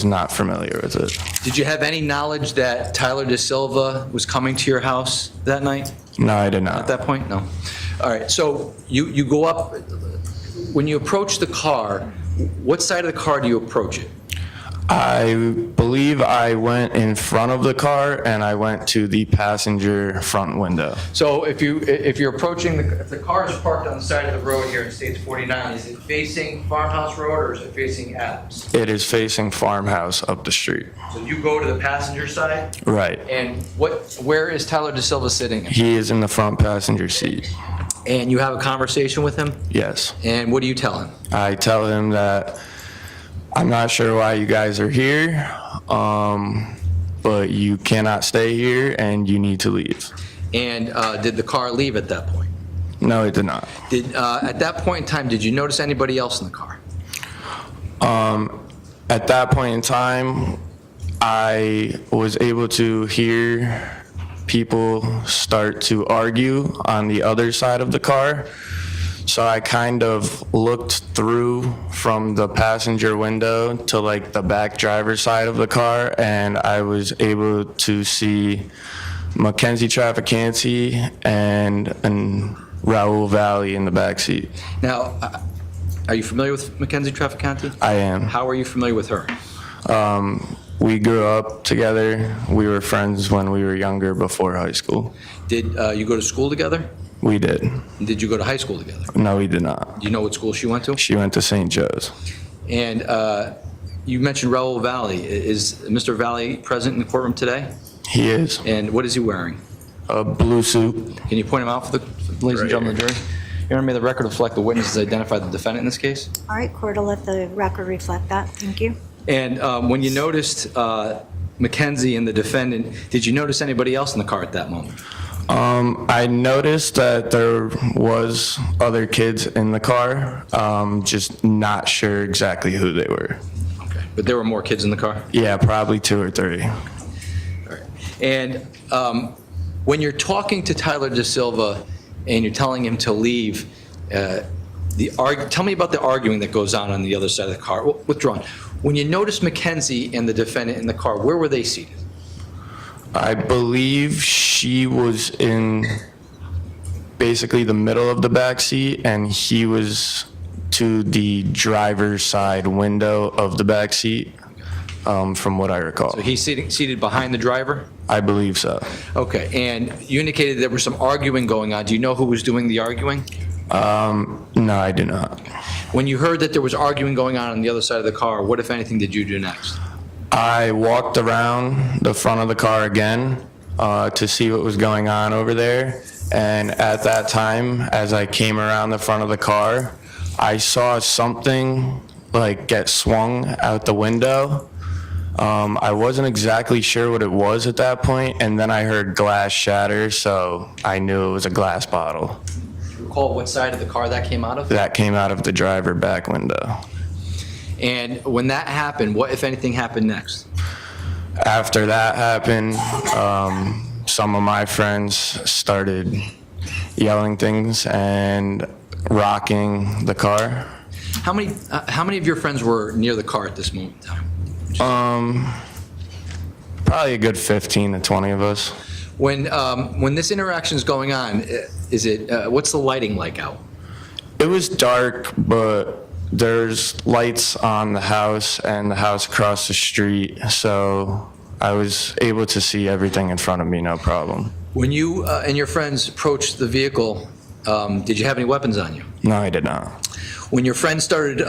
was not familiar with it. Did you have any knowledge that Tyler De Silva was coming to your house that night? No, I did At not. that point? No. All right, so you go up, when you approach the car, what side of the car do you approach it? I believe I went in front of the car and I went to the passenger front window. So if you're approaching, if the car is parked on the side of the road here in States 49, is it facing Farmhouse Road or is it facing Adams? It is facing Farmhouse up the street. So you go to the passenger side? Right. And where is Tyler De Silva sitting? He is in the front passenger seat. And you have a conversation with him? Yes. And what do you tell him? I tell him that I'm not sure why you guys are here, but you cannot stay here and you need to leave. And did the car leave at that point? No, it did not. At that point in time, did you notice anybody else in the car? At that point in time, I was able to hear people start to argue on the other side of the car. So I kind of looked through from the passenger window to like the back driver's side of the car, and I was able to see Mackenzie Traficante and Raul Valley in the back seat. Now, are you familiar with Mackenzie Traficante? I am. How are you familiar with her? We grew up together. We were friends when we were younger before high school. Did you go to school together? We did. Did you go to high school together? No, we did not. Do you know what school she went to? She went to St. Joe's. And you mentioned Raul Valley. Is Mr. Valley present in the courtroom today? He is. And what is he wearing? A blue suit. Can you point him out for the ladies and gentlemen of the jury? Your Honor, may the record reflect the witnesses identify the defendant in this case? All right, court will let the record reflect that. Thank you. And when you noticed Mackenzie and the defendant, did you notice anybody else in the car at that moment? I noticed that there was other kids in the car, just not sure exactly who they were. Okay, but there were more kids in the car? Yeah, probably 2 or 3. All right. And when you're talking to Tyler De Silva and you're telling him to leave, tell me about the arguing that goes on the other side of the car. Withdrawn. When you notice Mackenzie and the defendant in the car, where were they seated? I believe she was in basically the middle of the back seat, and he was to the driver's side window of the back seat, from what I recall. So he's seated behind the driver? I believe so. Okay, and you indicated there was some arguing going on. Do you know who was doing the arguing? No, I do not. When you heard that there was arguing going on the other side of the car, what, if anything, did you do next? I walked around the front of the car again to see what was going on over there. And at that time, as I came around the front of the car, I saw something like get swung out the window. I wasn't exactly sure what it was at that point, and then I heard glass shatter, so I knew it was a glass bottle. Do you recall what side of the car that came out of? That came out of the driver back window. And when that happened, what, if anything, happened next? After that happened, some of my friends started yelling things and rocking the car. How many of your friends were near the car at this moment in time? Probably a good 15 to 20 of us. When this interaction is going on, what's the lighting like out? It was dark, but there's lights on the house and the house across the street, so I was able to see everything in front of me, no problem. When you and your friends approached the vehicle, did you have any weapons on you? No, I did not. When your friends started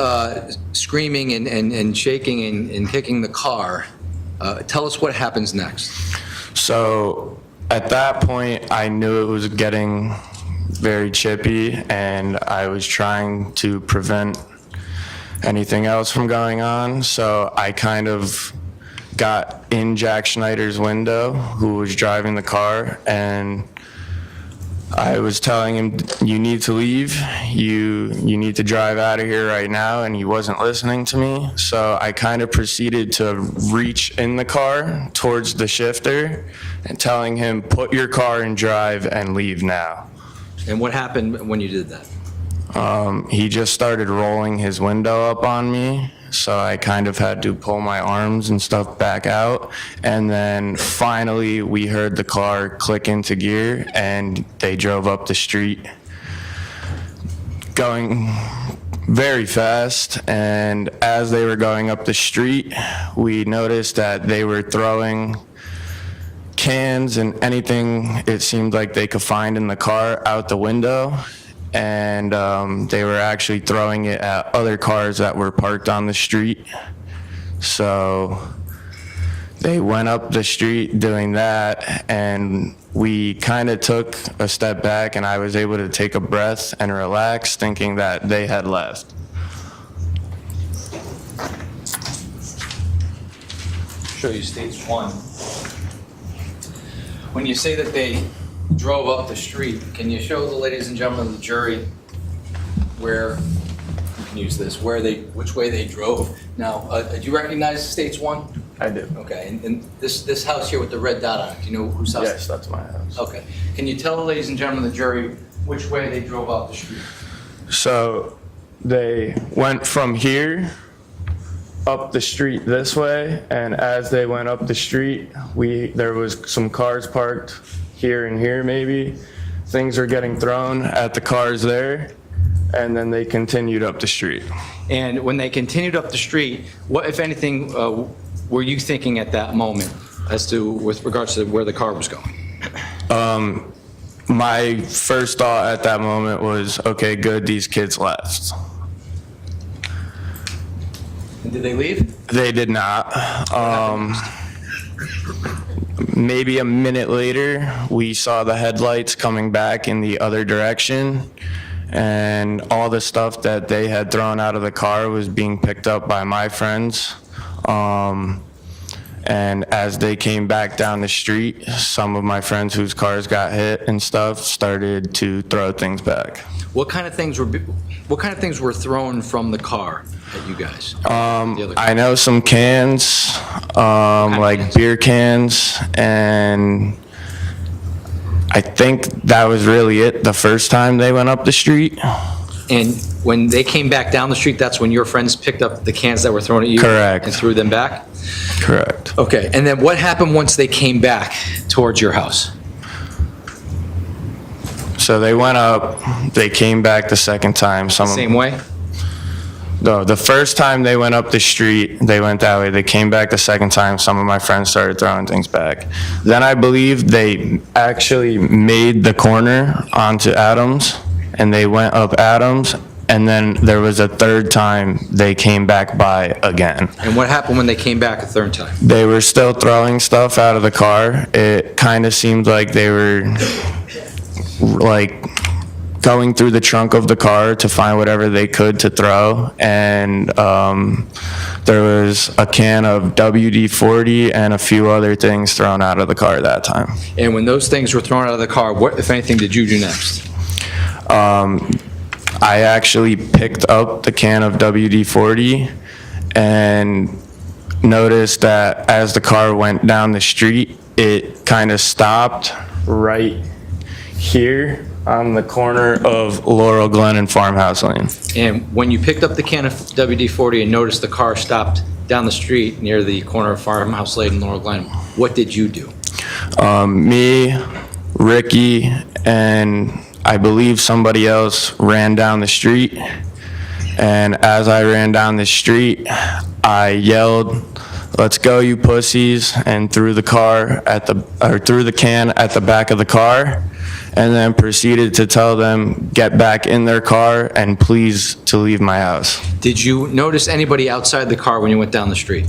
screaming and shaking and kicking the car, tell us what happens next. So at that point, I knew it was getting very chippy, and I was trying to prevent anything else from going on. So I kind of got in Jack Schneider's window, who was driving the car, and I was telling him, you need to leave, you need to drive out of here right now, and he wasn't listening to me. So I kind of proceeded to reach in the car towards the shifter and telling him, put your car in drive and leave now. And what happened when you did that? He just started rolling his window up on me, so I kind of had to pull my arms and stuff back out. And then finally, we heard the car click into gear, and they drove up the street, going very fast. And as they were going up the street, we noticed that they were throwing cans and anything it seemed like they could find in the car out the window. And they were actually throwing it at other cars that were parked on the street. So they went up the street doing that, and we kind of took a step back, and I was able to take a breath and relax, thinking that they had left. Show you stage one. When you say that they drove up the street, can you show the ladies and gentlemen of the jury where, you can use this, which way they drove? Now, do you recognize stage one? I do. Okay, and this house here with the red dot on it, do you know whose house? Yes, that's my house. Okay, can you tell the ladies and gentlemen of the jury which way they drove up the street? So they went from here up the street this way, and as they went up the street, there was some cars parked here and here maybe. Things were getting thrown at the cars there, and then they continued up the street. And when they continued up the street, what, if anything, were you thinking at that moment as to, with regards to where the car was going? My first thought at that moment was, okay, good, these kids left. And did they leave? They did not. Maybe a minute later, we saw the headlights coming back in the other direction, and all the stuff that they had thrown out of the car was being picked up by my friends. And as they came back down the street, some of my friends whose cars got hit and stuff started to throw things back. What kind of things were thrown from the car at you guys? The other car? I know some cans, like cans? beer cans, and I think that was really it the first time they went up the street. And when they came back down the street, that's when your friends picked up the cans that were thrown at you? Correct. And threw them back? Correct. Okay, and then what happened once they came back towards your house? So they went up, they came back the second time. Same way? No, the first time they went up the street, they went that way. They came back the second time. Some of my friends started throwing things back. Then I believe they actually made the corner onto Adams, and they went up Adams, and then there was a third time they came back by again. And what happened when they came back a third time? They were still throwing stuff out of the car. It kind of seemed like they were like going through the trunk of the car to find whatever they could to throw. And there was a can of WD-40 and a few other things thrown out of the car that time. And when those things were thrown out of the car, what, if anything, did you do next? I actually picked up the can of WD-40 and noticed that as the car went down the street, it kind of stopped right here on the corner of Laurel Glen and Farmhouse Lane. And when you picked up the can of WD-40 and noticed the car stopped down the street near the corner of Farmhouse Lane and Laurel Glen, what did you do? Me, Ricky, and I believe somebody else ran down the street. And as I ran down the street, I yelled, "Let's go, you pussies," and threw the can at the back of the car, and then proceeded to tell them, get back in their car and please to leave my house. Did you notice anybody outside the car when you went down the street?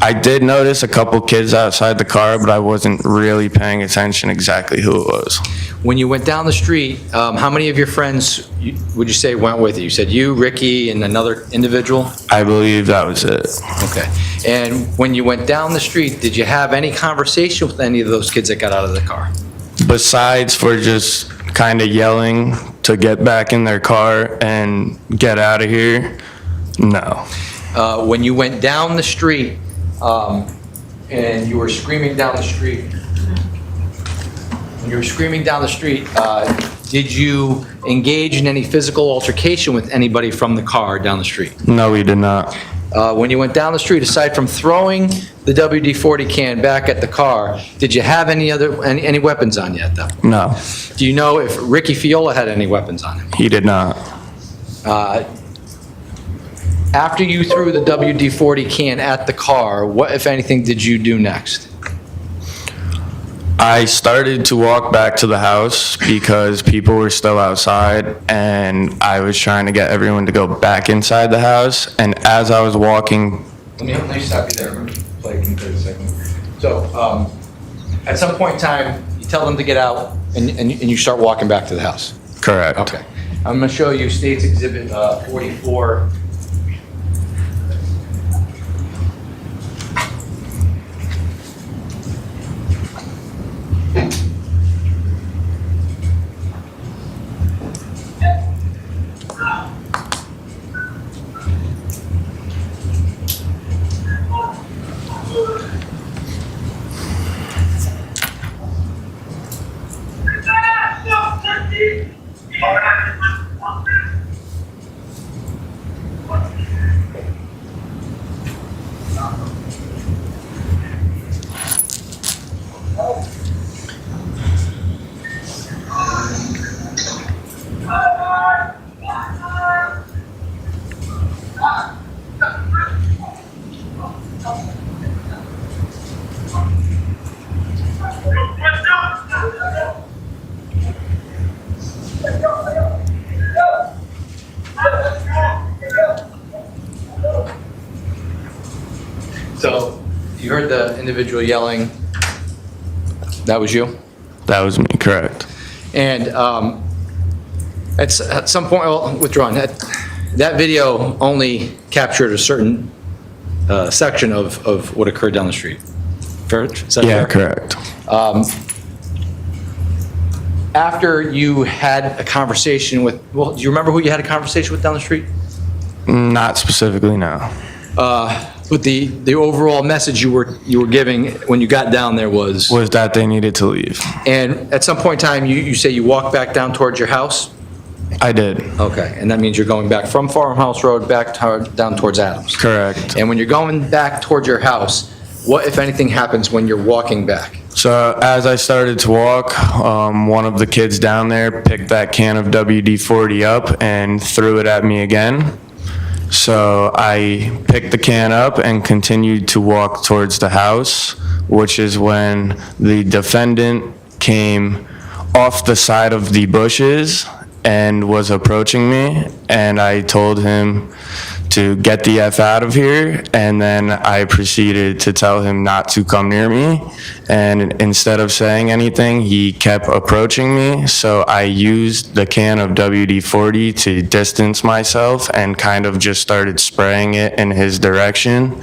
I did notice a couple kids outside the car, but I wasn't really paying attention exactly who it was. When you went down the street, how many of your friends would you say went with you? You said you, Ricky, and another individual? I believe that was it. Okay. And when you went down the street, did you have any conversation with any of those kids that got out of the car? Besides for just kind of yelling to get back in their car and get out of here, no. When you went down the street, and you were screaming down the street, did you engage in any physical altercation with anybody from the car down the street? No, we did not. When you went down the street, aside from throwing the WD-40 can back at the car, did you have any weapons on you at that point? No, Do you know if Ricky Fiola had any weapons on him? he did not. After you threw the WD-40 can at the car, what, if anything, did you do next? I started to walk back to the house because people were still outside, and I was trying to get everyone to go back inside the house. And as I was walking, Let me stop you there. I'm gonna play in 30 seconds. So, at some point in time, you tell them to get out, and you start walking back to the house. correct. Okay. I'm going to show you State's Exhibit 44. So you heard the individual yelling. That was you? That was me, correct. And at some point, well, withdrawn. That video only captured a certain section of what occurred down the street. Fair? Is that Yeah, fair? correct. After you had a conversation with, well, do you remember who you had a conversation with down the street? Not specifically, no. But the overall message you were giving when you got down there was, Was that they needed to leave. and at some point in time, you say you walked back down towards your house? I did, Okay, and that means you're going back from Farmhouse Road back down towards Adams? correct. And when you're going back towards your house, what, if anything, happens when you're walking back? So as I started to walk, one of the kids down there picked that can of WD-40 up and threw it at me again. So I picked the can up and continued to walk towards the house, which is when the defendant came off the side of the bushes and was approaching me, and I told him to get the F out of here, and then I proceeded to tell him not to come near me, and instead of saying anything, he kept approaching me, so I used the can of WD-40 to distance myself and kind of just started spraying it in his direction,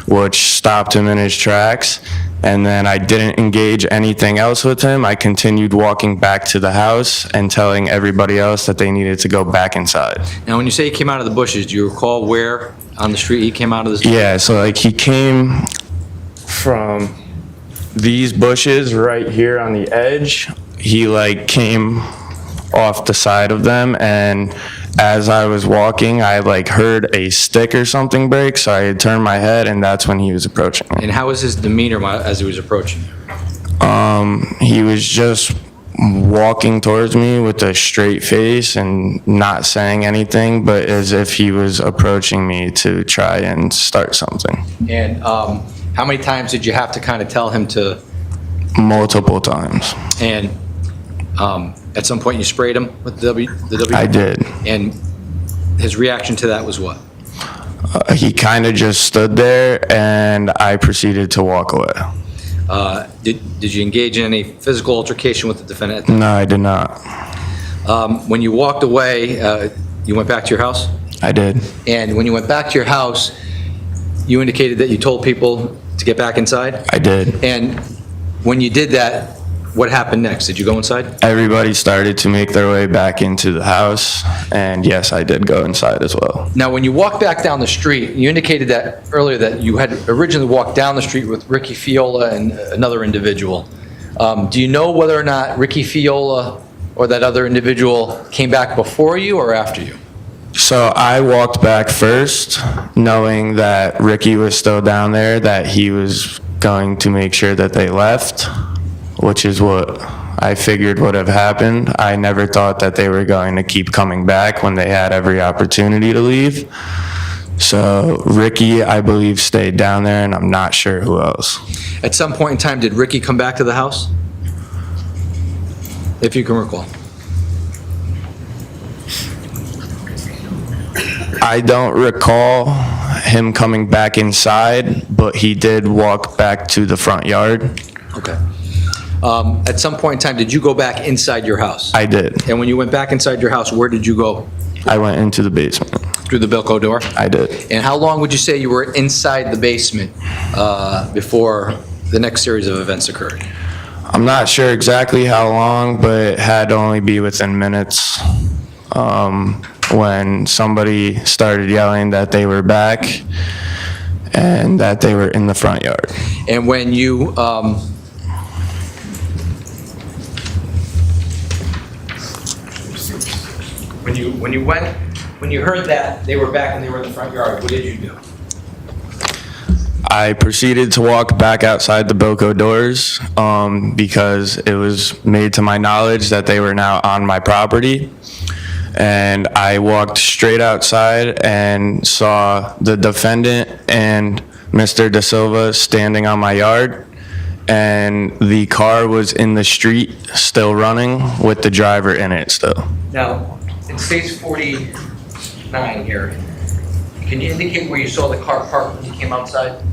which stopped him in his tracks. And then I didn't engage anything else with him. I continued walking back to the house and telling everybody else that they needed to go back inside. Now, when you say he came out of the bushes, do you recall where on the street he came out of the street? Yeah, so like he came from these bushes right here on the edge. He like came off the side of them, and as I was walking, I like heard a stick or something break, so I had turned my head, and that's when he was approaching me. And how was his demeanor as he was approaching you? He was just walking towards me with a straight face and not saying anything, but as if he was approaching me to try and start something. And how many times did you have to kind of tell him to, Multiple times. and at some point you sprayed him with the W? I did. And his reaction to that was what? He kind of just stood there, and I proceeded to walk away. Did you engage in any physical altercation with the defendant? No, I did not. When you walked away, you went back to your house? I did. And when you went back to your house, you indicated that you told people to get back inside? I did. And when you did that, what happened next? Did you go inside? Everybody started to make their way back into the house, and yes, I did go inside as well. Now, when you walked back down the street, you indicated that earlier that you had originally walked down the street with Ricky Fiola and another individual. Do you know whether or not Ricky Fiola or that other individual came back before you or after you? So I walked back first, knowing that Ricky was still down there, that he was going to make sure that they left, which is what I figured would have happened. I never thought that they were going to keep coming back when they had every opportunity to leave. So Ricky, I believe, stayed down there, and I'm not sure who else. At some point in time, did Ricky come back to the house? If you can recall. I don't recall him coming back inside, but he did walk back to the front yard. Okay. At some point in time, did you go back inside your house? I did. And when you went back inside your house, where did you go? I went into the basement. Through the Bilko door? I did. And how long would you say you were inside the basement before the next series of events occurred? I'm not sure exactly how long, but it had to only be within minutes when somebody started yelling that they were back and that they were in the front yard. And when you, when you heard that they were back and they were in the front yard, what did you do? I proceeded to walk back outside the Bilko doors because it was made to my knowledge that they were now on my property. And I walked straight outside and saw the defendant and Mr. Da Silva standing on my yard. And the car was in the street, still running, with the driver in it still. Now, it states 49 here. Can you indicate where you saw the car parked when you came outside?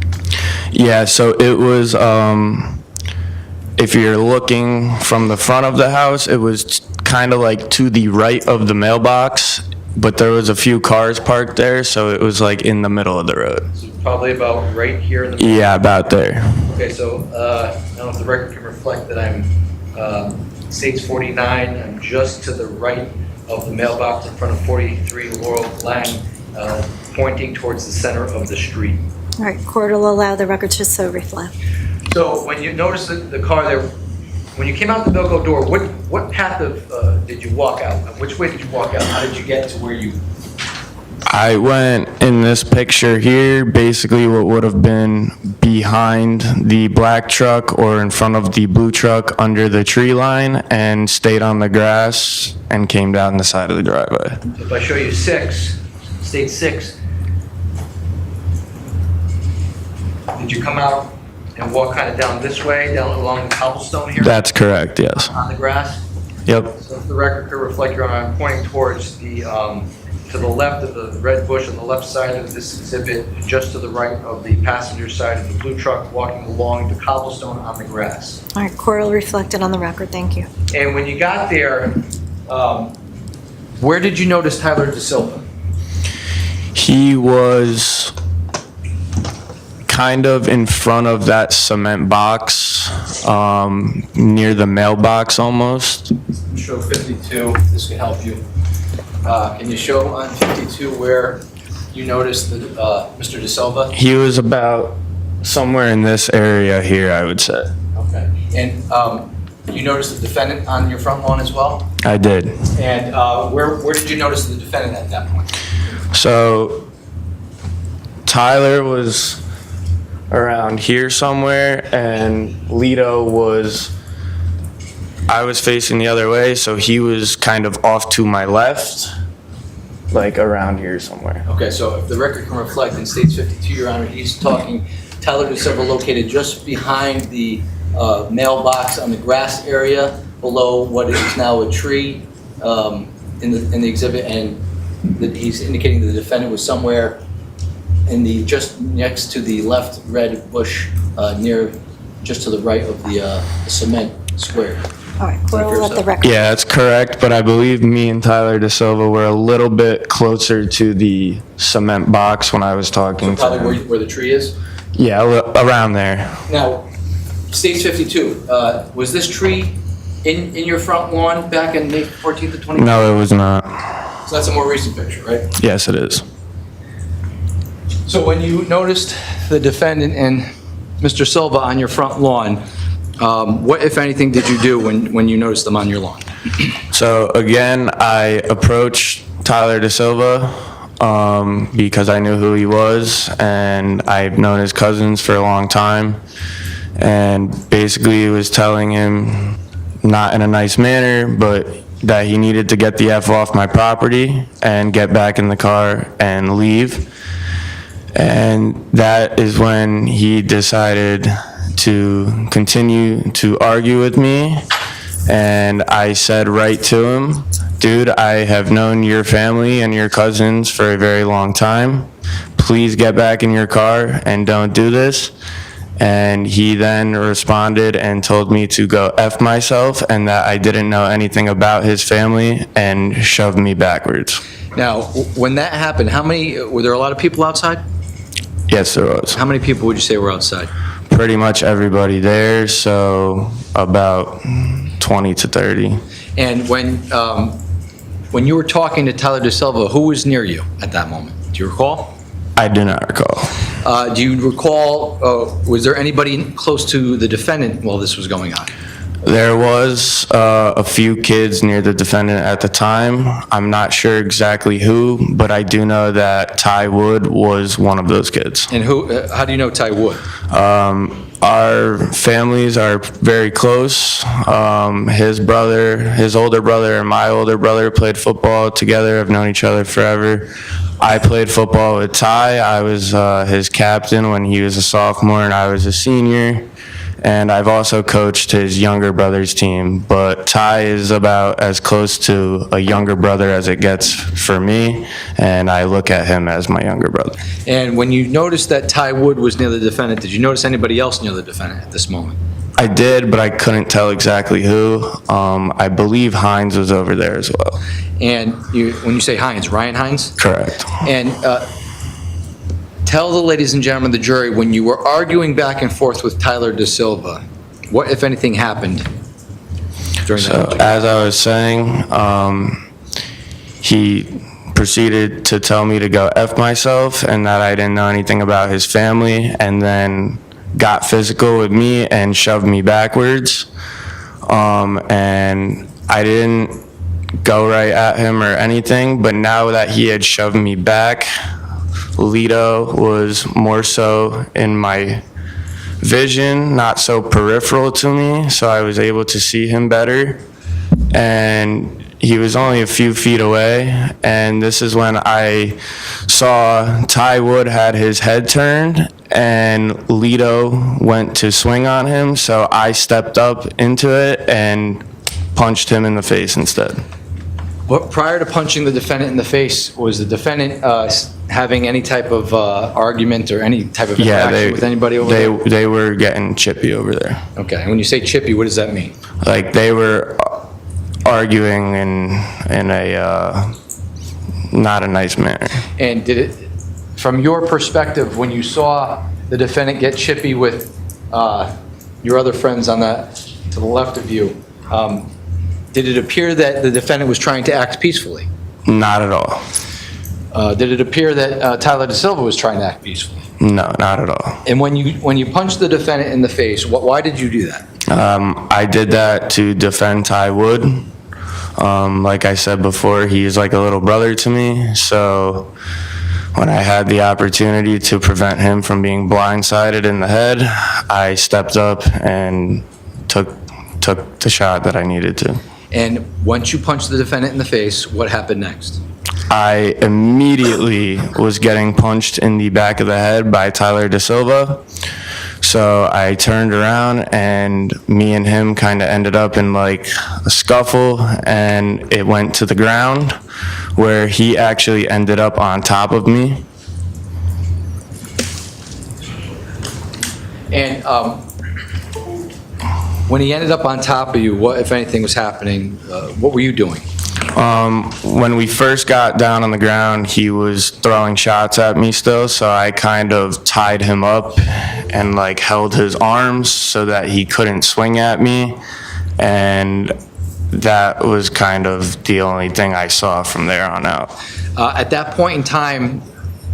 Yeah, so it was, if you're looking from the front of the house, it was kind of like to the right of the mailbox, but there was a few cars parked there, so it was like in the middle of the road. So probably about right here in the... Yeah, about there. Okay, so I don't know if the record can reflect that I'm, states 49, I'm just to the right of the mailbox in front of 43 Laurel Lang, pointing towards the center of the street. All right, court will allow the record to so reflect. So when you noticed the car there, when you came out the Bilko door, what path of did you walk out? Which way did you walk out? How did you get to where you? I went in this picture here, basically what would have been behind the black truck or in front of the blue truck under the tree line, and stayed on the grass and came down the side of the driveway. So if I show you 6, state 6, did you come out and walk kind of down this way, down along the cobblestone here? That's correct, yes. On the grass? Yep. So if the record could reflect, Your Honor, I'm pointing towards the, to the left of the red bush on the left side of this exhibit, just to the right of the passenger side of the blue truck, walking along the cobblestone on the grass. All right, court will reflect it on the record. Thank you. And when you got there, where did you notice Tyler Da Silva? He was kind of in front of that cement box, near the mailbox almost. Show 52, this can help you. Can you show on 52 where you noticed the, Mr. Da Silva? He was about somewhere in this area here, I would say. Okay. And you noticed the defendant on your front lawn as well? I did. And where did you notice the defendant at that point? So Tyler was around here somewhere, and Lito was, I was facing the other way, so he was kind of off to my left, like around here somewhere. Okay, so if the record can reflect in states 52, Your Honor, he's talking Tyler Da Silva located just behind the mailbox on the grass area below what is now a tree in the exhibit, and that he's indicating that the defendant was somewhere in the, just next to the left red bush, near, just to the right of the cement square. All right, court will let the record. Yeah, that's correct, but I believe me and Tyler Da Silva were a little bit closer to the cement box when I was talking to Probably him. where the tree is. Yeah, around there. Now, states 52, was this tree in your front lawn back in May 14th to 20th? No, it was not. So that's a more recent picture, right? Yes, it is. So when you noticed the defendant and Mr. Silva on your front lawn, what, if anything, did you do when you noticed them on your lawn? So again, I approached Tyler Da Silva because I knew who he was, and I've known his cousins for a long time. And basically, he was telling him, not in a nice manner, but that he needed to get the F off my property and get back in the car and leave. And that is when he decided to continue to argue with me. And I said right to him, dude, I have known your family and your cousins for a very long time. Please get back in your car and don't do this. And he then responded and told me to go F myself and that I didn't know anything about his family and shoved me backwards. Now, when that happened, were there a lot of people outside? Yes, there was. How many people would you say were outside? Pretty much everybody there, so about 20 to 30. And when you were talking to Tyler Da Silva, who was near you at that moment? Do you recall? I do not recall. Do you recall, was there anybody close to the defendant while this was going on? There was a few kids near the defendant at the time. I'm not sure exactly who, but I do know that Ty Wood was one of those kids. And how do you know Ty Wood? Our families are very close. His older brother, and my older brother played football together. Have known each other forever. I played football with Ty. I was his captain when he was a sophomore and I was a senior. And I've also coached his younger brother's team. But Ty is about as close to a younger brother as it gets for me, and I look at him as my younger brother. And when you noticed that Ty Wood was near the defendant, did you notice anybody else near the defendant at this moment? I did, but I couldn't tell exactly who. I believe Hines was over there as well. And when you say Hines, Ryan Hines? Correct. And tell the ladies and gentlemen of the jury, when you were arguing back and forth with Tyler Da Silva, what, if anything, happened during that? So, as I was saying, he proceeded to tell me to go F myself and that I didn't know anything about his family, and then got physical with me and shoved me backwards. And I didn't go right at him or anything, but now that he had shoved me back, Lito was more so in my vision, not so peripheral to me, so I was able to see him better. And he was only a few feet away, and this is when I saw Ty Wood had his head turned, and Lito went to swing on him, so I stepped up into it and punched him in the face instead. But prior to punching the defendant in the face, was the defendant having any type of argument or any type of interaction with anybody over there? They were getting chippy over there. Okay, and when you say chippy, what does that mean? Like, they were arguing in a not a nice manner. And did it, from your perspective, when you saw the defendant get chippy with your other friends to the left of you, did it appear that the defendant was trying to act peacefully? Not at all. Did it appear that Tyler Da Silva was trying to act peacefully? No, not at all. And when you punched the defendant in the face, why did you do that? I did that to defend Ty Wood. Like I said before, he's like a little brother to me, so when I had the opportunity to prevent him from being blindsided in the head, I stepped up and took the shot that I needed to. And once you punched the defendant in the face, what happened next? I immediately was getting punched in the back of the head by Tyler Da Silva. So I turned around and me and him kind of ended up in like a scuffle, and it went to the ground where he actually ended up on top of me. And when he ended up on top of you, what, if anything, was happening? What were you doing? When we first got down on the ground, he was throwing shots at me still, so I kind of tied him up and like held his arms so that he couldn't swing at me, and that was kind of the only thing I saw from there on out. At that point in time,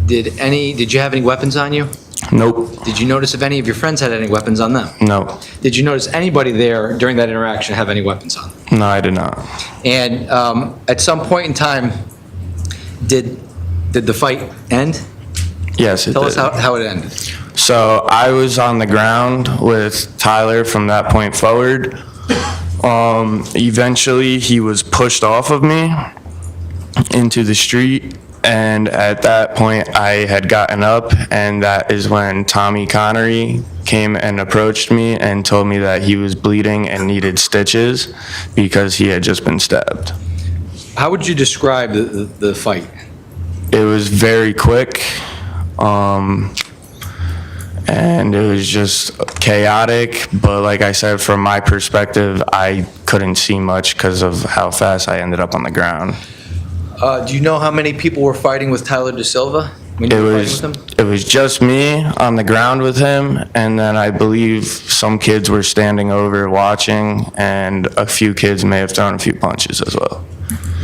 did you have any weapons on you? Nope. Did you notice if any of your friends had any weapons on them? No. Did you notice anybody there during that interaction have any weapons on them? No, I did not. And at some point in time, Did the fight end? Yes, it Tell us did. how it ended. So I was on the ground with Tyler from that point forward. Eventually, he was pushed off of me into the street, and at that point, I had gotten up, and that is when Tommy Connery came and approached me and told me that he was bleeding and needed stitches because he had just been stabbed. How would you describe the fight? It was very quick, and it was just chaotic, but like I said, from my perspective, I couldn't see much because of how fast I ended up on the ground. Do you know how many people were fighting with Tyler De Silva when you were fighting with him? It was just me on the ground with him, and then I believe some kids were standing over watching, and a few kids may have thrown a few punches as well.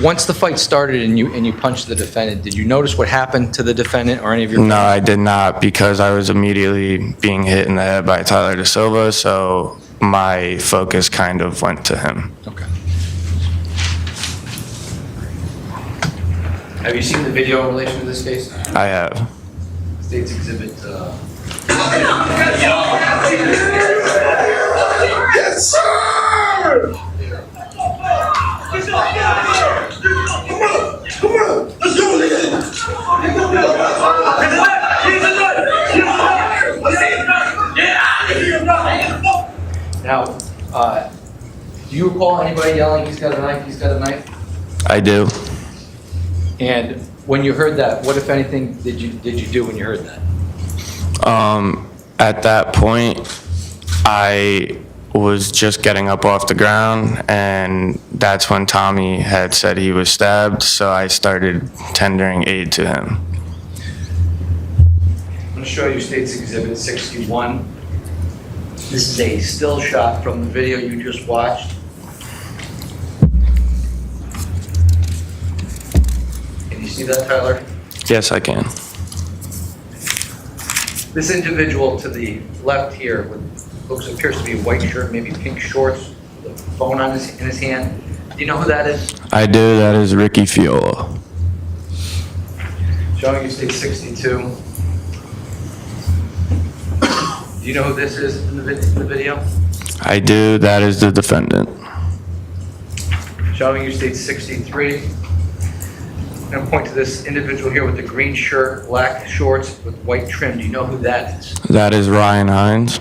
Once the fight started and you punched the defendant, did you notice what happened to the defendant or any of your No, friends? I did not, because I was immediately being hit in the head by Tyler De Silva, so my focus kind of went to him. Okay. Have you seen the video in relation to this case? I have. State's Exhibit, Yes, sir! Come on, let's go, Now, do you recall anybody yelling, "He's got a knife, he's got a knife"? I do. And when you heard that, what, if anything, did you do when you heard that? At that point, I was just getting up off the ground, and that's when Tommy had said he was stabbed, so I started tendering aid to him. I'm going to show you State's Exhibit 61. This is a still shot from the video you just watched. Can you see that, Tyler? Yes, I can. This individual to the left here with appears to be a white shirt, maybe pink shorts, with a phone in his hand. Do you know who that is? I do. That is Ricky Fiola. Showing you State 62. Do you know who this is in the video? I do. That is the defendant. Showing you State 63. I'm going to point to this individual here with the green shirt, black shorts with white trim. Do you know who that is? That is Ryan Hines.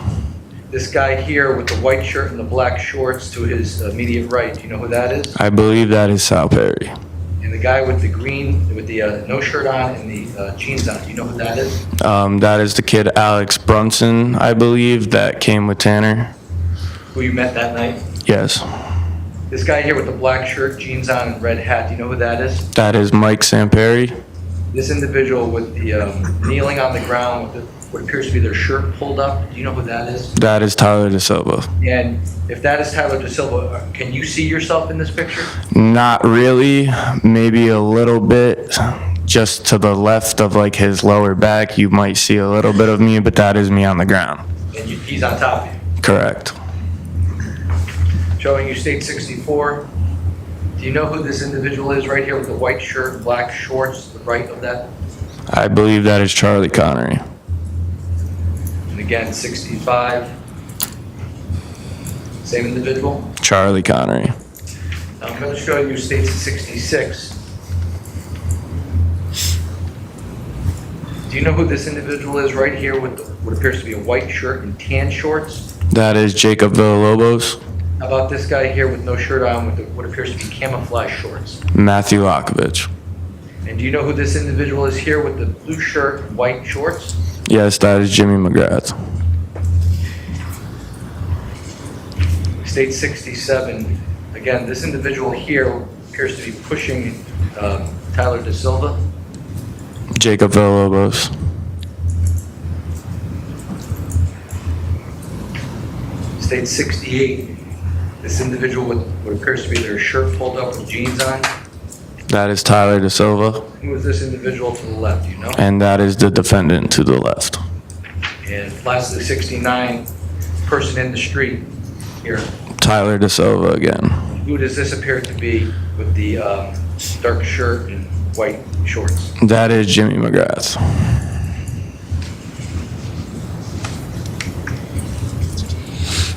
This guy here with the white shirt and the black shorts to his immediate right. Do you know who that is? I believe that is Sal Perry. And the guy with the green, with the no shirt on and the jeans on. Do you know who that is? That is the kid Alex Brunson, I believe, that came with Tanner. Who you met that night? Yes. This guy here with the black shirt, jeans on, and red hat. Do you know who that is? That is Mike Samperi. This individual with the kneeling on the ground with what appears to be their shirt pulled up. Do you know who that is? That is Tyler De Silva. And if that is Tyler De Silva, can you see yourself in this picture? Not really, maybe a little bit. Just to the left of like his lower back, you might see a little bit of me, but that is me on the ground. And he's on top of you. Correct. Showing you State 64. Do you know who this individual is right here with the white shirt, black shorts, to the right of that? I believe that is Charlie Connery. And again, 65. Same individual. Charlie Connery. Now I'm going to show you State 66. Do you know who this individual is right here with what appears to be a white shirt and tan shorts? That is Jacob Villalobos. How about this guy here with no shirt on with what appears to be camouflage shorts? Matthew Lokovich. And do you know who this individual is here with the blue shirt and white shorts? Yes, that is Jimmy McGrath. State 67. Again, this individual here appears to be pushing Tyler De Silva. Jacob Villalobos. State 68. This individual with what appears to be their shirt pulled up with jeans on. That is Tyler De Silva. Who is this individual to the left, do you know? And that is the defendant to the left. And lastly, 69, person in the street here. Tyler De Silva again. Who does this appear to be with the dark shirt and white shorts? That is Jimmy McGrath.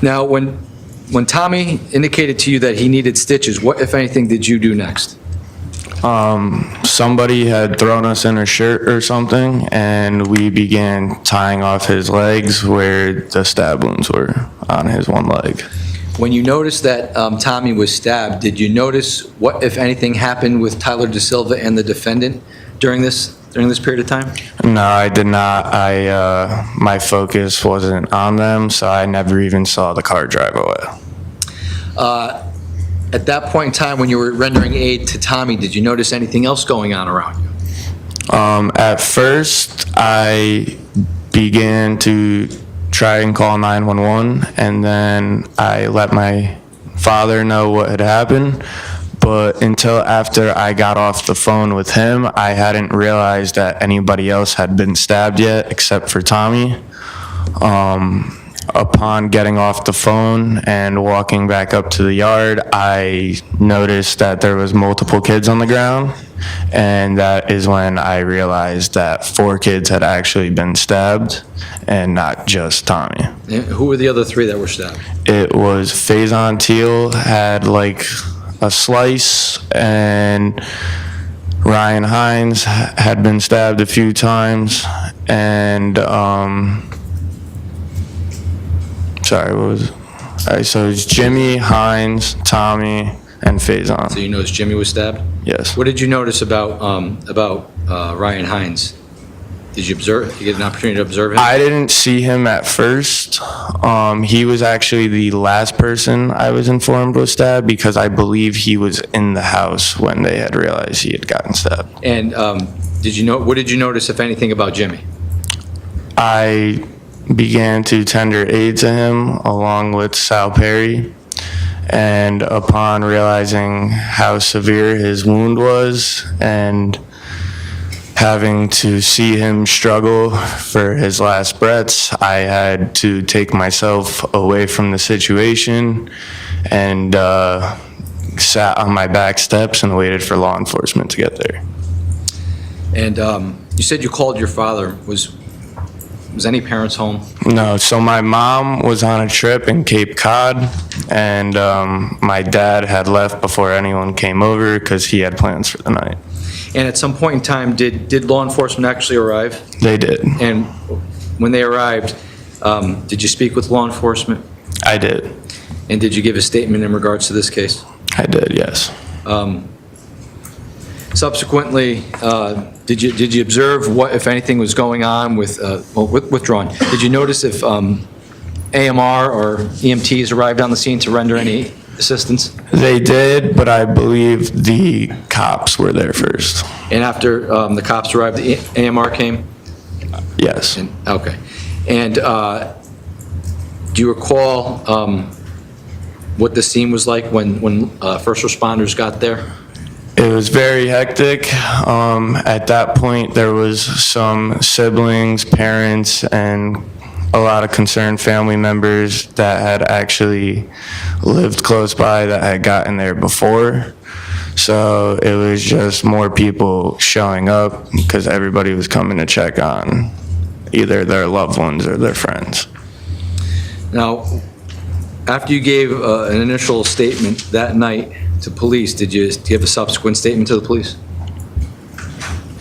Now, when Tommy indicated to you that he needed stitches, what, if anything, did you do next? Somebody had thrown us in a shirt or something, and we began tying off his legs where the stab wounds were on his one leg. When you noticed that Tommy was stabbed, did you notice what, if anything, happened with Tyler De Silva and the defendant during this period of time? No, I did not. My focus wasn't on them, so I never even saw the car drive away. At that point in time, when you were rendering aid to Tommy, did you notice anything else going on around you? At first, I began to try and call 911, and then I let my father know what had happened. But until after I got off the phone with him, I hadn't realized that anybody else had been stabbed yet, except for Tommy. Upon getting off the phone and walking back up to the yard, I noticed that there was multiple kids on the ground, and that is when I realized that 4 kids had actually been stabbed, and not just Tommy. And who were the other 3 that were stabbed? It was Faison Teal had like a slice, and Ryan Hines had been stabbed a few times, and sorry, what was it? All right, so it's Jimmy, Hines, Tommy, and Faison. So you noticed Jimmy was stabbed? Yes. What did you notice about Ryan Hines? Did you get an opportunity to observe him? I didn't see him at first. He was actually the last person I was informed was stabbed, because I believe he was in the house when they had realized he had gotten stabbed. And what did you notice, if anything, about Jimmy? I began to tender aid to him along with Sal Perry, and upon realizing how severe his wound was and having to see him struggle for his last breaths, I had to take myself away from the situation and sat on my back steps and waited for law enforcement to get there. And you said you called your father. Was any parents home? No, so my mom was on a trip in Cape Cod, and my dad had left before anyone came over because he had plans for the night. And at some point in time, did law enforcement actually arrive? They did. And when they arrived, did you speak with law enforcement? I did. And did you give a statement in regards to this case? I did, yes. Subsequently, did you observe what, if anything, was going on with, withdrawn? Did you notice if AMR or EMTs arrived on the scene to render any assistance? They did, but I believe the cops were there first. And after the cops arrived, the AMR came? Yes. Okay. And do you recall what the scene was like when first responders got there? It was very hectic. At that point, there was some siblings, parents, and a lot of concerned family members that had actually lived close by that had gotten there before. So it was just more people showing up because everybody was coming to check on either their loved ones or their friends. Now, after you gave an initial statement that night to police, did you give a subsequent statement to the police?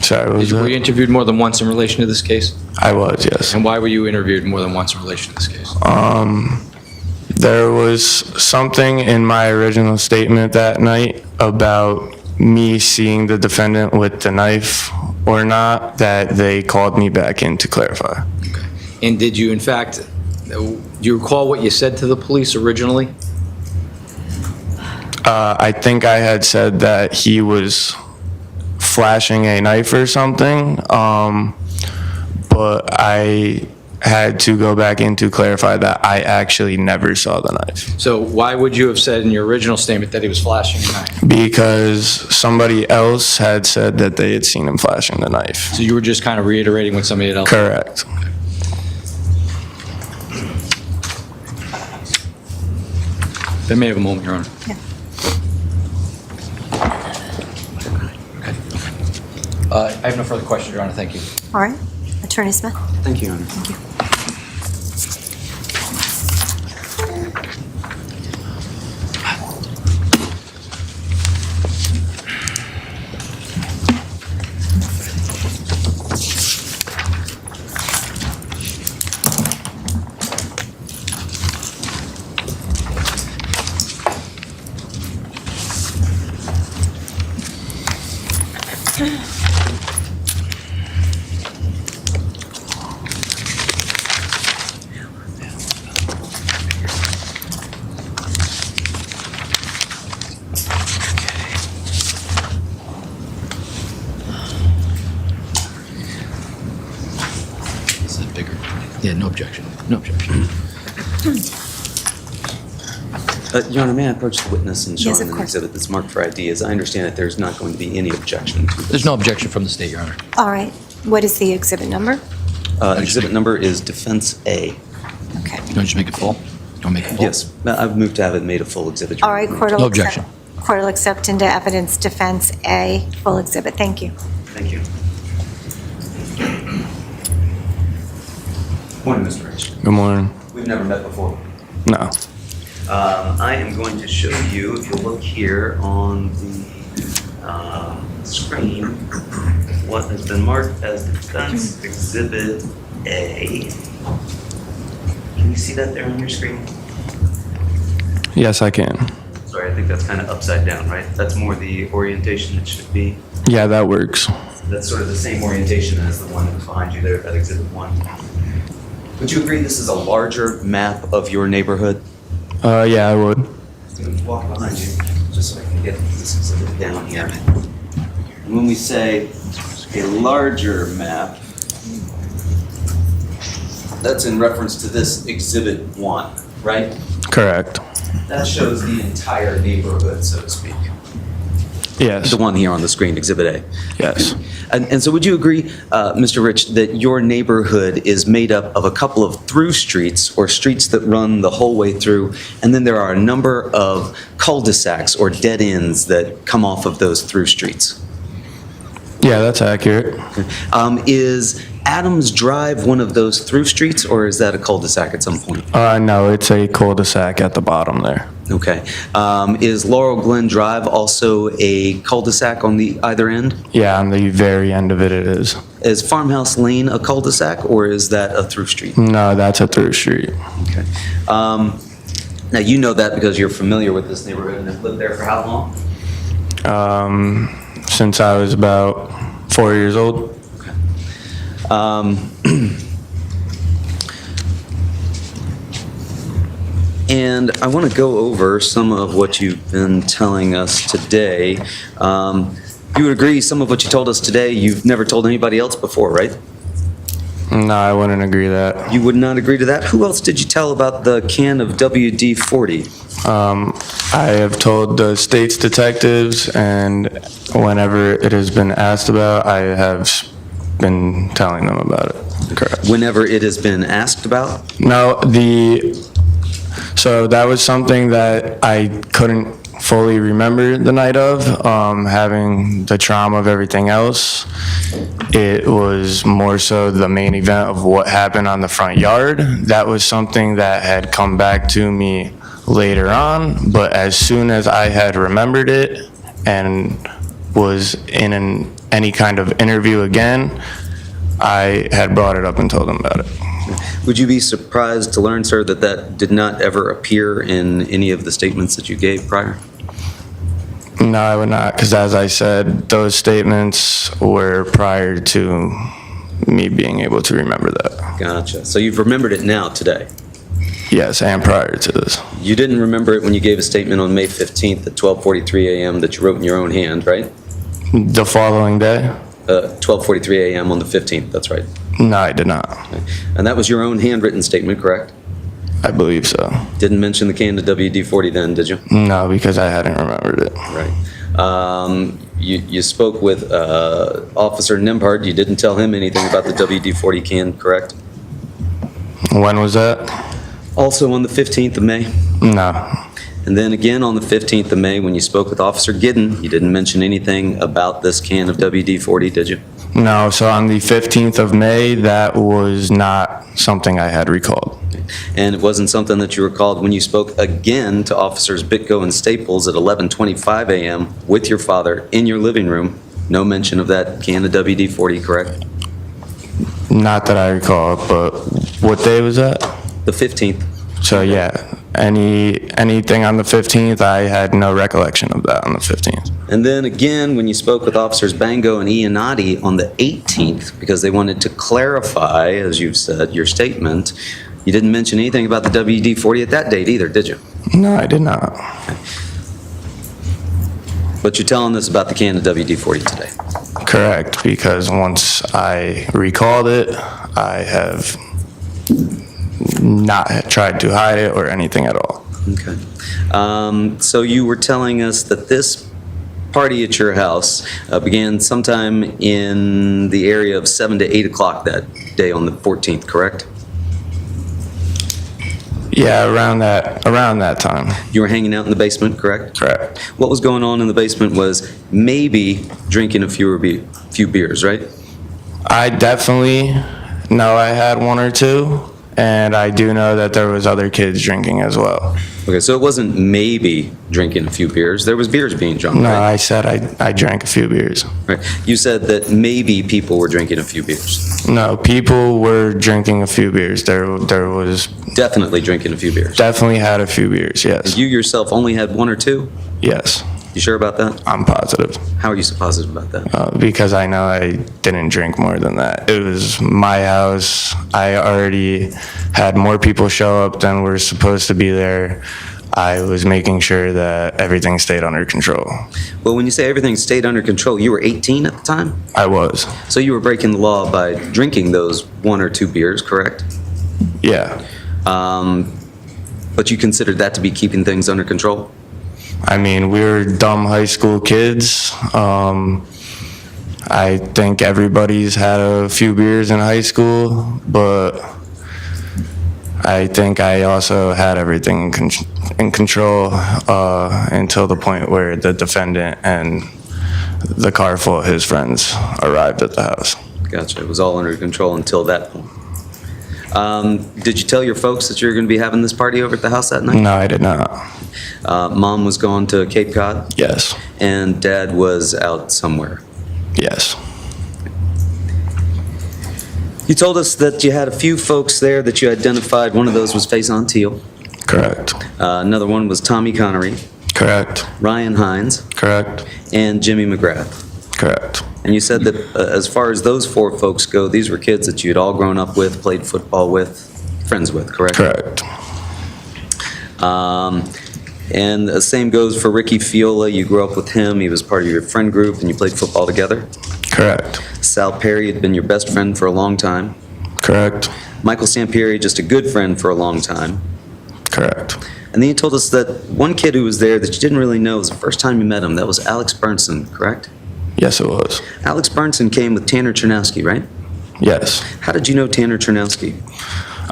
Sorry, what was Were you that? interviewed more than once in relation to this case? I was, yes. And why were you interviewed more than once in relation to this case? There was something in my original statement that night about me seeing the defendant with the knife or not that they called me back in to clarify. And did you, in fact, do you recall what you said to the police originally? I think I had said that he was flashing a knife or something, but I had to go back in to clarify that I actually never saw the knife. So why would you have said in your original statement that he was flashing a knife? Because somebody else had said that they had seen him flashing the knife. So you were just kind of reiterating what somebody else said? Correct. They may have a moment, Your Honor. Yeah. I have no further questions, Your Honor. Thank you. All right. Attorney Smith? Thank you, Your Honor. Thank you. This is bigger. Yeah, no objection. No objection. Your Honor, may I approach the witness and show Yes, him of an course. exhibit that's marked for ID? As I understand it, there's not going to be any objection to There's no objection from the state, Your Honor. All right. What is the exhibit number? Exhibit number is Defense A. Okay. You want to just make it full? Don't make it full? Yes, I've moved to have it made a full exhibit. Your All right, Honor. court will No accept. objection. Court will accept into evidence Defense A, full exhibit. Thank you. Thank you. Morning, Mr. Rich. Good morning. We've never met before. No. I am going to show you, if you look here on the screen, what has been marked as Defense Exhibit A. Can you see that there on your screen? Yes, I can. Sorry, I think that's kind of upside down, right? That's more the orientation it should be. Yeah, that works. That's sort of the same orientation as the one that's behind you there at Exhibit 1. Would you agree this is a larger map of your neighborhood? Yeah, I would. I'm going to walk behind you just so I can get this exhibit down here. And when we say a larger map, that's in reference to this Exhibit 1, right? Correct. That shows the entire neighborhood, so to speak. Yes. The one here on the screen, Exhibit A. Yes. And so would you agree, Mr. Rich, that your neighborhood is made up of a couple of through streets or streets that run the whole way through, and then there are a number of cul-de-sacs or dead ends that come off of those through streets? Yeah, that's accurate. Is Adams Drive one of those through streets, or is that a cul-de-sac at some point? No, it's a cul-de-sac at the bottom there. Okay. Is Laurel Glen Drive also a cul-de-sac on the either end? Yeah, on the very end of it, it is. Is Farmhouse Lane a cul-de-sac, or is that a through street? No, that's a through street. Okay. Now, you know that because you're familiar with this neighborhood and have lived there for how long? Since I was about 4 years old. And I want to go over some of what you've been telling us today. You would agree some of what you told us today you've never told anybody else before, right? No, I wouldn't agree that. You would not agree to that? Who else did you tell about the can of WD-40? I have told the state's detectives, and whenever it has been asked about, I have been telling them about it. Correct. Whenever it has been asked about? No, so that was something that I couldn't fully remember the night of, having the trauma of everything else. It was more so the main event of what happened on the front yard. That was something that had come back to me later on, but as soon as I had remembered it and was in any kind of interview again, I had brought it up and told them about it. Would you be surprised to learn, sir, that that did not ever appear in any of the statements that you gave prior? No, I would not, because as I said, those statements were prior to me being able to remember that. Gotcha. So you've remembered it now, today? Yes, and prior to this. You didn't remember it when you gave a statement on May 15th at 12:43 a.m. that you wrote in your own hand, right? The following day? 12:43 a.m. on the 15th, that's right. No, I did not. Okay. And that was your own handwritten statement, correct? I believe so. Didn't mention the can of WD-40 then, did you? No, because I hadn't remembered it. Right. You spoke with Officer Nembhard. You didn't tell him anything about the WD-40 can, correct? When was that? Also on the 15th of May. No. And then again on the 15th of May, when you spoke with Officer Giddon, you didn't mention anything about this can of WD-40, did you? No, so on the 15th of May, that was not something I had recalled. And it wasn't something that you recalled when you spoke again to Officers Bitko and Staples at 11:25 a.m. with your father in your living room. No mention of that can of WD-40, correct? Not that I recall, but what day was that? The 15th. So yeah, anything on the 15th, I had no recollection of that on the 15th. And then again, when you spoke with Officers Bango and Iannotti on the 18th, because they wanted to clarify, as you've said, your statement, you didn't mention anything about the WD-40 at that date either, did you? No, I did not. But you're telling us about the can of WD-40 today. Correct, because once I recalled it, I have not tried to hide it or anything at all. Okay. So you were telling us that this party at your house began sometime in the area of 7 to 8 o'clock that day on the 14th, correct? Yeah, around that time. You were hanging out in the basement, correct? Correct. What was going on in the basement was maybe drinking a few beers, right? I definitely know I had one or two, and I do know that there was other kids drinking as well. Okay, so it wasn't maybe drinking a few beers. There was beers being drunk, No, right? I said I drank a few beers. Right. You said that maybe people were drinking a few beers. No, people were drinking a few beers. There was Definitely drinking a few beers. definitely had a few beers, yes. You yourself only had one or two? Yes, You sure about that? I'm positive. How are you so positive about that? Because I know I didn't drink more than that. It was my house. I already had more people show up than were supposed to be there. I was making sure that everything stayed under control. Well, when you say everything stayed under control, you were 18 at the time? I was, So you were breaking the law by drinking those one or two beers, correct? yeah. But you considered that to be keeping things under control? I mean, we were dumb high school kids. I think everybody's had a few beers in high school, but I think I also had everything in control until the point where the defendant and the car full of his friends arrived at the house. Gotcha. It was all under control until that point. Did you tell your folks that you were going to be having this party over at the house that night? No, I did not. Mom was gone to Cape Cod, Yes, and Dad was out somewhere. yes, You told us that you had a few folks there that you identified. One of those was Faison Teal. correct, Another one was Tommy Connery, correct, Ryan Hines, correct, and Jimmy McGrath. correct, And you said that as far as those four folks go, these were kids that you had all grown up with, played football with, friends with, correct? correct, And the same goes for Ricky Fiola. You grew up with him. He was part of your friend group, and you played football together. correct, Sal Perry had been your best friend for a long time. correct, Michael Sampieri, just a good friend for a long time. correct. And then you told us that one kid who was there that you didn't really know was the first time you met him. That was Alex Burnson, correct? Yes, it was. Alex Burnson came with Tanner Chernowski, right? Yes. How did you know Tanner Chernowski?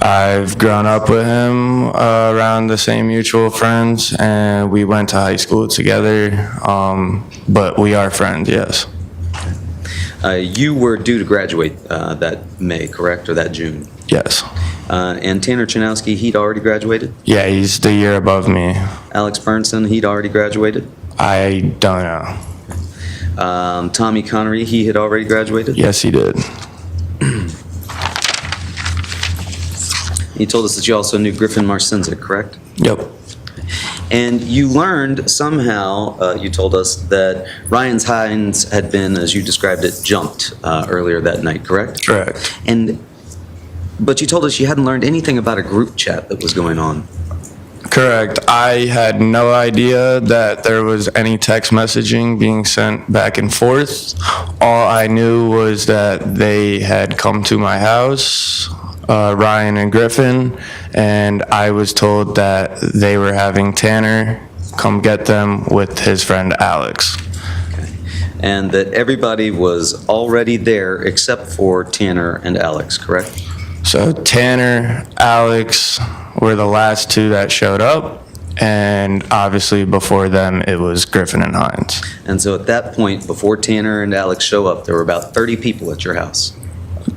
I've grown up with him around the same mutual friends, and we went to high school together, but we are friends, yes. You were due to graduate that May, correct, or that June? Yes. And Tanner Chernowski, he'd already graduated? Yeah, he's the year above me. Alex Burnson, he'd already graduated? I don't know. Tommy Connery, he had already graduated? Yes, he did. You told us that you also knew Griffin Marcinzik, correct? Yep. And you learned somehow, you told us, that Ryan Hines had been, as you described it, jumped earlier that night, correct? Correct. But you told us you hadn't learned anything about a group chat that was going on. Correct. I had no idea that there was any text messaging being sent back and forth. All I knew was that they had come to my house, Ryan and Griffin, and I was told that they were having Tanner come get them with his friend Alex. And that everybody was already there except for Tanner and Alex, correct? So Tanner, Alex were the last two that showed up, and obviously before them, it was Griffin and Hines. And so at that point, before Tanner and Alex show up, there were about 30 people at your house.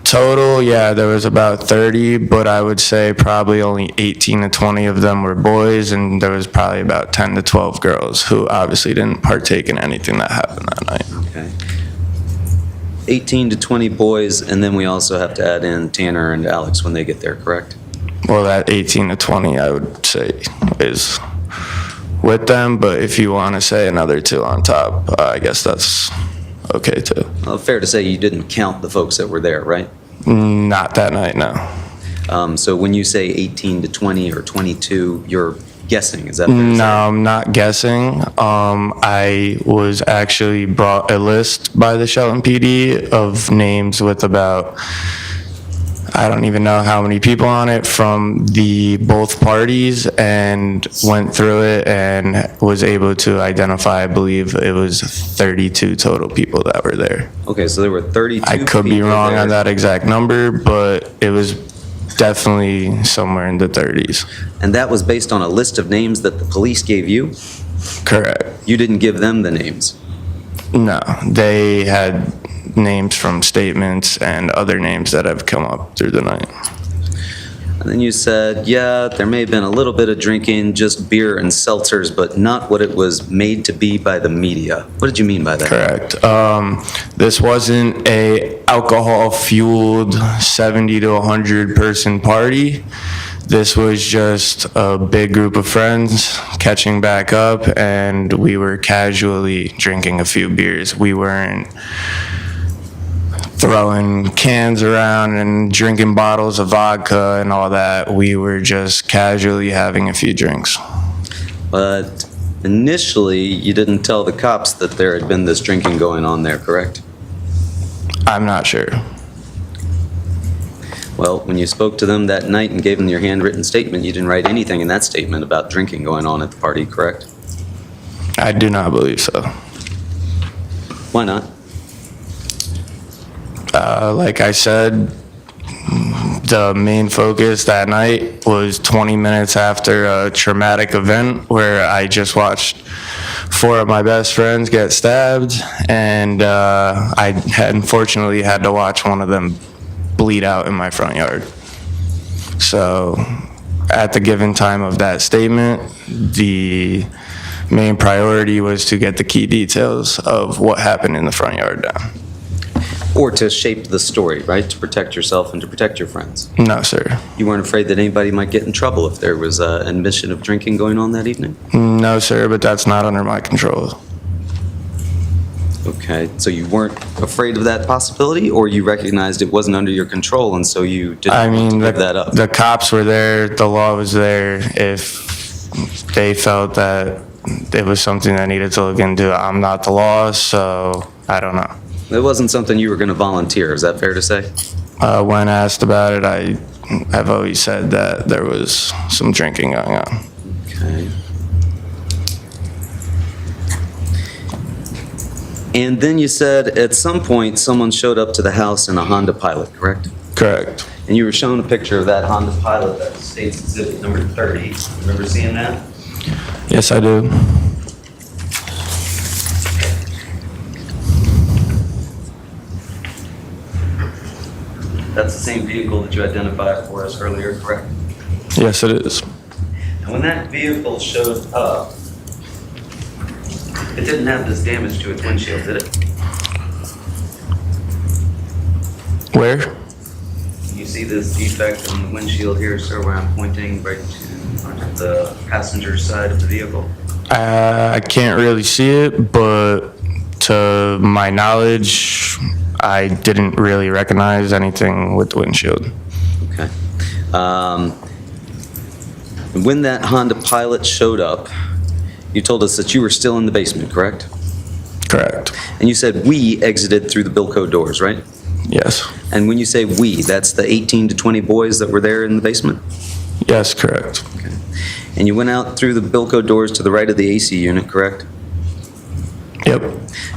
Total, yeah, there was about 30, but I would say probably only 18 to 20 of them were boys, and there was probably about 10 to 12 girls who obviously didn't partake in anything that happened that night. Okay. 18 to 20 boys, and then we also have to add in Tanner and Alex when they get there, correct? Well, that 18 to 20, I would say, is with them, but if you want to say another two on top, I guess that's okay too. Well, fair to say you didn't count the folks that were there, right? Not that night, no. So when you say 18 to 20 or 22, you're guessing, is that fair to No, say? I'm not guessing. I was actually brought a list by the Shelton PD of names with about, I don't even know how many people on it from both parties, and went through it and was able to identify, I believe it was 32 total people that were there. Okay, so there were 32 I could be people wrong there. on that exact number, but it was definitely somewhere in the 30s. And that was based on a list of names that the police gave you? Correct. You didn't give them the names? No, they had names from statements and other names that have come up through the night. And then you said, yeah, there may have been a little bit of drinking, just beer and seltzers, but not what it was made to be by the media. What did you mean by that? Correct. This wasn't a alcohol-fueled 70 to 100 person party. This was just a big group of friends catching back up, and we were casually drinking a few beers. We weren't throwing cans around and drinking bottles of vodka and all that. We were just casually having a few drinks. But initially, you didn't tell the cops that there had been this drinking going on there, correct? I'm not sure. Well, when you spoke to them that night and gave them your handwritten statement, you didn't write anything in that statement about drinking going on at the party, correct? I do not believe so. Why not? Like I said, the main focus that night was 20 minutes after a traumatic event where I just watched 4 of my best friends get stabbed, and I had unfortunately had to watch one of them bleed out in my front yard. So at the given time of that statement, the main priority was to get the key details of what happened in the front yard down. Or to shape the story, right? To protect yourself and to protect your friends. No, sir. You weren't afraid that anybody might get in trouble if there was an admission of drinking going on that evening? No, sir, but that's not under my control. Okay, so you weren't afraid of that possibility, or you recognized it wasn't under your control and so you didn't I want to mean, give that up? the cops were there, the law was there. If they felt that it was something that needed to look into, I'm not the law, so I don't know. It wasn't something you were going to volunteer, is that fair to say? When asked about it, I've always said that there was some drinking going on. Okay. And then you said at some point someone showed up to the house in a Honda Pilot, correct? Correct. And you were shown a picture of that Honda Pilot that states exhibit number 30. Remember seeing that? Yes, I do. That's the same vehicle that you identified for us earlier, correct? Yes, it is. And when that vehicle showed up, it didn't have this damage to its windshield, did it? Where? You see this defect in the windshield here, sir, where I'm pointing right to onto the passenger side of the vehicle? I can't really see it, but to my knowledge, I didn't really recognize anything with the windshield. Okay. When that Honda Pilot showed up, you told us that you were still in the basement, correct? Correct. And you said we exited through the Bilco doors, right? Yes. And when you say we, that's the 18 to 20 boys that were there in the basement? Yes, correct. Okay. And you went out through the Bilco doors to the right of the AC unit, correct? Yep,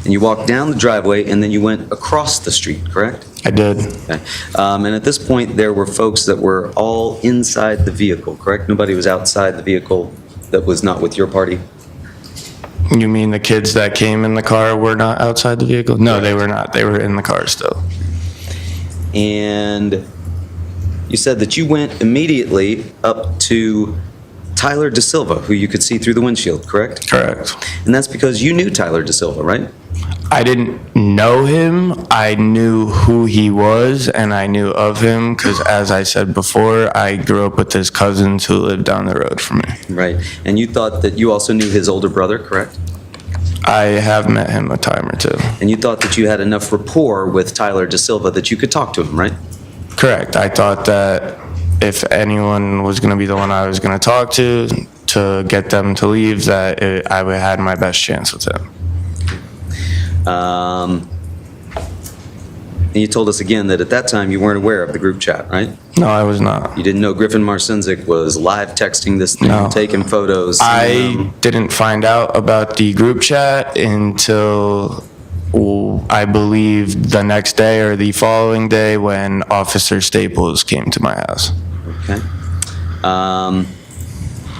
And you walked down the driveway and then you went across the street, correct? I did. Okay. And at this point, there were folks that were all inside the vehicle, correct? Nobody was outside the vehicle that was not with your party? You mean the kids that came in the car were not outside the vehicle? No, they were not. They were in the car still. And you said that you went immediately up to Tyler Da Silva, who you could see through the windshield, correct? Correct. And that's because you knew Tyler Da Silva, right? I didn't know him. I knew who he was, and I knew of him because, as I said before, I grew up with his cousins who lived down the road from me. Right. And you thought that you also knew his older brother, correct? I have met him a time or two. And you thought that you had enough rapport with Tyler Da Silva that you could talk to him, right? Correct. I thought that if anyone was going to be the one I was going to talk to get them to leave, that I would had my best chance with him. And you told us again that at that time you weren't aware of the group chat, right? No, I was not. You didn't know Griffin Marcinzik was live texting this thing, No. taking photos. I didn't find out about the group chat until I believe the next day or the following day when Officer Staples came to my house. Okay.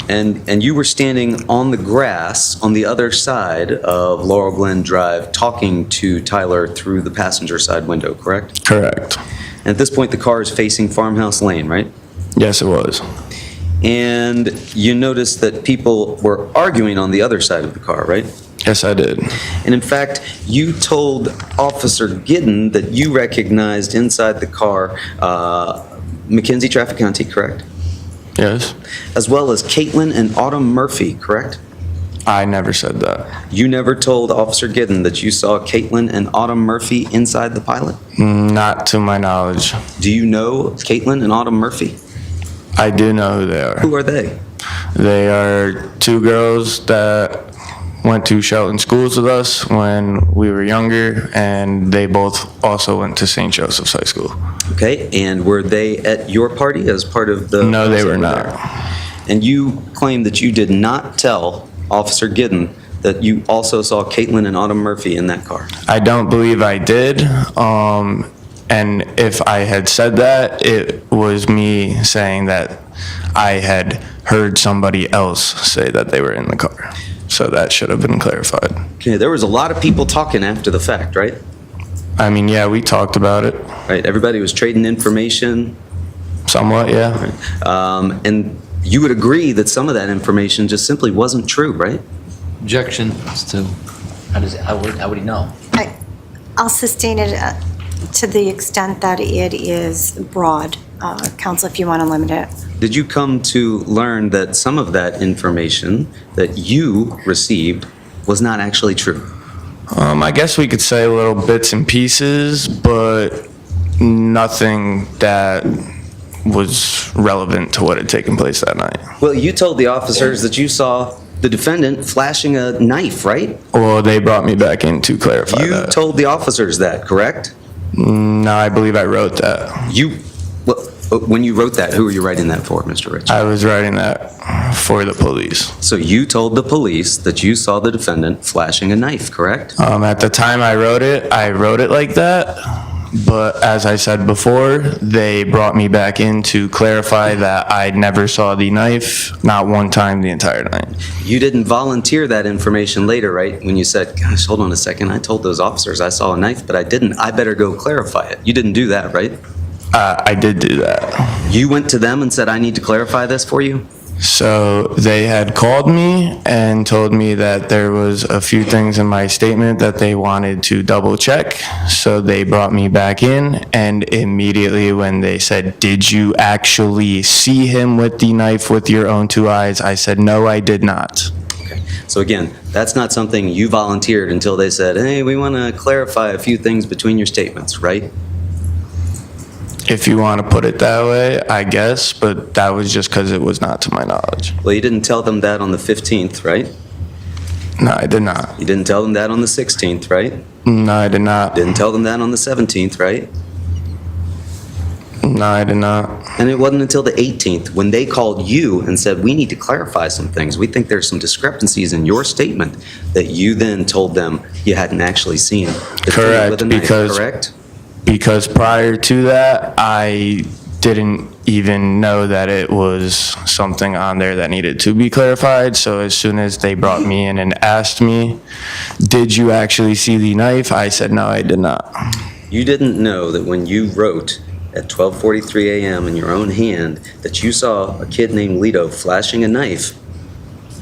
And you were standing on the grass on the other side of Laurel Glen Drive talking to Tyler through the passenger side window, correct? Correct. And at this point, the car is facing Farmhouse Lane, right? Yes, it was. And you noticed that people were arguing on the other side of the car, right? Yes, I did. And in fact, you told Officer Giddon that you recognized inside the car Mackenzie Trafficante, correct? Yes. As well as Caitlin and Autumn Murphy, correct? I never said that. You never told Officer Giddon that you saw Caitlin and Autumn Murphy inside the Pilot? Not to my knowledge. Do you know Caitlin and Autumn Murphy? I do know who they are. Who are they? They are two girls that went to Shelton schools with us when we were younger, and they both also went to St. Joseph's High School. Okay, and were they at your party as part of the... No, they were not. And you claim that you did not tell Officer Giddon that you also saw Caitlin and Autumn Murphy in that car? I don't believe I did. And if I had said that, it was me saying that I had heard somebody else say that they were in the car. So that should have been clarified. Okay, there was a lot of people talking after the fact, right? I mean, yeah, we talked about it Right, everybody was trading information, somewhat, yeah. and you would agree that some of that information just simply wasn't true, right? Objection as to, how would he know? I'll sustain it to the extent that it is broad. Counsel, if you want to limit it. Did you come to learn that some of that information that you received was not actually true? I guess we could say little bits and pieces, but nothing that was relevant to what had taken place that night. Well, you told the officers that you saw the defendant flashing a knife, right? Well, they brought me back in to clarify You that. told the officers that, correct? No, I believe I wrote that. When you wrote that, who were you writing that for, Mr. Rich? I was writing that for the police. So you told the police that you saw the defendant flashing a knife, correct? At the time I wrote it like that. But as I said before, they brought me back in to clarify that I never saw the knife, not one time the entire night. You didn't volunteer that information later, right? When you said, gosh, hold on a second, I told those officers I saw a knife, but I didn't. I better go clarify it. You didn't do that, right? I did do that. You went to them and said, I need to clarify this for you? So they had called me and told me that there was a few things in my statement that they wanted to double check. So they brought me back in, and immediately when they said, did you actually see him with the knife with your own two eyes? I said, no, I did not. Okay. So again, that's not something you volunteered until they said, hey, we want to clarify a few things between your statements, right? If you want to put it that way, I guess, but that was just because it was not to my knowledge. Well, you didn't tell them that on the 15th, right? No, I did not. You didn't tell them that on the 16th, right? No, I did not. Didn't tell them that on the 17th, right? No, I did not. And it wasn't until the 18th when they called you and said, we need to clarify some things. We think there's some discrepancies in your statement, that you then told them you hadn't actually seen the defendant with a knife, correct? Because prior to that, I didn't even know that it was something on there that needed to be clarified. So as soon as they brought me in and asked me, did you actually see the knife? I said, no, I did not. You didn't know that when you wrote at 12:43 a.m. in your own hand that you saw a kid named Lito flashing a knife.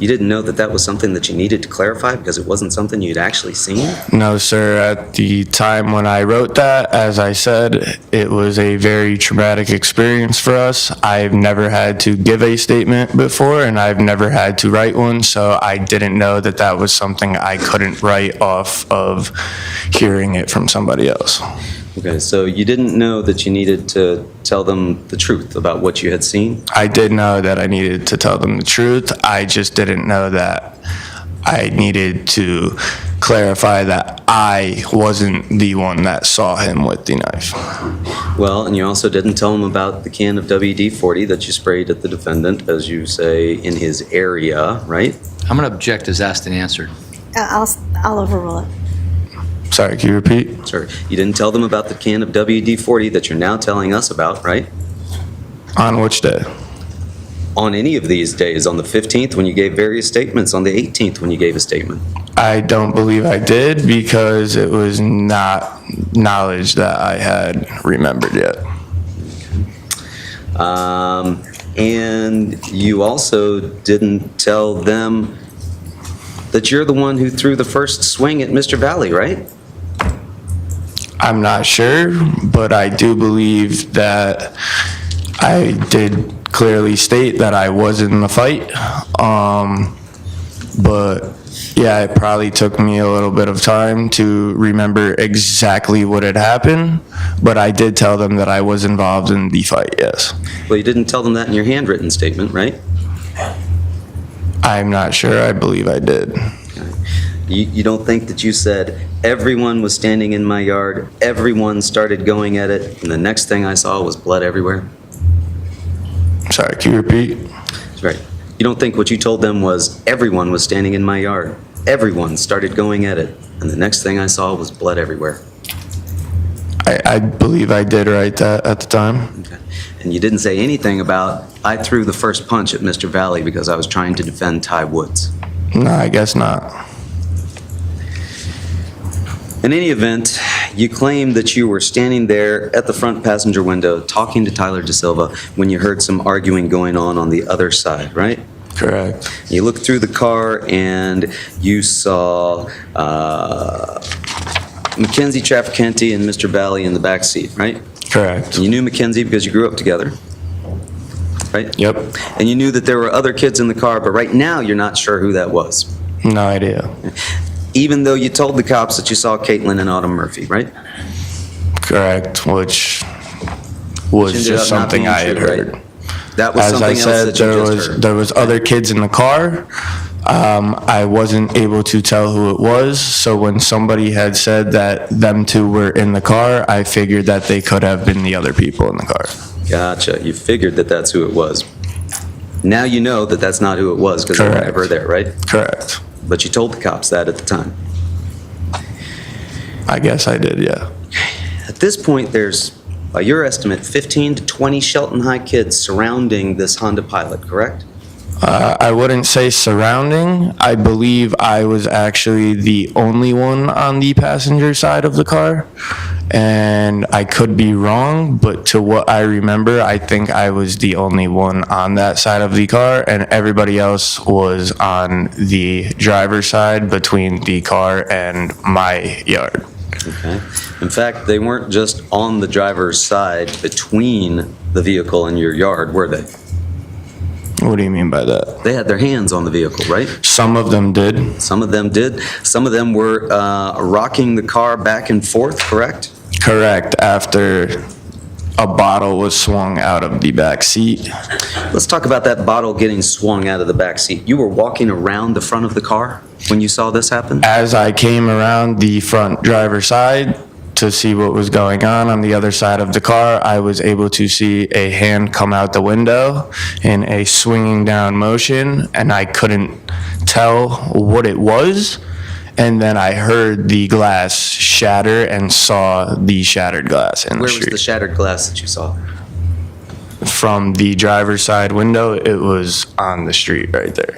You didn't know that that was something that you needed to clarify because it wasn't something you'd actually seen? No, sir. At the time when I wrote that, as I said, it was a very traumatic experience for us. I've never had to give a statement before, and I've never had to write one, so I didn't know that that was something I couldn't write off of hearing it from somebody else. Okay, so you didn't know that you needed to tell them the truth about what you had seen? I did know that I needed to tell them the truth. I just didn't know that I needed to clarify that I wasn't the one that saw him with the knife. Well, and you also didn't tell them about the can of WD-40 that you sprayed at the defendant, as you say, in his area, right? I'm going to object as asked and answered. I'll overrule it. Sorry, can you repeat? Sorry, you didn't tell them about the can of WD-40 that you're now telling us about, right? On which day? On any of these days, on the 15th when you gave various statements, on the 18th when you gave a statement. I don't believe I did because it was not knowledge that I had remembered yet. And you also didn't tell them that you're the one who threw the first swing at Mr. Valley, right? I'm not sure, but I do believe that I did clearly state that I was in the fight. But yeah, it probably took me a little bit of time to remember exactly what had happened, but I did tell them that I was involved in the fight, yes. Well, you didn't tell them that in your handwritten statement, right? I'm not sure. I believe I did. You don't think that you said, everyone was standing in my yard, everyone started going at it, and the next thing I saw was blood everywhere? Sorry, can you repeat? That's right. You don't think what you told them was, everyone was standing in my yard, everyone started going at it, and the next thing I saw was blood everywhere? I believe I did write that at the time. Okay. And you didn't say anything about, I threw the first punch at Mr. Valley because I was trying to defend Ty Woods. No, I guess not. In any event, you claim that you were standing there at the front passenger window talking to Tyler DeSilva when you heard some arguing going on the other side, right? Correct. You looked through the car and you saw Mackenzie Traficante and Mr. Valley in the back seat, right? Correct. You knew Mackenzie because you grew up together, right? Yep. And you knew that there were other kids in the car, but right now you're not sure who that was. No idea. Even though you told the cops that you saw Caitlin and Autumn Murphy, right? Correct, which was Ended just up not something being I had true, right? heard. That was As something I else said, that you just heard. there was other kids in the car. I wasn't able to tell who it was, so when somebody had said that them two were in the car, I figured that they could have been the other people in the car. Gotcha. You figured that that's who it was. Now you know that that's not who it was because they were Correct. never there, right? Correct. But you told the cops that at the time. I guess I did, yeah. At this point, there's, by your estimate, 15 to 20 Shelton High kids surrounding this Honda Pilot, correct? I wouldn't say surrounding. I believe I was actually the only one on the passenger side of the car. And I could be wrong, but to what I remember, I think I was the only one on that side of the car, and everybody else was on the driver's side between the car and my yard. Okay. In fact, they weren't just on the driver's side between the vehicle and your yard, were they? What do you mean by that? They had their hands on the vehicle, right? Some of them did. Some of them did. Some of them were rocking the car back and forth, correct? Correct, after a bottle was swung out of the back seat. Let's talk about that bottle getting swung out of the back seat. You were walking around the front of the car when you saw this happen? As I came around the front driver's side to see what was going on the other side of the car, I was able to see a hand come out the window in a swinging down motion, and I couldn't tell what it was. And then I heard the glass shatter and saw the shattered glass in the Where was street. the shattered glass that you saw? from the driver's side window, it was on the street right there.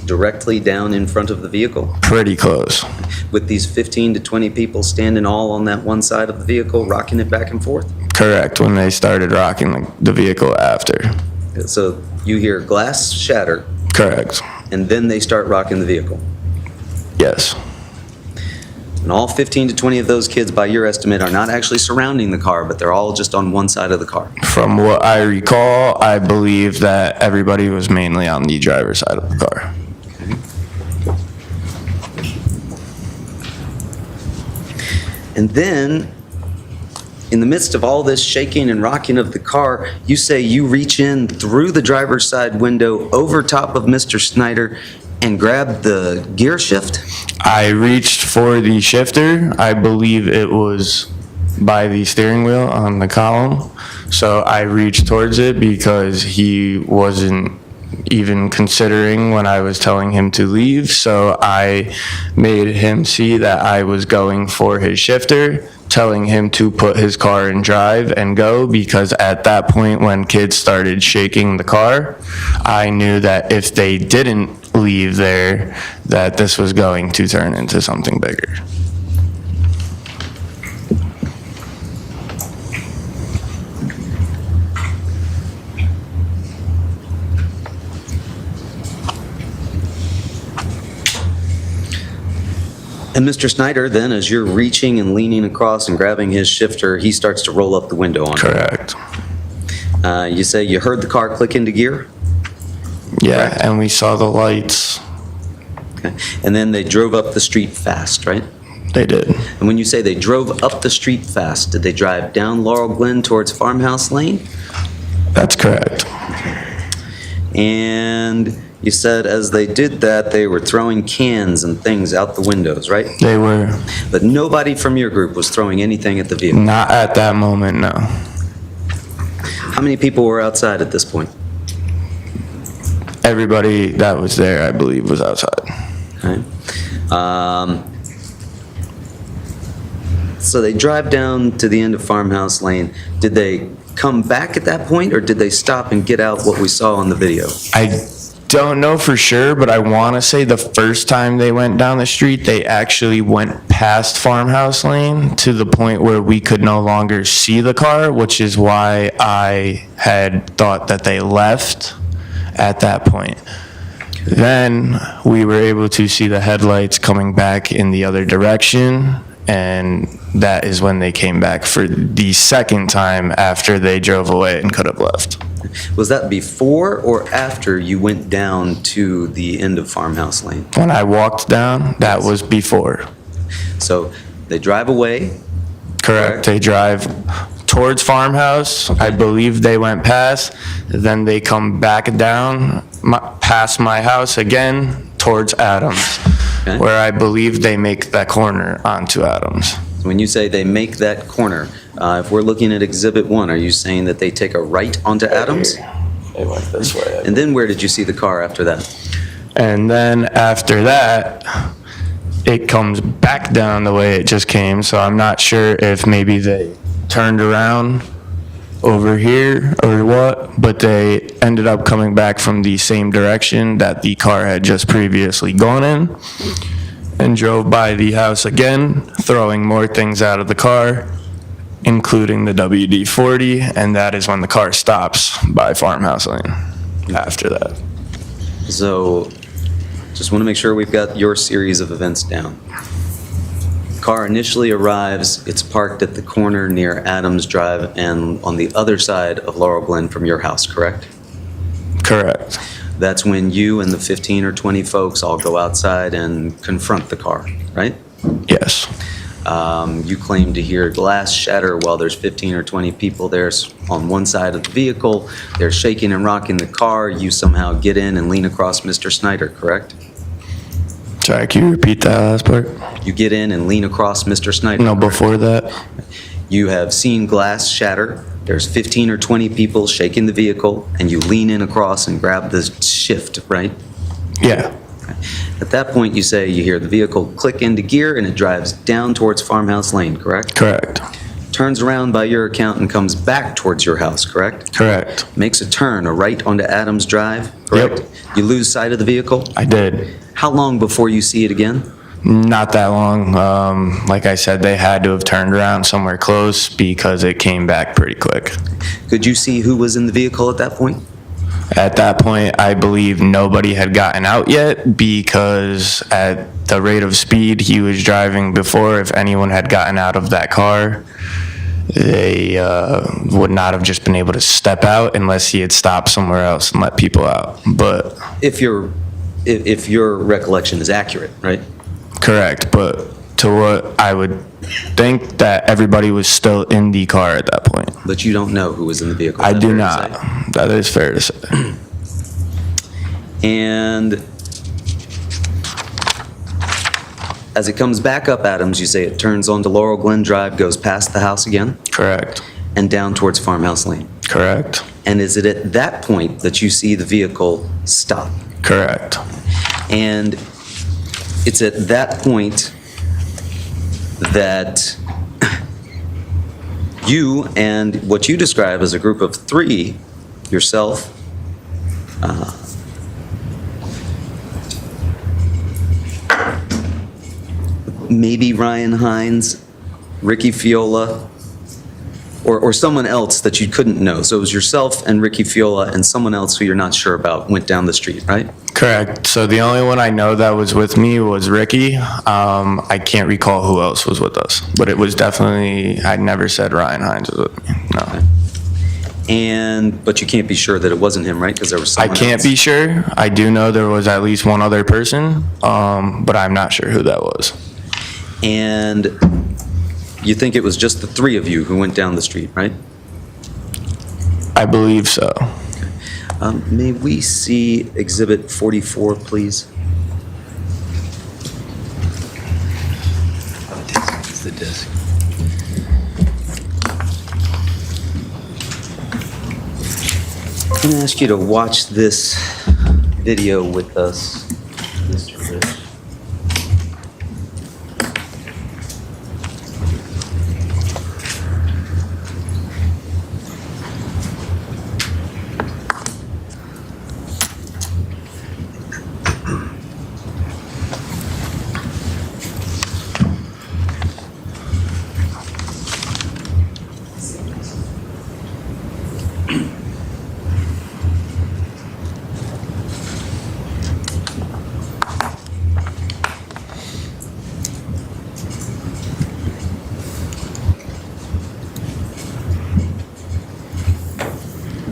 Directly down in front of the vehicle? Pretty close. With these 15 to 20 people standing all on that one side of the vehicle, rocking it back and forth? Correct, when they started rocking the vehicle after. So you hear glass shatter, Correct. and then they start rocking the vehicle. Yes. And all 15 to 20 of those kids, by your estimate, are not actually surrounding the car, but they're all just on one side of the car. From what I recall, I believe that everybody was mainly on the driver's side of the car. And then, in the midst of all this shaking and rocking of the car, you say you reach in through the driver's side window over top of Mr. Snyder and grab the gear shift? I reached for the shifter. I believe it was by the steering wheel on the column. So I reached towards it because he wasn't even considering when I was telling him to leave. So I made him see that I was going for his shifter, telling him to put his car in drive and go, because at that point when kids started shaking the car, I knew that if they didn't leave there, that this was going to turn into something bigger. And Mr. Snyder, then, as you're reaching and leaning across and grabbing his shifter, he starts to roll up the window on you. Correct. You say you heard the car click into gear? Yeah, Correct. and we saw the lights. Okay. And then they drove up the street fast, right? They did. And when you say they drove up the street fast, did they drive down Laurel Glen towards Farmhouse Lane? That's correct. And you said as they did that, they were throwing cans and things out the windows, right? They were But nobody from your group was throwing anything at the vehicle. not at that moment, no. How many people were outside at this point? Everybody that was there, I believe, was outside. Okay. So they drive down to the end of Farmhouse Lane. Did they come back at that point, or did they stop and get out what we saw on the video? I don't know for sure, but I want to say the first time they went down the street, they actually went past Farmhouse Lane to the point where we could no longer see the car, which is why I had thought that they left at that point. Then we were able to see the headlights coming back in the other direction, and that is when they came back for the second time after they drove away and could have left. Was that before or after you went down to the end of Farmhouse Lane? When I walked down, that was before. So they drive away. Correct. They drive towards Farmhouse. I believe they went past. Then they come back down past my house again towards Adams, Okay. where I believe they make that corner onto Adams. When you say they make that corner, if we're looking at Exhibit 1, are you saying that they take a right onto Adams? They went this way. And then where did you see the car after that? And then after that, it comes back down the way it just came. So I'm not sure if maybe they turned around over here or what, but they ended up coming back from the same direction that the car had just previously gone in and drove by the house again, throwing more things out of the car, including the WD-40, and that is when the car stops by Farmhouse Lane after that. So, just want to make sure we've got your series of events down. Car initially arrives, it's parked at the corner near Adams Drive and on the other side of Laurel Glen from your house, correct? Correct. That's when you and the 15 or 20 folks all go outside and confront the car, right? Yes. You claim to hear glass shatter while there's 15 or 20 people there on one side of the vehicle. They're shaking and rocking the car. You somehow get in and lean across Mr. Snyder, correct? Sorry, can you repeat that last part? You get in and lean across Mr. Snyder. No, correct? before that? You have seen glass shatter. There's 15 or 20 people shaking the vehicle, and you lean in across and grab the shift, right? Yeah. At that point, you say you hear the vehicle click into gear, and it drives down towards Farmhouse Lane, correct? Correct. turns around by your account and comes back towards your house, correct? Correct. Makes a turn, a right onto Adams Drive, correct? Yep. You lose sight of the vehicle? I did. How long before you see it again? Not that long. Like I said, they had to have turned around somewhere close because it came back pretty quick. Could you see who was in the vehicle at that point? At that point, I believe nobody had gotten out yet because at the rate of speed he was driving before, if anyone had gotten out of that car, they would not have just been able to step out unless he had stopped somewhere else and let people out. But If your recollection is accurate, right? correct, but to what I would think that everybody was still in the car at that point. But you don't know who was in the vehicle? I Is that do fair to not. say? That is fair to say. And as it comes back up Adams, you say it turns onto Laurel Glen Drive, goes past the house again, Correct. and down towards Farmhouse Lane. Correct. And is it at that point that you see the vehicle stop? Correct. And it's at that point that you and what you describe as a group of three, yourself, maybe Ryan Hines, Ricky Fiola, or someone else that you couldn't know. So it was yourself and Ricky Fiola and someone else who you're not sure about went down the street, right? Correct. So the only one I know that was with me was Ricky. I can't recall who else was with us, but it was definitely, I never said Ryan Hines was with me. No. But you can't be sure that it wasn't him, right? Because there was I someone can't else. be sure. I do know there was at least one other person, but I'm not sure who that was. And you think it was just the three of you who went down the street, right? I believe so. May we see Exhibit 44, please? It's the disc. I'm going to ask you to watch this video with us, Mr. Rich.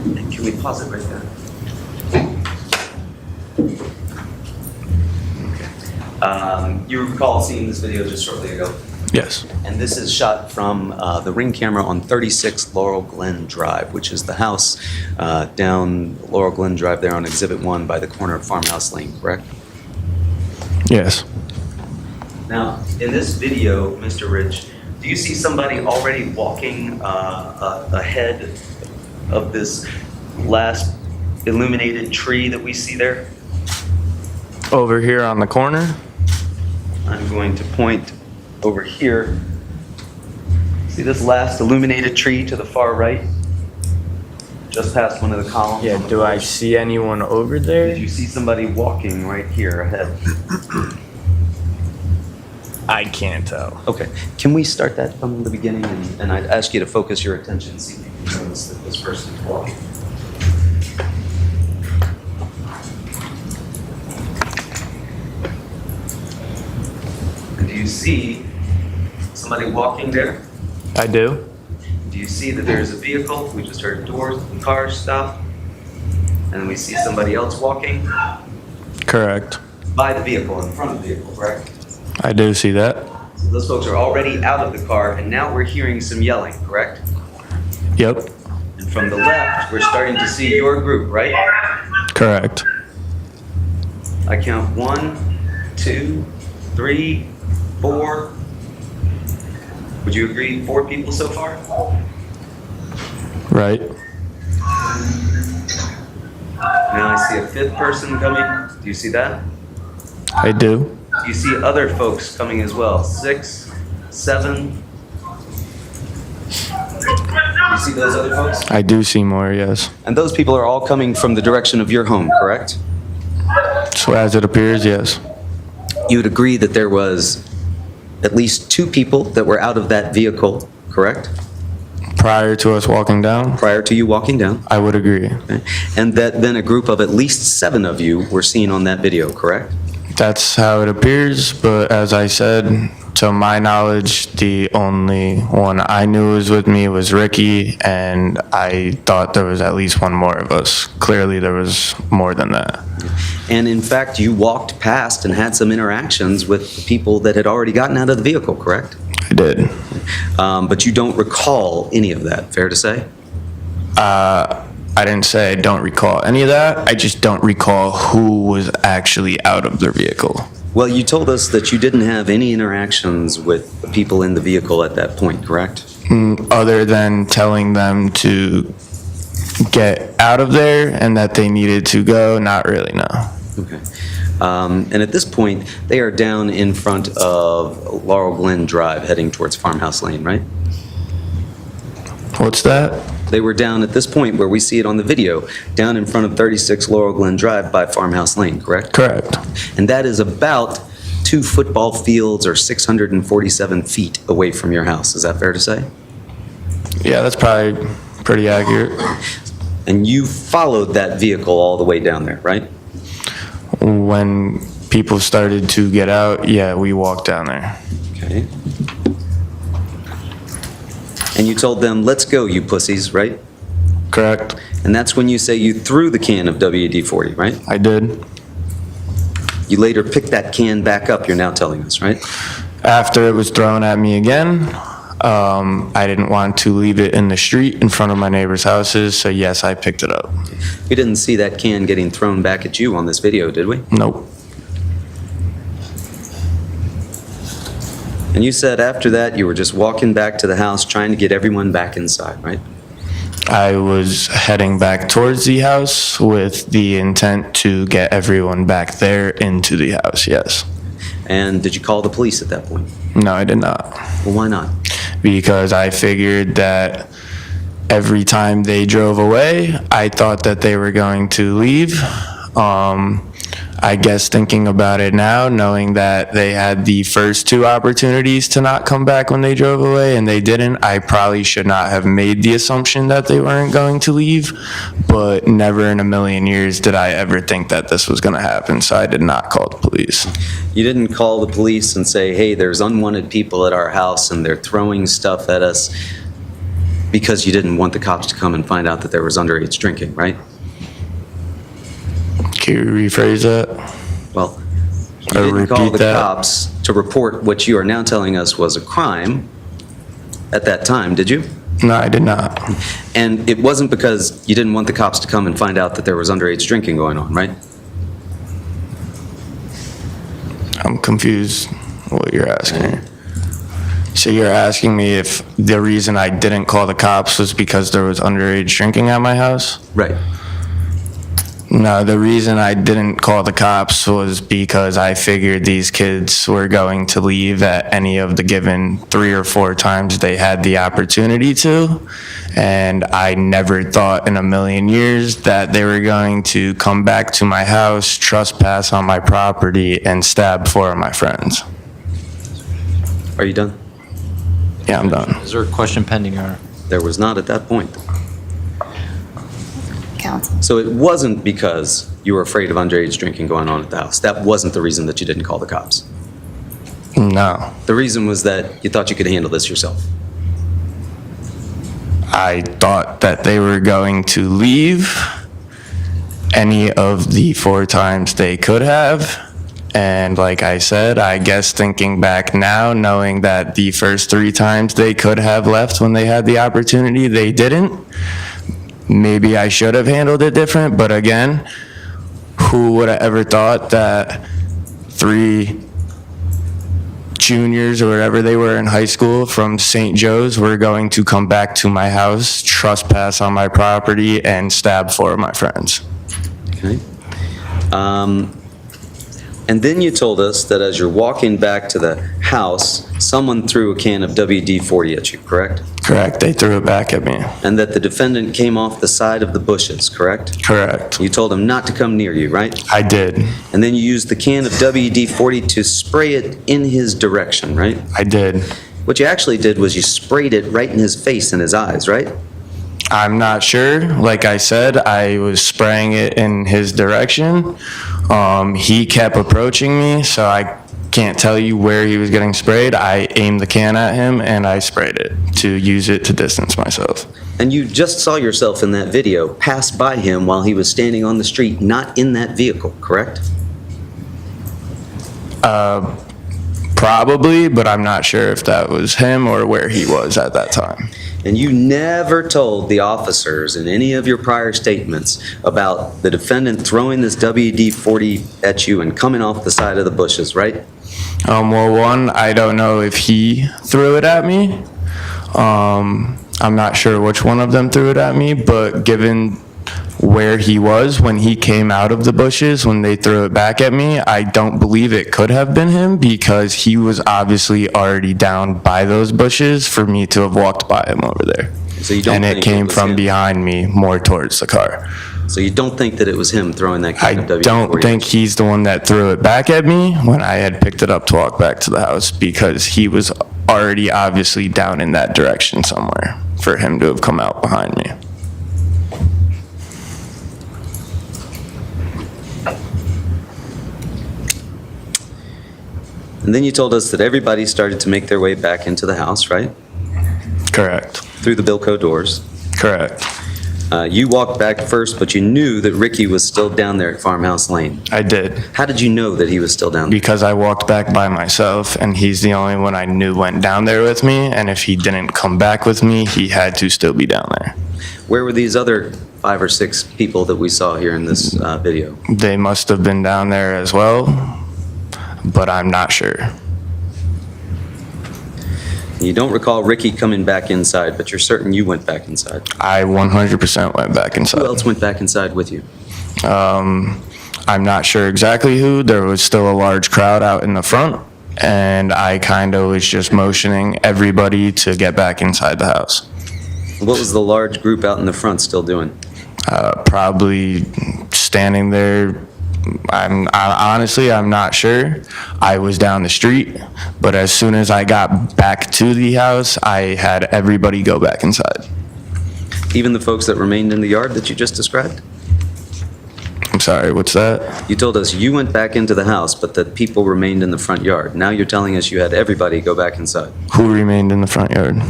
Can we pause it right there? You recall seeing this video just shortly ago? Yes. And this is shot from the Ring camera on 36 Laurel Glen Drive, which is the house down Laurel Glen Drive there on Exhibit 1 by the corner of Farmhouse Lane, correct? Yes. Now, in this video, Mr. Rich, do you see somebody already walking ahead of this last illuminated tree that we see there? Over here on the corner? I'm going to point over here. See this last illuminated tree to the far right? Just past one of the columns? Yeah, on the do I porch? see anyone over there? Did you see somebody walking right here ahead? I can't tell. Okay, can we start that from the beginning? And I'd ask you to focus your attention, see if you can notice that this person is walking. And do you see somebody walking there? I do. Do you see that there's a vehicle? We just heard doors and cars stop. And we see somebody else walking Correct. by the vehicle, in front of the vehicle, correct? I do see that. So those folks are already out of the car, and now we're hearing some yelling, correct? Yep. And from the left, we're starting to see your group, right? Correct. I count 1, 2, 3, 4. Would you agree 4 people so far? Right. Now I see a 5th person coming. Do you see that? I do. Do you see other folks coming as well? 6, 7? You see those other folks? I do see more, yes. And those people are all coming from the direction of your home, correct? So as it appears, yes. You would agree that there was at least 2 people that were out of that vehicle, correct? Prior to us walking down, Prior to you walking down, I would agree. okay? And that then a group of at least 7 of you were seen on that video, correct? That's how it appears, but as I said, to my knowledge, the only one I knew was with me was Ricky, and I thought there was at least one more of us. Clearly, there was more than that. And in fact, you walked past and had some interactions with the people that had already gotten out of the vehicle, correct? I did. But you don't recall any of that, fair to say? I didn't say I don't recall any of that. I just don't recall who was actually out of their vehicle. Well, you told us that you didn't have any interactions with the people in the vehicle at that point, correct? Other than telling them to get out of there and that they needed to go, not really, no. Okay. And at this point, they are down in front of Laurel Glen Drive, heading towards Farmhouse Lane, right? What's that? They were down at this point where we see it on the video, down in front of 36 Laurel Glen Drive by Farmhouse Lane, correct? Correct. And that is about 2 football fields or 647 feet away from your house. Is that fair to say? Yeah, that's probably pretty accurate. And you followed that vehicle all the way down there, right? When people started to get out, yeah, we walked down there. Okay. And you told them, "Let's go, you pussies," right? Correct. And that's when you say you threw the can of WD-40, right? I did. You later picked that can back up, you're now telling us, right? After it was thrown at me again, I didn't want to leave it in the street in front of my neighbors' houses, so yes, I picked it up. We didn't see that can getting thrown back at you on this video, did we? Nope. And you said after that, you were just walking back to the house trying to get everyone back inside, right? I was heading back towards the house with the intent to get everyone back there into the house, yes. And did you call the police at that point? No, I did not. Well, why not? Because I figured that every time they drove away, I thought that they were going to leave. I guess thinking about it now, knowing that they had the first 2 opportunities to not come back when they drove away and they didn't, I probably should not have made the assumption that they weren't going to leave, but never in a million years did I ever think that this was going to happen, so I did not call the police. You didn't call the police and say, "Hey, there's unwanted people at our house and they're throwing stuff at us," because you didn't want the cops to come and find out that there was underage drinking, right? Can you rephrase that? Well, you Or didn't call repeat the that? cops to report what you are now telling us was a crime at that time, did you? No, I did not. And it wasn't because you didn't want the cops to come and find out that there was underage drinking going on, right? I'm confused what you're asking. So you're asking me if the reason I didn't call the cops was because there was underage drinking at my house? Right. No, the reason I didn't call the cops was because I figured these kids were going to leave at any of the given 3 or 4 times they had the opportunity to. And I never thought in a million years that they were going to come back to my house, trespass on my property, and stab 4 of my friends. Are you done? Yeah, I'm done. Is there a question pending, Your Honor? There was not at that point. Counsel. So it wasn't because you were afraid of underage drinking going on at the house. That wasn't the reason that you didn't call the cops. No. The reason was that you thought you could handle this yourself. I thought that they were going to leave any of the 4 times they could have. And like I said, I guess thinking back now, knowing that the first 3 times they could have left when they had the opportunity, they didn't. Maybe I should have handled it different, but again, who would have ever thought that 3 juniors or whatever they were in high school from St. Joe's were going to come back to my house, trespass on my property, and stab 4 of my friends. Okay. And then you told us that as you're walking back to the house, someone threw a can of WD-40 at you, correct? Correct. They threw it back at me. And that the defendant came off the side of the bushes, correct? Correct. You told him not to come near you, right? I did. And then you used the can of WD-40 to spray it in his direction, right? I did. What you actually did was you sprayed it right in his face and his eyes, right? I'm not sure. Like I said, I was spraying it in his direction. He kept approaching me, so I can't tell you where he was getting sprayed. I aimed the can at him and I sprayed it to use it to distance myself. And you just saw yourself in that video pass by him while he was standing on the street, not in that vehicle, correct? Probably, but I'm not sure if that was him or where he was at that time. And you never told the officers in any of your prior statements about the defendant throwing this WD-40 at you and coming off the side of the bushes, right? Well, one, I don't know if he threw it at me. I'm not sure which one of them threw it at me, but given where he was when he came out of the bushes, when they threw it back at me, I don't believe it could have been him because he was obviously already down by those bushes for me to have walked by him over there. So you don't And it think came was from him. behind me, more towards the car. So you don't think that it was him throwing that I can of WD-40? don't think he's the one that threw it back at me when I had picked it up to walk back to the house because he was already obviously down in that direction somewhere for him to have come out behind me. And then you told us that everybody started to make their way back into the house, right? Correct. Through the Bilco doors. Correct. You walked back first, but you knew that Ricky was still down there at Farmhouse Lane. I did. How did you know that he was still down there? Because I walked back by myself and he's the only one I knew went down there with me. And if he didn't come back with me, he had to still be down there. Where were these other 5 or 6 people that we saw here in this video? They must have been down there as well, but I'm not sure. You don't recall Ricky coming back inside, but you're certain you went back inside. I 100% went back inside. Who else went back inside with you? I'm not sure exactly who. There was still a large crowd out in the front, and I kind of was just motioning everybody to get back inside the house. What was the large group out in the front still doing? Probably standing there. Honestly, I'm not sure. I was down the street, but as soon as I got back to the house, I had everybody go back inside. Even the folks that remained in the yard that you just described? I'm sorry, what's that? You told us you went back into the house, but that people remained in the front yard. Now you're telling us you had everybody go back inside. Who remained in the front yard?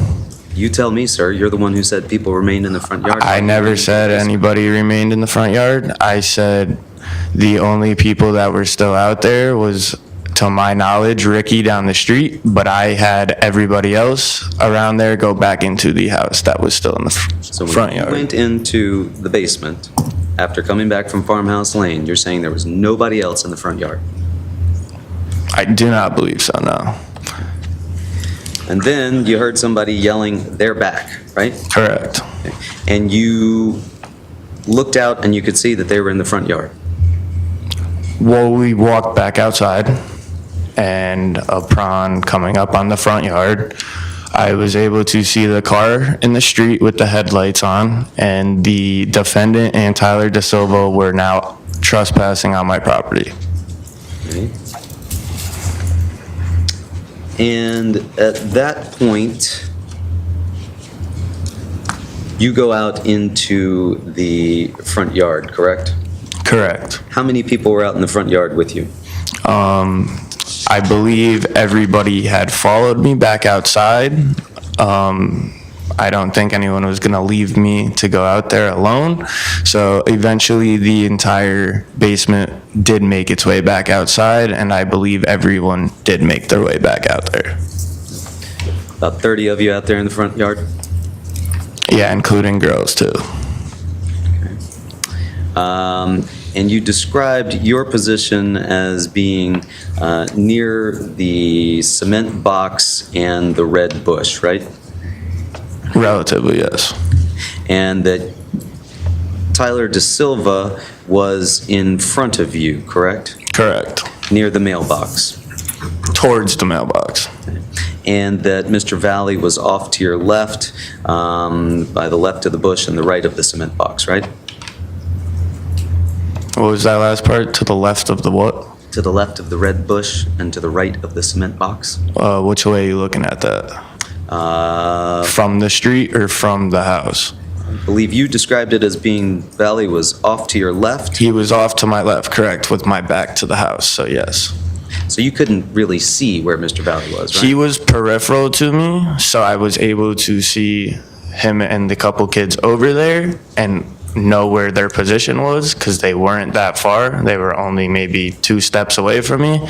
You tell me, sir. You're the one who said people remained in the front yard. I never said anybody remained in the front yard. I said the only people that were still out there was, to my knowledge, Ricky down the street, but I had everybody else around there go back into the house that was still in the So front when you yard. went into the basement, after coming back from Farmhouse Lane, you're saying there was nobody else in the front yard. I do not believe so, no. And then you heard somebody yelling, "They're back," right? Correct. And you looked out and you could see that they were in the front yard. Well, we walked back outside, and upon coming up on the front yard, I was able to see the car in the street with the headlights on, and the defendant and Tyler Da Silva were now trespassing on my property. Okay. And at that point, you go out into the front yard, correct? Correct. How many people were out in the front yard with you? I believe everybody had followed me back outside. I don't think anyone was going to leave me to go out there alone. So eventually the entire basement did make its way back outside, and I believe everyone did make their way back out there. About 30 of you out there in the front yard? Yeah, including girls too. And you described your position as being near the cement box and the red bush, right? Relatively, yes. And that Tyler Da Silva was in front of you, correct? Correct. Near the mailbox. towards the mailbox. And that Mr. Valley was off to your left, by the left of the bush and the right of the cement box, right? What was that last part? To the left of the what? To the left of the red bush and to the right of the cement box? Which way are you looking at that? From the street or from the house? I believe you described it as being Valley was off to your left, He was off to my left, correct, with my back to the house, so yes. so you couldn't really see where Mr. Valley was, right? He was peripheral to me, so I was able to see him and the couple kids over there and know where their position was because they weren't that far. They were only maybe 2 steps away from me.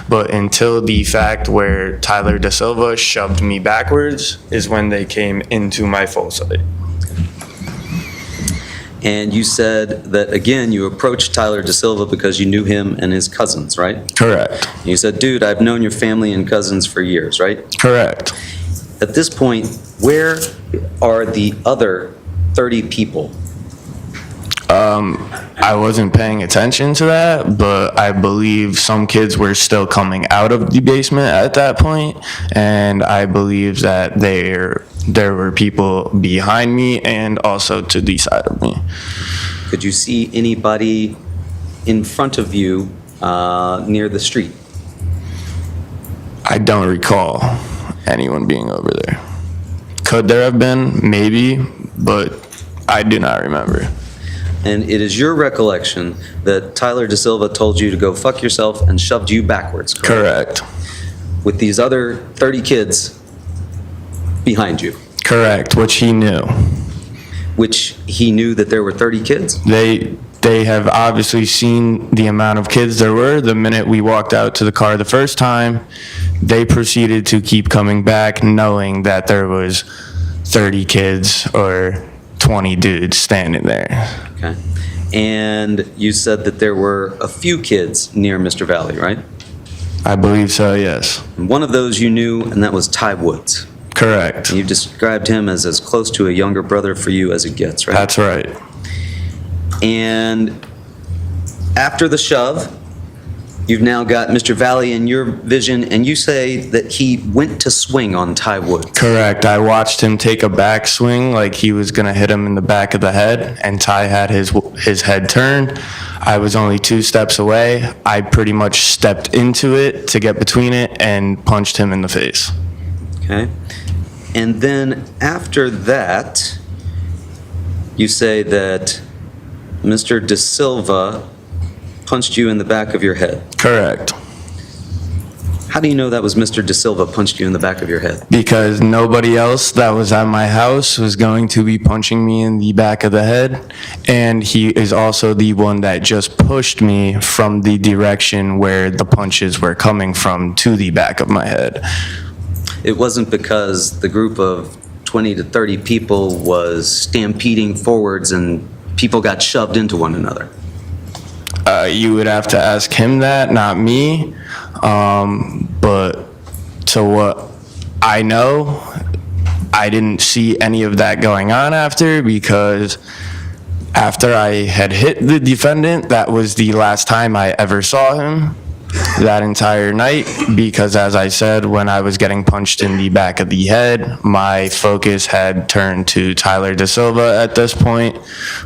But until the fact where Tyler Da Silva shoved me backwards is when they came into my full sight. And you said that, again, you approached Tyler Da Silva because you knew him and his cousins, right? Correct. You said, dude, I've known your family and cousins for years, right? Correct. At this point, where are the other 30 people? I wasn't paying attention to that, but I believe some kids were still coming out of the basement at that point, and I believe that there were people behind me and also to the side of me. Could you see anybody in front of you near the street? I don't recall anyone being over there. Could there have been? Maybe, but I do not remember. And it is your recollection that Tyler Da Silva told you to go fuck yourself and shoved you backwards, correct? Correct. With these other 30 kids behind you, Correct, which he knew. which he knew that there were 30 kids? They have obviously seen the amount of kids there were. The minute we walked out to the car the first time, they proceeded to keep coming back knowing that there was 30 kids or 20 dudes standing there. Okay. And you said that there were a few kids near Mr. Valley, right? I believe so, yes. And one of those you knew, and that was Ty Woods. Correct. And you described him as close to a younger brother for you as it gets, right? That's right. And after the shove, you've now got Mr. Valley in your vision, and you say that he went to swing on Ty Woods. Correct. I watched him take a backswing like he was going to hit him in the back of the head, and Ty had his head turned. I was only 2 steps away. I pretty much stepped into it to get between it and punched him in the face. Okay. And then after that, you say that Mr. Da Silva punched you in the back of your head. Correct. How do you know that was Mr. Da Silva punched you in the back of your head? Because nobody else that was at my house was going to be punching me in the back of the head. And he is also the one that just pushed me from the direction where the punches were coming from to the back of my head. It wasn't because the group of 20 to 30 people was stampeding forwards and people got shoved into one another. You would have to ask him that, not me. But to what I know, I didn't see any of that going on after, because after I had hit the defendant, that was the last time I ever saw him that entire night, because as I said, when I was getting punched in the back of the head, my focus had turned to Tyler Da Silva at this point,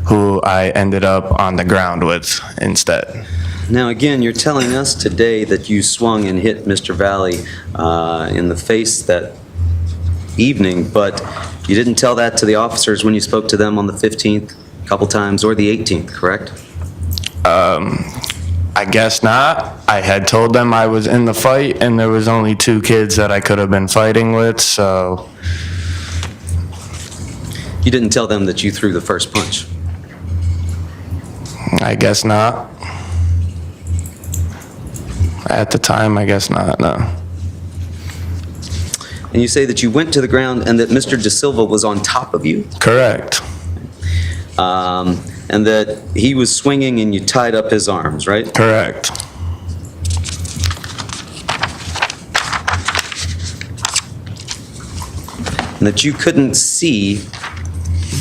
who I ended up on the ground with instead. Now, again, you're telling us today that you swung and hit Mr. Valley in the face that evening, but you didn't tell that to the officers when you spoke to them on the 15th, a couple times, or the 18th, correct? I guess not. I had told them I was in the fight, and there was only 2 kids that I could have been fighting with, so You didn't tell them that you threw the first punch. I guess not. At the time, I guess not, no. And you say that you went to the ground and that Mr. Da Silva was on top of you, Correct. and that he was swinging and you tied up his arms, right? Correct. And that you couldn't see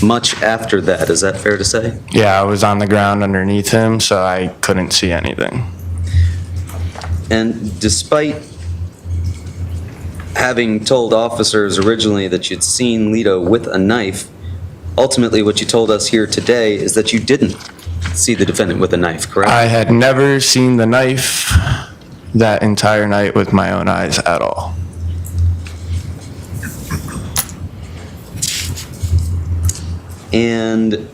much after that. Is that fair to say? Yeah, I was on the ground underneath him, so I couldn't see anything. And despite having told officers originally that you'd seen Lito with a knife, ultimately what you told us here today is that you didn't see the defendant with a knife, correct? I had never seen the knife that entire night with my own eyes at all. And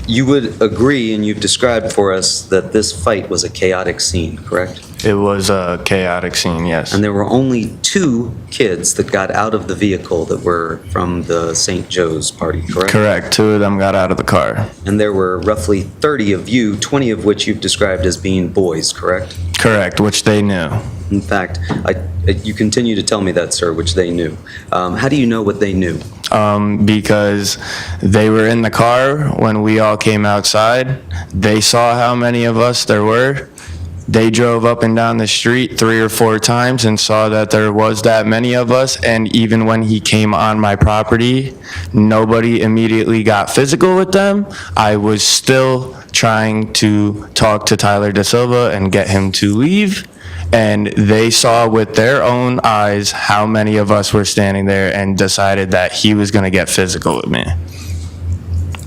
you would agree, and you've described for us, that this fight was a chaotic scene, correct? It was a chaotic scene, yes. And there were only 2 kids that got out of the vehicle that were from the St. Joe's party, correct? Correct. 2 of them got out of the car. And there were roughly 30 of you, 20 of which you've described as being boys, correct? Correct, which they knew. In fact, you continue to tell me that, sir, which they knew. How do you know what they knew? Because they were in the car when we all came outside. They saw how many of us there were. They drove up and down the street 3 or 4 times and saw that there was that many of us. And even when he came on my property, nobody immediately got physical with them. I was still trying to talk to Tyler Da Silva and get him to leave. And they saw with their own eyes how many of us were standing there and decided that he was going to get physical with me.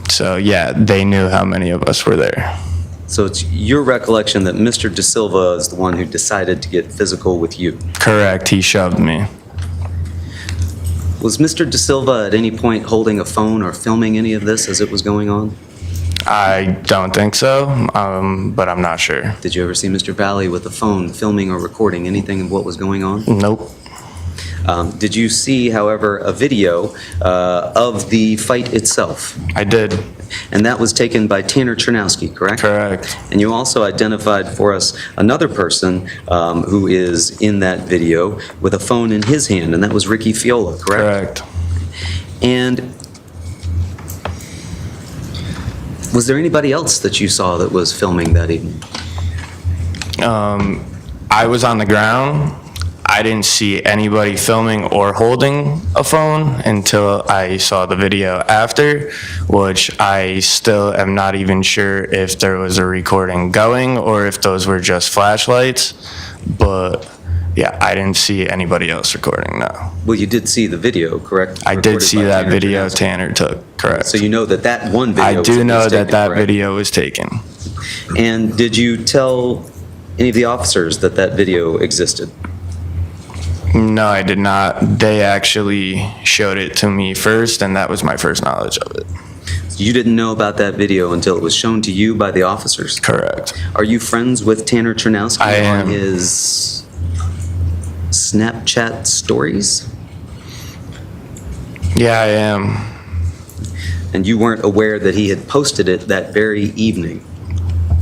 So yeah, they knew how many of us were there. So it's your recollection that Mr. Da Silva is the one who decided to get physical with you? Correct, he shoved me. Was Mr. Da Silva at any point holding a phone or filming any of this as it was going on? I don't think so, but I'm not sure. Did you ever see Mr. Valley with a phone filming or recording anything of what was going on? Nope. Did you see, however, a video of the fight itself? I did. And that was taken by Tanner Chernowski, correct? Correct. And you also identified for us another person who is in that video with a phone in his hand, and that was Ricky Fiola, correct? Correct. And was there anybody else that you saw that was filming that evening? I was on the ground. I didn't see anybody filming or holding a phone until I saw the video after, which I still am not even sure if there was a recording going or if those were just flashlights. But yeah, I didn't see anybody else recording, no. Well, you did see the video, correct? I did Recorded see by that Tanner video Chernowski. Tanner took, correct. So you know that that one video I was do at know least that taken, that correct? video was taken. And did you tell any of the officers that that video existed? No, I did not. They actually showed it to me first, and that was my first knowledge of it. You didn't know about that video until it was shown to you by the officers? Correct. Are you friends with Tanner Chernowski I am. on his Snapchat stories? Yeah, I am. And you weren't aware that he had posted it that very evening?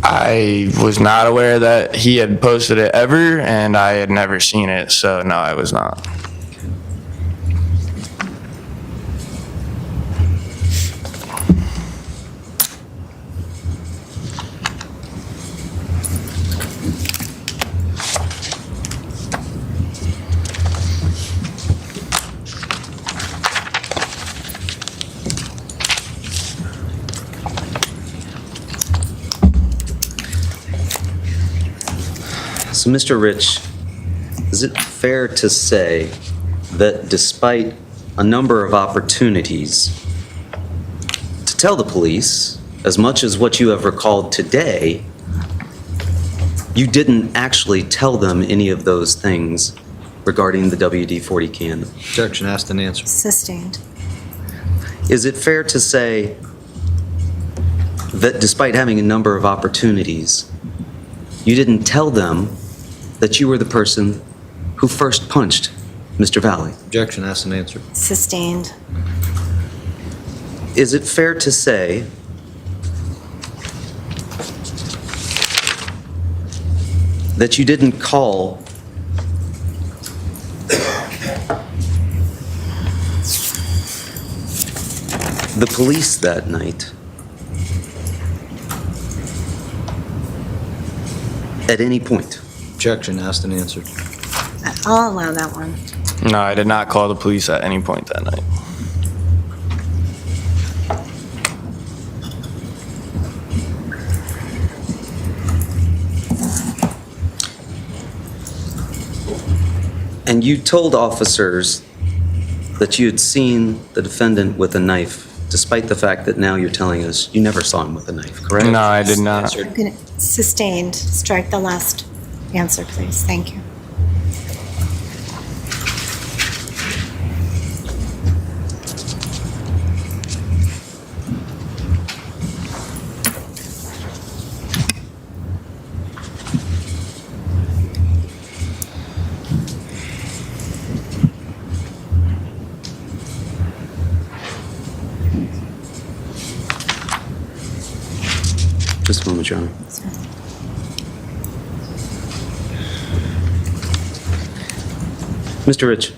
I was not aware that he had posted it ever, and I had never seen it, so no, I was not. So, Mr. Rich, is it fair to say that despite a number of opportunities to tell the police as much as what you have recalled today, you didn't actually tell them any of those things regarding the WD-40 can? Objection, asked and answered. Sustained. Is it fair to say that despite having a number of opportunities, you didn't tell them that you were the person who first punched Mr. Valley? Objection, asked and answered. Sustained. Is it fair to say that you didn't call the police that night at any point? Objection, asked and answered. I'll allow that one. No, I did not call the police at any point that night. And you told officers that you had seen the defendant with a knife, despite the fact that now you're telling us you never saw him with a knife, correct? No, I did not. I'm gonna- Sustained. Strike the last answer, please. Thank you. Just a moment, Your Honor. Mr. Rich,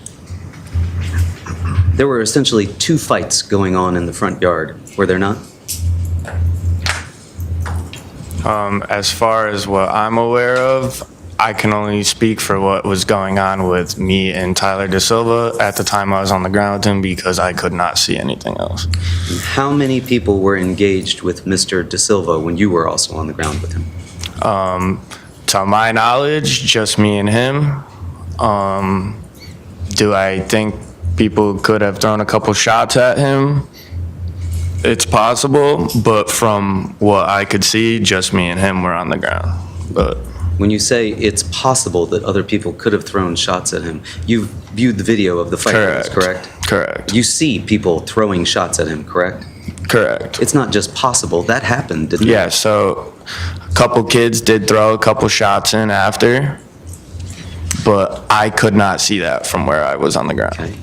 there were essentially two fights going on in the front yard, were there not? As far as what I'm aware of, I can only speak for what was going on with me and Tyler Da Silva at the time I was on the ground with him because I could not see anything else. How many people were engaged with Mr. Da Silva when you were also on the ground with him? To my knowledge, just me and him. Do I think people could have thrown a couple shots at him? It's possible, but from what I could see, just me and him were on the ground. But When you say it's possible that other people could have thrown shots at him, you viewed the video of the fight, correct? Correct. You see people throwing shots at him, correct? Correct. It's not just possible, that happened, didn't it? Yeah, so a couple kids did throw a couple shots in after, but I could not see that from where I was on the ground. Okay.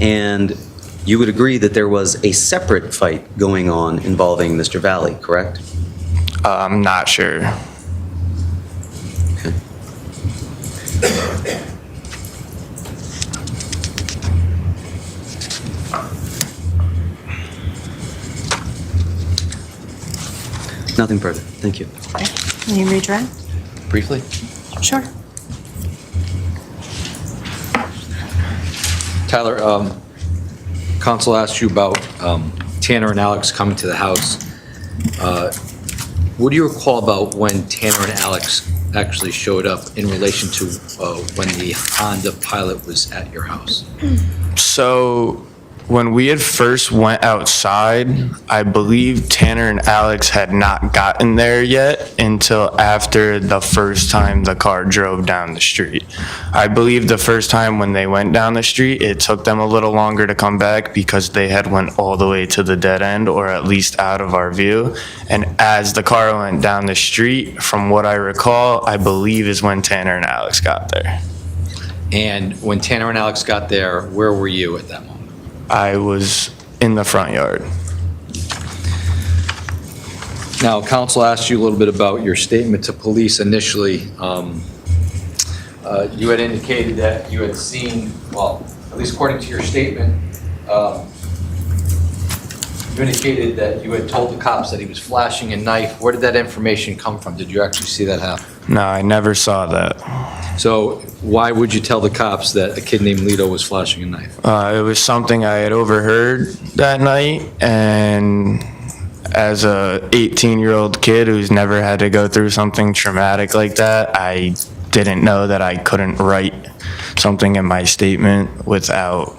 And you would agree that there was a separate fight going on involving Mr. Valley, correct? I'm not sure. Okay. Nothing further. Thank you. Can you redirect? Briefly? Sure. Tyler, counsel asked you about Tanner and Alex coming to the house. What do you recall about when Tanner and Alex actually showed up in relation to when the Honda Pilot was at your house? So when we had first went outside, I believe Tanner and Alex had not gotten there yet until after the first time the car drove down the street. I believe the first time when they went down the street, it took them a little longer to come back because they had went all the way to the dead end, or at least out of our view. And as the car went down the street, from what I recall, I believe is when Tanner and Alex got there. And when Tanner and Alex got there, where were you at that moment? I was in the front yard. Now, counsel asked you a little bit about your statement to police initially. You had indicated that you had seen, well, at least according to your statement, you indicated that you had told the cops that he was flashing a knife. Where did that information come from? Did you actually see that happen? No, I never saw that. So why would you tell the cops that a kid named Lito was flashing a knife? It was something I had overheard that night, and as a 18-year-old kid who's never had to go through something traumatic like that, I didn't know that I couldn't write something in my statement without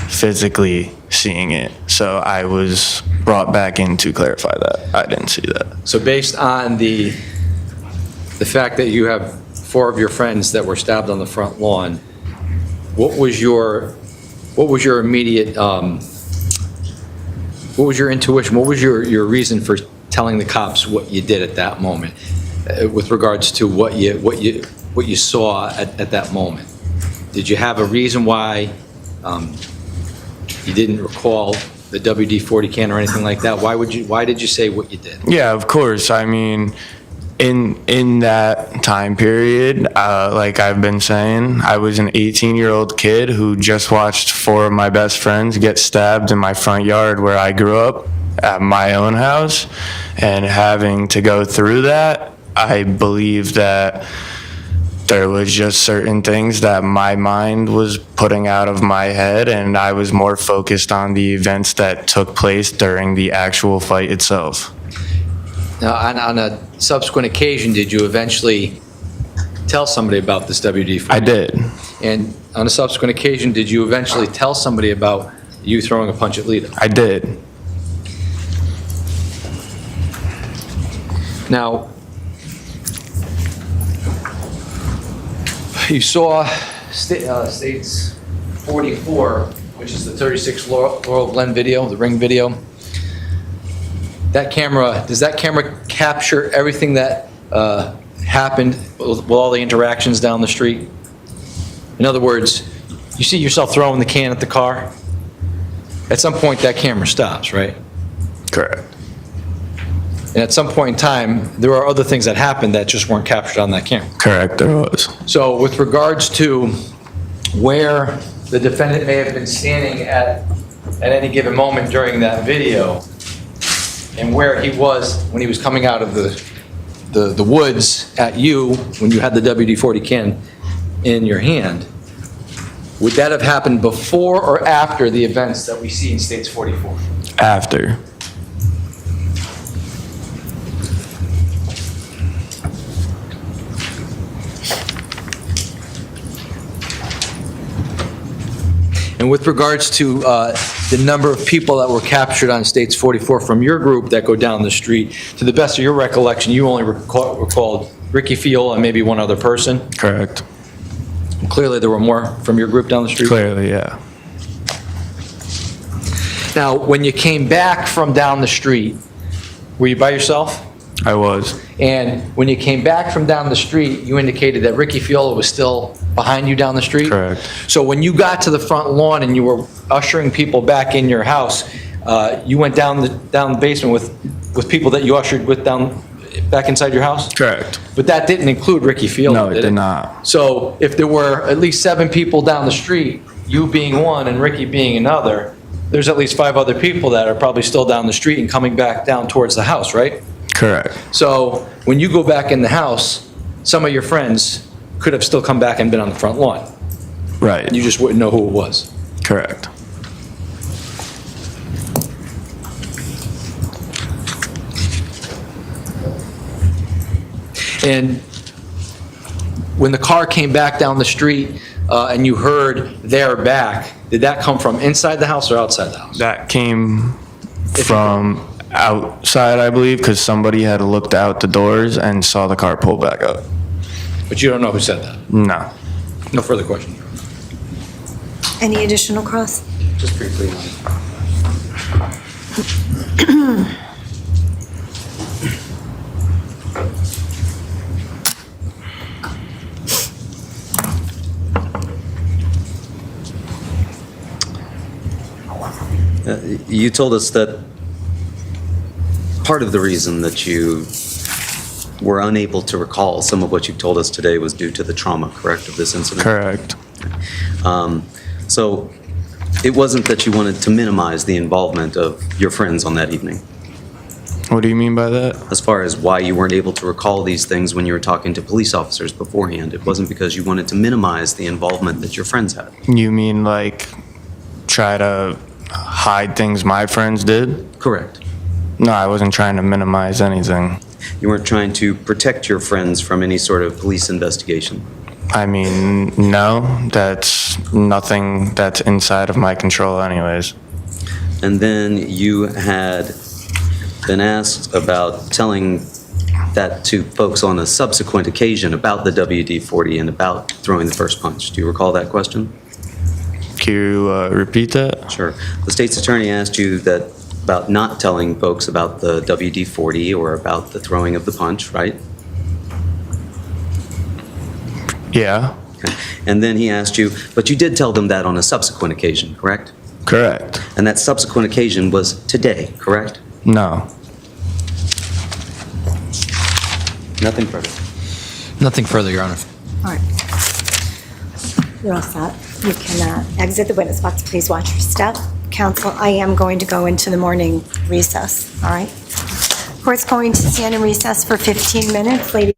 physically seeing it. So I was brought back in to clarify that. I didn't see that. So based on the fact that you have 4 of your friends that were stabbed on the front lawn, what was your immediate, what was your intuition, what was your reason for telling the cops what you did at that moment, with regards to what you saw at that moment? Did you have a reason why you didn't recall the WD-40 can or anything like that? Why did you say what you did? Yeah, of course. I mean, in that time period, like I've been saying, I was an 18-year-old kid who just watched 4 of my best friends get stabbed in my front yard where I grew up at my own house. And having to go through that, I believe that there was just certain things that my mind was putting out of my head, and I was more focused on the events that took place during the actual fight itself. Now, on a subsequent occasion, did you eventually tell somebody about this WD-40? I did. And on a subsequent occasion, did you eventually tell somebody about you throwing a punch at Lita? I did. Now, you saw States 44, which is the 36 Laurel Glen video, the ring video. That camera, does that camera capture everything that happened with all the interactions down the street? In other words, you see yourself throwing the can at the car? At some point, that camera stops, right? Correct. And at some point in time, there are other things that happened that just weren't captured on that camera. Correct, there was. So with regards to where the defendant may have been standing at any given moment during that video, and where he was when he was coming out of the woods at you, when you had the WD-40 can in your hand, would that have happened before or after the events that we see in States 44? After. And with regards to the number of people that were captured on States 44 from your group that go down the street, to the best of your recollection, you only recalled Ricky Fiola and maybe one other person? Correct. Clearly, there were more from your group down the street? Clearly, yeah. Now, when you came back from down the street, were you by yourself? I was. And when you came back from down the street, you indicated that Ricky Fiola was still behind you down the street? Correct. So when you got to the front lawn and you were ushering people back in your house, you went down the basement with people that you ushered with back inside your house? Correct. But that didn't include Ricky Fiola, No, it did not. So if there were at least 7 people down the street, you being one and Ricky being another, there's at least 5 other people that are probably still down the street and coming back down towards the house, right? Correct. So when you go back in the house, some of your friends could have still come back and been on the front lawn. Right. You just wouldn't know who it was. Correct. And when the car came back down the street and you heard "they're back," did that come from inside the house or outside the house? That came from outside, I believe, because somebody had looked out the doors and saw the car pull back up. But you don't know who said that? No. No further question. Any additional cross? Just briefly. You told us that part of the reason that you were unable to recall some of what you told us today was due to the trauma, correct, of this incident? Correct. So it wasn't that you wanted to minimize the involvement of your friends on that evening, What do you mean by that? as far as why you weren't able to recall these things when you were talking to police officers beforehand. It wasn't because you wanted to minimize the involvement that your friends had. You mean like try to hide things my friends did? Correct. No, I wasn't trying to minimize anything. You weren't trying to protect your friends from any sort of police investigation. I mean, no, that's nothing that's inside of my control anyways. And then you had been asked about telling that to folks on a subsequent occasion about the WD-40 and about throwing the first punch. Do you recall that question? Can you repeat that? Sure. The state's attorney asked you that about not telling folks about the WD-40 or about the throwing of the punch, right? Yeah, Okay. And then he asked you, but you did tell them that on a subsequent occasion, correct? correct. And that subsequent occasion was today, correct? No. Nothing further. Nothing further, Your Honor. All right. You're all set. You can exit the witness box. Please watch your step. Counsel, I am going to go into the morning recess, all right? Court's going to stand in recess for 15 minutes. Ladies.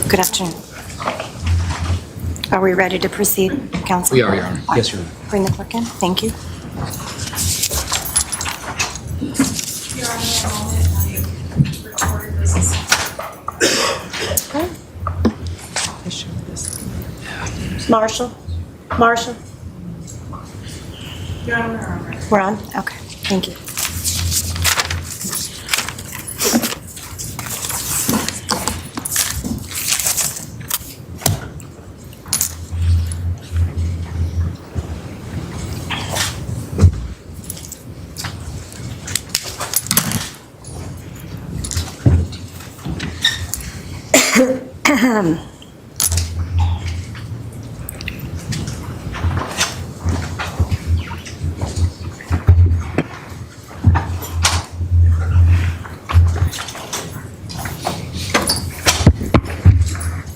Good afternoon. Are we ready to proceed, Counsel? We are, Your Honor. Yes, Your Honor. Bring the clerk in. Thank you. Your Honor, a moment, I recorded this. Marshall? Marshall? Your Honor, We're on? Okay, thank you.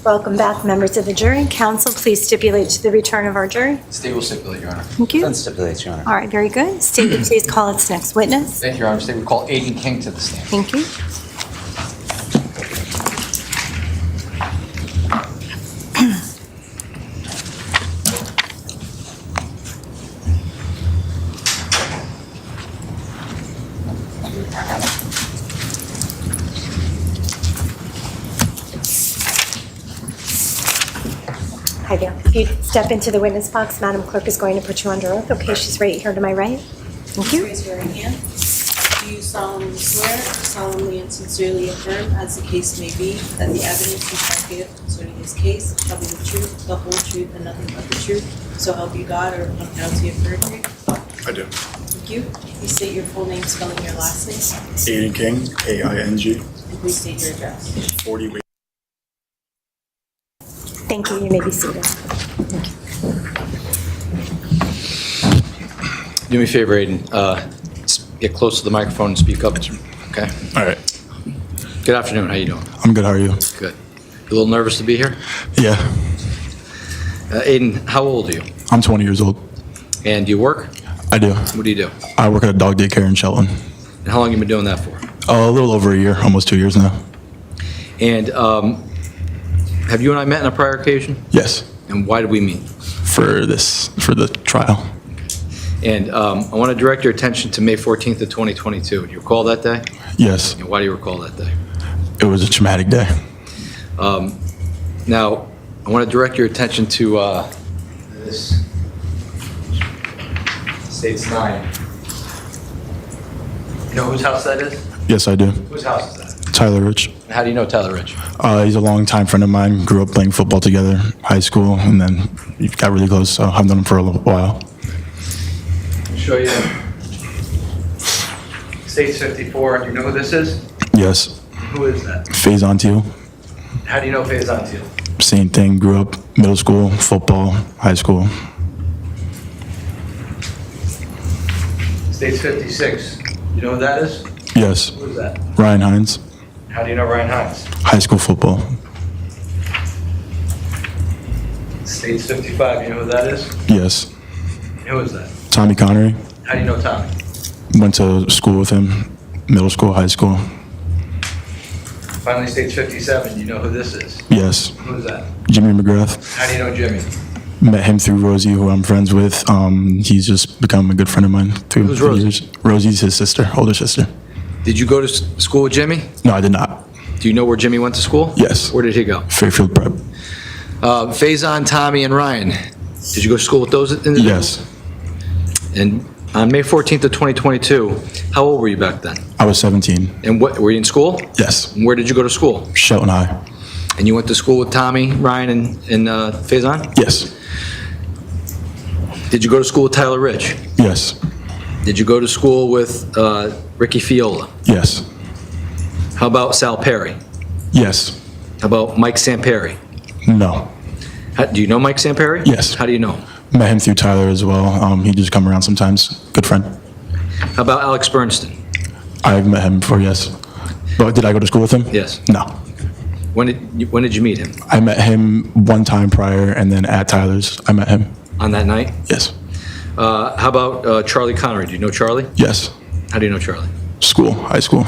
Welcome back, members of the jury. Counsel, please stipulate to the return of our jury. State will stipulate, Your Honor. Thank you. Defense stipulates, Your Honor. All right, very good. State, would please call its next witness. Thank you, Your Honor. State will call Aiden King to the stand. Thank you. Hi there. If you step into the witness box, Madam Clerk is going to put you under oath. Okay, she's right here to my right. Thank you. raise your right hand. Do you solemnly swear, solemnly and sincerely affirm, as the case may be, that the evidence you shall give concerning this case shall be the truth, the whole truth, and nothing but the truth? So help you God, or upon penalty of perjury? I do. Thank you. Please state your full name, spelling your last name, Aiden King, K-I-N-G, and please state your address. 40 Wade. Thank you. You may be seated. Thank you. Do me a favor, Aiden. Get close to the microphone and speak up. Okay? All right. Good afternoon. How you doing? I'm good. How are you? Good. You a little nervous to be here? Yeah. Aiden, how old are you? I'm 20 years old. And do you work? I do. What do you do? I work at a dog daycare in Shelton. And how long you been doing that for? A little over a year, almost 2 years now. And have you and I met on a prior occasion? Yes. And why did we meet? For the trial. And I want to direct your attention to May 14th of 2022. Do you recall that day? Yes. And why do you recall that day? It was a traumatic day. Now, I want to direct your attention to this. States 9. You know whose house that is? Yes, I do. Whose house is that? Tyler Rich. And how do you know Tyler Rich? He's a longtime friend of mine. Grew up playing football together, high school, and then we got really close. So I've known him for a little while. I'll show you. States 54, do you know who this is? Yes. Who is that? Phase on to you. How do you know Faison Teal? Same thing. Grew up middle school, football, high school. States 56, you know who that is? Yes. Who is that? Ryan Hines. How do you know Ryan Hines? High school football. States 55, you know who that is? Yes. Who is that? Tommy Connery. How do you know Tommy? Went to school with him, middle school, high school. Finally, States 57, you know who this is? Yes. Who is that? Jimmy McGrath. How do you know Jimmy? Met him through Rosie, who I'm friends with. He's just become a good friend of mine through Who's the Rosie? years. Rosie's his sister, older sister. Did you go to school with Jimmy? No, I did not. Do you know where Jimmy went to school? Yes. Where did he go? Fairfield Prep. Faison, Tommy, and Ryan. Did you go to school with those individuals? Yes. And on May 14th of 2022, how old were you back then? I was 17. And what, were you in school? Yes. And where did you go to school? Shelton High. And you went to school with Tommy, Ryan, and Faison? Yes. Did you go to school with Tyler Rich? Yes. Did you go to school with Ricky Fiola? Yes. How about Sal Perry? Yes. How about Mike Samperi? No. Do you know Mike Samperi? Yes. How do you know him? Met him through Tyler as well. He just come around sometimes. Good friend. How about Alex Bernstein? I've met him before, yes. But did I go to school with him? Yes. No. When did you meet him? I met him one time prior, and then at Tyler's, I met him. On that night? Yes. How about Charlie Connery? Do you know Charlie? Yes. How do you know Charlie? School, high school.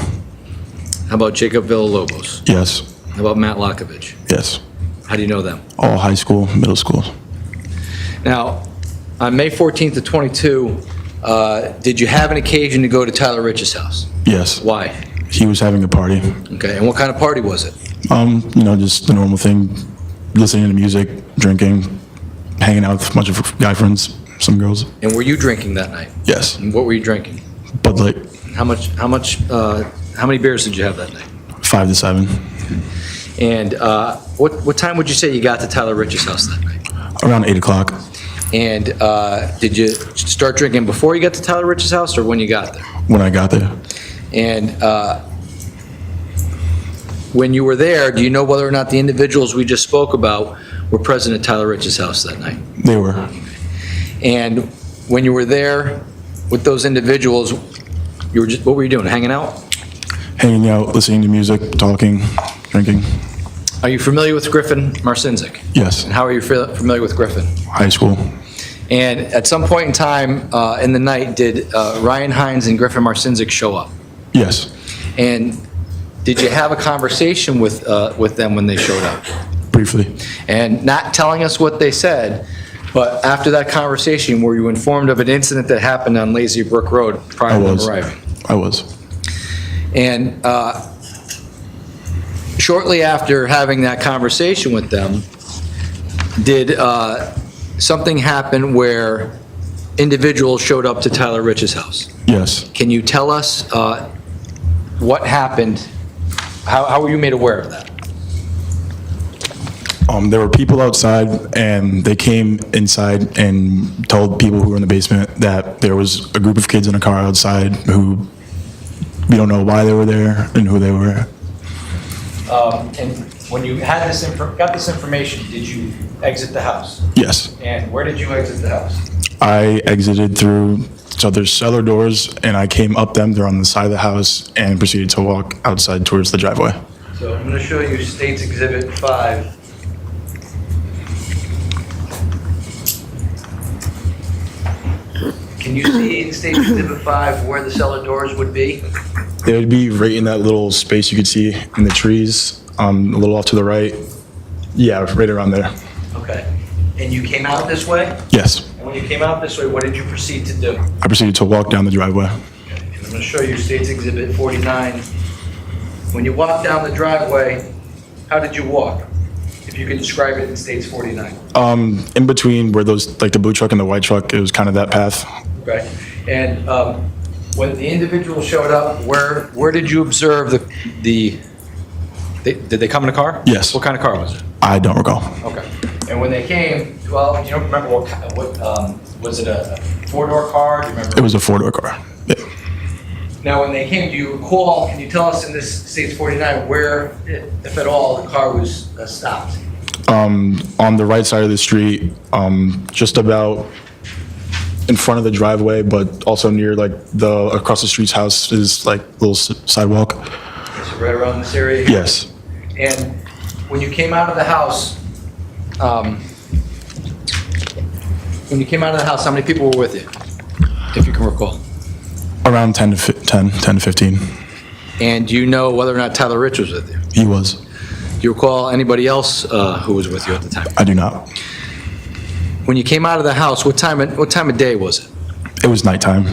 How about Jacob Villalobos? Yes. How about Matt Lakovich? Yes. How do you know them? All high school, middle school. Now, on May 14th of 22, did you have an occasion to go to Tyler Rich's house? Yes. Why? He was having a party. Okay, and what kind of party was it? Just the normal thing, listening to music, drinking, hanging out with a bunch of guy friends, some girls. And were you drinking that night? Yes. And what were you drinking? Bud Light, How many beers did you have that night? 5 to 7. And what time would you say you got to Tyler Rich's house that night? Around 8 o'clock. And did you start drinking before you got to Tyler Rich's house or when you got there? When I got there. And when you were there, do you know whether or not the individuals we just spoke about were present at Tyler Rich's house that night? They were. And when you were there with those individuals, what were you doing, hanging out? Hanging out, listening to music, talking, drinking. Are you familiar with Griffin Marcinzik? Yes. And how are you familiar with Griffin? High school. And at some point in time in the night, did Ryan Hines and Griffin Marcinzik show up? Yes. And did you have a conversation with them when they showed up? Briefly. And not telling us what they said, but after that conversation, were you informed of an incident that happened on Lazy Brook Road prior I to them was. arriving? I was. And shortly after having that conversation with them, did something happen where individuals showed up to Tyler Rich's house? Yes. Can you tell us what happened? How were you made aware of that? There were people outside, and they came inside and told people who were in the basement that there was a group of kids in a car outside who we don't know why they were there and who they were. And when you had got this information, did you exit the house? Yes. And where did you exit the house? I exited through, so there's cellar doors, and I came up them. They're on the side of the house, and proceeded to walk outside towards the driveway. So I'm going to show you State's Exhibit 5. Can you see in State's Exhibit 5 where the cellar doors would be? They would be right in that little space you could see in the trees, a little off to the right. Yeah, right around there. Okay. And you came out this way? Yes. And when you came out this way, what did you proceed to do? I proceeded to walk down the driveway. Okay. And I'm going to show you State's Exhibit 49. When you walked down the driveway, how did you walk? If you could describe it in State's 49. In between where those, like the blue truck and the white truck, it was kind of that path. Okay. And when the individual showed up, Where did you observe did they come in a car? Yes. What kind of car was it? I don't recall. Okay. and when they came, well, you don't remember was it a four-door car? Do you remember? It was a 4-door car. Yeah. Now, when they came, do you recall, can you tell us in this States 49 where, if at all, the car was stopped? On the right side of the street, just about in front of the driveway, but also near like the across the street's house is like little sidewalk. So right around this area? Yes. And when you came out of the house, how many people were with you, if you can recall? Around 10 to 15. And do you know whether or not Tyler Rich was with you? He was. Do you recall anybody else who was with you at the time? I do not. When you came out of the house, what time of day was it? It was nighttime.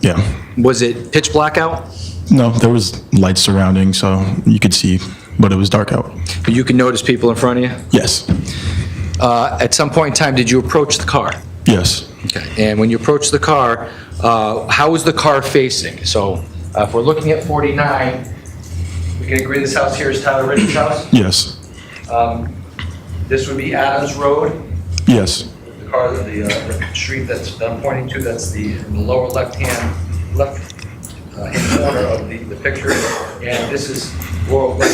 Yeah. Was it pitch black out? No, there was lights surrounding, so you could see, but it was dark out. But you could notice people in front of you? Yes. At some point in time, did you approach the car? Yes. Okay. And when you approached the car, how was the car facing? So if we're looking at 49, we can agree this house here is Tyler Rich's house? Yes. This would be Adams Road. Yes. The car, the street that I'm pointing to, that's in the lower left-hand corner of the picture. And this is Royal Lake.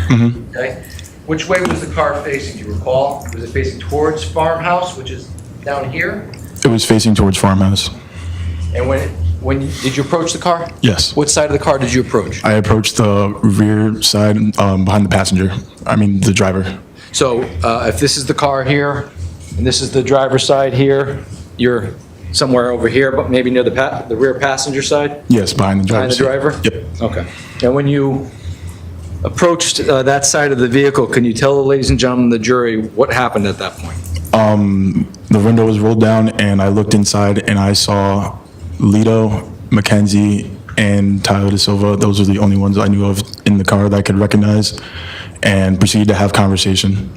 Mm-hmm. Okay? Which way was the car facing, do you recall? Was it facing towards Farmhouse, which is down here? It was facing towards farmhouse. And Did you approach the car? Yes. What side of the car did you approach? I approached the rear side behind the passenger. I mean, the driver. So if this is the car here, and this is the driver's side here, you're somewhere over here, but maybe near the rear passenger side? Yes, behind the driver. Behind the driver? Yep. Okay. And when you approached that side of the vehicle, can you tell the ladies and gentlemen of the jury what happened at that point? The window was rolled down, and I looked inside, and I saw Lito, Mackenzie, and Tyler Da Silva. Those are the only ones I knew of in the car that I could recognize, and proceeded to have conversation.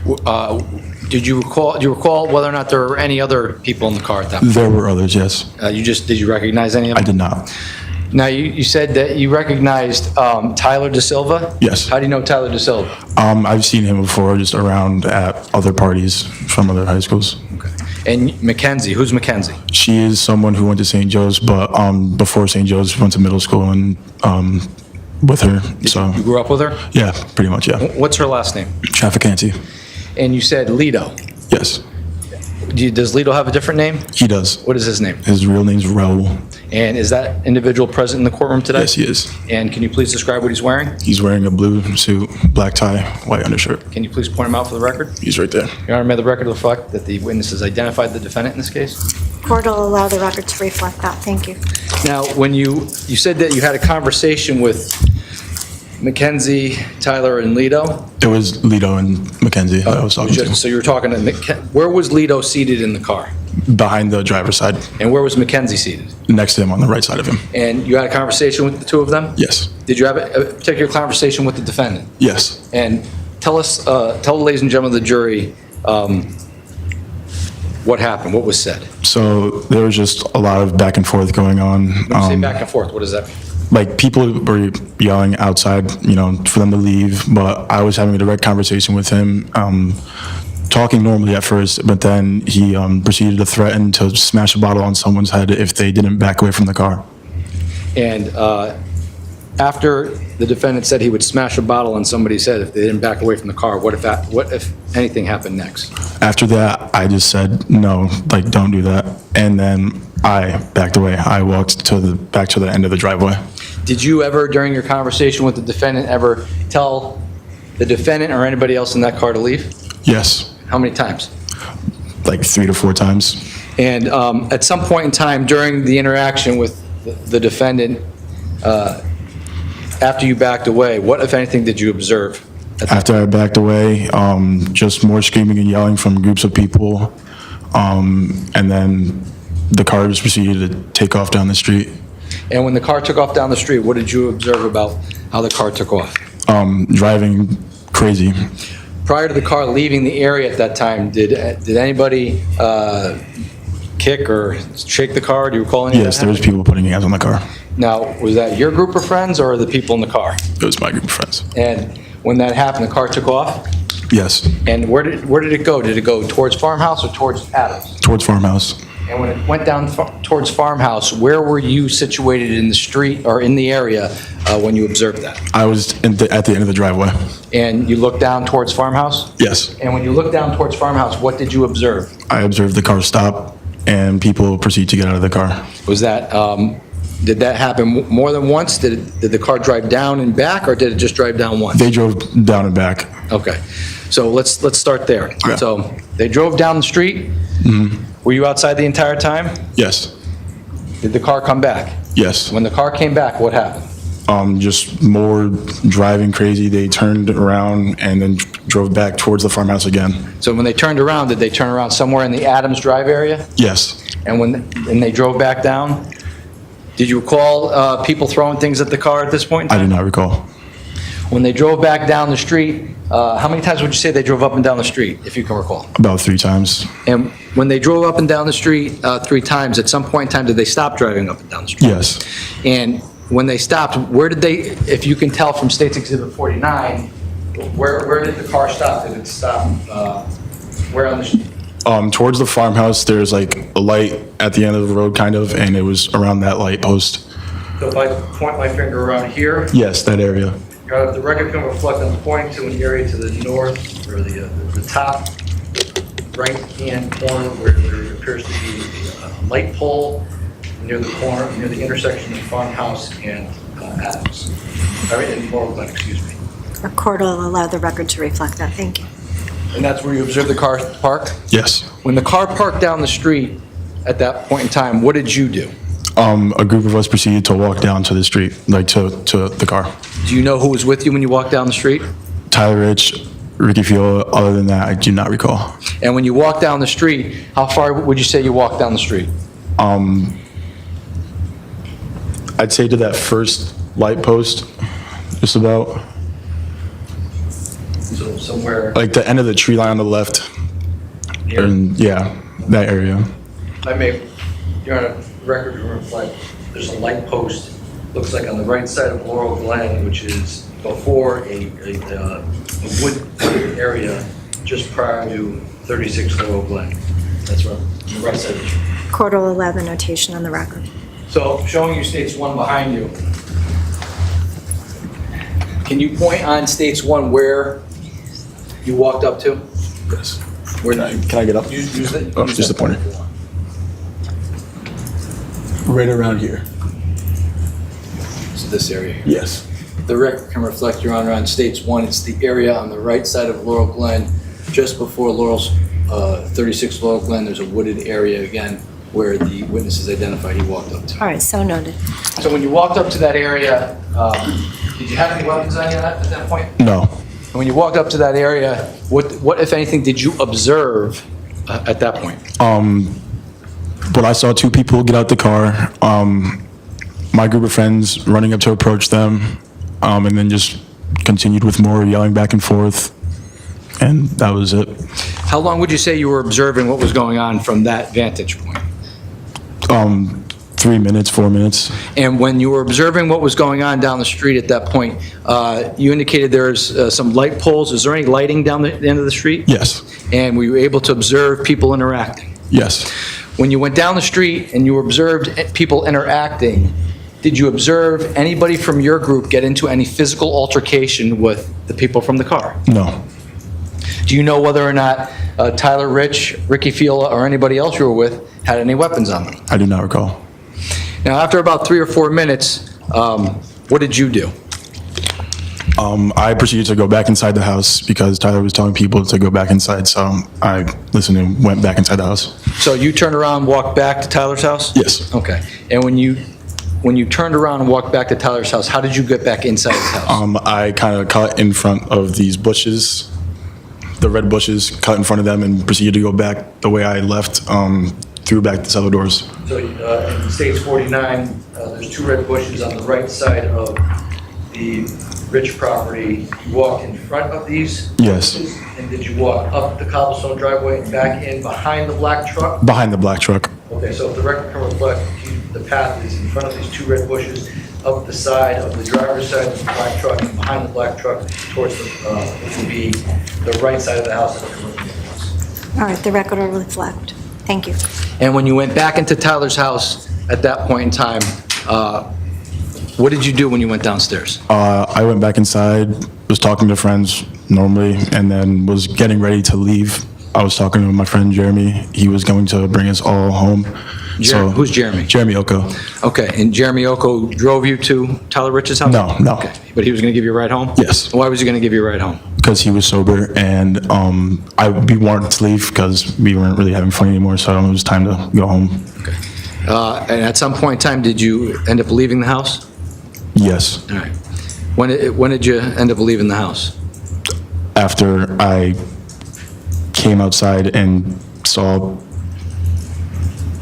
Do you recall whether or not there were any other people in the car at that point? There were others, yes. Did you recognize any of I them? did not. Now, you said that you recognized Tyler Da Silva? Yes. How do you know Tyler Da Silva? I've seen him before, just around at other parties from other high schools. And Mackenzie, who's Mackenzie? She is someone who went to St. Joe's, but before St. Joe's, went to middle school and with her. So You grew up with her? yeah, pretty much, yeah. What's her last name? Trafficante. And you said Lito. Yes, Does Lito have a different name? he does. What is his name? His real name's Raul. And is that individual present in the courtroom today? Yes, he is. And can you please describe what he's wearing? He's wearing a blue suit, black tie, white undershirt. Can you please point him out for the record? He's right there. Your Honor, may the record reflect that the witness has identified the defendant in this case? Court will allow the record to reflect that. Thank you. Now, when you said that you had a conversation with Mackenzie, Tyler, and Lito? It was Lito and Mackenzie that I was talking to. So you were talking to, where was Lito seated in the car? Behind the driver's side, And where was Mackenzie seated? next to him on the right side of him. And you had a conversation with the two of them? Yes, Did you have a particular conversation with the defendant? yes. And tell the ladies and gentlemen of the jury what happened, what was said. So there was just a lot of back and forth going on. When you say back and forth, what does that mean? Like, people were yelling outside, for them to leave, but I was having a direct conversation with him, talking normally at first, but then he proceeded to threaten to smash a bottle on someone's head if they didn't back away from the car. And after the defendant said he would smash a bottle on somebody's head if they didn't back away from the car, what if anything happened next? After that, I just said, no, don't do that. And then I backed away. I walked back to the end of the driveway. Did you ever, during your conversation with the defendant, ever tell the defendant or anybody else in that car to leave? Yes, How many times? 3 to 4 times. And at some point in time during the interaction with the defendant, after you backed away, what, if anything, did you observe? After I backed away, just more screaming and yelling from groups of people. And then the car just proceeded to take off down the street. And when the car took off down the street, what did you observe about how the car took off? Driving crazy. Prior to the car leaving the area at that time, did anybody kick or shake the car? Do you recall any of that Yes, there was happening? people putting hands on the car. Now, was that your group of friends or the people in the car? It was my group of friends. And when that happened, the car took off? Yes, And where did it go? Did it go towards Farmhouse or towards Adams? towards Farmhouse. And when it went down towards Farmhouse, where were you situated in the street or in the area when you observed that? I was at the end of the driveway. And you looked down towards Farmhouse? Yes, And when you looked down towards Farmhouse, what did you observe? I observed the car stop and people proceed to get out of the car. Was that, did that happen more than once? Did the car drive down and back, or did it just drive down once? They drove down and back. Okay, so let's start there. Okay. So they drove down the street? Were you outside the entire time? Yes, Did the car come back? yes. When the car came back, what happened? Just more driving crazy. They turned around and then drove back towards the farmhouse again. So when they turned around, did they turn around somewhere in the Adams Drive area? Yes, And they drove back down? Did you recall people throwing things at the car at this point in I time? do not recall. When they drove back down the street, how many times would you say they drove up and down the street, if you can recall? About 3 times. And when they drove up and down the street 3 times, at some point in time, did they stop driving up and down the street? Yes. And when they stopped, where did they, if you can tell from State's Exhibit 49, where did the car stop? Did it stop, where on the street? Towards the farmhouse, there's a light at the end of the road, kind of, and it was around that light post. So if I point my finger around here, Yes, that area. the record can reflect I'm pointing to an area to the north, or the top right-hand corner where there appears to be a light pole near the corner, near the intersection of Farmhouse and Adams. All right, and Laurel Glen, excuse me. The court will allow the record to reflect that. Thank you. And that's where you observed the car park? Yes. When the car parked down the street at that point in time, what did you do? A group of us proceeded to walk down to the street, to the car. Do you know who was with you when you walked down the street? Tyler Rich, Ricky Fiola, other than that, I do not recall. And when you walked down the street, how far would you say you walked down the street? I'd say to that first light post, just about, So somewhere, like the end of the tree line on the left. here. And yeah, that area. you're on a record to reflect, there's a light post, looks like on the right side of Laurel Glen, which is before a wood area just prior to 36 Laurel Glen. That's right, on the right side of the tree. Quarter 11 notation on the record. So showing you states 1 behind you. Can you point on states 1 where you walked up to? Yes. Where did you? Can I get up? Use the. Oh, use just that the pointer. if you want. Right around here. So this area. Yes. The record can reflect, Your Honor, on states 1, it's the area on the right side of Laurel Glen, just before 36 Laurel Glen, there's a wooded area again where the witnesses identified he walked up to. All right, so noted. So when you walked up to that area, did you have any weapons on you at that point? No. And when you walked up to that area, what if anything, did you observe at that point? But I saw two people get out the car, my group of friends running up to approach them, and then just continued with more yelling back and forth, and that was it. How long would you say you were observing what was going on from that vantage point? 3 minutes, 4 minutes. And when you were observing what was going on down the street at that point, you indicated there's some light poles. Is there any lighting down the end of the street? Yes. And were you able to observe people interacting? Yes. When you went down the street and you observed people interacting, did you observe anybody from your group get into any physical altercation with the people from the car? No. Do you know whether or not Tyler Rich, Ricky Fiola, or anybody else you were with had any weapons on them? I do not recall. Now, after about 3 or 4 minutes, what did you do? I proceeded to go back inside the house because Tyler was telling people to go back inside, so I listened and went back inside the house. So you turned around, walked back to Tyler's house? Yes. Okay. And when you turned around and walked back to Tyler's house, how did you get back inside his house? I kind of cut in front of these bushes, the red bushes, cut in front of them and proceeded to go back the way I left, through back the cellar doors. So in States 49, there's 2 red bushes on the right side of the Rich property. You walked in front of these? Yes. bushes, And did you walk up the cobblestone driveway and back in behind the black truck? Behind the black truck. Okay, so if the record can reflect, the path is in front of these 2 red bushes, up the side of the driver's side of the black truck, and behind the black truck towards what would be the right side of the house. All right, the record will reflect. Thank you. And when you went back into Tyler's house at that point in time, what did you do when you went downstairs? I went back inside, was talking to friends normally, and then was getting ready to leave. I was talking to my friend Jeremy. He was going to bring us all home. Who's Jeremy? Jeremy Oko. Okay, and Jeremy Oko drove you to Tyler Rich's house? No. Okay, but he was going to give you a ride home? Yes. Why was he going to give you a ride home? Because he was sober, and we wanted to leave because we weren't really having fun anymore, so it was time to go home. Okay. And at some point in time, did you end up leaving the house? Yes. All right. When did you end up leaving the house? After I came outside and saw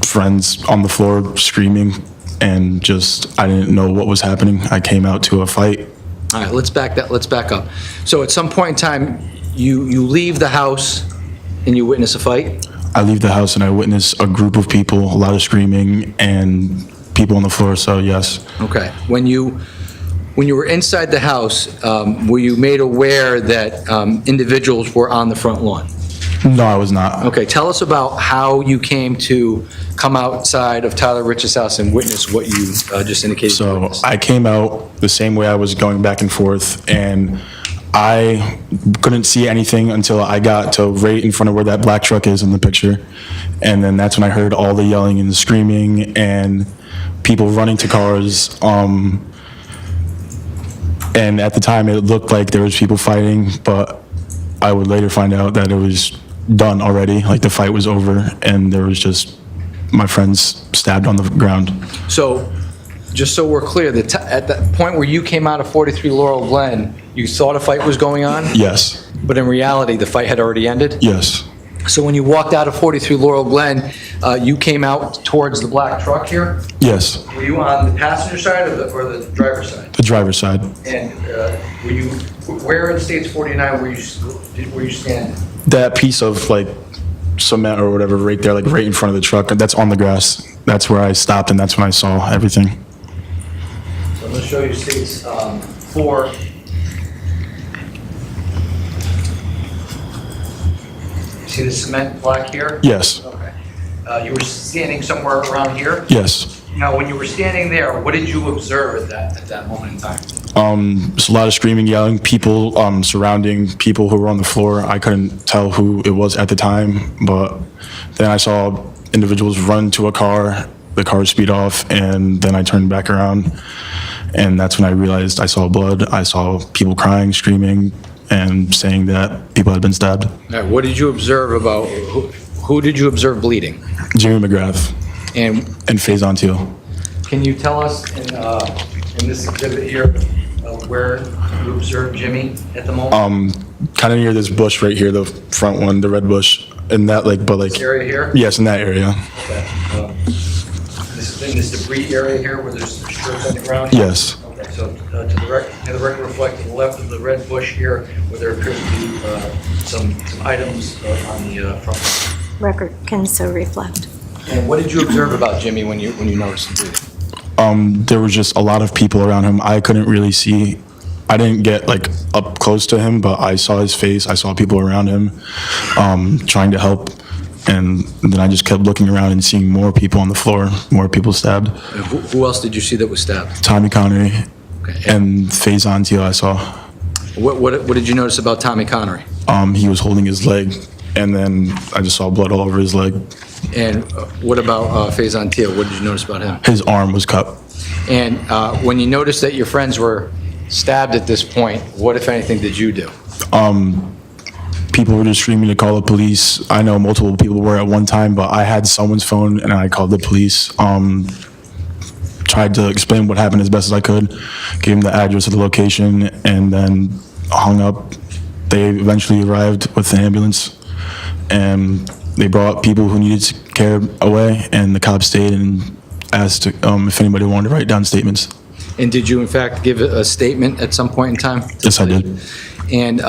friends on the floor screaming, and just, I didn't know what was happening. I came out to a fight. All right, let's back up. So at some point in time, you leave the house and you witness a fight? I leave the house and I witness a group of people, a lot of screaming, and people on the floor, so yes. Okay. When you were inside the house, were you made aware that individuals were on the front lawn? No, I was not. Okay, tell us about how you came to come outside of Tyler Rich's house and witness what you just indicated. you So witnessed. I came out the same way I was going back and forth, and I couldn't see anything until I got to right in front of where that black truck is in the picture. And then that's when I heard all the yelling and the screaming and people running to cars. And at the time, it looked like there was people fighting, but I would later find out that it was done already, like the fight was over, and there was just my friends stabbed on the ground. So just so we're clear, at the point where you came out of 43 Laurel Glen, you thought a fight was going on, Yes, but in reality, the fight had already ended? yes, So when you walked out of 43 Laurel Glen, you came out towards the black truck here? yes. Were you on the passenger side or the driver's side? The driver's side. And were you, where in States 49 were you standing? That piece of like cement or whatever right there, like right in front of the truck, that's on the grass. That's where I stopped and that's when I saw everything. So I'm going to show you States 4. See the cement block here? Yes, Okay. You were standing somewhere around here? yes. Now, when you were standing there, what did you observe at that moment in time? There's a lot of screaming, yelling, people surrounding people who were on the floor. I couldn't tell who it was at the time, but then I saw individuals run to a car, the car speed off, and then I turned back around, and that's when I realized I saw blood. I saw people crying, screaming, and saying that people had been stabbed. All right, what did you observe about, who did you observe bleeding? Jimmy McGrath And and Faison Teal. Can you tell us in this exhibit here where you observed Jimmy at the moment? Kind of near this bush right here, the front one, the red bush, and that This area here? yes, in that area. Okay. This is in this debris area here where there's shirts on the ground? Yes, Okay, so to the record reflect to the left of the red bush here where there appears to be some items on the front. Record can so reflect. and what did you observe about Jimmy when you noticed him bleeding? there was just a lot of people around him. I couldn't really see. I didn't get like up close to him, but I saw his face. I saw people around him trying to help. And then I just kept looking around and seeing more people on the floor, more people stabbed. And who else did you see that was stabbed? Tommy Connery Okay. and Faison Teal I saw. What did you notice about Tommy Connery? He was holding his leg, and then I just saw blood all over his leg. And what about Faison Teal? What did you notice about him? His arm was cut. And when you noticed that your friends were stabbed at this point, what, if anything, did you do? People were just screaming to call the police. I know multiple people were at one time, but I had someone's phone and I called the police. Tried to explain what happened as best as I could, gave them the address of the location, and then hung up. They eventually arrived with the ambulance, and they brought people who needed care away, and the cops stayed and asked if anybody wanted to write down statements. And did you, in fact, give a statement at some point in time? Yes, I did. And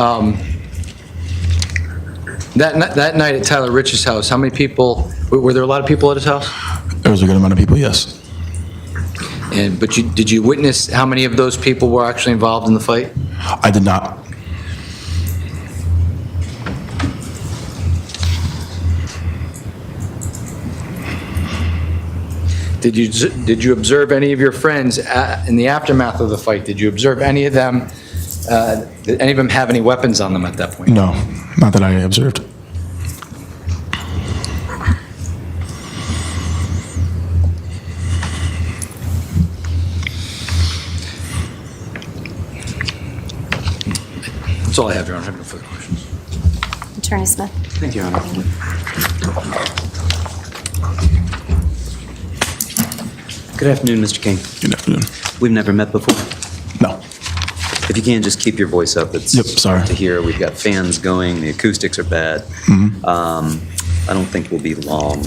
that night at Tyler Rich's house, how many people, were there a lot of people at his house? There was a good amount of people, yes. But did you witness how many of those people were actually involved in the fight? I did not. Did you observe any of your friends in the aftermath of the fight? Did you observe any of them, did any of them have any weapons on them at that point? No, not that I observed. That's all I have, Your Honor. I have no further questions. Attorney Smith. Thank you, Your Honor. Good afternoon, Mr. King. Good afternoon. We've never met before. No. If you can, just keep your voice up. It's Yep, sorry. hard to hear. We've got fans going. The acoustics are bad. I don't think we'll be long.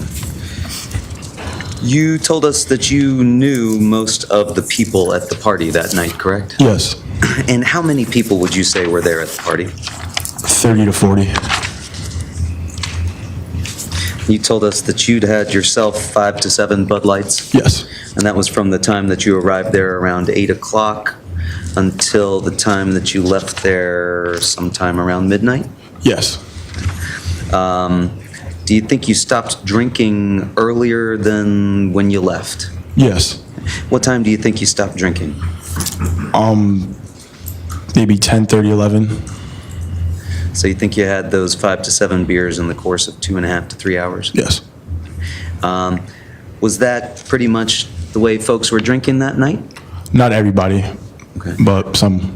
You told us that you knew most of the people at the party that night, correct? Yes, And how many people would you say were there at the party? 30 to 40. You told us that you'd had yourself 5 to 7 Bud Lights, Yes, and that was from the time that you arrived there around 8 o'clock until the time that you left there sometime around midnight? yes. Do you think you stopped drinking earlier than when you left? Yes. What time do you think you stopped drinking? Maybe 10, 30, 11. So you think you had those 5 to 7 beers in the course of 2.5 to 3 hours? Yes. Was that pretty much the way folks were drinking that night? Not everybody, Okay. but some.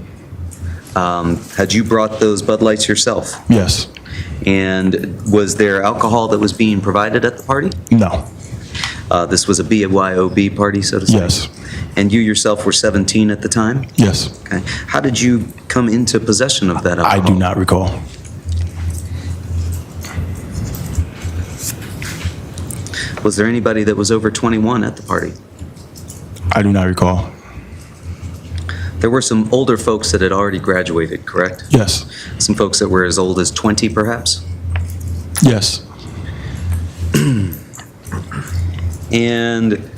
Had you brought those Bud Lights yourself? Yes. And was there alcohol that was being provided at the party? No. This was a BYOB party, so to speak? Yes. And you yourself were 17 at the time? Yes. Okay. How did you come into possession of that alcohol? I do not recall. Was there anybody that was over 21 at the party? I do not recall. There were some older folks that had already graduated, correct? Yes. Some folks that were as old as 20, perhaps? Yes. And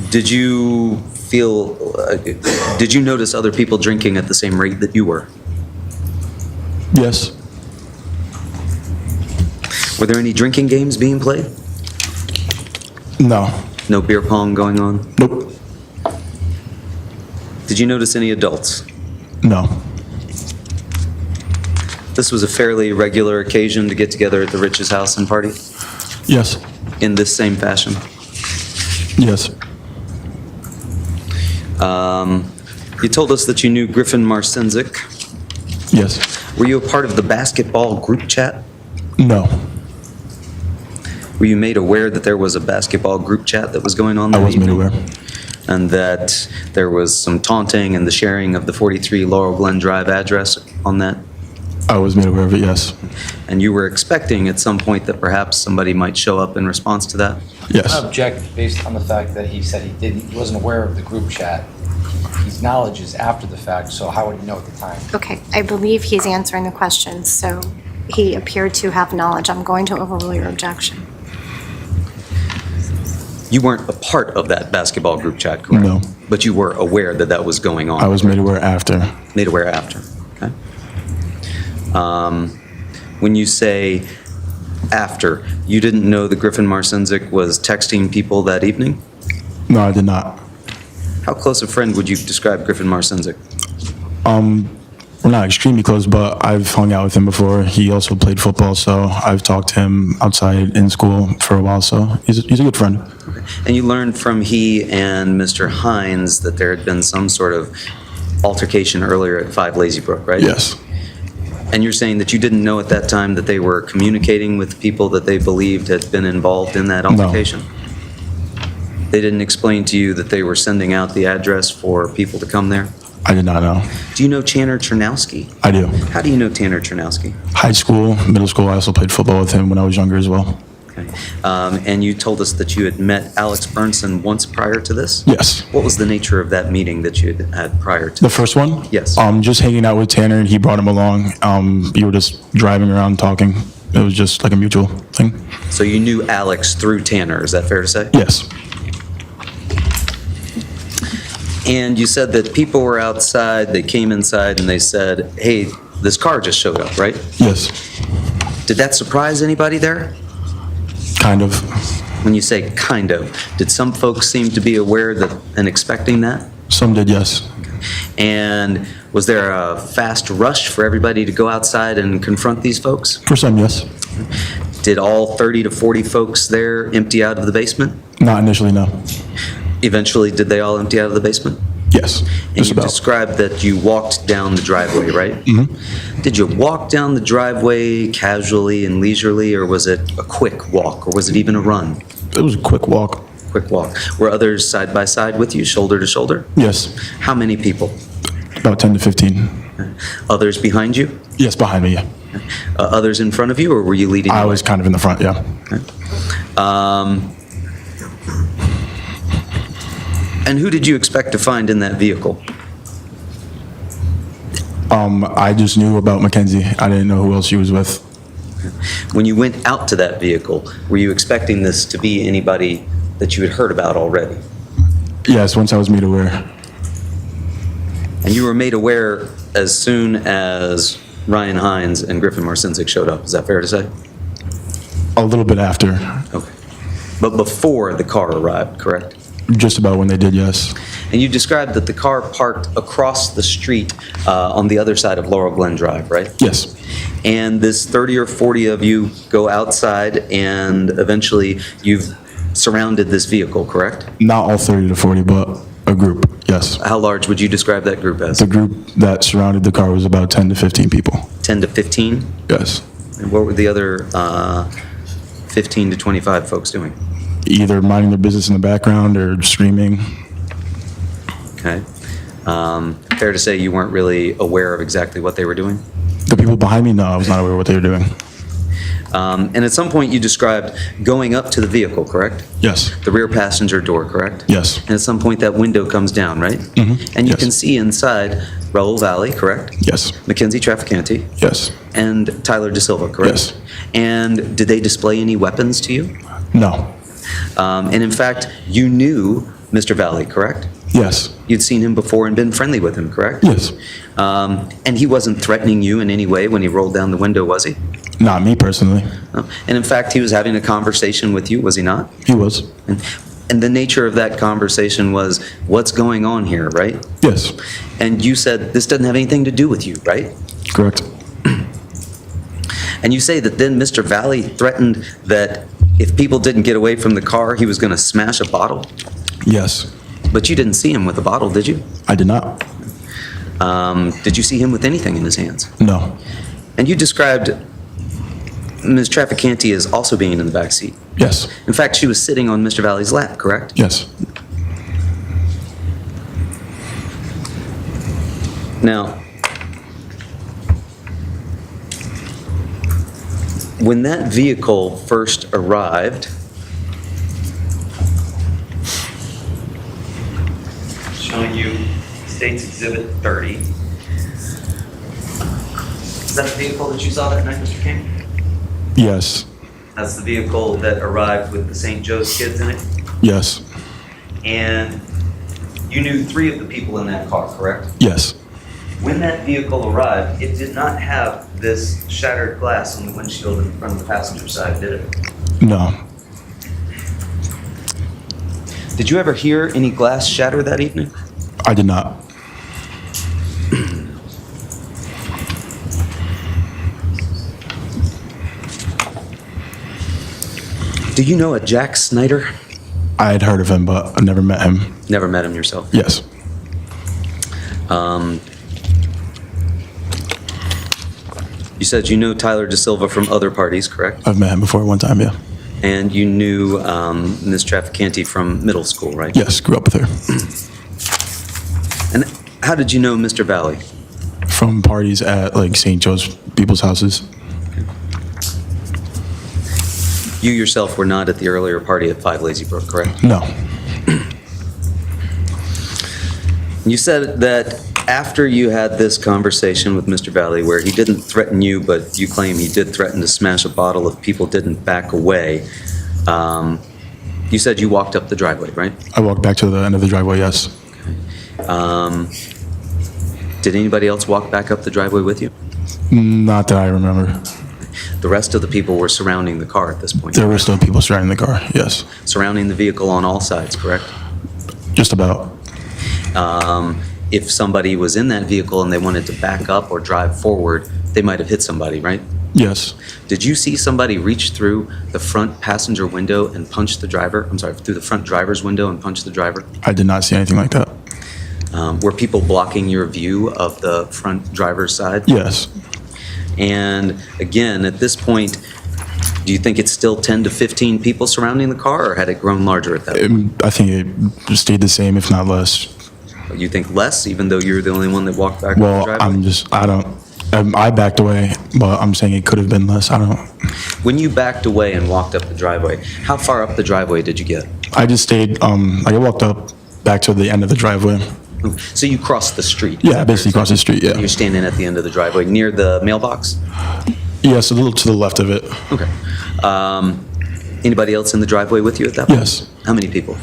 did you notice other people drinking at the same rate that you were? Yes. Were there any drinking games being played? No. No beer pong going on? Nope. Did you notice any adults? No. This was a fairly regular occasion to get together at the Rich's house and party Yes. in this same fashion. Yes. You told us that you knew Griffin Marcinzik. Yes. Were you a part of the basketball group chat? No. Were you made aware that there was a basketball group chat that was going on I that was made evening? aware. And that there was some taunting and the sharing of the 43 Laurel Glen Drive address on that? I was made aware of it, yes. And you were expecting at some point that perhaps somebody might show up in response to that? Yes. I object based on the fact that he said he wasn't aware of the group chat. His knowledge is after the fact, so how would he know at the time? Okay, I believe he's answering the question, so he appeared to have knowledge. I'm going to overrule your objection. You weren't a part of that basketball group chat, correct? No. But you were aware that that was going on? I was made aware after. Made aware after, okay. When you say after, you didn't know that Griffin Marcinzik was texting people that evening? No, I did not. How close a friend would you describe Griffin Marcinzik? We're not extremely close, but I've hung out with him before. He also played football, so I've talked to him outside in school for a while, so he's a good friend. And you learned from he and Mr. Hines that there had been some sort of altercation earlier at 5 Lazy Brook, right? Yes. And you're saying that you didn't know at that time that they were communicating with people that they believed had been involved in that altercation? They didn't explain to you that they were sending out the address for people to come there? I did not know. Do you know Tanner Chernowski? I do. How do you know Tanner Chernowski? High school, middle school, I also played football with him when I was younger as well. Okay. And you told us that you had met Alex Burnson once prior to this? Yes. What was the nature of that meeting that you had prior to? The first one? Yes. Just hanging out with Tanner, and he brought him along. You were just driving around talking. It was just like a mutual thing. So you knew Alex through Tanner, is that fair to say? Yes. And you said that people were outside, they came inside, and they said, hey, this car just showed up, right? Yes. Did that surprise anybody there? Kind of. When you say kind of, did some folks seem to be aware that and expecting that? Some did, yes. And was there a fast rush for everybody to go outside and confront these folks? For some, yes. Did all 30 to 40 folks there empty out of the basement? Not initially, no. Eventually, did they all empty out of the basement? Yes. And Just you about. described that you walked down the driveway, right? Mm-hmm. Did you walk down the driveway casually and leisurely, or was it a quick walk, or was it even a run? It was a quick walk. Quick walk. Were others side by side with you, shoulder to shoulder? Yes. How many people? About 10 to 15. Others behind you? Yes, behind me, yeah. Others in front of you, or were you leading the I way? was kind of in the front, yeah. And who did you expect to find in that vehicle? I just knew about Mackenzie. I didn't know who else she was with. When you went out to that vehicle, were you expecting this to be anybody that you had heard about already? Yes, once I was made aware. And you were made aware as soon as Ryan Hines and Griffin Marcinzik showed up, is that fair to say? A little bit after. Okay. But before the car arrived, correct? Just about when they did, yes. And you described that the car parked across the street on the other side of Laurel Glen Drive, right? Yes. And this 30 or 40 of you go outside and eventually you've surrounded this vehicle, correct? Not all 30 to 40, but a group, yes. How large would you describe that group as? The group that surrounded the car was about 10 to 15 people. 10 to 15? Yes. And what were the other 15 to 25 folks doing? either minding their business in the background or screaming. Okay. Fair to say you weren't really aware of exactly what they were doing? The people behind me, no, I was not aware of what they were doing. And at some point, you described going up to the vehicle, correct? Yes, The rear passenger door, correct? yes, And at some point, that window comes down, right? Mhm, And you yes. can see inside Raul Valley, correct? yes, Mackenzie Trafficante yes, and Tyler DeSilva, correct? Yes. And did they display any weapons to you? no, And in fact, you knew Mr. Valley, correct? yes, You'd seen him before and been friendly with him, correct? yes. And he wasn't threatening you in any way when he rolled down the window, was he? Not me personally. No. And in fact, he was having a conversation with you, was he not? He was. And the nature of that conversation was, what's going on here, right? Yes, And you said, this doesn't have anything to do with you, right? correct. And you say that then Mr. Valley threatened that if people didn't get away from the car, he was going to smash a bottle? Yes, But you didn't see him with a bottle, did you? I did not. Did you see him with anything in his hands? No, And you described Ms. Trafficante as also being in the back seat. yes, In fact, she was sitting on Mr. Valley's lap, correct? yes, Now, when that vehicle first arrived, Showing you State's Exhibit 30. is that the vehicle that you saw that night, Mr. King? yes, That's the vehicle that arrived with the St. Joe's kids in it? yes, And you knew 3 of the people in that car, correct? yes, When that vehicle arrived, it did not have this shattered glass on the windshield in front of the passenger side, did it? no, Did you ever hear any glass shatter that evening? I did not. Do you know a Jack Snyder? I had heard of him, but I never met him. Never met him yourself. Yes, You said you know Tyler DeSilva from other parties, correct? I've met him before one time, yeah. And you knew Ms. Trafficante from middle school, right? Yes, grew up with her. And how did you know Mr. Valley? From parties at like St. Joe's people's houses. You yourself were not at the earlier party at 5 Lazy Brook, correct? No, You said that after you had this conversation with Mr. Valley, where he didn't threaten you, but you claim he did threaten to smash a bottle if people didn't back away, you said you walked up the driveway, right? I walked back to the end of the driveway, yes. Did anybody else walk back up the driveway with you? Not that I remember. The rest of the people were surrounding the car at this point. There were still people surrounding the car, yes. Surrounding the vehicle on all sides, correct? Just about. If somebody was in that vehicle and they wanted to back up or drive forward, they might have hit somebody, right? Yes, Did you see somebody reach through the front passenger window and punch the driver? I'm sorry, through the front driver's window and punch the driver? I did not see anything like that. Were people blocking your view of the front driver's side? Yes, And again, at this point, do you think it's still 10 to 15 people surrounding the car, or had it grown larger at that point? I think it stayed the same, if not less. You think less, even though you're the only one that walked back up the Well, driveway? I backed away, but I'm saying it could have been less. I don't. When you backed away and walked up the driveway, how far up the driveway did you get? I just stayed, I walked up back to the end of the driveway. So you crossed the street? Yeah, basically across the street, yeah. You're standing at the end of the driveway, near the mailbox? Yes, a little to the left of it. Okay. Anybody else in the driveway with you at that point? Yes. How many people?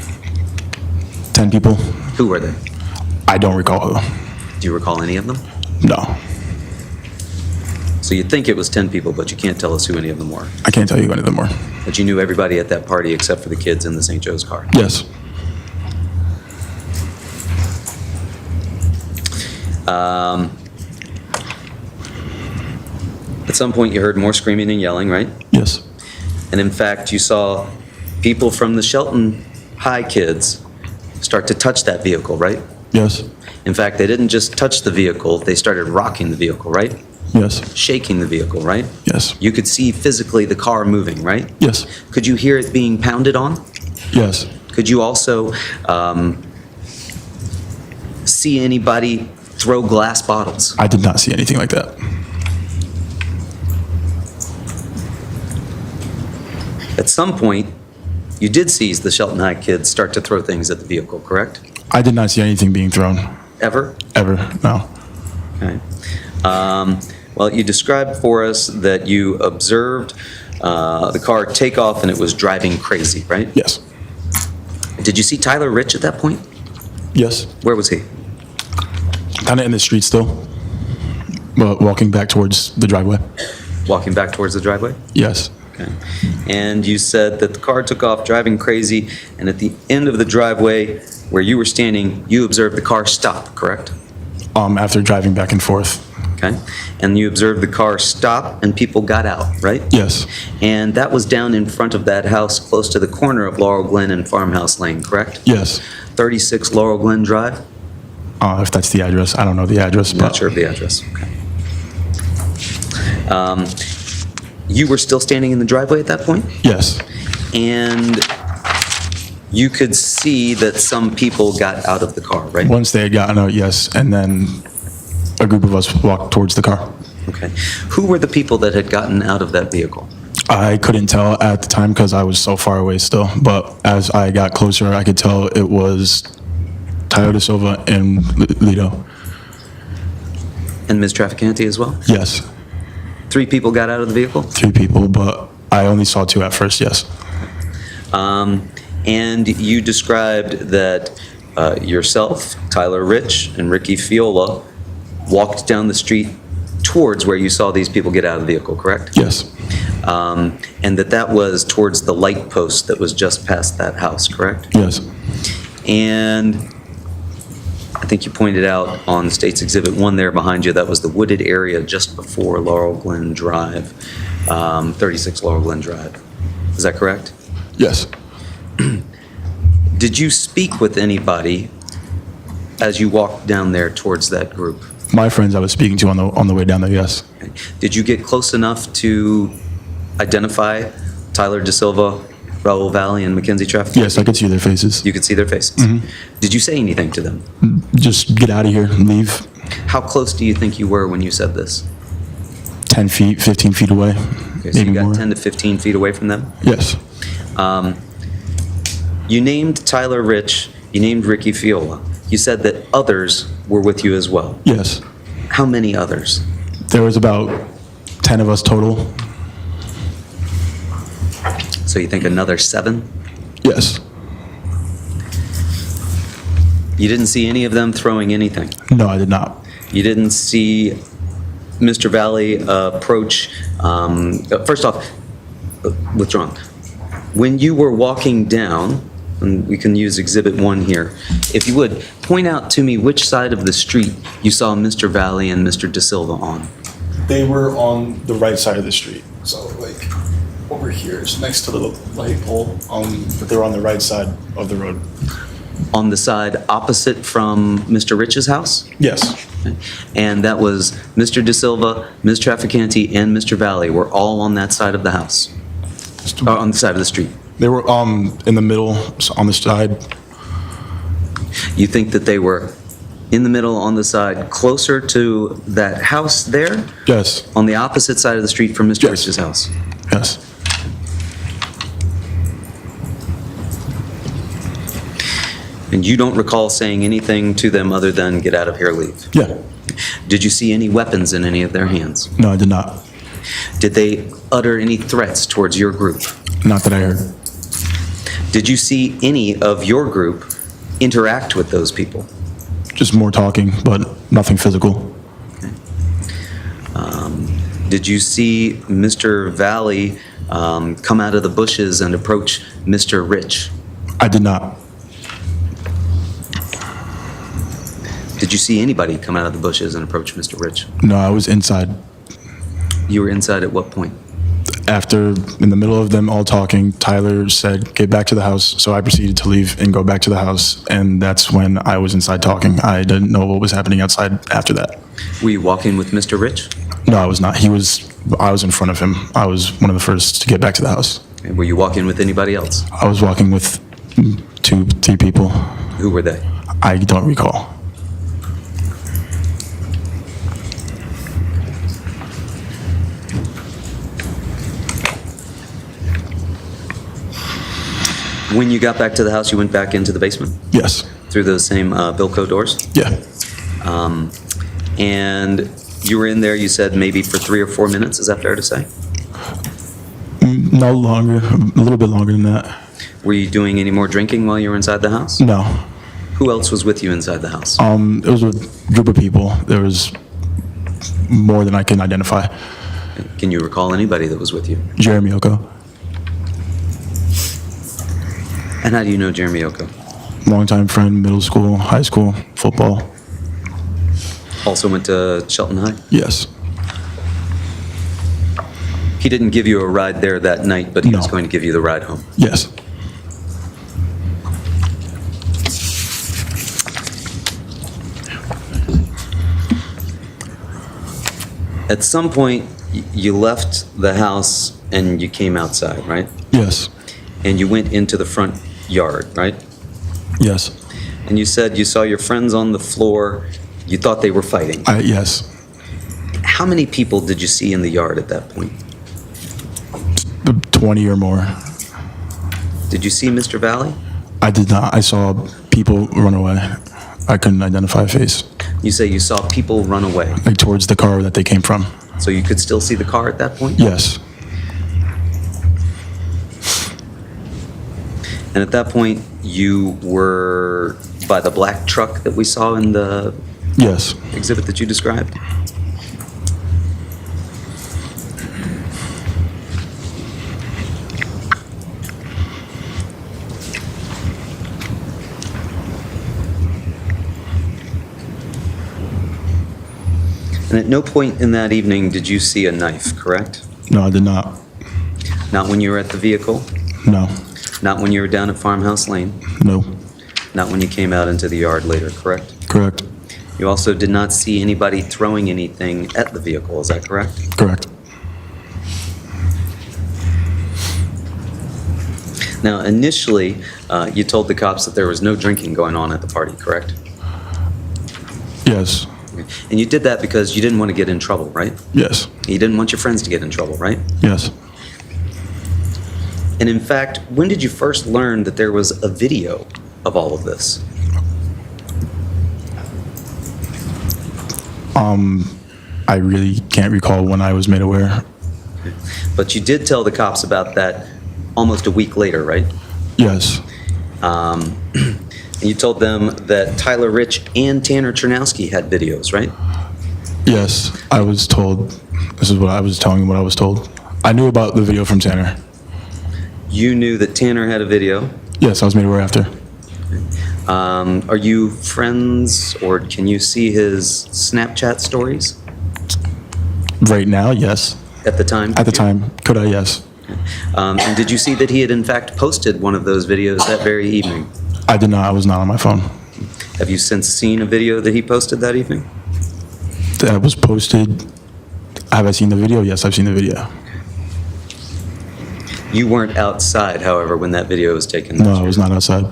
10 people. Who were they? I don't recall. Do you recall any of them? No, So you think it was 10 people, but you can't tell us who any of them were. I can't tell you any of them more. But you knew everybody at that party except for the kids in the St. Joe's car. Yes, At some point, you heard more screaming and yelling, right? yes, And in fact, you saw people from the Shelton High kids start to touch that vehicle, right? yes, In fact, they didn't just touch the vehicle, they started rocking the vehicle, right? yes, Shaking the vehicle, right? yes, You could see physically the car moving, right? yes, Could you hear it being pounded on? Yes. Could you also see anybody throw glass bottles? I did not see anything like that. At some point, you did see the Shelton High kids start to throw things at the vehicle, correct? I did not see anything being thrown, Ever? ever, no. Okay. Well, you described for us that you observed the car take off and it was driving crazy, right? Yes. Did you see Tyler Rich at that point? Yes. Where was he? Kind of in the street still, but walking back towards the driveway. Walking back towards the driveway? Yes. Okay. And you said that the car took off driving crazy, and at the end of the driveway where you were standing, you observed the car stop, correct? After driving back and forth. Okay. And you observed the car stop and people got out, right? Yes. And that was down in front of that house close to the corner of Laurel Glen and Farmhouse Lane, correct? Yes. 36 Laurel Glen Drive? If that's the address, I don't know the address, but. Not sure of the address. Okay. You were still standing in the driveway at that point? Yes. And you could see that some people got out of the car, right? Once they had gotten out, yes, and then a group of us walked towards the car. Okay. Who were the people that had gotten out of that vehicle? I couldn't tell at the time because I was so far away still, but as I got closer, I could tell it was Tyler De Silva and Lido. And Ms. Trafficante as well? Yes. 3 people got out of the vehicle? 3 people, but I only saw 2 at first, yes. And you described that yourself, Tyler Rich, and Ricky Fiola walked down the street towards where you saw these people get out of the vehicle, correct? Yes. And that was towards the light post that was just past that house, correct? Yes. And I think you pointed out on State's Exhibit 1 there behind you, that was the wooded area just before Laurel Glen Drive, 36 Laurel Glen Drive. Is that correct? Yes. Did you speak with anybody as you walked down there towards that group? My friends I was speaking to on the way down there, yes. Did you get close enough to identify Tyler De Silva, Raul Valley, and Mackenzie Trafficante? Yes, I could see their faces. You could see their faces. Did you say anything to them? Just get out of here, leave. How close do you think you were when you said this? 10 feet, 15 feet away, Okay, so maybe you got more. 10 to 15 feet away from them? Yes. You named Tyler Rich, you named Ricky Fiola. You said that others were with you as well. Yes. How many others? There was about 10 of us total. So you think another 7? Yes. You didn't see any of them throwing anything? No, I did not. You didn't see Mr. Valley approach, first off, withdrawn. When you were walking down, and we can use Exhibit 1 here, if you would, point out to me which side of the street you saw Mr. Valley and Mr. De Silva on. They were on the right side of the street, so like over here, it's next to the light pole, but they were on the right side of the road. On the side opposite from Mr. Rich's house? Yes. And that was Mr. De Silva, Ms. Trafficante, and Mr. Valley were all on that side of the house? On the side of the street? They were in the middle, on the side. You think that they were in the middle on the side closer to that house there? Yes. On the opposite side of the street from Mr. Yes. Rich's house? Yes. And you don't recall saying anything to them other than get out of here, leave? Yeah. Did you see any weapons in any of their hands? No, I did not. Did they utter any threats towards your group? Not that I heard. Did you see any of your group interact with those people? Just more talking, but nothing physical. Did you see Mr. Valley come out of the bushes and approach Mr. Rich? I did not. Did you see anybody come out of the bushes and approach Mr. Rich? No, I was inside. You were inside at what point? After, in the middle of them all talking, Tyler said, "Get back to the house." So I proceeded to leave and go back to the house. And that's when I was inside talking. I didn't know what was happening outside after that. Were you walking with Mr. Rich? No, I was not. I was in front of him. I was one of the first to get back to the house. And were you walking with anybody else? I was walking with 2, 3 people. Who were they? I don't recall. When you got back to the house, you went back into the basement Yes. through those same Bilco doors? Yeah. And you were in there, you said maybe for 3 or 4 minutes, is that fair to say? No longer, a little bit longer than that. Were you doing any more drinking while you were inside the house? No. Who else was with you inside the house? It was a group of people. There was more than I can identify. Can you recall anybody that was with you? Jeremy Oko, And how do you know Jeremy Oko? longtime friend, middle school, high school, football. Also went to Shelton High? Yes. He didn't give you a ride there that night, but he was No. going to give you the ride home. Yes. At some point, you left the house and you came outside, right? Yes. And you went into the front yard, right? Yes. And you said you saw your friends on the floor. You thought they were fighting. Yes. How many people did you see in the yard at that point? 20 or more. Did you see Mr. Valley? I did not. I saw people run away. I couldn't identify a face. You say you saw people run away. Like towards the car that they came from. So you could still see the car at that point? Yes. And at that point, you were by the black truck that we saw in the Yes. exhibit that you described? And at no point in that evening did you see a knife, correct? No, I did not. Not when you were at the vehicle? No. Not when you were down at Farmhouse Lane? No. Not when you came out into the yard later, correct? Correct. You also did not see anybody throwing anything at the vehicle, is that correct? Correct. Now, initially, you told the cops that there was no drinking going on at the party, correct? Yes. And you did that because you didn't want to get in trouble, right? Yes. You didn't want your friends to get in trouble, right? Yes. And in fact, when did you first learn that there was a video of all of this? I really can't recall when I was made aware. But you did tell the cops about that almost a week later, right? Yes. And you told them that Tyler Rich and Tanner Chernowski had videos, right? Yes. I was told. This is what I was telling you what I was told. I knew about the video from Tanner. You knew that Tanner had a video. Yes, I was made aware after. Are you friends, or can you see his Snapchat stories Right now, yes. at the time? At the time, could I? Yes. And did you see that he had in fact posted one of those videos that very evening? I did not. I was not on my phone. Have you since seen a video that he posted that evening? That was posted. Have I seen the video? Yes, I've seen the video. You weren't outside, however, when that video was taken. No, I was not outside.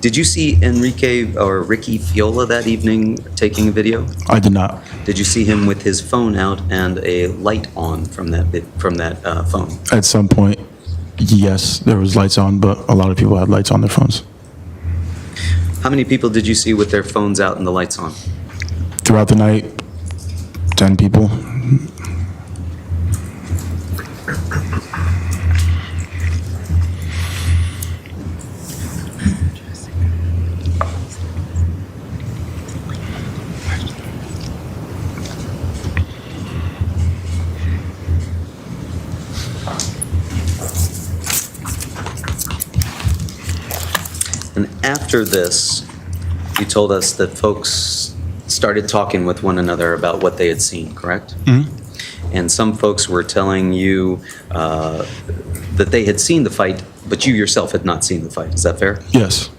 Did you see Enrique or Ricky Fiola that evening taking a video? I did not. Did you see him with his phone out and a light on from that phone? At some point, yes, there was lights on, but a lot of people had lights on their phones. How many people did you see with their phones out and the lights on? Throughout the night, 10 people. And after this, you told us that folks started talking with one another about what they had seen, correct? Mm-hmm. And some folks were telling you that they had seen the fight, but you yourself had not seen the fight. Is that fair? Yes.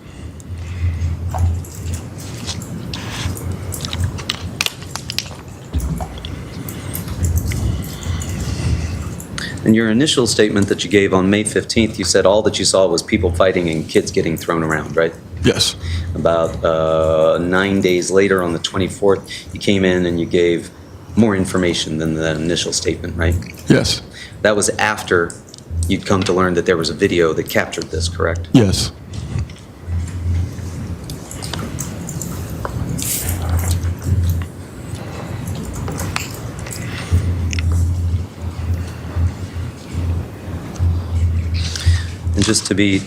In your initial statement that you gave on May 15th, you said all that you saw was people fighting and kids getting thrown around, right? Yes. About 9 days later, on the 24th, you came in and you gave more information than that initial statement, right? Yes. That was after you'd come to learn that there was a video that captured this, correct? Yes. And just to be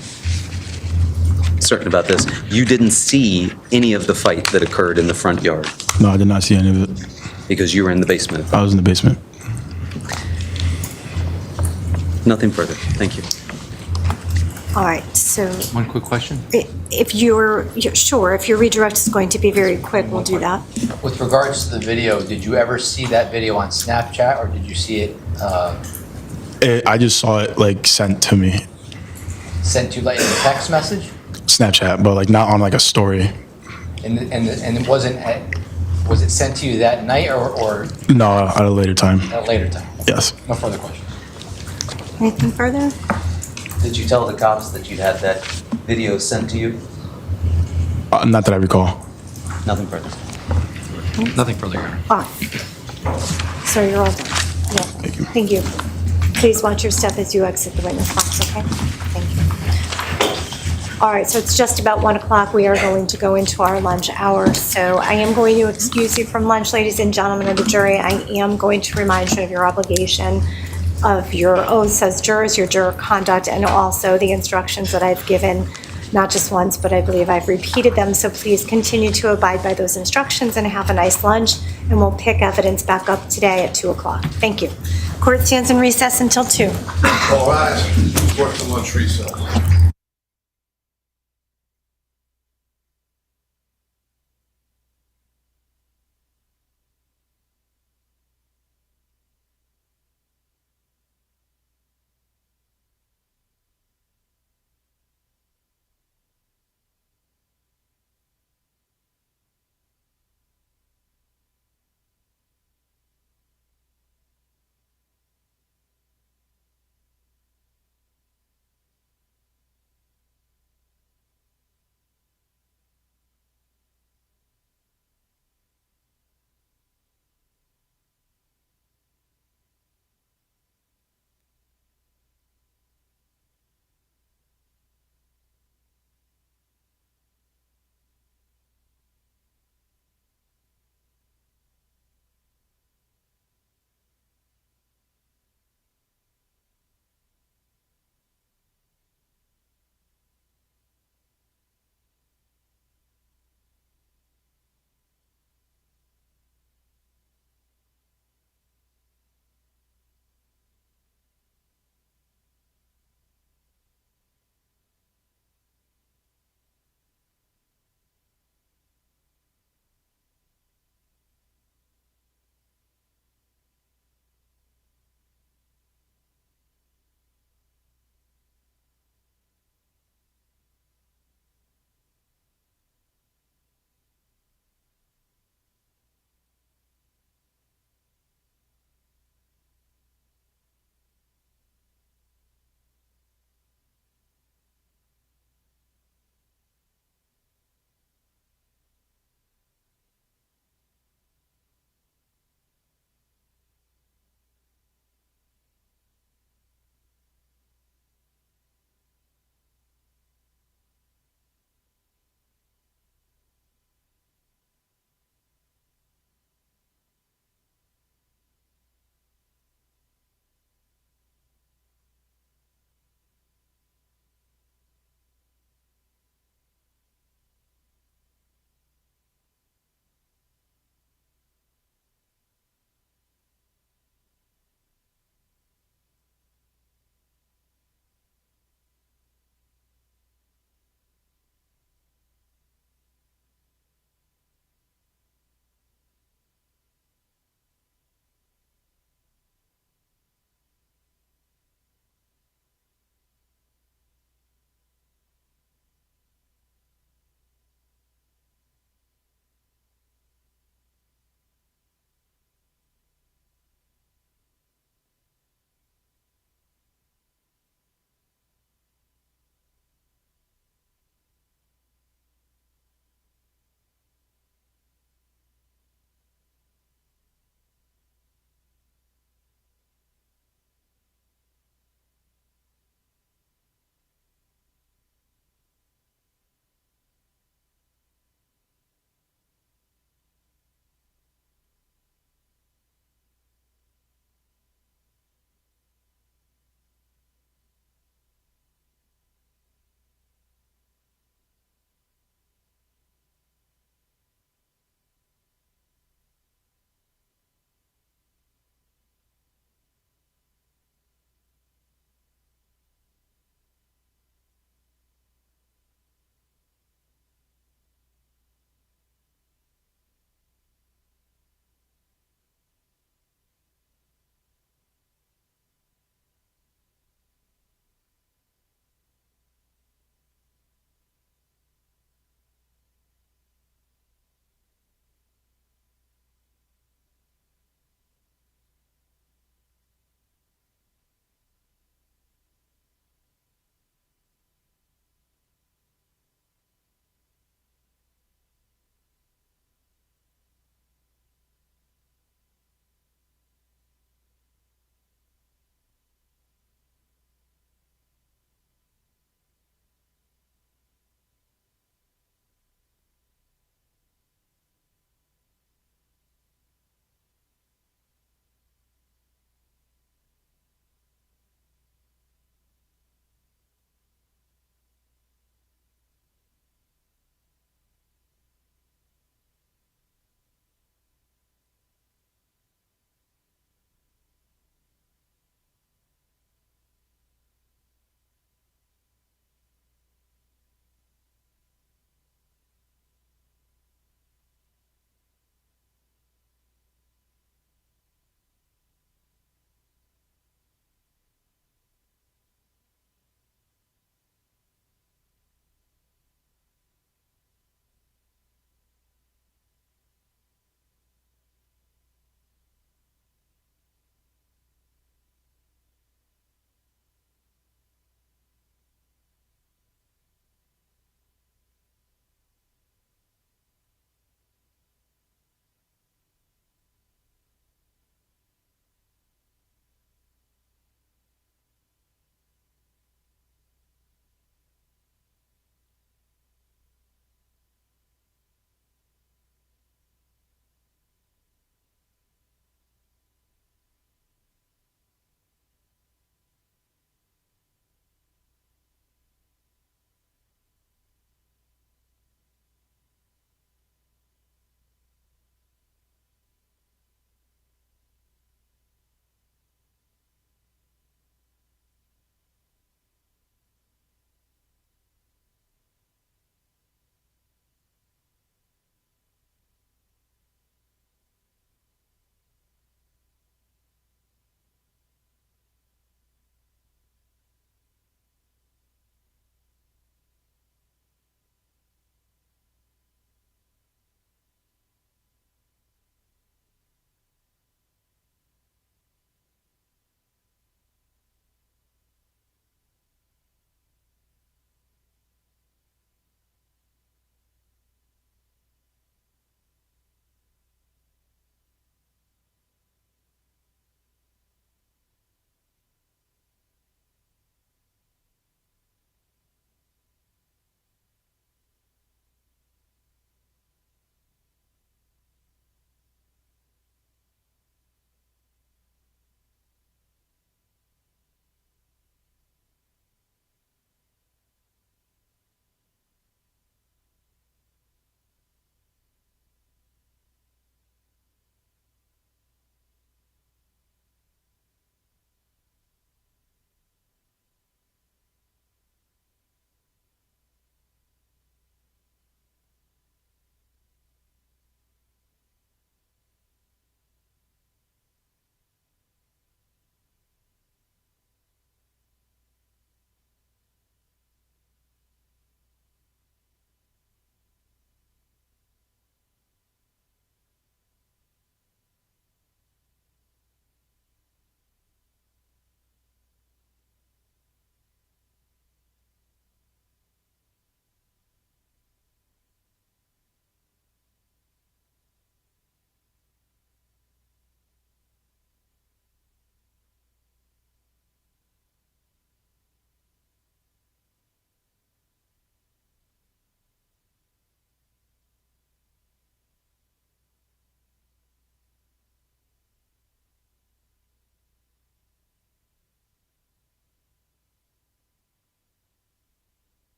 certain about this, you didn't see any of the fight that occurred in the front yard No, I did not see any of it. because you were in the basement. I was in the basement. Nothing further. Thank you. All right, so One quick question. if sure, if your redirect is going to be very quick, we'll do that. With regards to the video, did you ever see that video on Snapchat, or did you see it I just saw it like sent to me, sent to you like in a text message? Snapchat, but like not on like a story. And it wasn't was it sent to you that night or No, at a later time. at a later time? Yes. No further questions. Anything further? Did you tell the cops that you'd had that video sent to you? Not that I recall. Nothing further. Nothing further, Your Honor. Ah, so you're all done. Yeah. Thank you. Thank you. Please watch your step as you exit the witness box, okay? Thank you. All right, so it's just about 1 o'clock. We are going to go into our lunch hour. So I am going to excuse you from lunch, ladies and gentlemen of the jury. I am going to remind you of your obligation of your oaths as jurors, your juror conduct, and also the instructions that I've given, not just once, but I believe I've repeated them. So please continue to abide by those instructions and have a nice lunch, and we'll pick evidence back up today at 2 o'clock. Thank you. Court stands in recess until 2. All rise. Report to lunch recess.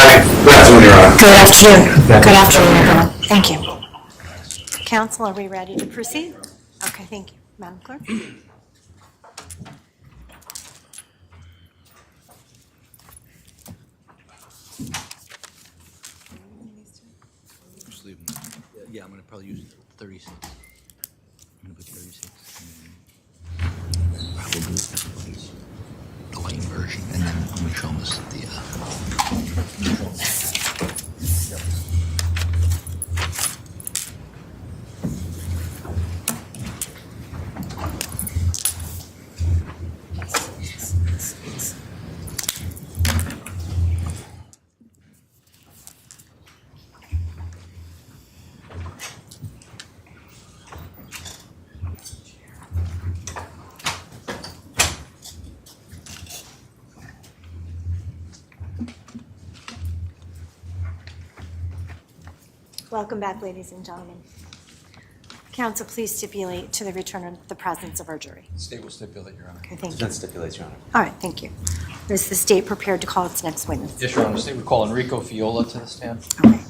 Good afternoon. Good afternoon, everyone. Thank you. Council, are we ready to proceed? Okay, thank you. Madam Clerk? Just leave them. Yeah, I'm going to probably use 36. I'm going to put 36. I will do everybody's delaying version, and then I'm going to show them this at the. Welcome back, ladies and gentlemen. Council, please stipulate to the return of the presence of our jury. State will stipulate, Your Honor. Okay, thank you. That stipulates, Your Honor. All right, thank you. Is the state prepared to call its next witness? Yes, Your Honor. State would call Enrico Fiola to the stand. Okay.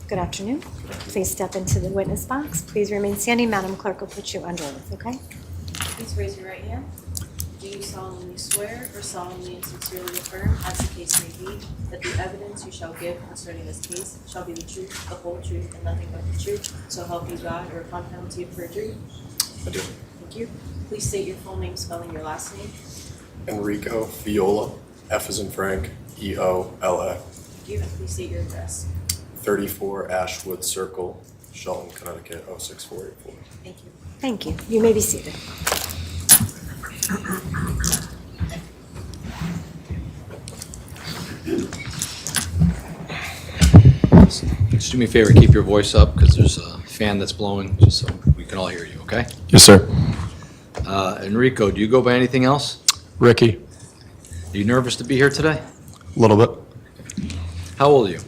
Good afternoon. Please step into the witness box. Please remain standing. Madam Clerk will put you under oath, okay? Please raise your right hand. Do you solemnly swear or solemnly and sincerely affirm, as the case may be, that the evidence you shall give concerning this case shall be the truth, the whole truth, and nothing but the truth, so help you God, or upon penalty of perjury? I do. Thank you. Please state your full name, spelling your last name. Enrico Fiola, F as in Frank, E-O-L-A, Thank you. And please state your address. 34 Ashwood Circle, Shelton, Connecticut, 06484. Thank you. Thank you. You may be seated. Just do me a favor, keep your voice up, because there's a fan that's blowing, just so we can all hear you, okay? Yes, sir. Enrico, do you go by anything else? Ricky, Are you nervous to be here today? a little bit. How old are you?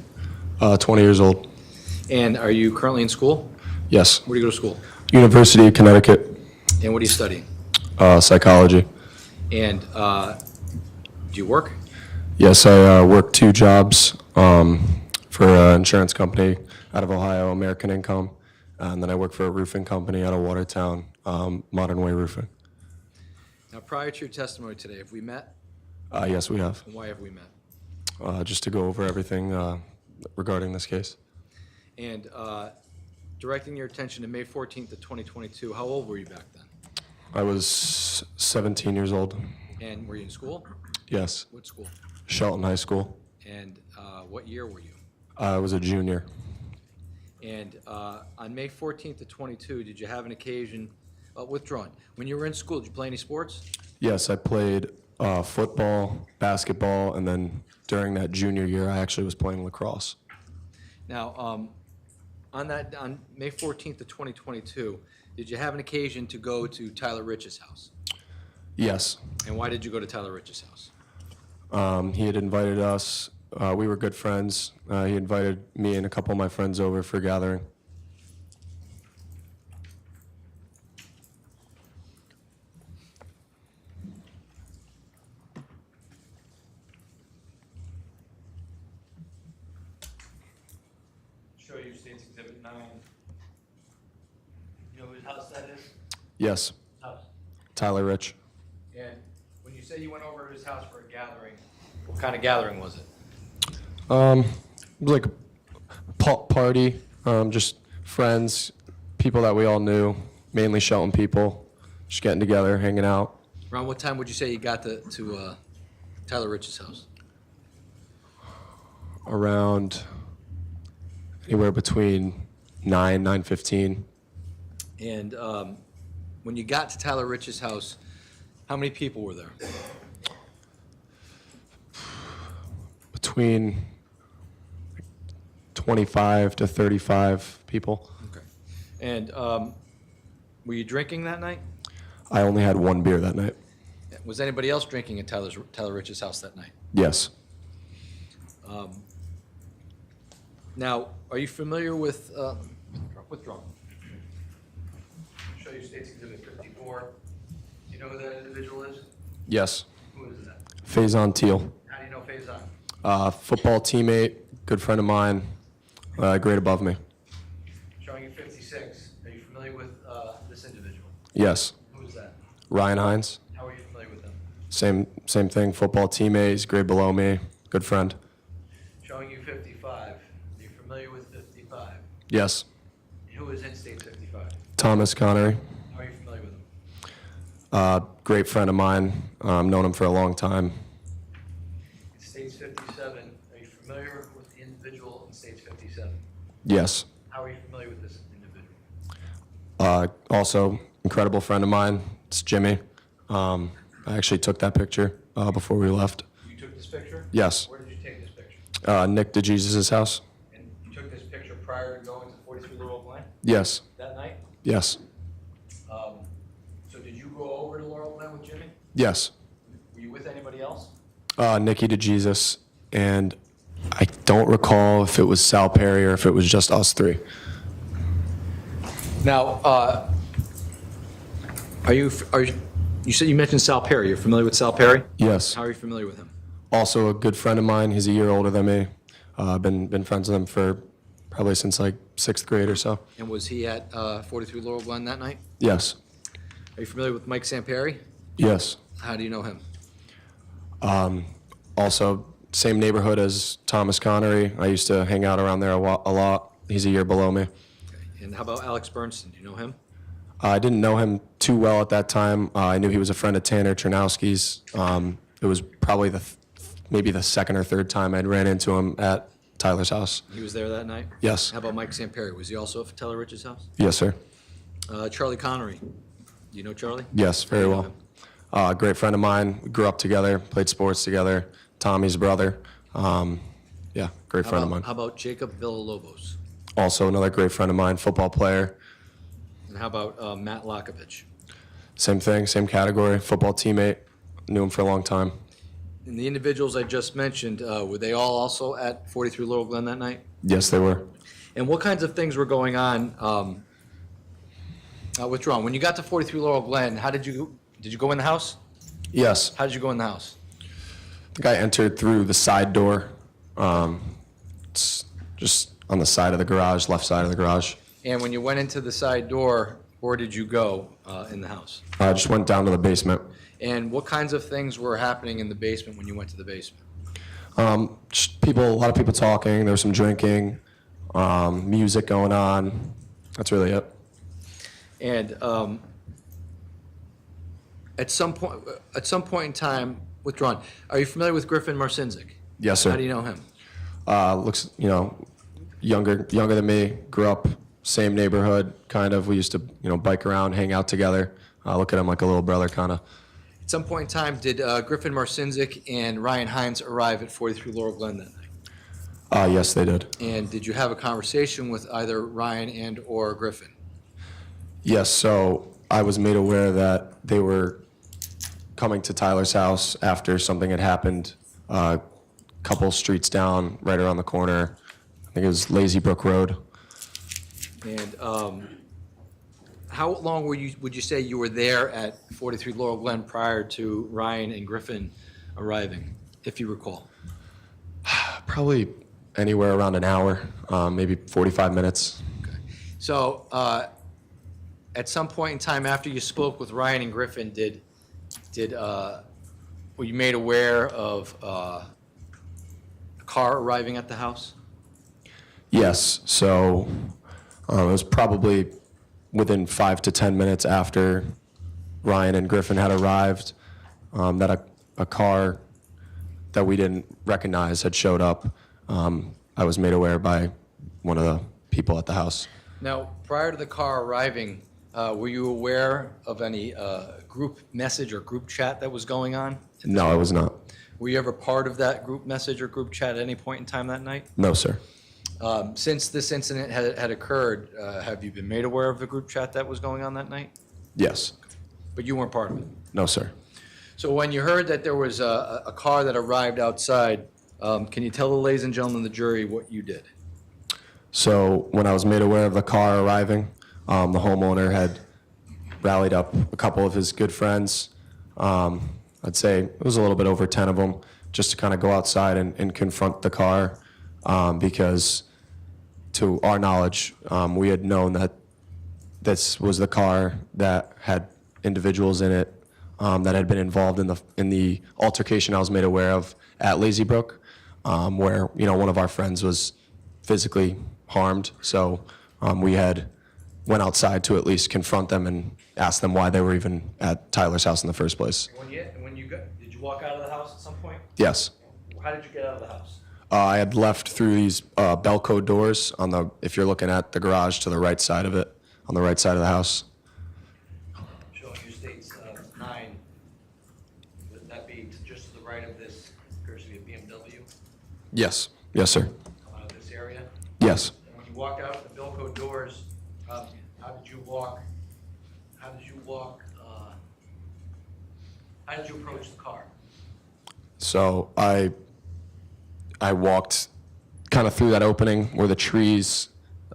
20 years old. And are you currently in school? Yes. Where do you go to school? University of Connecticut, And what are you studying? psychology. And do you work? Yes, I work 2 jobs for an insurance company out of Ohio, American Income, and then I work for a roofing company out of Watertown, Modern Way Roofing. Now, prior to your testimony today, have we met? Yes, we have. And why have we met? Just to go over everything regarding this case. And directing your attention to May 14th of 2022, how old were you back then? I was 17 years old. And were you in school? Yes. What school? Shelton High School. And what year were you? I was a junior. And on May 14th of 22, did you have an occasion, withdrawn, when you were in school, did you play any sports? Yes, I played football, basketball, and then during that junior year, I actually was playing lacrosse. Now, on May 14th of 2022, did you have an occasion to go to Tyler Rich's house? Yes. And why did you go to Tyler Rich's house? He had invited us. We were good friends. He invited me and a couple of my friends over for a gathering. Show you State's Exhibit 9. You know whose house that is? Yes, House. Tyler Rich. And when you say you went over to his house for a gathering, what kind of gathering was it? It was like a party, just friends, people that we all knew, mainly Shelton people, just getting together, hanging out. Around what time would you say you got to Tyler Rich's house? Around anywhere between 9:15. And when you got to Tyler Rich's house, how many people were there? 25 to 35 people. Okay. And were you drinking that night? I only had one beer that night. Was anybody else drinking at Tyler Rich's house that night? Yes. Now, are you familiar with, withdraw. Show you State's Exhibit 54. Do you know who that individual is? Yes. Who is that? Faison Teal. How do you know Faison? Football teammate, good friend of mine, grade above me. Showing you 56. Are you familiar with this individual? Yes. Who is that? Ryan Hines. How are you familiar with him? Same thing, football teammate, he's grade below me, good friend. Showing you 55. Are you familiar with 55? Yes. Who is in State 55? Thomas Connery, How are you familiar with him? great friend of mine, known him for a long time. In States 57, are you familiar with the individual in States 57? Yes. How are you familiar with this individual? Also, incredible friend of mine, it's Jimmy. I actually took that picture before we left. You took this picture? Yes. Where did you take this picture? Nick DeJesus' house. And you took this picture prior to going to 43 Laurel Glen Yes. that night? Yes. So did you go over to Laurel Glen with Jimmy? Yes. Were you with anybody else? Nicky DeJesus, and I don't recall if it was Sal Perry or if it was just us three. Now, you said you mentioned Sal Perry. You're familiar with Sal Perry? Yes. How are you familiar with him? Also a good friend of mine. He's a year older than me. Been friends with him for probably since like 6th grade or so. And was he at 43 Laurel Glen that night? Yes. Are you familiar with Mike Samperi? Yes. How do you know him? Also, same neighborhood as Thomas Connery. I used to hang out around there a lot. He's a year below me. And how about Alex Bernstein? Do you know him? I didn't know him too well at that time. I knew he was a friend of Tanner Chernowski's. It was probably maybe the second or third time I'd ran into him at Tyler's house. He was there that night? Yes. How about Mike Samperi? Was he also at Tyler Rich's house? Yes, sir. Charlie Connery. Do you know Charlie? Yes, very How do you well. know him? Great friend of mine. We grew up together, played sports together. Tommy's brother. Yeah, great friend of mine. How about Jacob Villalobos? Also another great friend of mine, football player. And how about Matt Lakovich? Same thing, same category, football teammate. Knew him for a long time. And the individuals I just mentioned, were they all also at 43 Laurel Glen that night? Yes, they were. And what kinds of things were going on? Withdrawn. When you got to 43 Laurel Glen, how did you go in the house? Yes. How did you go in the house? I think I entered through the side door. It's just on the side of the garage, left side of the garage. And when you went into the side door, where did you go in the house? I just went down to the basement. And what kinds of things were happening in the basement when you went to the basement? Just a lot of people talking. There was some drinking, music going on. That's really it. And at some point in time, withdrawn. Are you familiar with Griffin Marcinzik? Yes, sir. How do you know him? Looks, younger than me. Grew up same neighborhood, kind of. We used to, bike around, hang out together. Look at him like a little brother, kind of. At some point in time, did Griffin Marcinzik and Ryan Hines arrive at 43 Laurel Glen that night? Yes, they did. And did you have a conversation with either Ryan and or Griffin? Yes, so I was made aware that they were coming to Tyler's house after something had happened a couple streets down, right around the corner. I think it was Lazy Brook Road. And how long would you say you were there at 43 Laurel Glen prior to Ryan and Griffin arriving, if you recall? Probably anywhere around an hour, maybe 45 minutes. So at some point in time after you spoke with Ryan and Griffin, were you made aware of a car arriving at the house? Yes, so it was probably within 5 to 10 minutes after Ryan and Griffin had arrived that a car that we didn't recognize had showed up. I was made aware by one of the people at the house. Now, prior to the car arriving, were you aware of any group message or group chat that was going on? No, I was not. Were you ever part of that group message or group chat at any point in time that night? No, sir. Since this incident had occurred, have you been made aware of the group chat that was going on that night? Yes. But you weren't part of it? No, sir. So when you heard that there was a car that arrived outside, can you tell the ladies and gentlemen of the jury what you did? So when I was made aware of the car arriving, the homeowner had rallied up a couple of his good friends. I'd say it was a little bit over 10 of them, just to kind of go outside and confront the car, because to our knowledge, we had known that this was the car that had individuals in it that had been involved in the altercation I was made aware of at Lazy Brook, where one of our friends was physically harmed. So we had went outside to at least confront them and ask them why they were even at Tyler's house in the first place. Did you walk out of the house at some point? Yes. How did you get out of the house? I had left through these Belco doors if you're looking at the garage to the right side of it, on the right side of the house. Showing you states 9. Would that be just to the right of this, appears to be a BMW, Yes. Yes, sir. come out of this area? Yes. And when you walk out the Bilco doors, how did you walk, how did you approach the car? So I walked kind of through that opening where the trees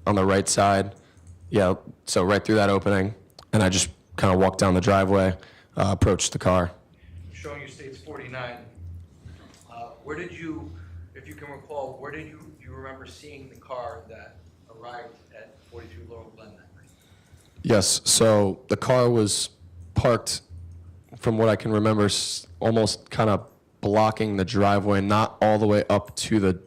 on the right side. Yeah, so right through that opening, and I just kind of walked down the driveway, approached the car. Showing you states 49. Where did you, if you can recall, do you remember seeing the car that arrived at 43 Laurel Glen that night? Yes, so the car was parked, from what I can remember, almost kind of blocking the driveway, not all the way up to the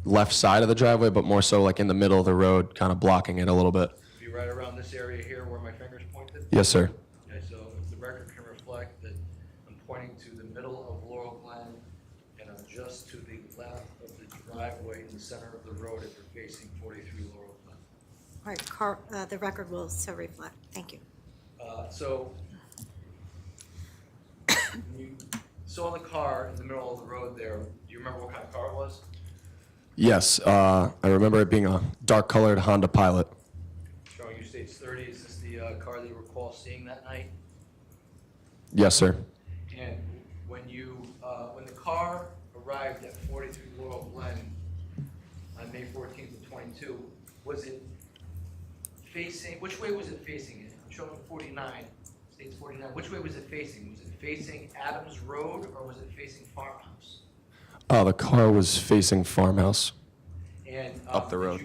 left side of the driveway, but more so like in the middle of the road, kind of blocking it a little bit. Be right around this area here where my finger's pointed? Yes, sir. Okay, so if the record can reflect that I'm pointing to the middle of Laurel Glen, and I'm just to the left of the driveway in the center of the road if you're facing 43 Laurel Glen. All right, the record will so reflect. Thank you. So when you saw the car in the middle of the road there, do you remember what kind of car it was? Yes, I remember it being a dark-colored Honda Pilot. Showing you states 30, is this the car that you recall seeing that night? Yes, sir. And when the car arrived at 43 Laurel Glen on May 14th of 22, was it facing, which way was it facing? I'm showing 49, states 49. Which way was it facing? Was it facing Adams Road or was it facing Farmhouse? The car was facing Farmhouse. And Up the road.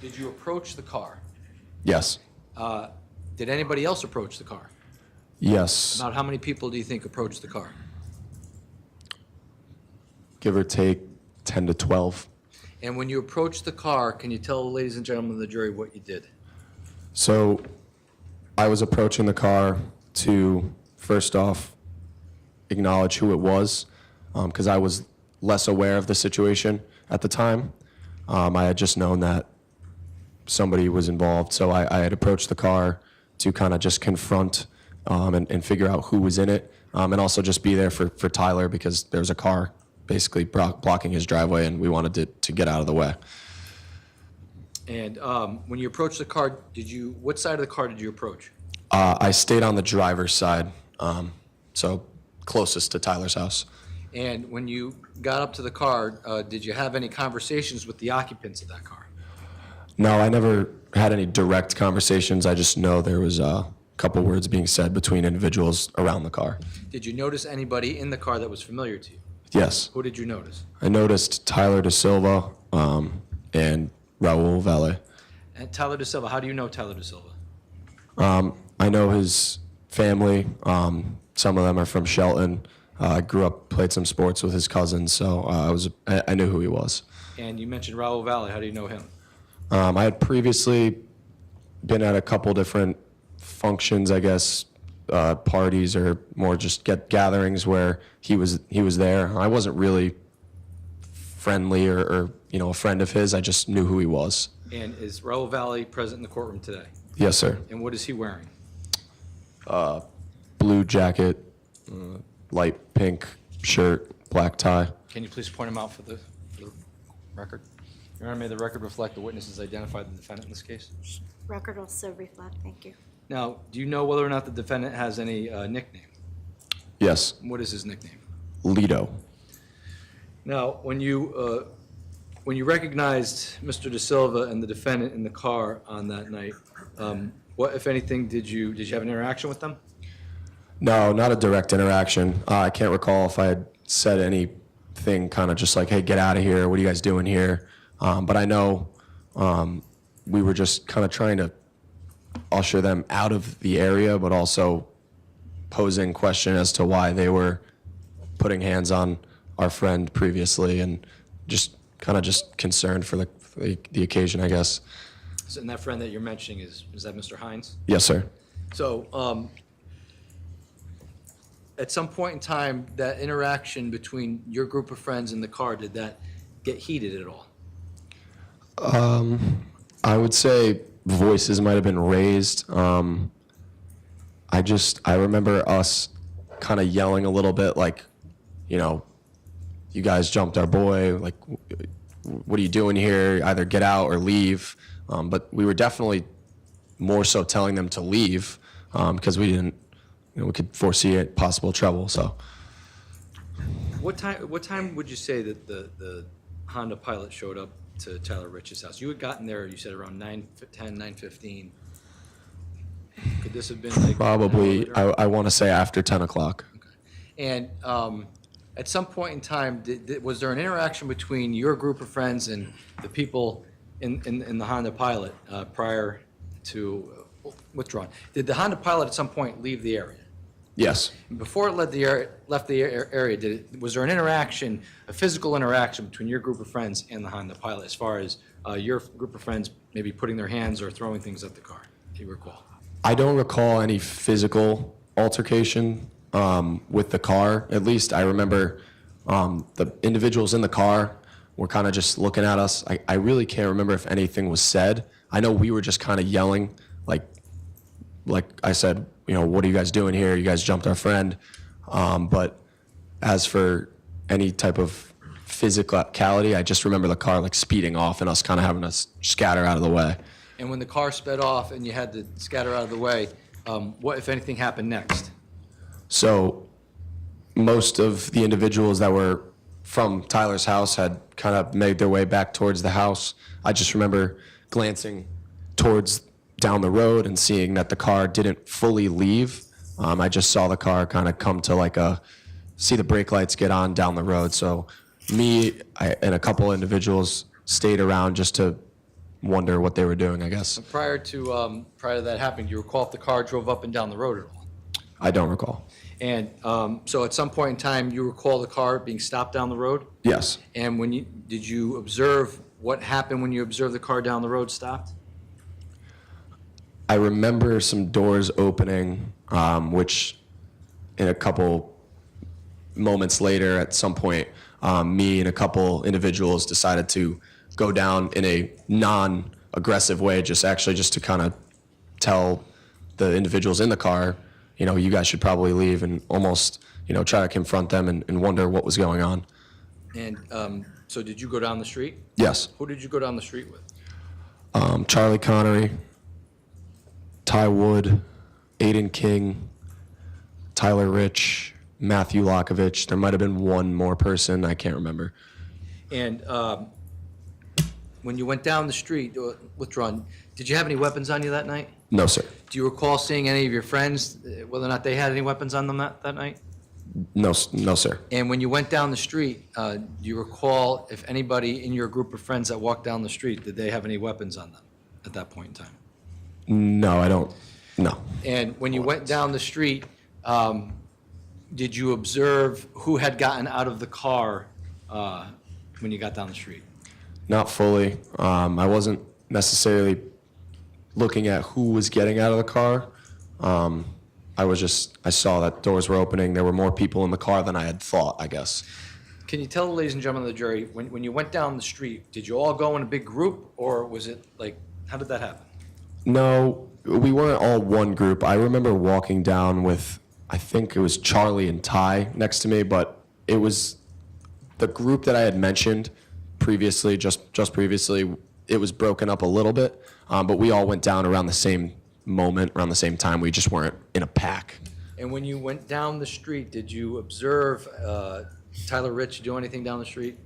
Did you approach the car? Yes. Did anybody else approach the car? Yes. About how many people do you think approached the car? Give or take 10 to 12. And when you approached the car, can you tell the ladies and gentlemen of the jury what you did? So I was approaching the car to, first off, acknowledge who it was, because I was less aware of the situation at the time. I had just known that somebody was involved, so I had approached the car to kind of just confront and figure out who was in it, and also just be there for Tyler, because there was a car basically blocking his driveway, and we wanted to get out of the way. And when you approached the car, what side of the car did you approach? I stayed on the driver's side, so closest to Tyler's house. And when you got up to the car, did you have any conversations with the occupants of that car? No, I never had any direct conversations. I just know there was a couple words being said between individuals around the car. Did you notice anybody in the car that was familiar to you? Yes. Who did you notice? I noticed Tyler Da Silva and Raul Valle. And Tyler Da Silva, how do you know Tyler Da Silva? I know his family. Some of them are from Shelton. I grew up, played some sports with his cousins, so I knew who he was. And you mentioned Raul Valle, how do you know him? I had previously been at a couple different functions, I guess, parties or more just gatherings where he was there. I wasn't really friendly or a friend of his. I just knew who he was. And is Raul Valle present in the courtroom today? Yes, sir. And what is he wearing? Blue jacket, light pink shirt, black tie. Can you please point him out for the record? Your Honor, may the record reflect the witnesses identified the defendant in this case? Record will so reflect, thank you. Now, do you know whether or not the defendant has any nickname? Yes, What is his nickname? Lido. Now, when you recognized Mr. De Silva and the defendant in the car on that night, what, if anything, did you have an interaction with them? No, not a direct interaction. I can't recall if I had said anything kind of just like, hey, get out of here, what are you guys doing here? But I know we were just kind of trying to usher them out of the area, but also posing question as to why they were putting hands on our friend previously, and just kind of just concerned for the occasion, I guess. So, and that friend that you're mentioning, is that Mr. Hines? Yes, sir. So, at some point in time, that interaction between your group of friends in the car, did that get heated at all? I would say voices might have been raised. I remember us kind of yelling a little bit, like, you know, you guys jumped our boy, like, what are you doing here? Either get out or leave. But we were definitely more so telling them to leave because we didn't, we could foresee possible trouble. So, What time would you say that the Honda Pilot showed up to Tyler Rich's house? You had gotten there, you said around 9:10, 9:15. Could this have been like? probably, I want to say after 10 o'clock. And at some point in time, was there an interaction between your group of friends and the people in the Honda Pilot prior to withdrawing? Did the Honda Pilot at some point leave the area? Yes. Before it left the area, was there an interaction, a physical interaction between your group of friends and the Honda Pilot, as far as your group of friends maybe putting their hands or throwing things at the car? Do you recall? I don't recall any physical altercation with the car. At least I remember the individuals in the car were kind of just looking at us. I really can't remember if anything was said. I know we were just kind of yelling, like I said, you know, what are you guys doing here? You guys jumped our friend. But as for any type of physicality, I just remember the car like speeding off and us kind of having to scatter out of the way. And when the car sped off and you had to scatter out of the way, what, if anything, happened next? So most of the individuals that were from Tyler's house had kind of made their way back towards the house. I just remember glancing towards down the road and seeing that the car didn't fully leave. I just saw the car kind of come to see the brake lights get on down the road. So me and a couple individuals stayed around just to wonder what they were doing, I guess. Prior to that happening, do you recall if the car drove up and down the road at all? I don't recall. And so at some point in time, you recall the car being stopped down the road? Yes. And did you observe what happened when you observed the car down the road stopped? I remember some doors opening, which in a couple moments later, at some point, me and a couple individuals decided to go down in a non-aggressive way, just to kind of tell the individuals in the car, you know, you guys should probably leave, and almost, you know, try to confront them and wonder what was going on. And so did you go down the street? Yes. Who did you go down the street with? Charlie Connery, Ty Wood, Aiden King, Tyler Rich, Matthew Lockovich. There might have been one more person. I can't remember. And when you went down the street, withdrawn, did you have any weapons on you that night? No, sir. Do you recall seeing any of your friends, whether or not they had any weapons on them that night? No, sir. And when you went down the street, do you recall if anybody in your group of friends that walked down the street, did they have any weapons on them at that point in time? No, I don't. No. And when you went down the street, did you observe who had gotten out of the car when you got down the street? Not fully. I wasn't necessarily looking at who was getting out of the car. I saw that doors were opening. There were more people in the car than I had thought, I guess. Can you tell the ladies and gentlemen of the jury, when you went down the street, did you all go in a big group, or was it like, how did that happen? No, we weren't all one group. I remember walking down with, I think it was Charlie and Ty next to me, but it was the group that I had mentioned previously, just previously, it was broken up a little bit, but we all went down around the same moment, around the same time. We just weren't in a pack. And when you went down the street, did you observe Tyler Rich do anything down the street?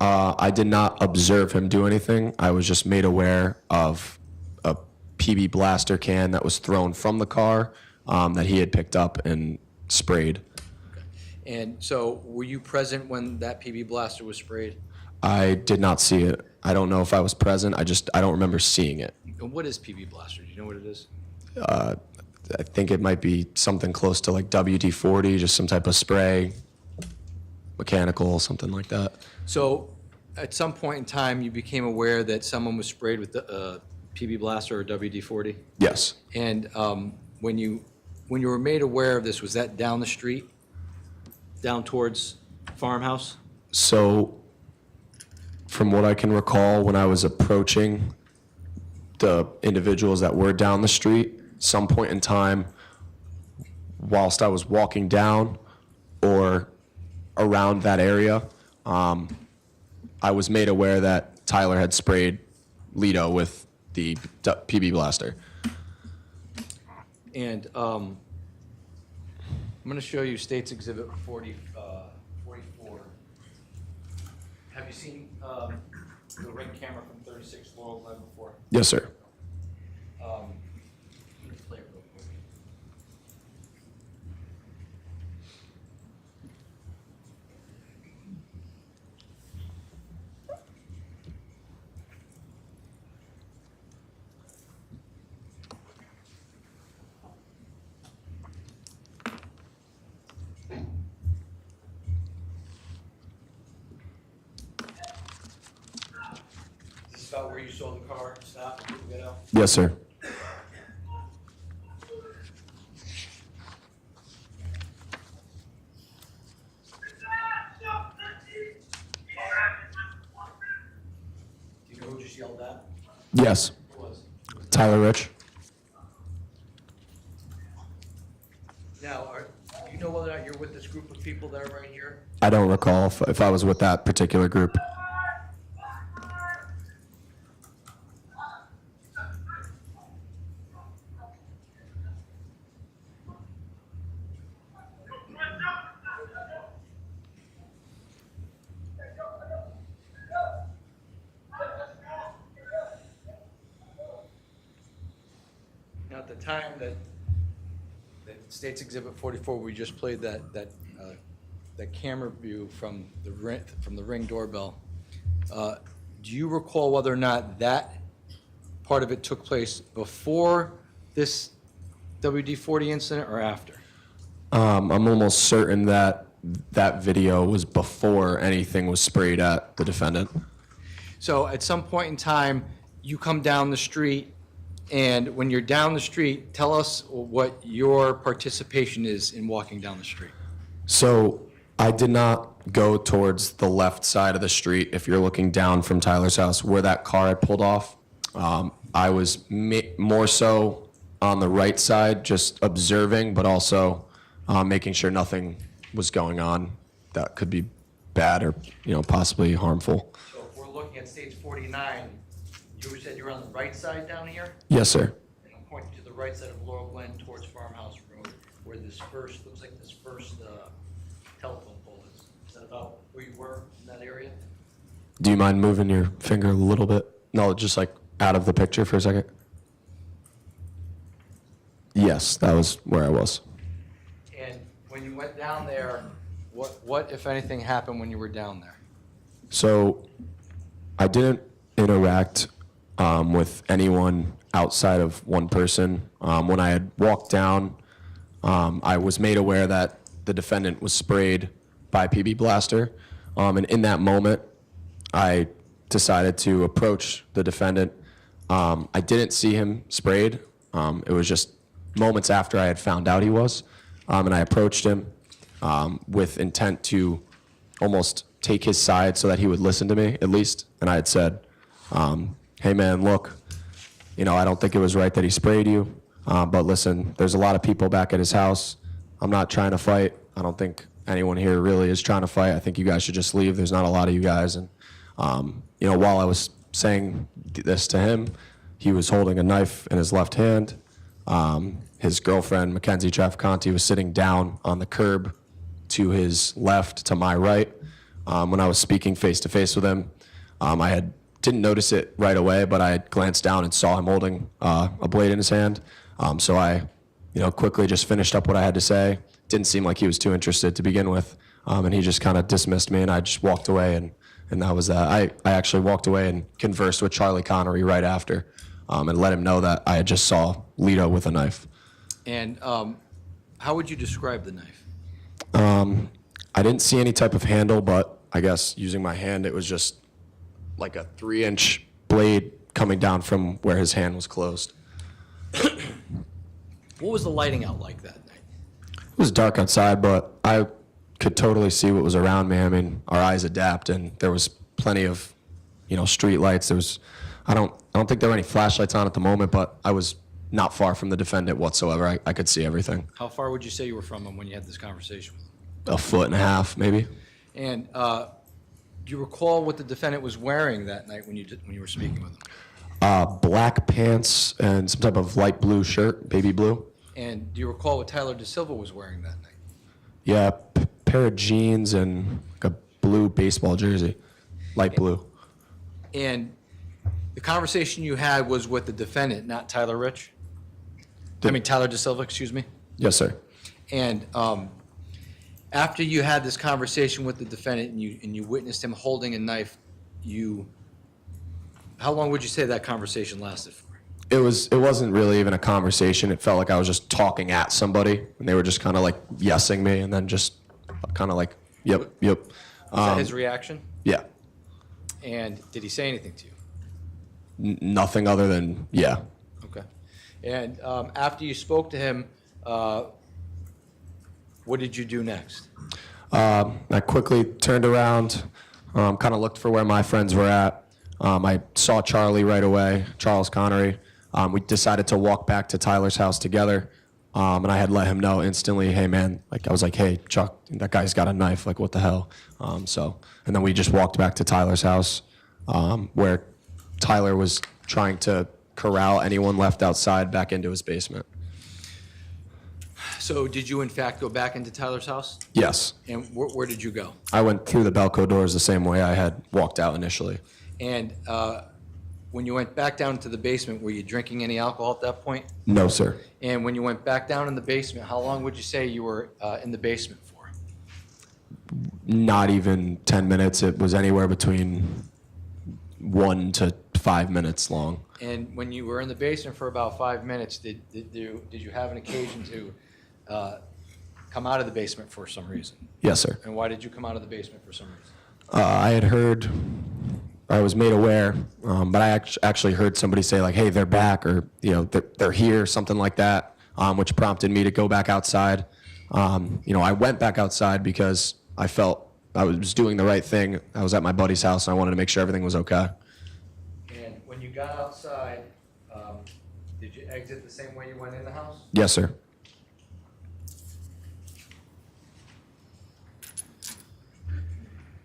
I did not observe him do anything. I was just made aware of a PB blaster can that was thrown from the car that he had picked up and sprayed. And so were you present when that PB blaster was sprayed? I did not see it. I don't know if I was present. I don't remember seeing it. And what is PB blaster? Do you know what it is? I think it might be something close to like WD-40, just some type of spray, mechanical, something like that. So at some point in time, you became aware that someone was sprayed with the PB blaster or WD-40? Yes. And when you were made aware of this, was that down the street, down towards Farmhouse? So from what I can recall, when I was approaching the individuals that were down the street, some point in time, whilst I was walking down or around that area, I was made aware that Tyler had sprayed Lido with the PB blaster. And I'm going to show you State's Exhibit 44. Have you seen the ring camera from 36 Laurel Glen before? Yes, sir. Let me play it real quick. Is this about where you saw the car stop and people get out? Yes, sir. Do you know who just yelled at? Yes. Who was? Tyler Rich. Now, do you know whether or not you're with this group of people that are right here? I don't recall if I was with that particular group. Now, at the time that State's Exhibit 44, we just played that camera view from the Ring doorbell. Do you recall whether or not that part of it took place before this WD-40 incident or after? I'm almost certain that that video was before anything was sprayed at the defendant. So at some point in time, you come down the street, and when you're down the street, tell us what your participation is in walking down the street. So I did not go towards the left side of the street. If you're looking down from Tyler's house where that car had pulled off, I was more so on the right side, just observing, but also making sure nothing was going on that could be bad or, possibly harmful. So if we're looking at stage 49, you said you're on the right side down here? Yes, sir. And I'm pointing to the right side of Laurel Glen towards Farmhouse Road, where this first, looks like this first telephone pole is. Is that about where you were in that area? Do you mind moving your finger a little bit? No, just like out of the picture for a second. Yes, that was where I was. And when you went down there, what if anything, happened when you were down there? So I didn't interact with anyone outside of one person. When I had walked down, I was made aware that the defendant was sprayed by PB Blaster. And in that moment, I decided to approach the defendant. I didn't see him sprayed. It was just moments after I had found out he was. And I approached him with intent to almost take his side so that he would listen to me, at least. And I had said, hey man, look, I don't think it was right that he sprayed you. But listen, there's a lot of people back at his house. I'm not trying to fight. I don't think anyone here really is trying to fight. I think you guys should just leave. There's not a lot of you guys. And, you know, while I was saying this to him, he was holding a knife in his left hand. His girlfriend, Mackenzie Traficante, was sitting down on the curb to his left, to my right. When I was speaking face to face with him, didn't notice it right away, but I had glanced down and saw him holding a blade in his hand. So I, you know, quickly just finished up what I had to say. Didn't seem like he was too interested to begin with, and he just kind of dismissed me, and I just walked away, and that was that. I actually walked away and conversed with Charlie Connery right after, and let him know that I had just saw Lito with a knife. And how would you describe the knife? I didn't see any type of handle, but I guess using my hand, it was just like a 3-inch blade coming down from where his hand was closed. What was the lighting out like that night? It was dark outside, but I could totally see what was around me. I mean, our eyes adapt, and there was plenty of, you know, street lights. There was, I don't think there were any flashlights on at the moment, but I was not far from the defendant whatsoever. I could see everything. How far would you say you were from him when you had this conversation with him? 1.5 feet, maybe. And do you recall what the defendant was wearing that night when you were speaking with him? Black pants and some type of light blue shirt, baby blue. And do you recall what Tyler DeSilva was wearing that night? Yeah, pair of jeans and like a blue baseball jersey, light blue. And the conversation you had was with the defendant, not Tyler Rich? Tyler DeSilva, excuse me? Yes, sir. And after you had this conversation with the defendant and you witnessed him holding a knife, how long would you say that conversation lasted for? It wasn't really even a conversation. It felt like I was just talking at somebody, and they were just kind of like yesing me, and then just kind of like, yep. Was that his reaction? Yeah. And did he say anything to you? Nothing other than, yeah. Okay. And after you spoke to him, what did you do next? I quickly turned around, kind of looked for where my friends were at. I saw Charlie right away, Charles Connery. We decided to walk back to Tyler's house together, and I had let him know instantly, hey man, like I was like, hey Chuck, that guy's got a knife, like what the hell? And then we just walked back to Tyler's house, where Tyler was trying to corral anyone left outside back into his basement. So did you in fact go back into Tyler's house? Yes. And where did you go? I went through the Belco doors the same way I had walked out initially. And when you went back down to the basement, were you drinking any alcohol at that point? No, sir. And when you went back down in the basement, how long would you say you were in the basement for? Not even 10 minutes. It was anywhere between 1 to 5 minutes long. And when you were in the basement for about 5 minutes, did you have an occasion to come out of the basement for some reason? Yes, sir. And why did you come out of the basement for some reason? I had heard, I was made aware, but I actually heard somebody say like, hey, they're back, or, you know, they're here, something like that, which prompted me to go back outside. You know, I went back outside because I felt I was doing the right thing. I was at my buddy's house, and I wanted to make sure everything was okay. And when you got outside, did you exit the same way you went in the house? Yes, sir.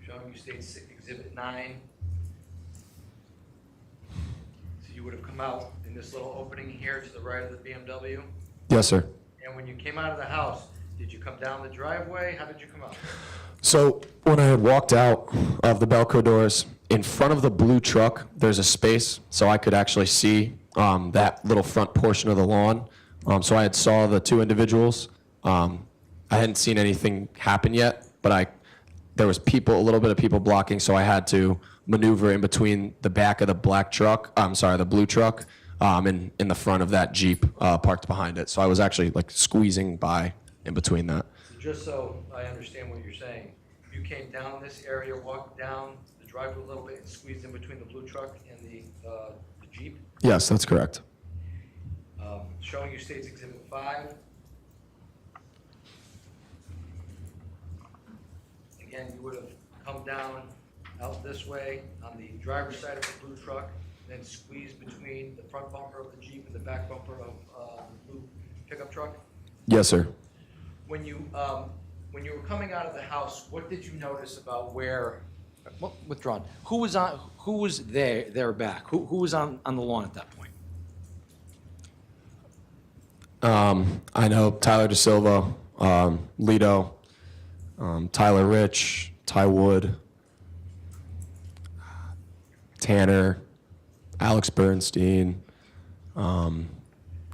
Showing you state Exhibit 9. So you would have come out in this little opening here to the right of the BMW. Yes, sir. And when you came out of the house, did you come down the driveway? How did you come out? So when I had walked out of the Belco doors, in front of the blue truck, there's a space, so I could actually see that little front portion of the lawn. So I had saw the two individuals. I hadn't seen anything happen yet, but there was people, a little bit of people blocking, so I had to maneuver in between the back of the black truck, the blue truck, and in the front of that Jeep parked behind it. So I was actually like squeezing by in between that. So just so I understand what you're saying, you came down this area, walked down the driveway a little bit, and squeezed in between the blue truck and the Jeep? Yes, that's correct. Showing you states Exhibit 5. Again, you would have come down out this way on the driver's side of the blue truck, then squeezed between the front bumper of the Jeep and the back bumper of the blue pickup truck. Yes, sir. When you when you were coming out of the house, what did you notice about where, well, withdrawn, who was there back? Who was on the lawn at that point? I know Tyler DeSilva, Lito, Tyler Rich, Ty Wood, Tanner, Alex Bernstein,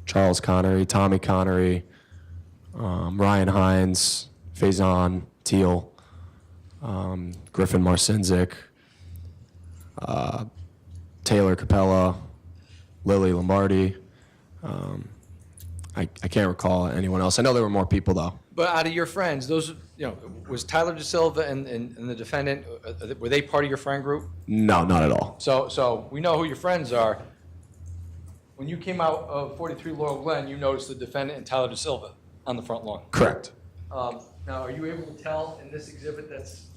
Charles Connery, Tommy Connery, Ryan Hines, Faison Teal, Griffin Marcinzik, Taylor Capella, Lily Lombardi. I can't recall anyone else. I know there were more people, though. But out of your friends, those, was Tyler DeSilva and the defendant, were they part of your friend group? No, not at all. So we know who your friends are. When you came out of 43 Laurel Glen, you noticed the defendant and Tyler DeSilva on the front lawn. Correct. Now, are you able to tell in this exhibit that's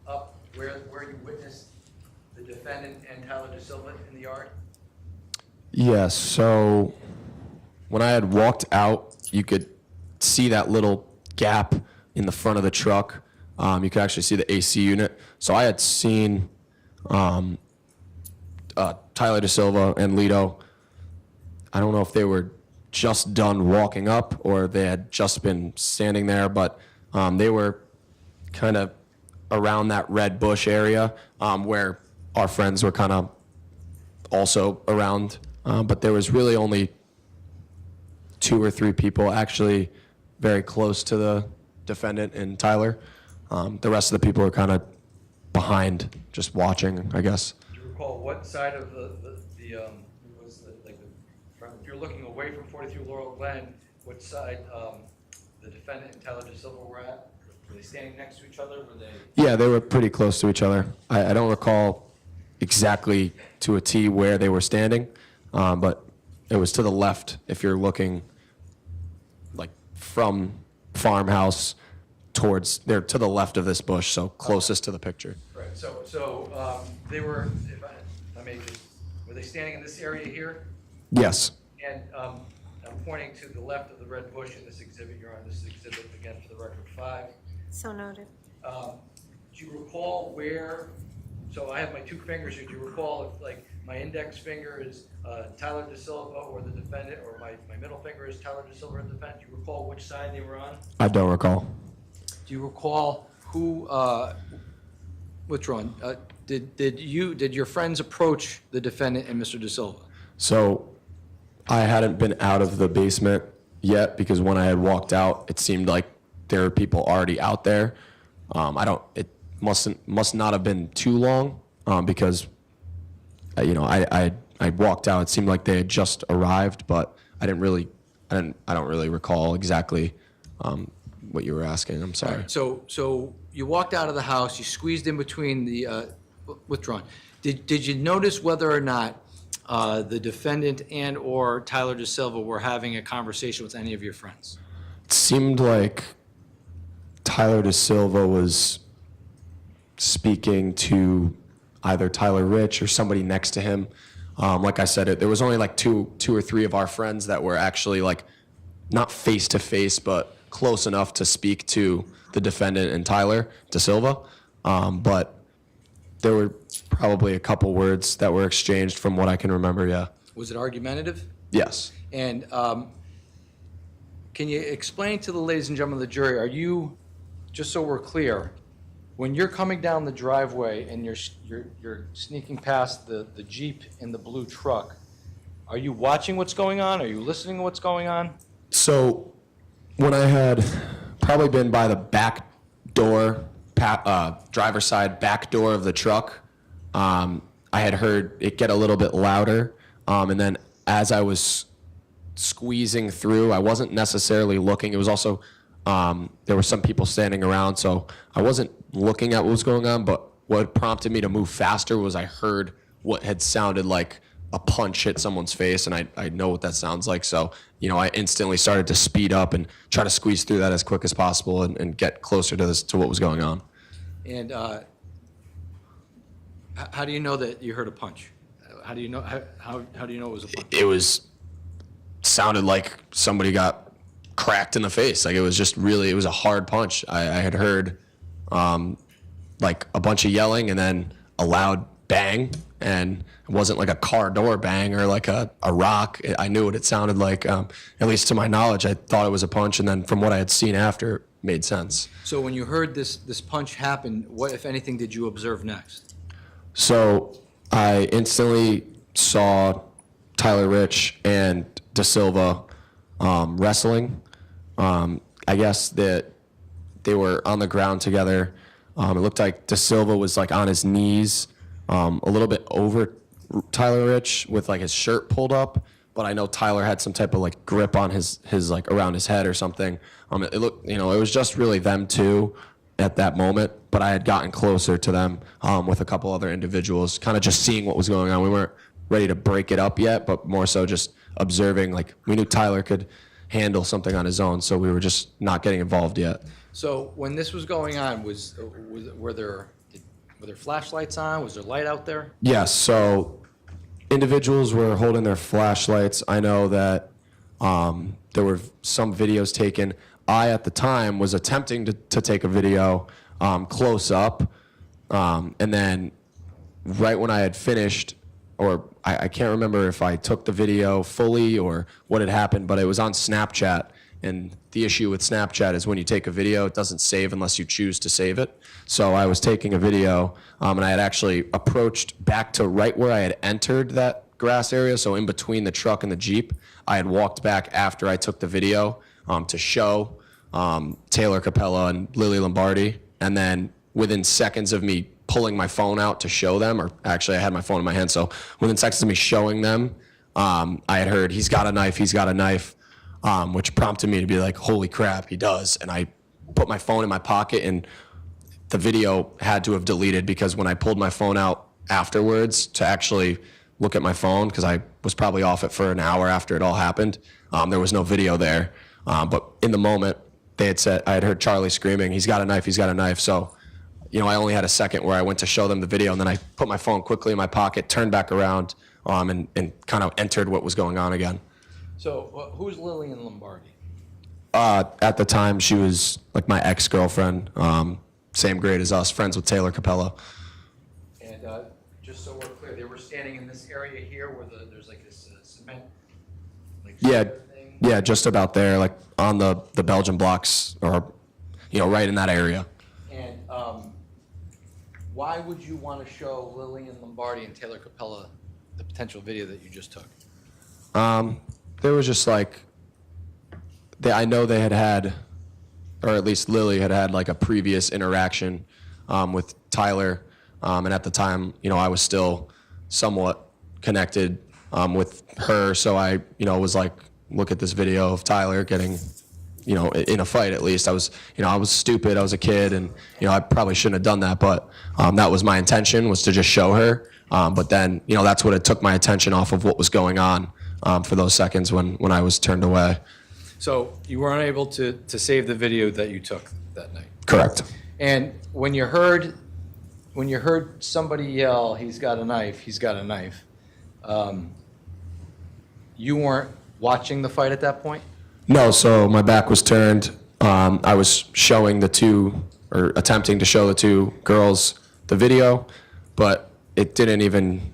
up where you witnessed the defendant and Tyler DeSilva in the yard? Yes, so when I had walked out, you could see that little gap in the front of the truck. You could actually see the AC unit. So I had seen Tyler DeSilva and Lito. I don't know if they were just done walking up or they had just been standing there, but they were kind of around that red bush area where our friends were kind of also around. But there was really only 2 or 3 people actually very close to the defendant and Tyler. The rest of the people were kind of behind, just watching, I guess. Do you recall what side of was like if you're looking away from 43 Laurel Glen, what side the defendant and Tyler DeSilva were at? Were they standing next to each other? Were they? Yeah, they were pretty close to each other. I don't recall exactly to a T where they were standing, but it was to the left if you're looking like from farmhouse towards, they're to the left of this bush, so closest to the picture. Right. So they were. If I may just, were they standing in this area here? Yes. And I'm pointing to the left of the red bush in this exhibit. You're on this exhibit again for the record 5. So noted. Do you recall where? So I have my 2 fingers here. Do you recall if, like, my index finger is Tyler DeSilva or the defendant, or my middle finger is Tyler DeSilva or the defendant? Do you recall which side they were on? I don't recall. Do you recall who, withdrawn, did your friends approach the defendant and Mr. DeSilva? So I hadn't been out of the basement yet because when I had walked out, it seemed like there were people already out there. It must not have been too long because, I walked out. It seemed like they had just arrived, but I don't really recall exactly what you were asking. I'm sorry. So you walked out of the house, you squeezed in between the, withdrawn. Did you notice whether or not the defendant and/or Tyler DeSilva were having a conversation with any of your friends? It seemed like Tyler DeSilva was speaking to either Tyler Rich or somebody next to him. Like I said, there was only like two or three of our friends that were actually like not face to face, but close enough to speak to the defendant and Tyler DeSilva. But there were probably a couple words that were exchanged from what I can remember, yeah. Was it argumentative? Yes. And can you explain to the ladies and gentlemen of the jury, are you, just so we're clear, when you're coming down the driveway and you're sneaking past the Jeep in the blue truck, are you watching what's going on? Are you listening to what's going on? So when I had probably been by the back door, driver's side back door of the truck, I had heard it get a little bit louder. And then as I was squeezing through, I wasn't necessarily looking. It was also, there were some people standing around, so I wasn't looking at what was going on, but what prompted me to move faster was I heard what had sounded like a punch hit someone's face, and I know what that sounds like. So, I instantly started to speed up and try to squeeze through that as quick as possible and get closer to what was going on. And how do you know that you heard a punch? How do you know? How do you know it was a punch? It sounded like somebody got cracked in the face. Like, it was just really, it was a hard punch. I had heard like a bunch of yelling and then a loud bang, and it wasn't like a car door bang or like a rock. I knew what it sounded like. At least to my knowledge, I thought it was a punch, and then from what I had seen after, it made sense. So when you heard this punch happen, what, if anything, did you observe next? So I instantly saw Tyler Rich and De Silva wrestling. I guess that they were on the ground together. It looked like De Silva was like on his knees, a little bit over Tyler Rich with like his shirt pulled up, but I know Tyler had some type of like grip on his like around his head or something. It looked, it was just really them two at that moment, but I had gotten closer to them with a couple other individuals, kind of just seeing what was going on. We weren't ready to break it up yet, but more so just observing. Like, we knew Tyler could handle something on his own, so we were just not getting involved yet. So when this was going on, were there flashlights on? Was there light out there? Yes, so individuals were holding their flashlights. I know that there were some videos taken. I, at the time, was attempting to take a video close up, and then right when I had finished, or I can't remember if I took the video fully or what had happened, but it was on Snapchat. And the issue with Snapchat is when you take a video, it doesn't save unless you choose to save it. So I was taking a video, and I had actually approached back to right where I had entered that grass area, so in between the truck and the Jeep. I had walked back after I took the video to show Taylor Capella and Lily Lombardi. And then within seconds of me pulling my phone out to show them, or actually I had my phone in my hand, so within seconds of me showing them, I had heard, "He's got a knife, he's got a knife," which prompted me to be like, holy crap, he does. And I put my phone in my pocket, and the video had to have deleted, because when I pulled my phone out afterwards to actually look at my phone, because I was probably off it for an hour after it all happened, there was no video there. But in the moment, they had said, I had heard Charlie screaming, "He's got a knife, he's got a knife." So, I only had a second where I went to show them the video, and then I put my phone quickly in my pocket, turned back around, and kind of entered what was going on again. So who's Lillian Lombardi? At the time, she was like my ex-girlfriend, same grade as us, friends with Taylor Capella. And just so we're clear, they were standing in this area here where there's like this cement, like thing? Yeah, just about there, like on the Belgian blocks, or right in that area. And why would you want to show Lillian Lombardi and Taylor Capella the potential video that you just took? There was just like, I know they had, or at least Lily had like a previous interaction with Tyler, and at the time, I was still somewhat connected with her, so I, was like, look at this video of Tyler getting, in a fight. At least I was stupid, I was a kid, and I probably shouldn't have done that, but that was my intention, was to just show her. But then, that's what it took my attention off of what was going on for those seconds when I was turned away. So you were unable to save the video that you took that night? Correct. And when you heard somebody yell, "He's got a knife, he's got a knife," you weren't watching the fight at that point? No, so my back was turned. I was showing the two, or attempting to show the two girls the video, but it didn't even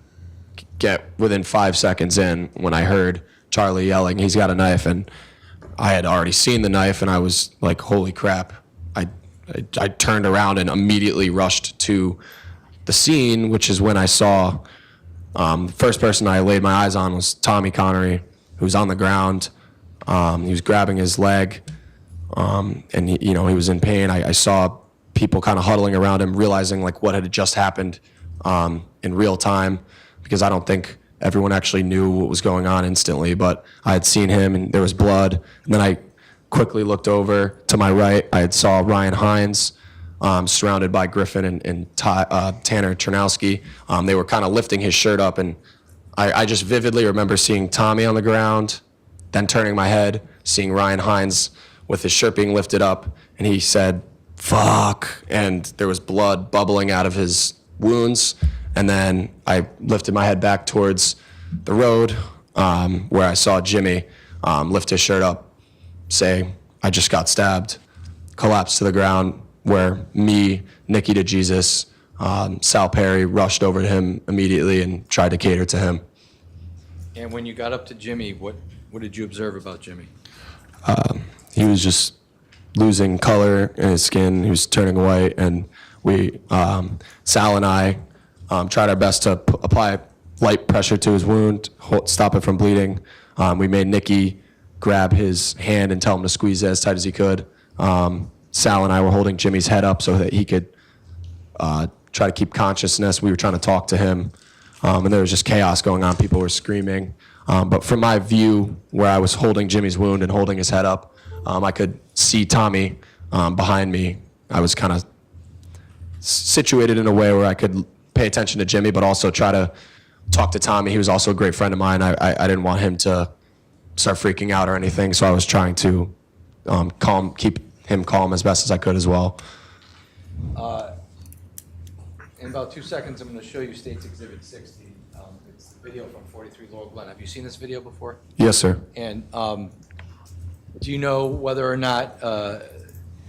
get within 5 seconds in when I heard Charlie yelling, "He's got a knife," and I had already seen the knife, and I was like, holy crap. I turned around and immediately rushed to the scene, which is when I saw, the first person I laid my eyes on was Tommy Connery, who was on the ground. He was grabbing his leg, and he was in pain. I saw people kind of huddling around him, realizing like what had just happened in real time, because I don't think everyone actually knew what was going on instantly, but I had seen him and there was blood. And then I quickly looked over to my right. I had saw Ryan Hines surrounded by Griffin and Tanner Chernowski. They were kind of lifting his shirt up, and I just vividly remember seeing Tommy on the ground, then turning my head, seeing Ryan Hines with his shirt being lifted up, and he said, "Fuck," and there was blood bubbling out of his wounds. And then I lifted my head back towards the road, where I saw Jimmy lift his shirt up, say, I just got stabbed, collapsed to the ground, where me, Nikki DeJesus, Sal Perry rushed over to him immediately and tried to cater to him. And when you got up to Jimmy, what did you observe about Jimmy? He was just losing color in his skin. He was turning white, and Sal and I tried our best to apply light pressure to his wound, stop it from bleeding. We made Nikki grab his hand and tell him to squeeze it as tight as he could. Sal and I were holding Jimmy's head up so that he could try to keep consciousness. We were trying to talk to him, and there was just chaos going on. People were screaming. But from my view, where I was holding Jimmy's wound and holding his head up, I could see Tommy behind me. I was kind of situated in a way where I could pay attention to Jimmy, but also try to talk to Tommy. He was also a great friend of mine. I didn't want him to start freaking out or anything, so I was trying to keep him calm as best as I could as well. In about 2 seconds, I'm going to show you State's Exhibit 60. It's the video from 43 Laurel Glen. Have you seen this video before? Yes, sir. And do you know whether or not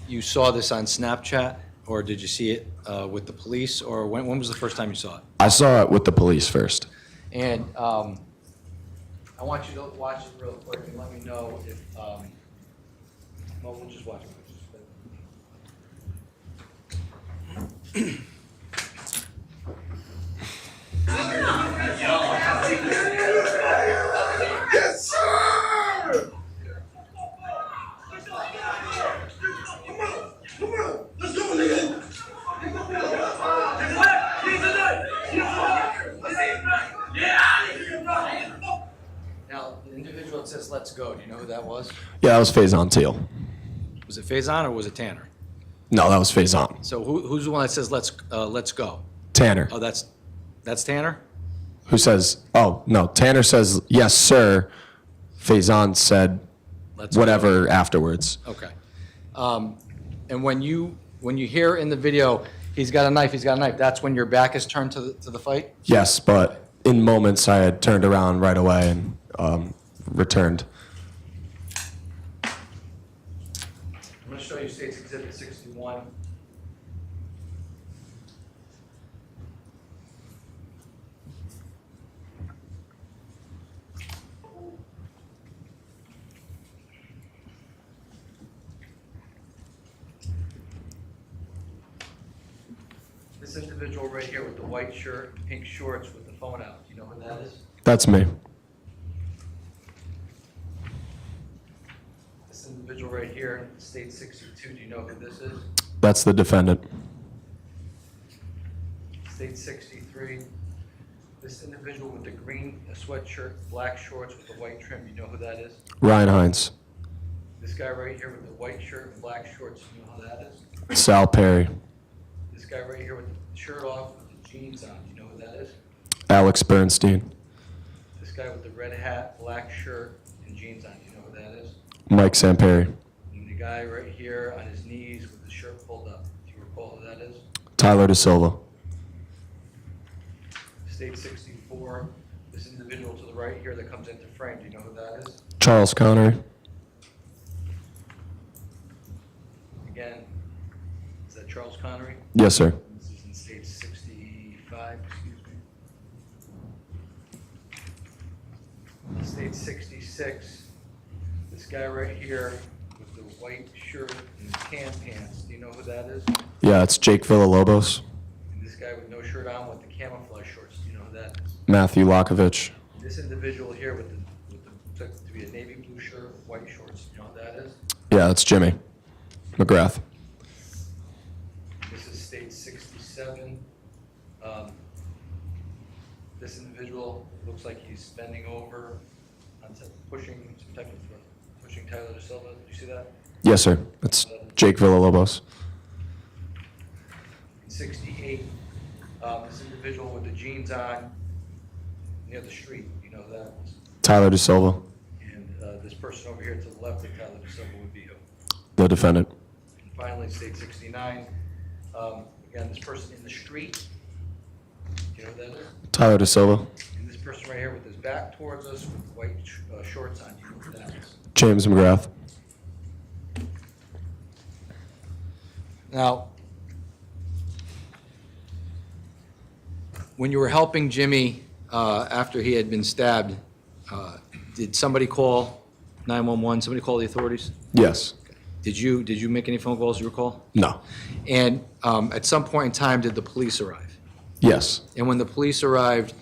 you saw this on Snapchat, or did you see it with the police, or when was the first time you saw it? I saw it with the police first. And I want you to watch it real quick and let me know if, well, we'll just watch it. Yes, sir! Come on, let's go, nigga! Now, the individual that says, "Let's go," do you know who that was? Yeah, that was Faison Teal. Was it Faison or was it Tanner? No, that was Faison. So who's the one that says, let's go? Tanner. Oh, that's Tanner? Who says, oh, no, Tanner says, yes, sir. Faison said Let's go. whatever afterwards. Okay. And when you hear in the video, he's got a knife, that's when your back is turned to the fight? Yes, but in moments I had turned around right away and returned. I'm going to show you State's Exhibit 61. This individual right here with the white shirt, pink shorts with the phone out, do you know who that is? That's me. This individual right here, State 62, do you know who this is? That's the defendant. State 63, this individual with the green sweatshirt, black shorts with the white trim, you know who that is? Ryan Hines. This guy right here with the white shirt and black shorts, you know who that is? Sal Perry. This guy right here with the shirt off with the jeans on, you know who that is? Alex Bernstein. This guy with the red hat, black shirt, and jeans on, you know who that is? Mike Samperi. And the guy right here on his knees with the shirt pulled up, do you recall who that is? Tyler De Silva. State 64, this individual to the right here that comes into frame, do you know who that is? Charles Connery. Again, is that Charles Connery? Yes, sir. This is in State 65, excuse me. State 66, this guy right here with the white shirt and the tan pants, do you know who that is? Yeah, it's Jake Villalobos. And this guy with no shirt on with the camouflage shorts, do you know who that is? Matthew Lokovich. This individual here with the took to be a navy blue shirt with white shorts, do you know who that is? Yeah, that's Jimmy McGrath. This is State 67. This individual looks like he's bending over, pushing some type of, pushing Tyler De Silva. Did you see that? Yes, sir. It's Jake Villalobos. In 68, this individual with the jeans on near the street, you know who that was? Tyler De Silva, And this person over here to the left of Tyler De Silva would be who? the defendant. And finally, State 69, again, this person in the street, do you know who that is? Tyler De Silva. And this person right here with his back towards us with white shorts on, do you know who that is? James McGrath. And Now, when you were helping Jimmy after he had been stabbed, did somebody call 911? Somebody call the authorities? Yes. Did you make any phone calls you recall? No. And at some point in time, did the police arrive? Yes. And when the police arrived,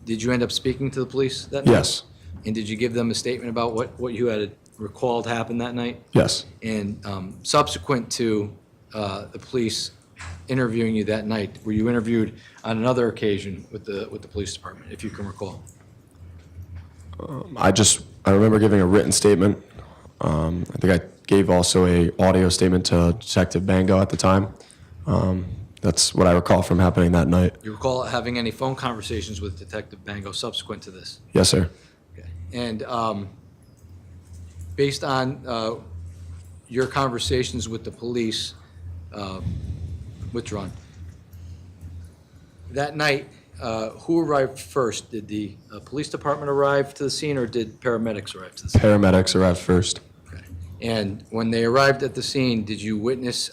did you end up speaking to the police that night? Yes. And did you give them a statement about what you had recalled happened that night? Yes. And subsequent to the police interviewing you that night, were you interviewed on another occasion with the police department, if you can recall? I remember giving a written statement. I think I gave also a audio statement to Detective Bango at the time. That's what I recall from happening that night. You recall having any phone conversations with Detective Bango subsequent to this? Yes, sir. Okay. And based on your conversations with the police, withdrawn, that night, who arrived first? Did the police department arrive to the scene, or did paramedics arrive to the scene? Paramedics arrived first. Okay. And when they arrived at the scene, did you witness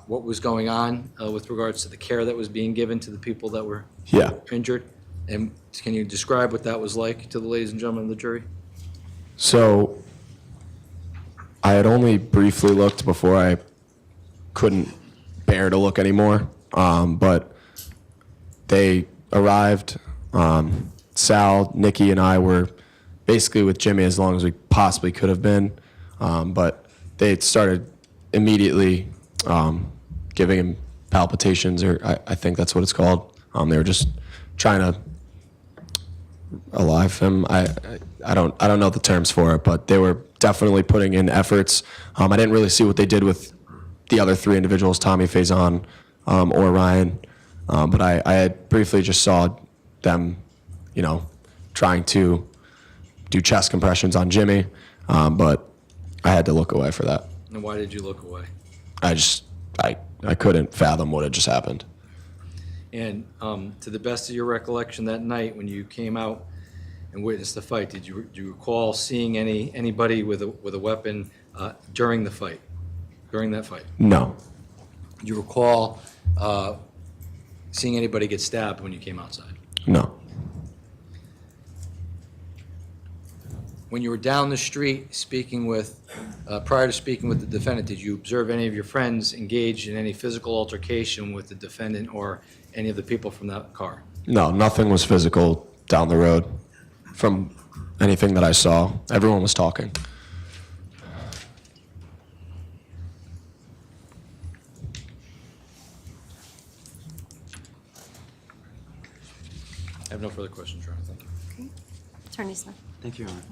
what was going on with regards to the care that was being given to the people that were Yeah. injured? And can you describe what that was like to the ladies and gentlemen of the jury? So I had only briefly looked before I couldn't bear to look anymore. But they arrived. Sal, Nikki, and I were basically with Jimmy as long as we possibly could have been. But they started immediately giving him palpitations, or I think that's what it's called. They were just trying to alive him. I don't know the terms for it, but they were definitely putting in efforts. I didn't really see what they did with the other three individuals, Tommy, Faison, or Ryan. But I had briefly just saw them, trying to do chest compressions on Jimmy, but I had to look away for that. And why did you look away? I couldn't fathom what had just happened. And to the best of your recollection that night when you came out and witnessed the fight, do you recall seeing anybody with a weapon during the fight, during that fight? No. Do you recall seeing anybody get stabbed when you came outside? No. When you were down the street prior to speaking with the defendant, did you observe any of your friends engage in any physical altercation with the defendant or any of the people from that car? No, nothing was physical down the road from anything that I saw. Everyone was talking. I have no further questions, Your Honor. Thank you. Okay. Attorney Smith. Thank you, Your Honor.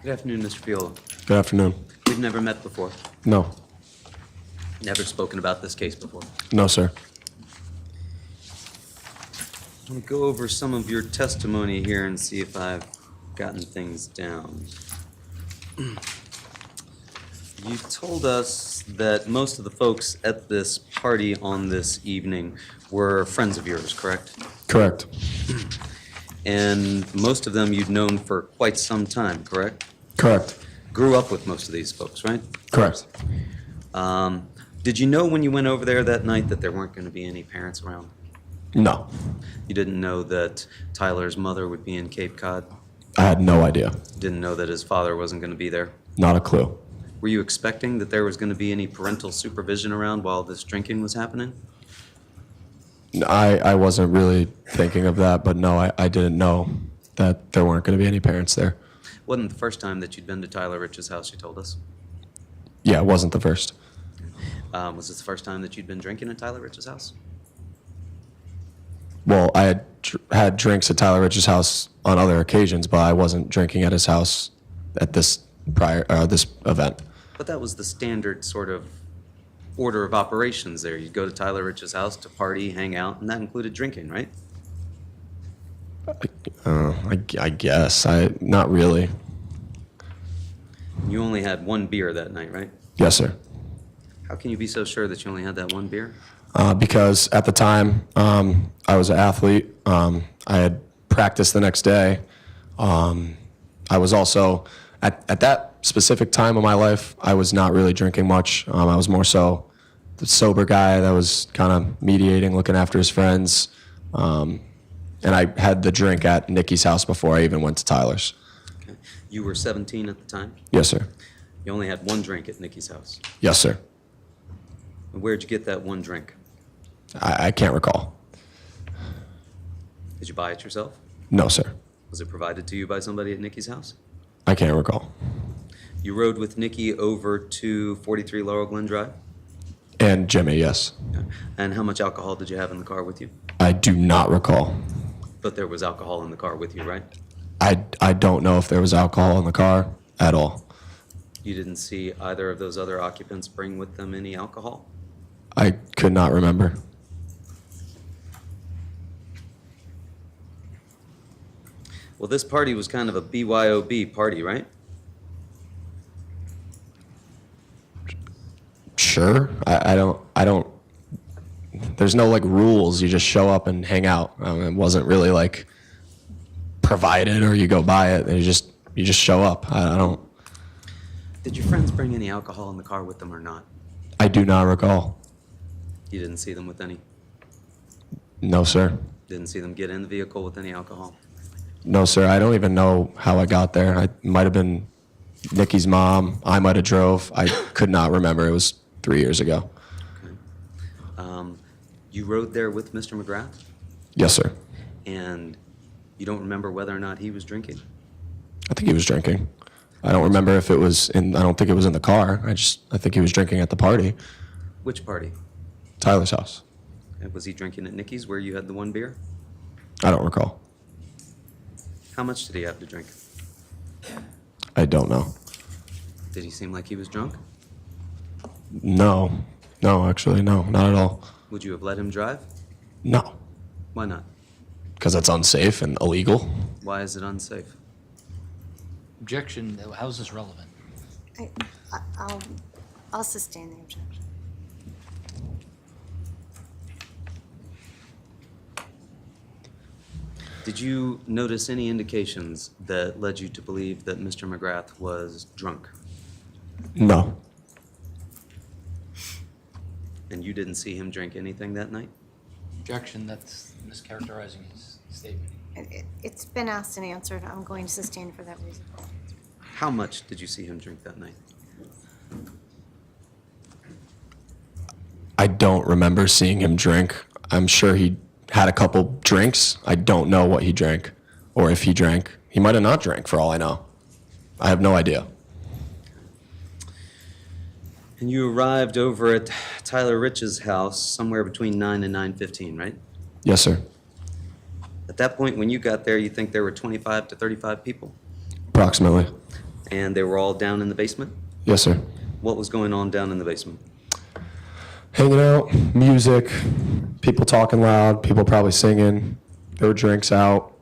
Good afternoon, Mr. Fiola. Good afternoon. We've never met before, No. never spoken about this case before. No, sir. I'm going to go over some of your testimony here and see if I've gotten things down. You told us that most of the folks at this party on this evening were friends of yours, correct? Correct. And most of them you'd known for quite some time, correct? Correct. Grew up with most of these folks, right? Correct. Did you know when you went over there that night that there weren't going to be any parents around? No. You didn't know that Tyler's mother would be in Cape Cod? I had no idea. Didn't know that his father wasn't going to be there? Not a clue. Were you expecting that there was going to be any parental supervision around while this drinking was happening? I wasn't really thinking of that, but no, I didn't know that there weren't going to be any parents there. Wasn't the first time that you'd been to Tyler Rich's house, you told us? Yeah, it wasn't the first. Was this the first time that you'd been drinking at Tyler Rich's house? Well, I had had drinks at Tyler Rich's house on other occasions, but I wasn't drinking at his house at this event. But that was the standard sort of order of operations there. You'd go to Tyler Rich's house to party, hang out, and that included drinking, right? I guess. Not really. You only had one beer that night, right? Yes, sir. How can you be so sure that you only had that one beer? Because at the time, I was an athlete. I had practice the next day, I was also, at that specific time of my life, I was not really drinking much. I was more so the sober guy that was kind of mediating, looking after his friends. And I had the drink at Nikki's house before I even went to Tyler's. Okay. You were 17 at the time? Yes, sir. You only had one drink at Nikki's house. Yes, sir. And where'd you get that one drink? I can't recall. Did you buy it yourself? No, sir. Was it provided to you by somebody at Nikki's house? I can't recall. You rode with Nikki over to 43 Laurel Glen Drive? And Jimmy, yes. Okay. And how much alcohol did you have in the car with you? I do not recall. But there was alcohol in the car with you, right? I don't know if there was alcohol in the car at all. You didn't see either of those other occupants bring with them any alcohol? I could not remember. Well, this party was kind of a BYOB party, right? Sure. I don't, there's no like rules. You just show up and hang out. It wasn't really like provided or you go buy it. You just show up. I don't. Did your friends bring any alcohol in the car with them or not? I do not recall. You didn't see them with any? No, sir. Didn't see them get in the vehicle with any alcohol? No, sir. I don't even know how I got there. I might have been Nikki's mom. I might have drove. I could not remember. It was 3 years ago. Okay. You rode there with Mr. McGrath? Yes, sir. And you don't remember whether or not he was drinking? I think he was drinking. I don't remember if it was in, I don't think it was in the car. I think he was drinking at the party. Which party? Tyler's house. Okay. Was he drinking at Nikki's where you had the one beer? I don't recall. How much did he have to drink? I don't know. Did he seem like he was drunk? No. No, actually, no, not at all. Would you have let him drive? No, Why not? because that's unsafe and illegal. Why is it unsafe? Objection, how is this relevant? I'll sustain the objection. Did you notice any indications that led you to believe that Mr. McGrath was drunk? No. And you didn't see him drink anything that night? Objection, that's mischaracterizing his statement. It's been asked and answered. I'm going to sustain for that reason. How much did you see him drink that night? I don't remember seeing him drink. I'm sure he had a couple drinks. I don't know what he drank or if he drank. He might have not drank for all I know. I have no idea. And you arrived over at Tyler Rich's house somewhere between 9 and 9:15, right? Yes, sir. At that point, when you got there, you think there were 25 to 35 people? Approximately. And they were all down in the basement? Yes, sir. What was going on down in the basement? Hanging out, music, people talking loud, people probably singing. There were drinks out,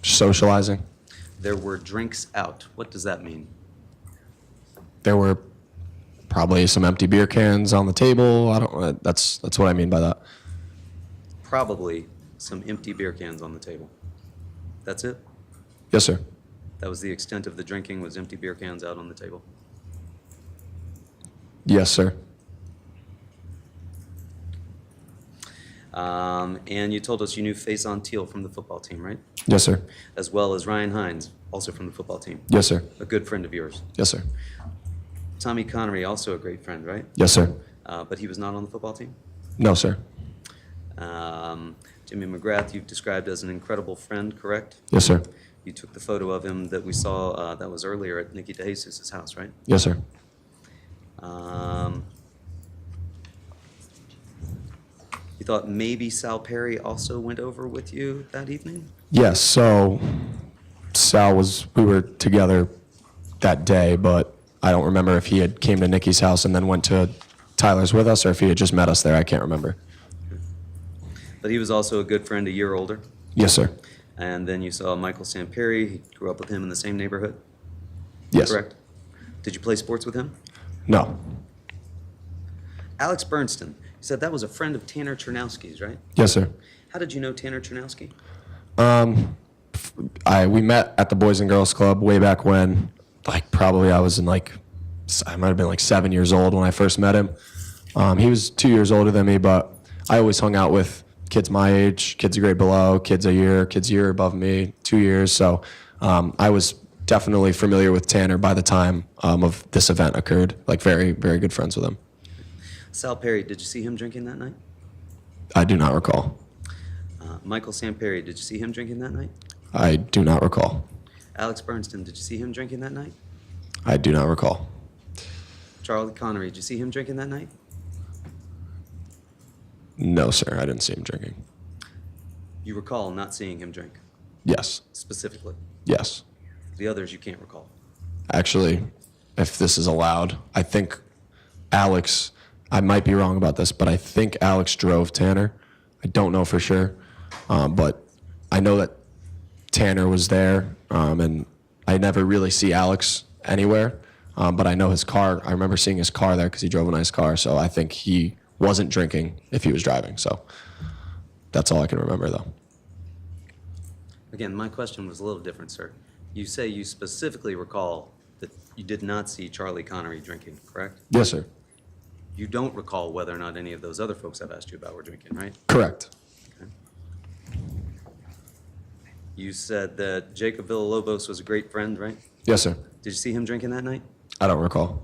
socializing. There were drinks out. What does that mean? There were probably some empty beer cans on the table. I don't. That's what I mean by that. Probably some empty beer cans on the table. That's it? Yes, sir. That was the extent of the drinking, was empty beer cans out on the table? Yes, sir. And you told us you knew Faison Teal from the football team, right? Yes, sir. As well as Ryan Hines, also from the football team. Yes, sir. A good friend of yours. Yes, sir. Tommy Connery, also a great friend, right? Yes, sir. But he was not on the football team? No, sir. Jimmy McGrath, you've described as an incredible friend, correct? Yes, sir. You took the photo of him that we saw, that was earlier at Nikki DeJesus' house, right? Yes, sir. You thought maybe Sal Perry also went over with you that evening? Yes, so we were together that day, but I don't remember if he had came to Nikki's house and then went to Tyler's with us or if he had just met us there. I can't remember. But he was also a good friend, a year older. Yes, sir. And then you saw Michael Samperi. He grew up with him in the same neighborhood? Yes. Correct? Did you play sports with him? No. Alex Bernston, you said that was a friend of Tanner Chernowski's, right? Yes, sir. How did you know Tanner Chernowski? we met at the Boys and Girls Club way back when, like probably I was in like, I might have been like 7 years old when I first met him. He was 2 years older than me, but I always hung out with kids my age, kids a grade below, kids a year above me, 2 years. So I was definitely familiar with Tanner by the time of this event occurred, like very, very good friends with him. Sal Perry, did you see him drinking that night? I do not recall. Michael Samperry, did you see him drinking that night? I do not recall. Alex Bernston, did you see him drinking that night? I do not recall. Charlie Connery, did you see him drinking that night? No, sir, I didn't see him drinking. You recall not seeing him drink, Yes, specifically. yes. The others you can't recall. Actually, if this is allowed, I think Alex, I might be wrong about this, but I think Alex drove Tanner. I don't know for sure, but I know that Tanner was there, and I never really see Alex anywhere, but I know his car. I remember seeing his car there because he drove a nice car, so I think he wasn't drinking if he was driving. So that's all I can remember, though. Again, my question was a little different, sir. You say you specifically recall that you did not see Charlie Connery drinking, correct? Yes, sir. You don't recall whether or not any of those other folks I've asked you about were drinking, right? Correct. You said that Jacob Villalobos was a great friend, right? Yes, sir. Did you see him drinking that night? I don't recall.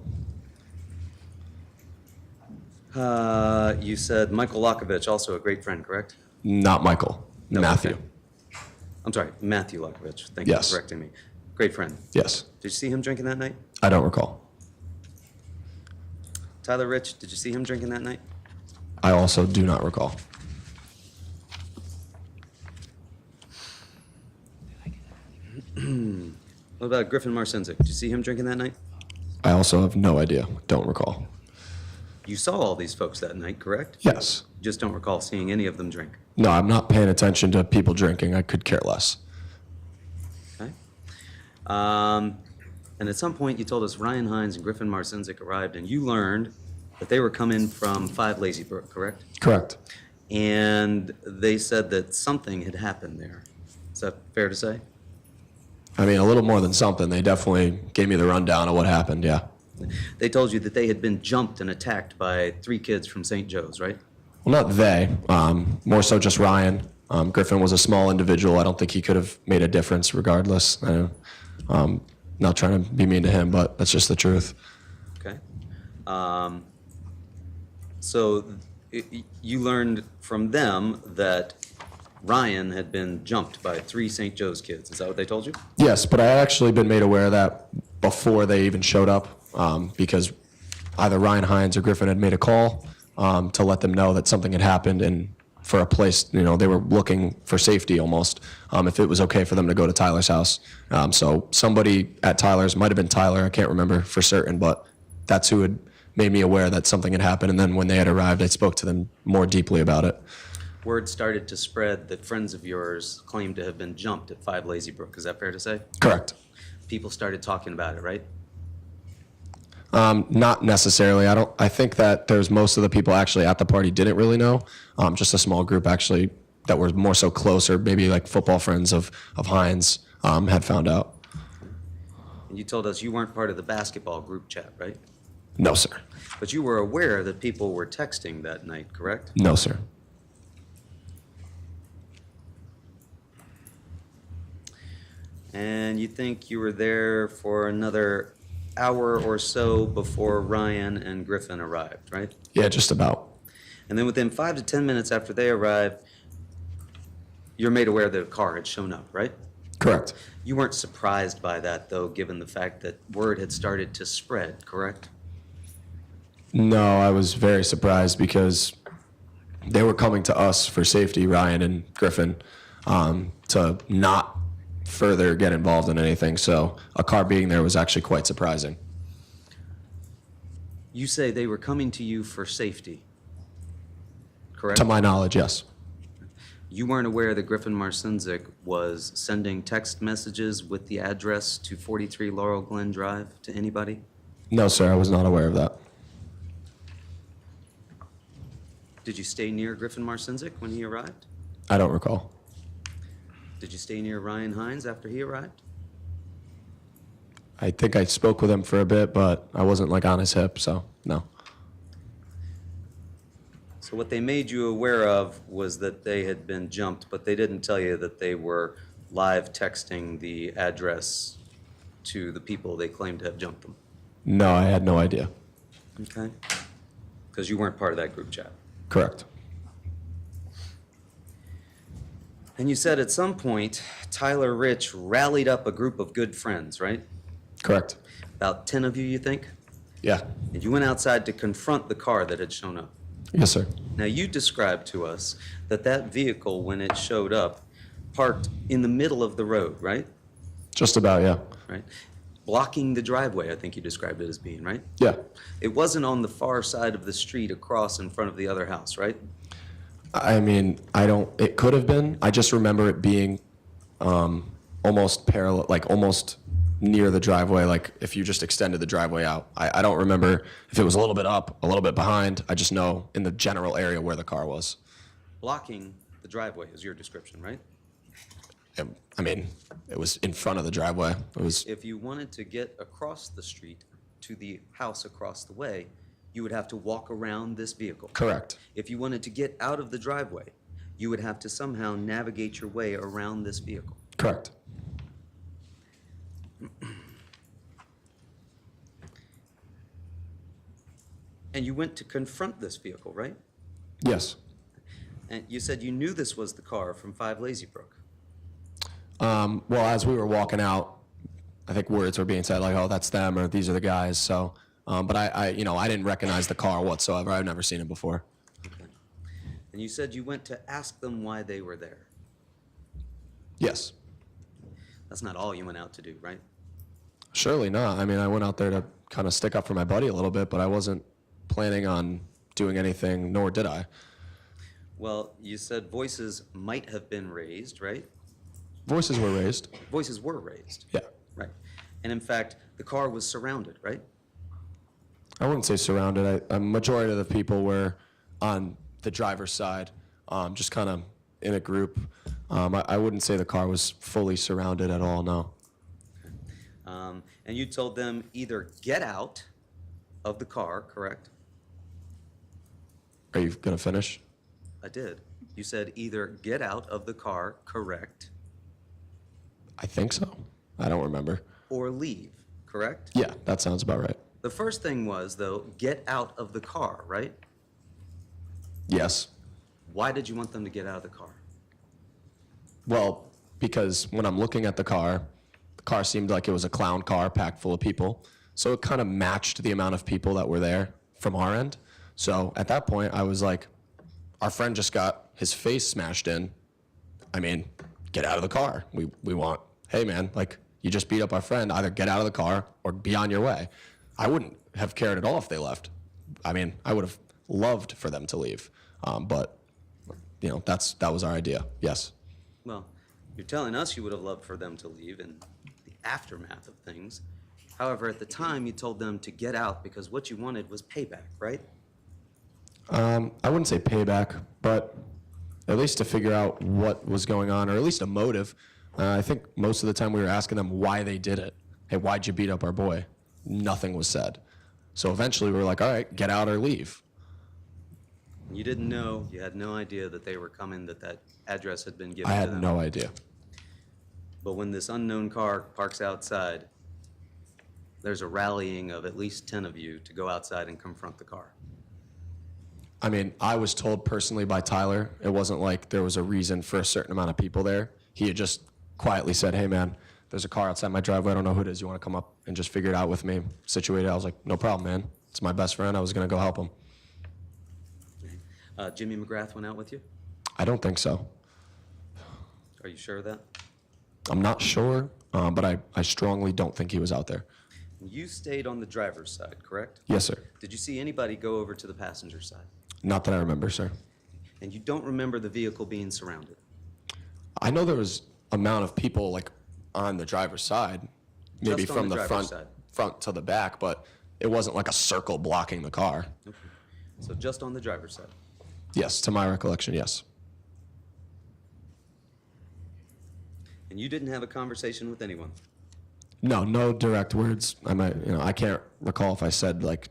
You said Michael Lokovich, also a great friend, correct? Not Michael. No, Matthew. okay. I'm sorry, Matthew Lokovich. Thank you Yes. for correcting me. Great friend. Yes. Did you see him drinking that night? I don't recall. Tyler Rich, did you see him drinking that night? I also do not recall. What about Griffin Marcinzik? Did you see him drinking that night? I also have no idea. Don't recall. You saw all these folks that night, correct? Yes. You just don't recall seeing any of them drink. No, I'm not paying attention to people drinking. I could care less. Okay. And at some point, you told us Ryan Hines and Griffin Marcinzik arrived, and you learned that they were coming from 5 Lazy Brook, correct? Correct. And they said that something had happened there. Is that fair to say? I mean, a little more than something. They definitely gave me the rundown of what happened, yeah. They told you that they had been jumped and attacked by 3 kids from St. Joe's, right? Well, not they. More so just Ryan. Griffin was a small individual. I don't think he could have made a difference regardless. Not trying to be mean to him, but that's just the truth. Okay. So you learned from them that Ryan had been jumped by 3 St. Joe's kids. Is that what they told you? Yes, but I had actually been made aware of that before they even showed up, because either Ryan Hines or Griffin had made a call to let them know that something had happened, and for a place, they were looking for safety almost, if it was okay for them to go to Tyler's house. So somebody at Tyler's, might have been Tyler, I can't remember for certain, but that's who had made me aware that something had happened. And then when they had arrived, I spoke to them more deeply about it. Word started to spread that friends of yours claimed to have been jumped at 5 Lazy Brook. Is that fair to say? Correct. People started talking about it, right? Not necessarily. I think that there's most of the people actually at the party didn't really know. Just a small group actually that were more so closer, maybe like football friends of Hines, had found out. And you told us you weren't part of the basketball group chat, right? No, sir. But you were aware that people were texting that night, correct? No, sir. And you think you were there for another hour or so before Ryan and Griffin arrived, right? Yeah, just about. And then within 5 to 10 minutes after they arrived, you're made aware that a car had shown up, right? Correct. You weren't surprised by that, though, given the fact that word had started to spread, correct? No, I was very surprised because they were coming to us for safety, Ryan and Griffin, to not further get involved in anything. So a car being there was actually quite surprising. You say they were coming to you for safety, correct? To my knowledge, yes. You weren't aware that Griffin Marcinzik was sending text messages with the address to 43 Laurel Glen Drive to anybody? No, sir, I was not aware of that. Did you stay near Griffin Marcinzik when he arrived? I don't recall. Did you stay near Ryan Hines after he arrived? I think I spoke with him for a bit, but I wasn't like on his hip, so no. So what they made you aware of was that they had been jumped, but they didn't tell you that they were live texting the address to the people they claimed to have jumped them. No, I had no idea. Okay. Because you weren't part of that group chat. Correct. And you said at some point, Tyler Rich rallied up a group of good friends, right? Correct. About 10 of you, you think? Yeah. And you went outside to confront the car that had shown up. Yes, sir. Now, you described to us that that vehicle, when it showed up, parked in the middle of the road, right? Just about, yeah. Right? Blocking the driveway, I think you described it as being, right? Yeah. It wasn't on the far side of the street across in front of the other house, right? I mean, it could have been. I just remember it being almost parallel, like almost near the driveway, like if you just extended the driveway out. I don't remember if it was a little bit up, a little bit behind. I just know in the general area where the car was. Blocking the driveway is your description, right? I mean, it was in front of the driveway. It was, If you wanted to get across the street to the house across the way, you would have to walk around this vehicle. correct. If you wanted to get out of the driveway, you would have to somehow navigate your way around this vehicle. Correct. And you went to confront this vehicle, right? Yes. And you said you knew this was the car from 5 Lazy Brook. Well, as we were walking out, I think words were being said like, "Oh, that's them," or "These are the guys." So, but I didn't recognize the car whatsoever. I've never seen it before. And you said you went to ask them why they were there. Yes. That's not all you went out to do, right? Surely not. I mean, I went out there to kind of stick up for my buddy a little bit, but I wasn't planning on doing anything, nor did I. Well, you said voices might have been raised, right? Voices were raised. Voices were raised, Yeah. right? And in fact, the car was surrounded, right? I wouldn't say surrounded. A majority of the people were on the driver's side, just kind of in a group. I wouldn't say the car was fully surrounded at all, no. And you told them either get out of the car, correct? Are you going to finish? I did. You said either get out of the car, correct, I think so. I don't remember. or leave, correct? Yeah, that sounds about right. The first thing was, though, get out of the car, right? Yes. Why did you want them to get out of the car? Well, because when I'm looking at the car seemed like it was a clown car packed full of people. So it kind of matched the amount of people that were there from our end. So at that point, I was like, our friend just got his face smashed in. I mean, get out of the car. We want, hey man, like you just beat up our friend, either get out of the car or be on your way. I wouldn't have cared at all if they left. I mean, I would have loved for them to leave. But, that was our idea, yes. Well, you're telling us you would have loved for them to leave in the aftermath of things. However, at the time, you told them to get out because what you wanted was payback, right? I wouldn't say payback, but at least to figure out what was going on, or at least a motive. I think most of the time we were asking them why they did it. Hey, why'd you beat up our boy? Nothing was said. So eventually we were like, all right, get out or leave. You didn't know, you had no idea that they were coming, that address had been given I to had them. no idea. But when this unknown car parks outside, there's a rallying of at least 10 of you to go outside and confront the car. I mean, I was told personally by Tyler, it wasn't like there was a reason for a certain amount of people there. He had just quietly said, hey man, there's a car outside my driveway, I don't know who it is, you want to come up and just figure it out with me, situate it? I was like, no problem, man. It's my best friend, I was going to go help him. Jimmy McGrath went out with you? I don't think so. Are you sure of that? I'm not sure, but I strongly don't think he was out there. You stayed on the driver's side, correct? Yes, sir. Did you see anybody go over to the passenger side? Not that I remember, sir. And you don't remember the vehicle being surrounded? I know there was amount of people like on the driver's side, maybe Just on from the the driver's side. front to the back, but it wasn't like a circle blocking the car. Okay. So just on the driver's side. Yes, to my recollection, yes. And you didn't have a conversation with anyone? No, no direct words. I can't recall if I said like,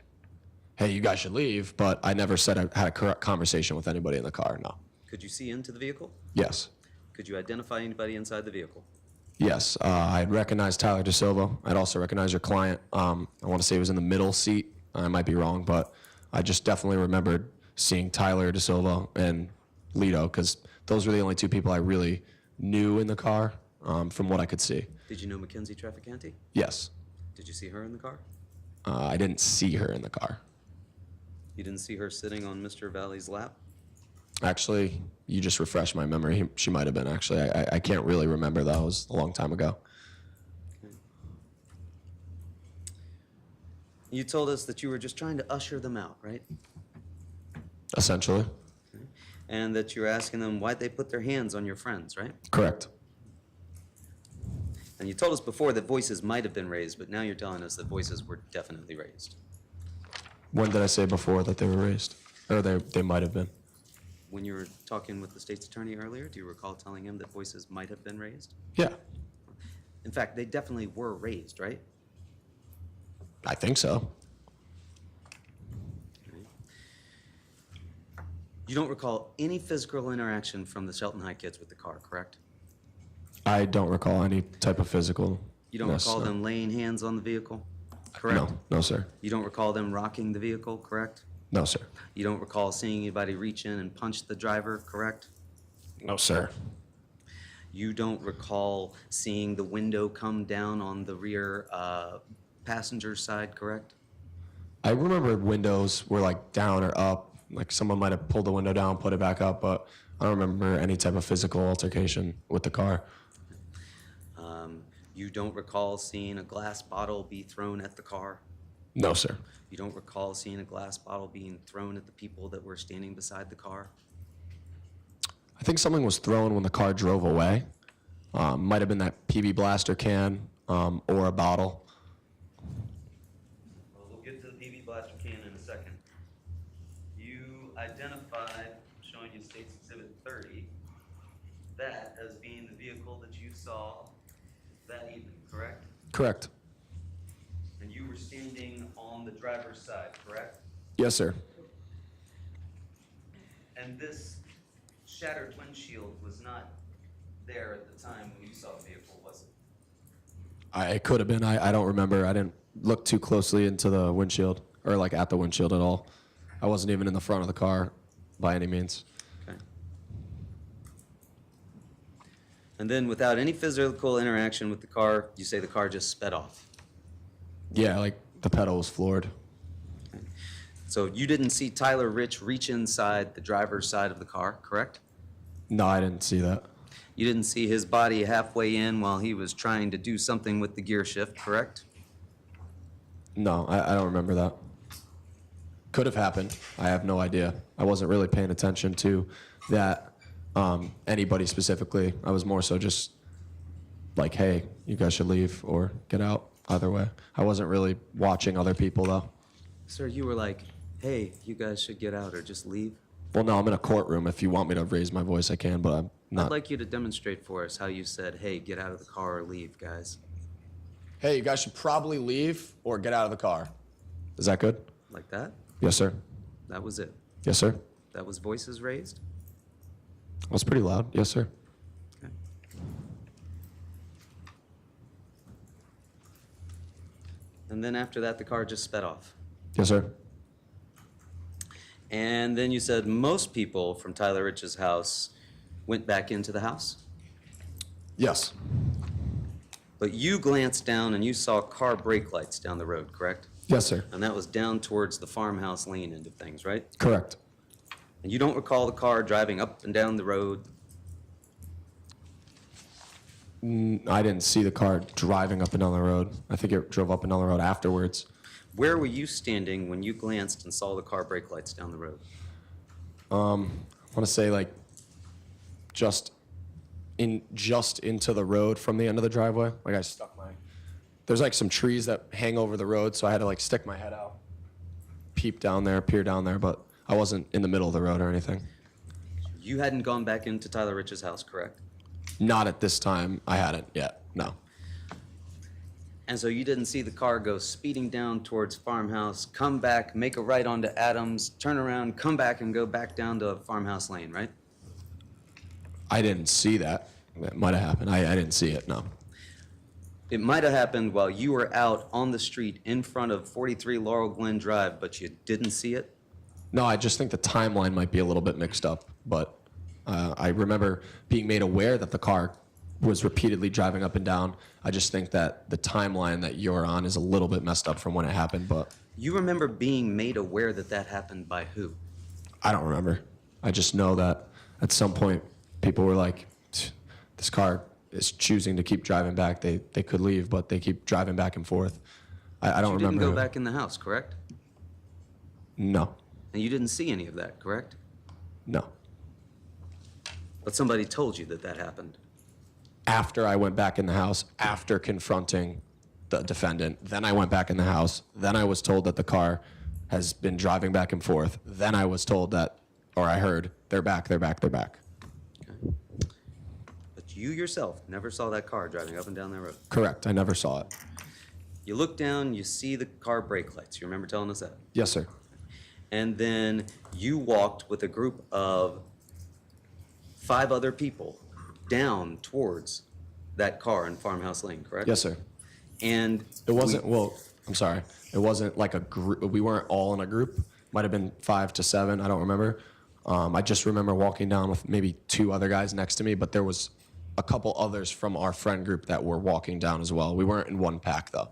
hey, you guys should leave, but I never said I had a correct conversation with anybody in the car, no. Could you see into the vehicle? Yes. Could you identify anybody inside the vehicle? Yes, I'd recognize Tyler DeSilva. I'd also recognize your client. I want to say he was in the middle seat. I might be wrong, but I just definitely remembered seeing Tyler DeSilva and Lito, because those were the only two people I really knew in the car, from what I could see. Did you know Mackenzie Trafficante? Yes. Did you see her in the car? I didn't see her in the car. You didn't see her sitting on Mr. Valley's lap? Actually, you just refreshed my memory. She might have been, actually. I can't really remember. That was a long time ago. You told us that you were just trying to usher them out, right? Essentially. And that you were asking them why'd they put their hands on your friends, right? Correct. And you told us before that voices might have been raised, but now you're telling us that voices were definitely raised. When did I say before that they were raised? Or they might have been? When you were talking with the state's attorney earlier, do you recall telling him that voices might have been raised? Yeah, In fact, they definitely were raised, right? I think so. You don't recall any physical interaction from the Shelton High kids with the car, correct? I don't recall any type of physical. You don't recall them laying hands on the vehicle, correct? No, no, sir. You don't recall them rocking the vehicle, correct? No, sir. You don't recall seeing anybody reach in and punch the driver, correct? No, sir. You don't recall seeing the window come down on the rear passenger side, correct? I remember windows were like down or up. Like someone might have pulled the window down, put it back up, but I don't remember any type of physical altercation with the car. You don't recall seeing a glass bottle be thrown at the car? No, sir. You don't recall seeing a glass bottle being thrown at the people that were standing beside the car? I think something was thrown when the car drove away. Might have been that PB blaster can or a bottle. Well, we'll get to the PB blaster can in a second. You identified, showing you State's Exhibit 30, that as being the vehicle that you saw that evening, correct? Correct. And you were standing on the driver's side, correct? Yes, sir. And this shattered windshield was not there at the time when you saw the vehicle, was it? It could have been. I don't remember. I didn't look too closely into the windshield or like at the windshield at all. I wasn't even in the front of the car by any means. Okay. And then without any physical interaction with the car, you say the car just sped off. Yeah, like the pedal was floored. So you didn't see Tyler Rich reach inside the driver's side of the car, correct? No, I didn't see that. You didn't see his body halfway in while he was trying to do something with the gear shift, correct? No, I don't remember that. Could have happened. I have no idea. I wasn't really paying attention to that, anybody specifically. I was more so just like, hey, you guys should leave or get out, either way. I wasn't really watching other people, though. Sir, you were like, hey, you guys should get out or just leave. Well, no, I'm in a courtroom. If you want me to raise my voice, I can, but I'm not. I'd like you to demonstrate for us how you said, hey, get out of the car or leave, guys. Hey, you guys should probably leave or get out of the car. Is that good? Like that? Yes, sir. That was it. Yes, sir. That was voices raised? That was pretty loud. Yes, sir. Okay. And then after that, the car just sped off. Yes, sir. And then you said most people from Tyler Rich's house went back into the house? Yes. But you glanced down and you saw car brake lights down the road, correct? Yes, sir. And that was down towards the farmhouse lane end of things, right? Correct. And you don't recall the car driving up and down the road? I didn't see the car driving up and down the road. I think it drove up and down the road afterwards. Where were you standing when you glanced and saw the car brake lights down the road? I want to say like just into the road from the end of the driveway. Like I stuck there's like some trees that hang over the road, so I had to like stick my head out, peer down there, but I wasn't in the middle of the road or anything. You hadn't gone back into Tyler Rich's house, correct? Not at this time. I hadn't yet, no. And so you didn't see the car go speeding down towards Farmhouse, come back, make a right onto Adams, turn around, come back, and go back down to Farmhouse Lane, right? I didn't see that. That might have happened. I didn't see it, no. It might have happened while you were out on the street in front of 43 Laurel Glen Drive, but you didn't see it? No, I just think the timeline might be a little bit mixed up, but I remember being made aware that the car was repeatedly driving up and down. I just think that the timeline that you're on is a little bit messed up from when it happened, but You remember being made aware that that happened by who? I don't remember. I just know that at some point people were like, this car is choosing to keep driving back. They could leave, but they keep driving back and forth. I don't You remember. didn't go back in the house, correct? No, And you didn't see any of that, correct? no. But somebody told you that that happened. After I went back in the house, after confronting the defendant, then I went back in the house. Then I was told that the car has been driving back and forth. Then I was told that, or I heard, they're back, they're back, they're back. But you yourself never saw that car driving up and down that road. Correct, I never saw it. You look down, you see the car brake lights. You remember telling us that? Yes, sir. And then you walked with a group of 5 other people down towards that car in Farmhouse Lane, correct? Yes, sir. And It wasn't, well, I'm sorry. It wasn't like a group, we weren't all in a group. Might have been 5 to 7, I don't remember. I just remember walking down with maybe 2 other guys next to me, but there was a couple others from our friend group that were walking down as well. We weren't in one pack, though.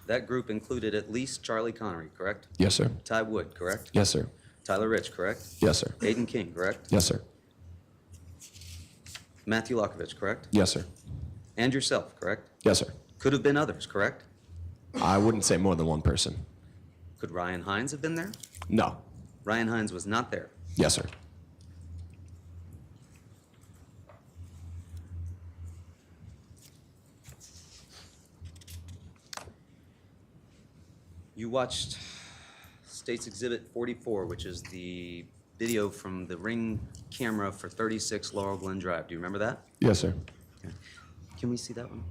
that group included at least Charlie Connery, correct? Yes, sir. Ty Wood, correct? Yes, sir. Tyler Rich, correct? Yes, sir. Aiden King, correct? Yes, sir. Matthew Lokovich, correct? Yes, sir. And yourself, correct? Yes, sir. Could have been others, correct? I wouldn't say more than one person. Could Ryan Hines have been there? No. Ryan Hines was not there. Yes, sir. You watched State's Exhibit 44, which is the video from the Ring camera for 36 Laurel Glen Drive. Do you remember that? Yes, sir. Can we see that one?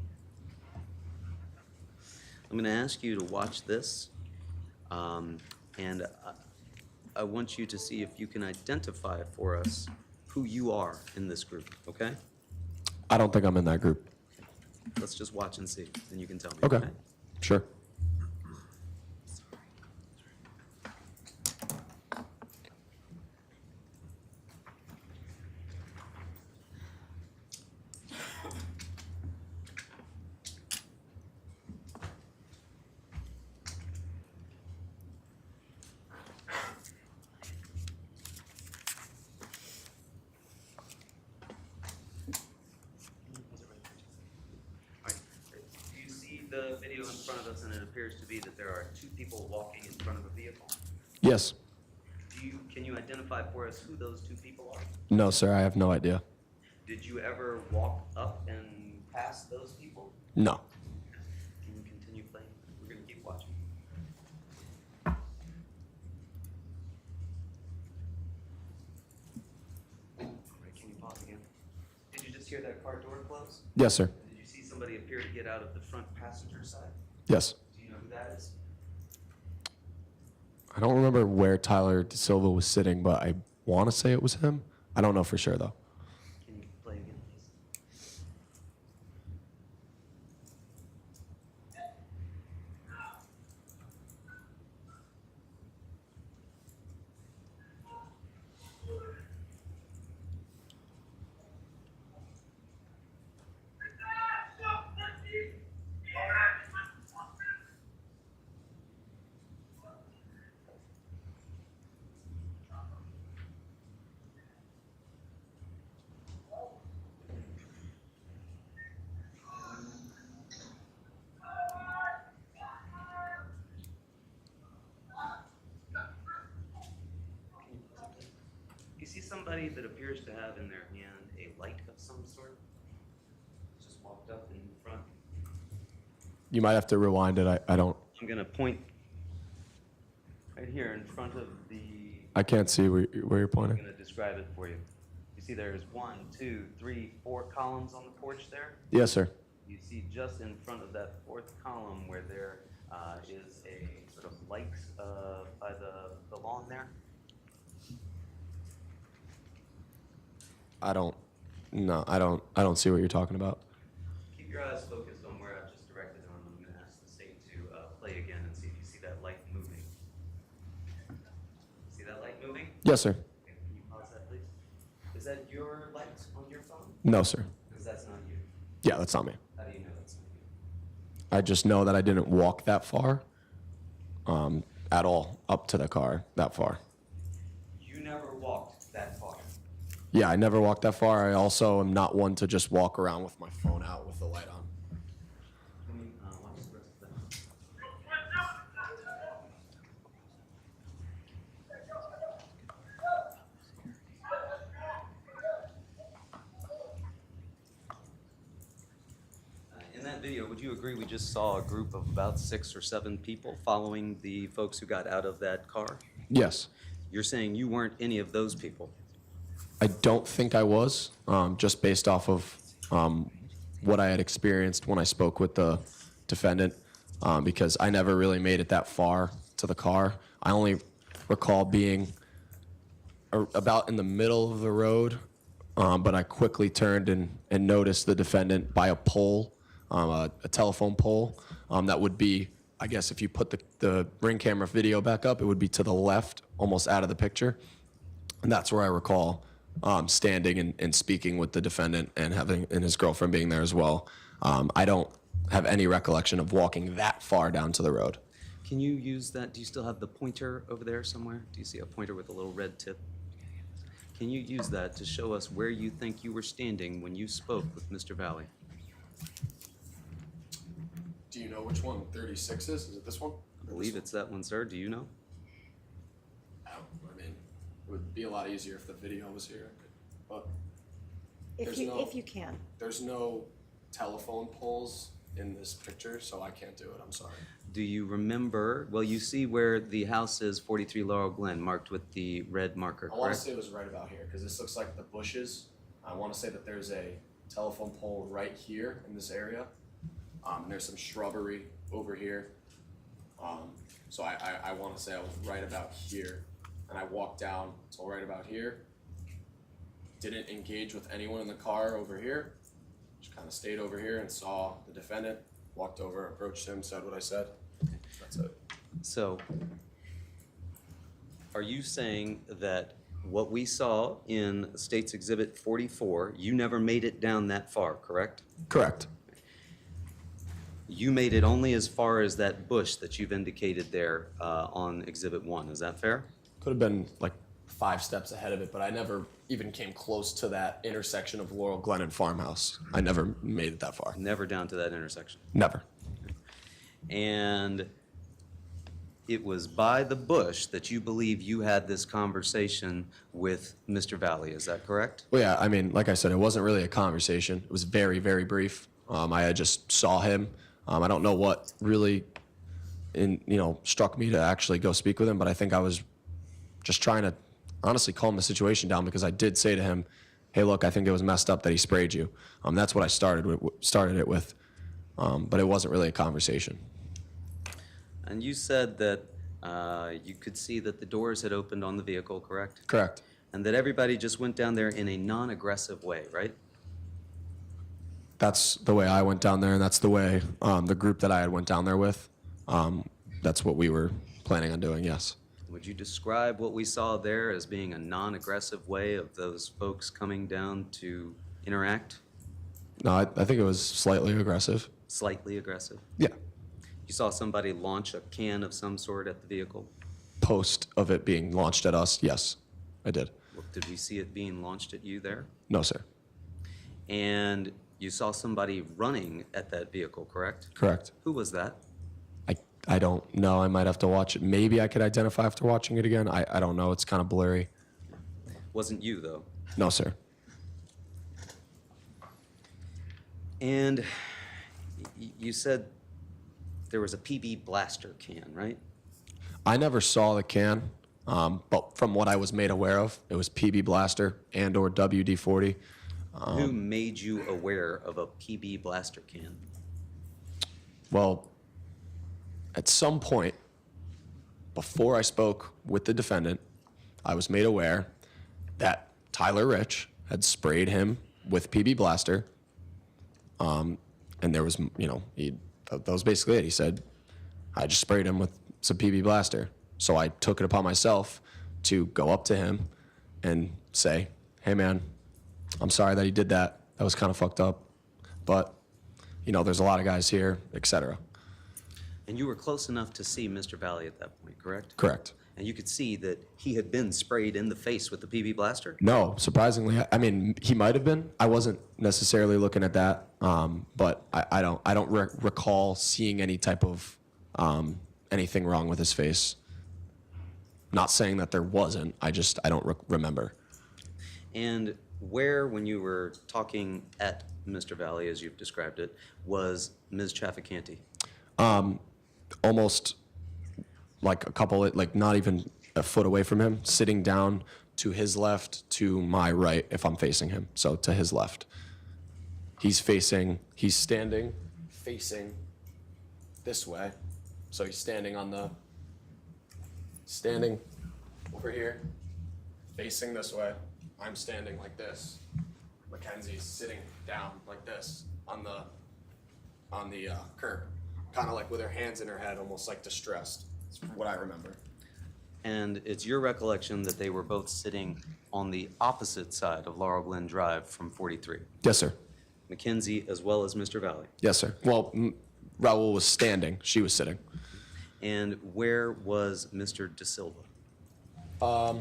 I'm going to ask you to watch this, and I want you to see if you can identify for us who you are in this group, okay? I don't think I'm in that group. Let's just watch and see, then you can tell me. Okay. Sure. Do you see the video in front of us, and it appears to be that there are 2 people walking in front of a vehicle? Yes. Can you identify for us who those 2 people are? No, sir. I have no idea. Did you ever walk up and pass those people? No. Can you continue playing? We're going to keep watching. Right, can you pause again? Did you just hear that car door close? Yes, sir. Did you see somebody appear to get out of the front passenger side? Yes. Do you know who that is? I don't remember where Tyler De Silva was sitting, but I want to say it was him. I don't know for sure, though. Can you play again, please? You see somebody that appears to have in their hand a light of some sort? Just walked up in front. You might have to rewind it. I don't. I'm gonna point right here in front of the, I can't see where you're I'm pointing. gonna describe it for you. You see see there's 1, 2, 3, 4 columns on the porch there? Yes, sir. You see just in front of that fourth column where there is a sort of light by the lawn there? I don't see what you're talking about. Keep your eyes focused on where I've just directed them. I'm going to ask the state to play again and see if you see that light moving. See that light moving? Yes, sir. Okay, can you pause that, please? Is that your light on your phone? No, sir. Because that's not you. Yeah, that's not me. How do you know that's not you? I just know that I didn't walk that far, at all, up to the car that far. You never walked that far. Yeah, I never walked that far. I also am not one to just walk around with my phone out with the light on. Can we watch the rest of that? In that video, would you agree we just saw a group of about 6 or 7 people following the folks who got out of that car? Yes. You're saying you weren't any of those people? I don't think I was, just based off of what I had experienced when I spoke with the defendant, because I never really made it that far to the car. I only recall being about in the middle of the road, but I quickly turned and noticed the defendant by a pole, a telephone pole, that would be, I guess if you put the Ring camera video back up, it would be to the left, almost out of the picture. And that's where I recall standing and speaking with the defendant and his girlfriend being there as well. I don't have any recollection of walking that far down to the road. Can you use that? Do you still have the pointer over there somewhere? Do you see a pointer with a little red tip? Can you use that to show us where you think you were standing when you spoke with Mr. Valley? Do you know which one 36 is? Is it this one? I believe it's that one, sir. Do you know? I mean, it would be a lot easier if the video was here. But If you can. there's no telephone poles in this picture, so I can't do it. I'm sorry. Do you remember? Well, you see where the house is, 43 Laurel Glen, marked with the red marker, I want to correct? say it was right about here because this looks like the bushes. I want to say that there's a telephone pole right here in this area. And there's some shrubbery over here. So I want to say I was right about here. And I walked down till right about here. Didn't engage with anyone in the car over here. Just kind of stayed over here and saw the defendant. Walked over, approached him, said what I said. That's it. So, are you saying that what we saw in State's Exhibit 44, you never made it down that far, correct? Correct. You made it only as far as that bush that you've indicated there on Exhibit 1, is that fair? Could have been like 5 steps ahead of it, but I never even came close to that intersection of Laurel Glen and Farmhouse. I never made it that far. Never down to that intersection. Never. And it was by the bush that you believe you had this conversation with Mr. Valley, is that correct? Well, yeah, I mean, like I said, it wasn't really a conversation. It was very, very brief. I had just saw him. I don't know what really, struck me to actually go speak with him, but I think I was just trying to honestly calm the situation down because I did say to him, "Hey, look, I think it was messed up that he sprayed you." That's what I started it with, but it wasn't really a conversation. And you said that you could see that the doors had opened on the vehicle, correct? Correct. And that everybody just went down there in a non-aggressive way, right? That's the way I went down there, and that's the way the group that I had went down there with. That's what we were planning on doing. Yes. Would you describe what we saw there as being a non-aggressive way of those folks coming down to interact? No, I think it was slightly aggressive. Slightly aggressive? Yeah. You saw somebody launch a can of some sort at the vehicle? Post of it being launched at us, yes, I did. Did we see it being launched at you there? No, sir. And you saw somebody running at that vehicle, correct? Correct. Who was that? I don't know. I might have to watch it. Maybe I could identify after watching it again. I don't know. It's kind of blurry. Wasn't you, though. No, sir. And you said there was a PB blaster can, right? I never saw the can. But from what I was made aware of, it was PB Blaster and/or WD-40. Who made you aware of a PB blaster can? Well, at some point, before I spoke with the defendant, I was made aware that Tyler Rich had sprayed him with PB Blaster. And there was, that was basically it. He said, I just sprayed him with some PB Blaster. So I took it upon myself to go up to him and say, hey man, I'm sorry that he did that. That was kind of fucked up. But, there's a lot of guys here, etc. And you were close enough to see Mr. Valley at that point, correct? Correct. And you could see that he had been sprayed in the face with the PB blaster? No, surprisingly, I mean, he might have been. I wasn't necessarily looking at that, but I don't recall seeing any type of anything wrong with his face. Not saying that there wasn't. I don't remember. And where, when you were talking at Mr. Valley, as you've described it, was Ms. Trafficante? Almost like a couple, like not even a foot away from him, sitting down to his left, to my right, if I'm facing him. So to his left. He's standing facing this way. So he's standing over here, facing this way. I'm standing like this. Mackenzie's sitting down like this on the curb, kind of like with her hands in her head, almost like distressed. That's what I remember. And it's your recollection that they were both sitting on the opposite side of Laurel Glen Drive from 43? Yes, sir. Mackenzie as well as Mr. Valley? Yes, sir. Well, Raul was standing. She was sitting. And where was Mr. De Silva? I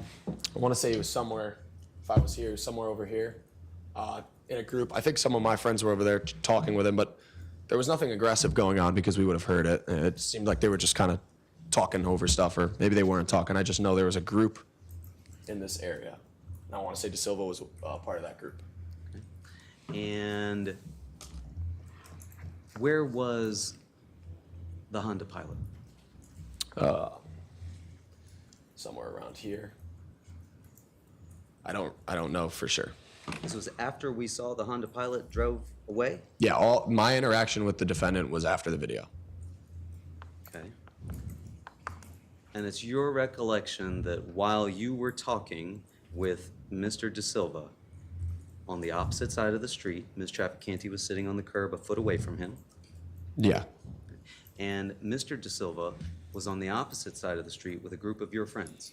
want to say he was somewhere, if I was here, somewhere over here in a group. I think some of my friends were over there talking with him, but there was nothing aggressive going on because we would have heard it. It seemed like they were just kind of talking over stuff, or maybe they weren't talking. I just know there was a group in this area. And I want to say De Silva was part of that group. And where was the Honda Pilot? Somewhere around here. I don't know for sure. This was after we saw the Honda Pilot drove away? Yeah, all my interaction with the defendant was after the video. Okay. And it's your recollection that while you were talking with Mr. De Silva on the opposite side of the street, Ms. Trafficante was sitting on the curb a foot away from him, Yeah. and Mr. De Silva was on the opposite side of the street with a group of your friends.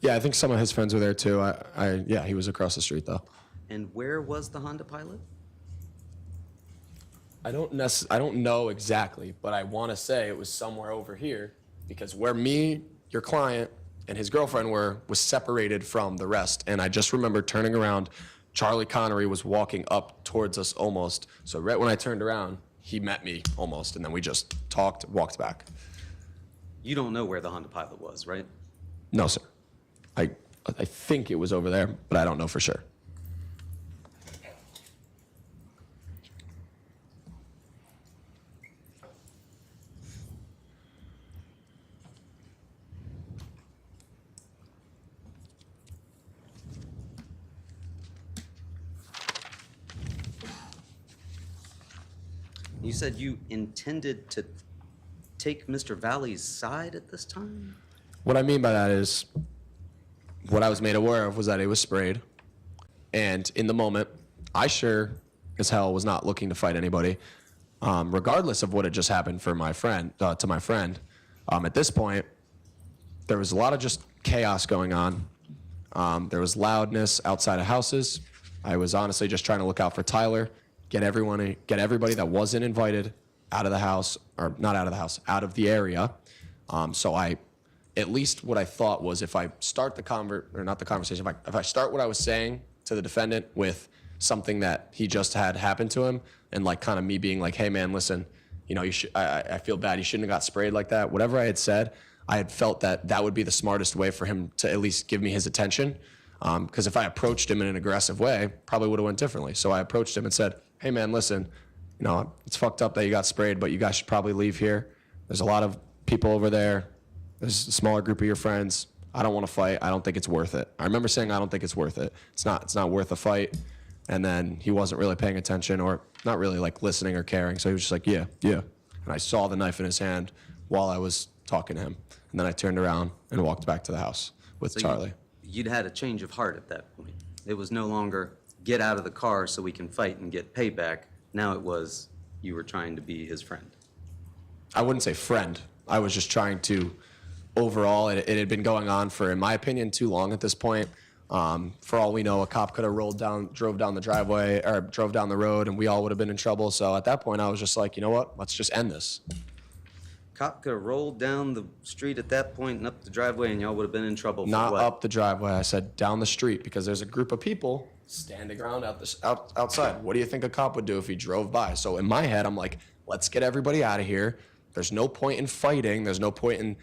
Yeah, I think some of his friends were there too. Yeah, he was across the street though. And where was the Honda Pilot? I don't know exactly, but I want to say it was somewhere over here because where me, your client, and his girlfriend was separated from the rest. And I just remember turning around, Charlie Connery was walking up towards us almost. So right when I turned around, he met me almost, and then we just walked back. You don't know where the Honda Pilot was, right? No, sir. I think it was over there, but I don't know for sure. You said you intended to take Mr. Valley's side at this time? What I mean by that is, what I was made aware of was that it was sprayed. And in the moment, I sure as hell was not looking to fight anybody, regardless of what had just happened for my friend, to my friend. At this point, there was a lot of just chaos going on. There was loudness outside of houses. I was honestly just trying to look out for Tyler, get everybody that wasn't invited out of the house, or not out of the house, out of the area. So at least what I thought was, if I start the conversation, if I start what I was saying to the defendant with something that he just had happen to him, and like kind of me being like, hey man, listen, I feel bad, you shouldn't have got sprayed like that. Whatever I had said, I had felt that would be the smartest way for him to at least give me his attention. Because if I approached him in an aggressive way, probably would have went differently. So I approached him and said, hey man, listen, it's fucked up that you got sprayed, but you guys should probably leave here. There's a lot of people over there. There's a smaller group of your friends. I don't want to fight. I don't think it's worth it. I remember saying, I don't think it's worth it. It's not worth a fight. And then he wasn't really paying attention or not really like listening or caring. So he was just like, yeah. And I saw the knife in his hand while I was talking to him. And then I turned around and walked back to the house with Charlie. You'd had a change of heart at that point. It was no longer get out of the car so we can fight and get payback. Now it was you were trying to be his friend. I wouldn't say friend. I was just trying to, overall, it had been going on for, in my opinion, too long at this point. For all we know, a cop could have drove down the driveway, or drove down the road, and we all would have been in trouble. So at that point, I was just like, you know what? Let's just end this. Cop could have rolled down the street at that point and up the driveway, and y'all would have been in trouble for Not what? up the driveway. I said down the street because there's a group of people standing around outside. What do you think a cop would do if he drove by? So in my head, I'm like, let's get everybody out of here. There's no point in fighting. There's no point in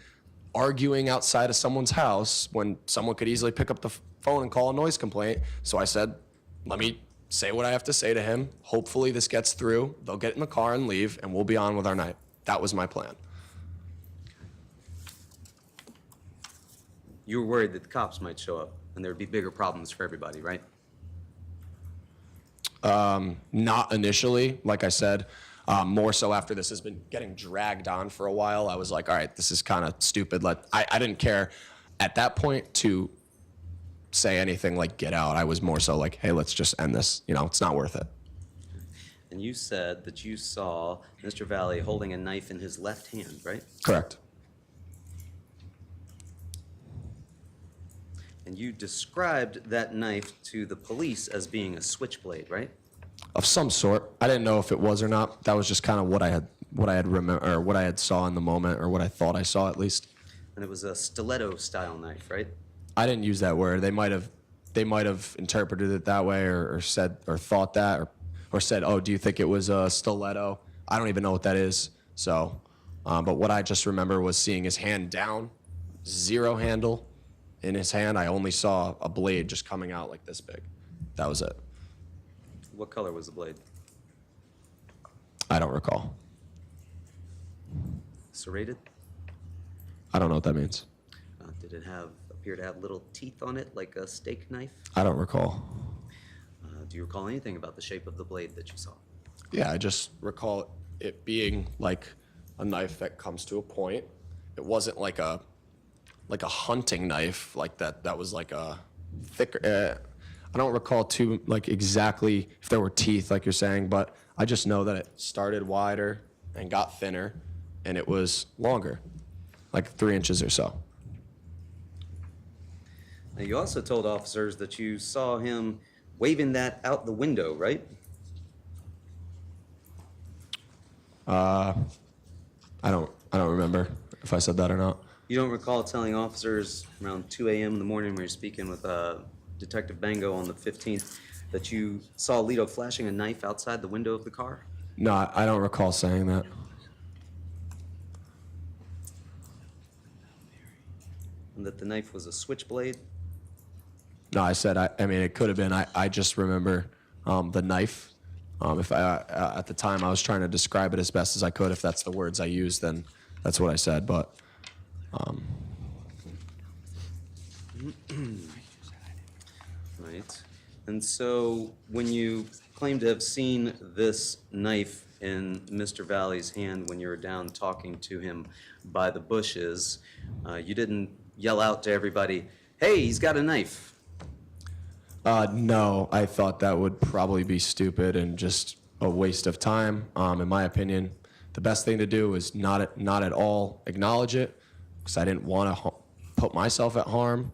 arguing outside of someone's house when someone could easily pick up the phone and call a noise complaint. So I said, let me say what I have to say to him. Hopefully this gets through. They'll get in the car and leave, and we'll be on with our night. That was my plan. You were worried that the cops might show up and there'd be bigger problems for everybody, right? Not initially, like I said. More so after this has been getting dragged on for a while, I was like, all right, this is kind of stupid. I didn't care at that point to say anything like get out. I was more so like, hey, let's just end this. It's not worth it. And you said that you saw Mr. Valley holding a knife in his left hand, right? Correct. And you described that knife to the police as being a switchblade, right? Of some sort. I didn't know if it was or not. That was just kind of what I had saw in the moment, or what I thought I saw at least. And it was a stiletto style knife, right? I didn't use that word. They might have interpreted it that way, or said, or thought that, or said, oh, do you think it was a stiletto? I don't even know what that is. So, but what I just remember was seeing his hand down, zero handle in his hand. I only saw a blade just coming out like this big. That was it. What color was the blade? I don't recall. Serrated? I don't know what that means. Did it appear to have little teeth on it like a steak knife? I don't recall. Do you recall anything about the shape of the blade that you saw? Yeah, I just recall it being like a knife that comes to a point. It wasn't like a hunting knife like that. That was like a thicker. I don't recall too exactly if there were teeth like you're saying, but I just know that it started wider and got thinner, and it was longer, like 3 inches or so. Now, you also told officers that you saw him waving that out the window, right? I don't remember if I said that or not. You don't recall telling officers around 2 a.m. in the morning when you're speaking with Detective Bango on the 15th that you saw Lito flashing a knife outside the window of the car? No, I don't recall saying that. And that the knife was a switchblade? No, I said, I mean, it could have been. I just remember the knife. If at the time I was trying to describe it as best as I could, if that's the words I used, then that's what I said. But right. And so when you claim to have seen this knife in Mr. Valley's hand when you were down talking to him by the bushes, you didn't yell out to everybody, hey, he's got a knife. no, I thought that would probably be stupid and just a waste of time. In my opinion, the best thing to do is not at all acknowledge it, because I didn't want to put myself at harm,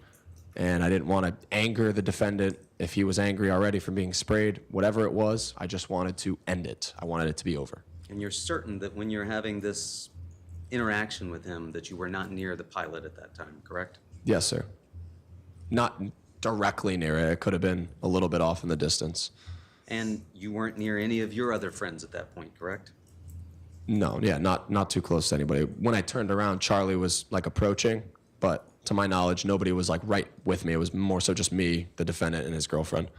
and I didn't want to anger the defendant if he was angry already from being sprayed. Whatever it was, I just wanted to end it. I wanted it to be over. And you're certain that when you're having this interaction with him that you were not near the pilot at that time, correct? Yes, sir. Not directly near it. It could have been a little bit off in the distance. And you weren't near any of your other friends at that point, correct? No, yeah, not too close to anybody. When I turned around, Charlie was approaching, but to my knowledge, nobody was right with me. It was more so just me, the defendant, and his girlfriend.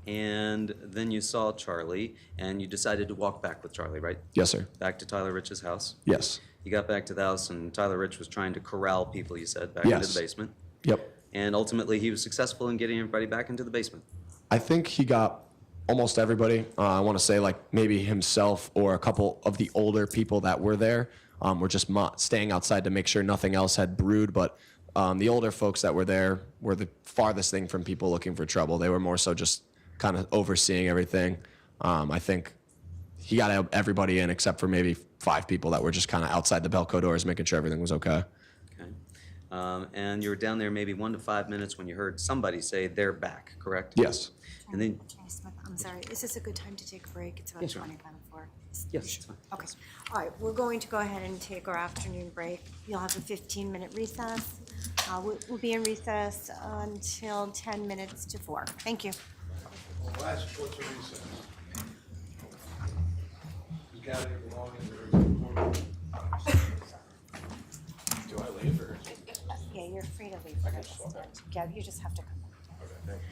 And then you saw Charlie, and you decided to walk back with Charlie, right? Yes, sir. Back to Tyler Rich's house. Yes. You got back to the house, and Tyler Rich was trying to corral people, you said, back into Yes. the basement. Yep. And ultimately, he was successful in getting everybody back into the basement. I think he got almost everybody. I want to say like maybe himself or a couple of the older people that were there were just staying outside to make sure nothing else had brewed. But the older folks that were there were the farthest thing from people looking for trouble. They were more so just kind of overseeing everything. I think he got everybody in except for maybe 5 people that were just kind of outside the Belco doors making sure everything was okay. Okay. And you were down there maybe 1 to 5 minutes when you heard somebody say they're back, correct? Yes. And then, Attorney Smith, I'm sorry, is this a good time to take a break? It's about Yes, sure. 25 to 4. yes, it's fine. Okay, all right, we're going to go ahead and take our afternoon break. You'll have a 15-minute recess. We'll be in recess until 10 minutes to 4. Thank you. Last, what's a recess? You got it belong in the Do I leave or? Yeah, you're free to leave. Yeah, you just have to come back. Okay, thank you.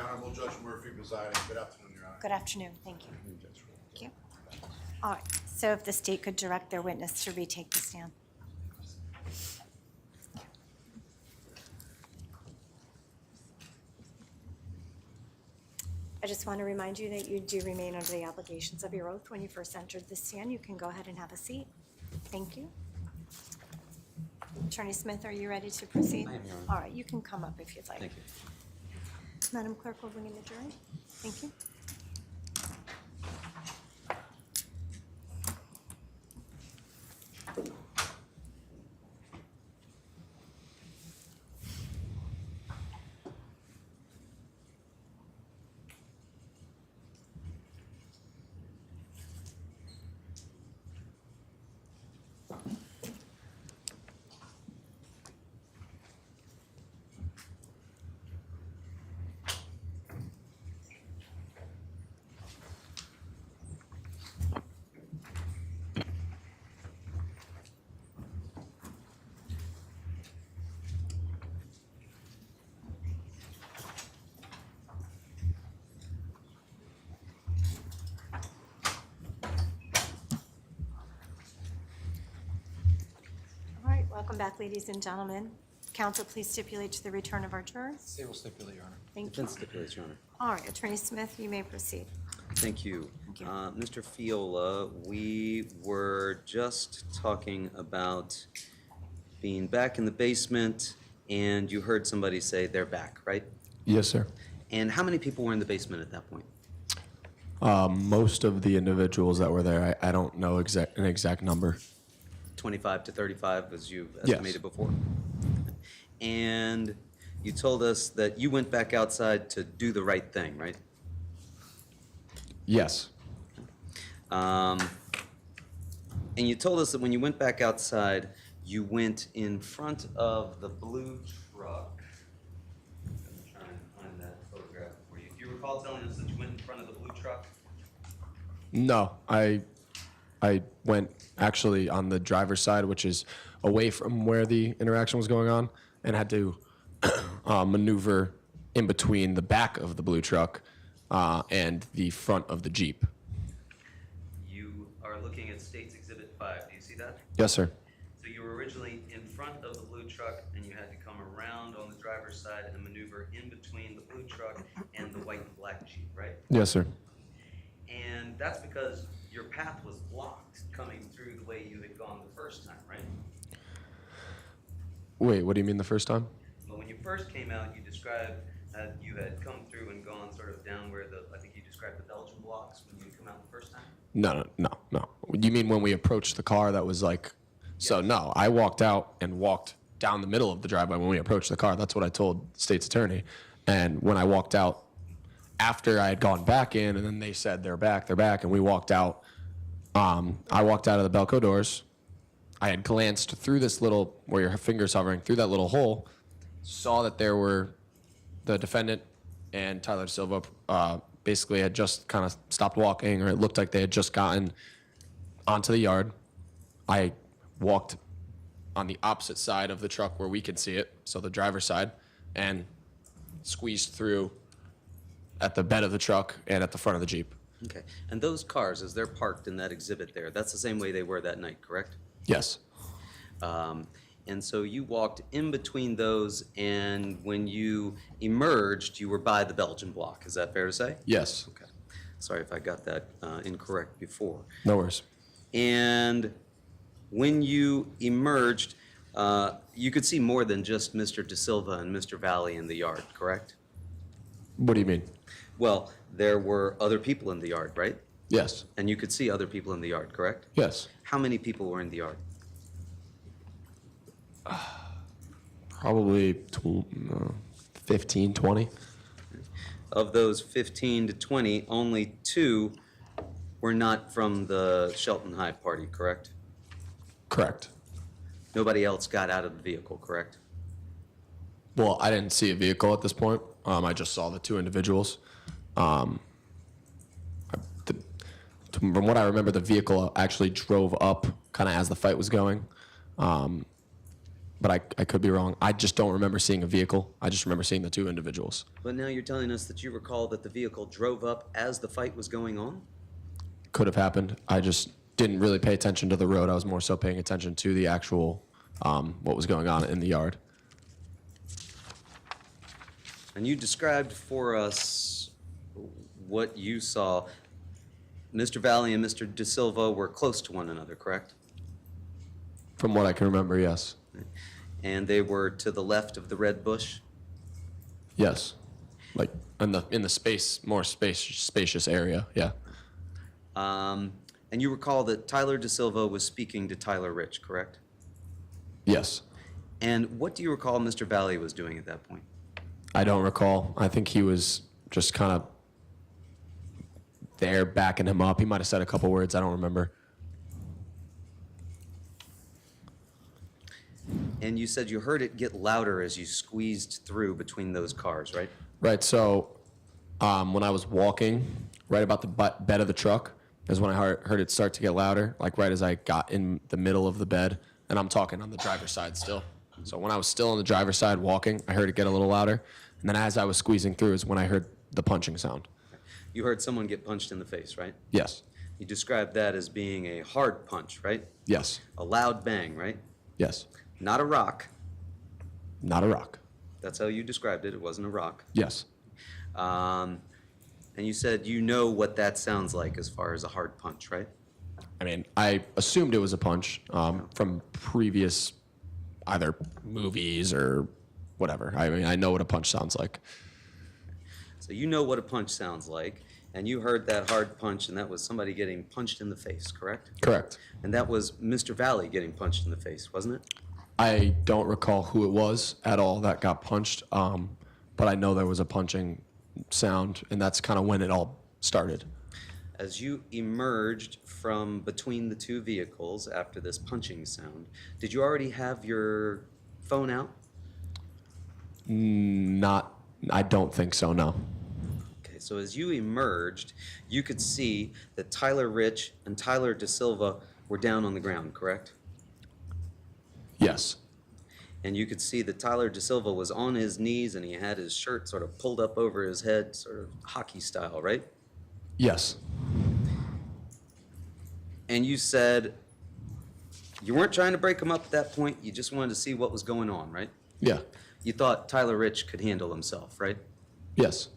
Honorable Judge Murphy presiding. Good afternoon, Your Honor. Good afternoon, thank you. Thank you. All right, so if the state could direct their witness to retake the stand. I just want to remind you that you do remain under the obligations of your oath when you first entered the stand. You can go ahead and have a seat. Thank you. Attorney Smith, are you ready to proceed? I am, Your Honor. All right, you can come up if you'd like. Thank you. Madam Clerk will bring in the jury. Thank you. All right, welcome back, ladies and gentlemen. Counsel, please stipulate to the return of our jurors. State will stipulate, Your Honor. Thank you. Defense stipulates, Your Honor. All right, Attorney Smith, you may proceed. Thank you. Thank you. Mr. Fiola, we were just talking about being back in the basement, and you heard somebody say they're back, right? Yes, sir. And how many people were in the basement at that point? Most of the individuals that were there, I don't know an exact number. 25 to 35, as you Yes. estimated before? And you told us that you went back outside to do the right thing, right? Yes. And you told us that when you went back outside, you went in front of the blue truck. I'm trying to find that photograph for you. Do you recall telling us that you went in front of the blue truck? No, I went actually on the driver's side, which is away from where the interaction was going on, and had to maneuver in between the back of the blue truck and the front of the Jeep. You are looking at State's Exhibit 5. Do you see that? Yes, sir. So you were originally in front of the blue truck, and you had to come around on the driver's side and maneuver in between the blue truck and the white and black Jeep, right? Yes, sir. And that's because your path was blocked coming through the way you had gone the first time, right? Wait, what do you mean the first time? But when you first came out, you described that you had come through and gone sort of down where I think you described the Belgian blocks when you come out the first time? No. You mean when we approached the car that was like, so no, I walked out and walked down the middle of the driveway when we approached the car. That's what I told the state's attorney. And when I walked out, after I had gone back in, and then they said they're back, and we walked out. I walked out of the Belco doors. I had glanced through this little, where your finger's hovering, through that little hole, saw that there were the defendant and Tyler Silva basically had just kind of stopped walking, or it looked like they had just gotten onto the yard. I walked on the opposite side of the truck where we could see it, so the driver's side, and squeezed through at the bed of the truck and at the front of the Jeep. Okay. And those cars, as they're parked in that exhibit there, that's the same way they were that night, correct? Yes. And so you walked in between those, and when you emerged, you were by the Belgian block. Is that fair to say? Yes. Okay. Sorry if I got that incorrect before. No worries. And when you emerged, you could see more than just Mr. De Silva and Mr. Valley in the yard, correct? What do you mean? Well, there were other people in the yard, right? Yes. And you could see other people in the yard, correct? Yes. How many people were in the yard? Probably 15, 20. Of those 15 to 20, only 2 were not from the Shelton High party, correct? Correct. Nobody else got out of the vehicle, correct? Well, I didn't see a vehicle at this point. I just saw the 2 individuals. From what I remember, the vehicle actually drove up kind of as the fight was going. but I could be wrong. I just don't remember seeing a vehicle. I just remember seeing the two individuals. But now you're telling us that you recall that the vehicle drove up as the fight was going on? Could have happened. I just didn't really pay attention to the road. I was more so paying attention to the actual, what was going on in the yard. And you described for us what you saw. Mr. Valley and Mr. De Silva were close to one another, correct? From what I can remember, yes. And they were to the left of the red bush? Yes. Like in the more spacious area, yeah. And you recall that Tyler De Silva was speaking to Tyler Rich, correct? Yes. And what do you recall Mr. Valley was doing at that point? I don't recall. I think he was just kind of there backing him up. He might have said a couple words. I don't remember. And you said you heard it get louder as you squeezed through between those cars, right? Right. So when I was walking right about the bed of the truck is when I heard it start to get louder, like right as I got in the middle of the bed. And I'm talking on the driver's side still. So when I was still on the driver's side walking, I heard it get a little louder. And then as I was squeezing through is when I heard the punching sound. You heard someone get punched in the face, right? Yes. You described that as being a hard punch, right? Yes. A loud bang, right? Yes. Not a rock. Not a rock. That's how you described it. It wasn't a rock. Yes. And you said you know what that sounds like as far as a hard punch, right? I mean, I assumed it was a punch from previous either movies or whatever. I mean, I know what a punch sounds like. So you know what a punch sounds like, and you heard that hard punch, and that was somebody getting punched in the face, correct? Correct. And that was Mr. Valley getting punched in the face, wasn't it? I don't recall who it was at all that got punched, but I know there was a punching sound, and that's kind of when it all started. As you emerged from between the two vehicles after this punching sound, did you already have your phone out? I don't think so, no. Okay, so as you emerged, you could see that Tyler Rich and Tyler De Silva were down on the ground, correct? Yes. And you could see that Tyler De Silva was on his knees and he had his shirt sort of pulled up over his head, sort of hockey style, right? Yes. And you said you weren't trying to break him up at that point, you just wanted to see what was going on, right? Yeah. You thought Tyler Rich could handle himself, right? Yes.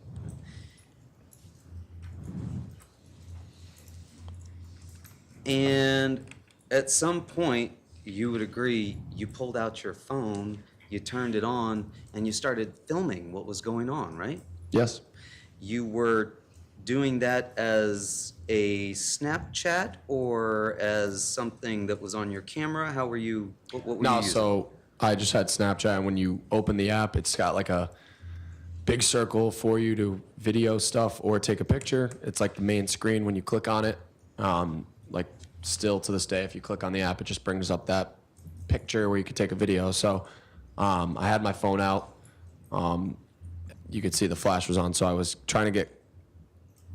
And at some point, you would agree, you pulled out your phone, you turned it on, and you started filming what was going on, right? Yes. You were doing that as a Snapchat or as something that was on your camera? How were you, what were you No, using? so I just had Snapchat, and when you open the app, it's got like a big circle for you to video stuff or take a picture. It's like the main screen when you click on it. Like still to this day, if you click on the app, it just brings up that picture where you could take a video. So I had my phone out. You could see the flash was on, so I was trying to get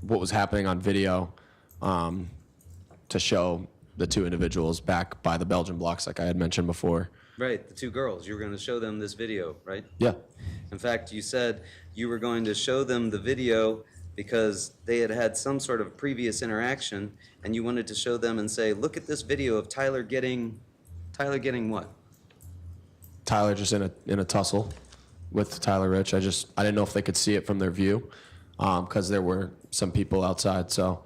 what was happening on video to show the two individuals back by the Belgian blocks like I had mentioned before. Right, the two girls, you were going to show them this video, right? Yeah. In fact, you said you were going to show them the video because they had had some sort of previous interaction, and you wanted to show them and say, look at this video of Tyler getting what? Tyler just in a tussle with Tyler Rich. I didn't know if they could see it from their view because there were some people outside. So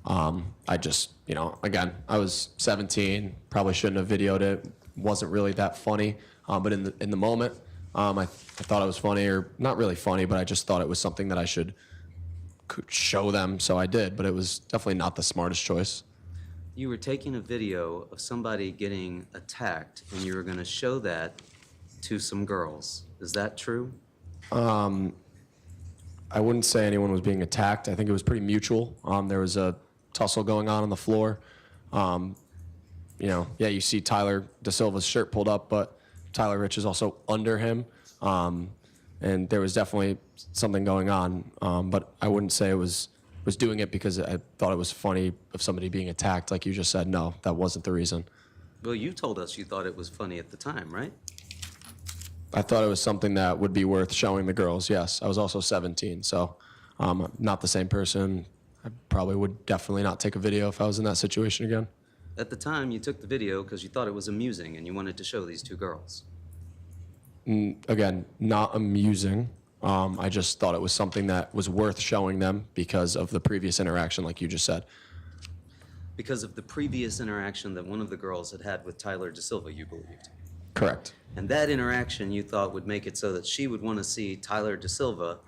I just, again, I was 17, probably shouldn't have videoed it. Wasn't really that funny, but in the moment, I thought it was funny, or not really funny, but I just thought it was something that I could show them, so I did. But it was definitely not the smartest choice. You were taking a video of somebody getting attacked, and you were going to show that to some girls. Is that true? I wouldn't say anyone was being attacked. I think it was pretty mutual. There was a tussle going on the floor. You see Tyler De Silva's shirt pulled up, but Tyler Rich is also under him. And there was definitely something going on. But I wouldn't say it was doing it because I thought it was funny of somebody being attacked. Like you just said, no, that wasn't the reason. Well, you told us you thought it was funny at the time, right? I thought it was something that would be worth showing the girls, yes. I was also 17, so not the same person. I probably would definitely not take a video if I was in that situation again. At the time, you took the video because you thought it was amusing and you wanted to show these two girls. Again, not amusing. I just thought it was something that was worth showing them because of the previous interaction, like you just said. Because of the previous interaction that one of the girls had had with Tyler DeSilva, you believed. Correct. And that interaction you thought would make it so that she would want to see Tyler DeSilva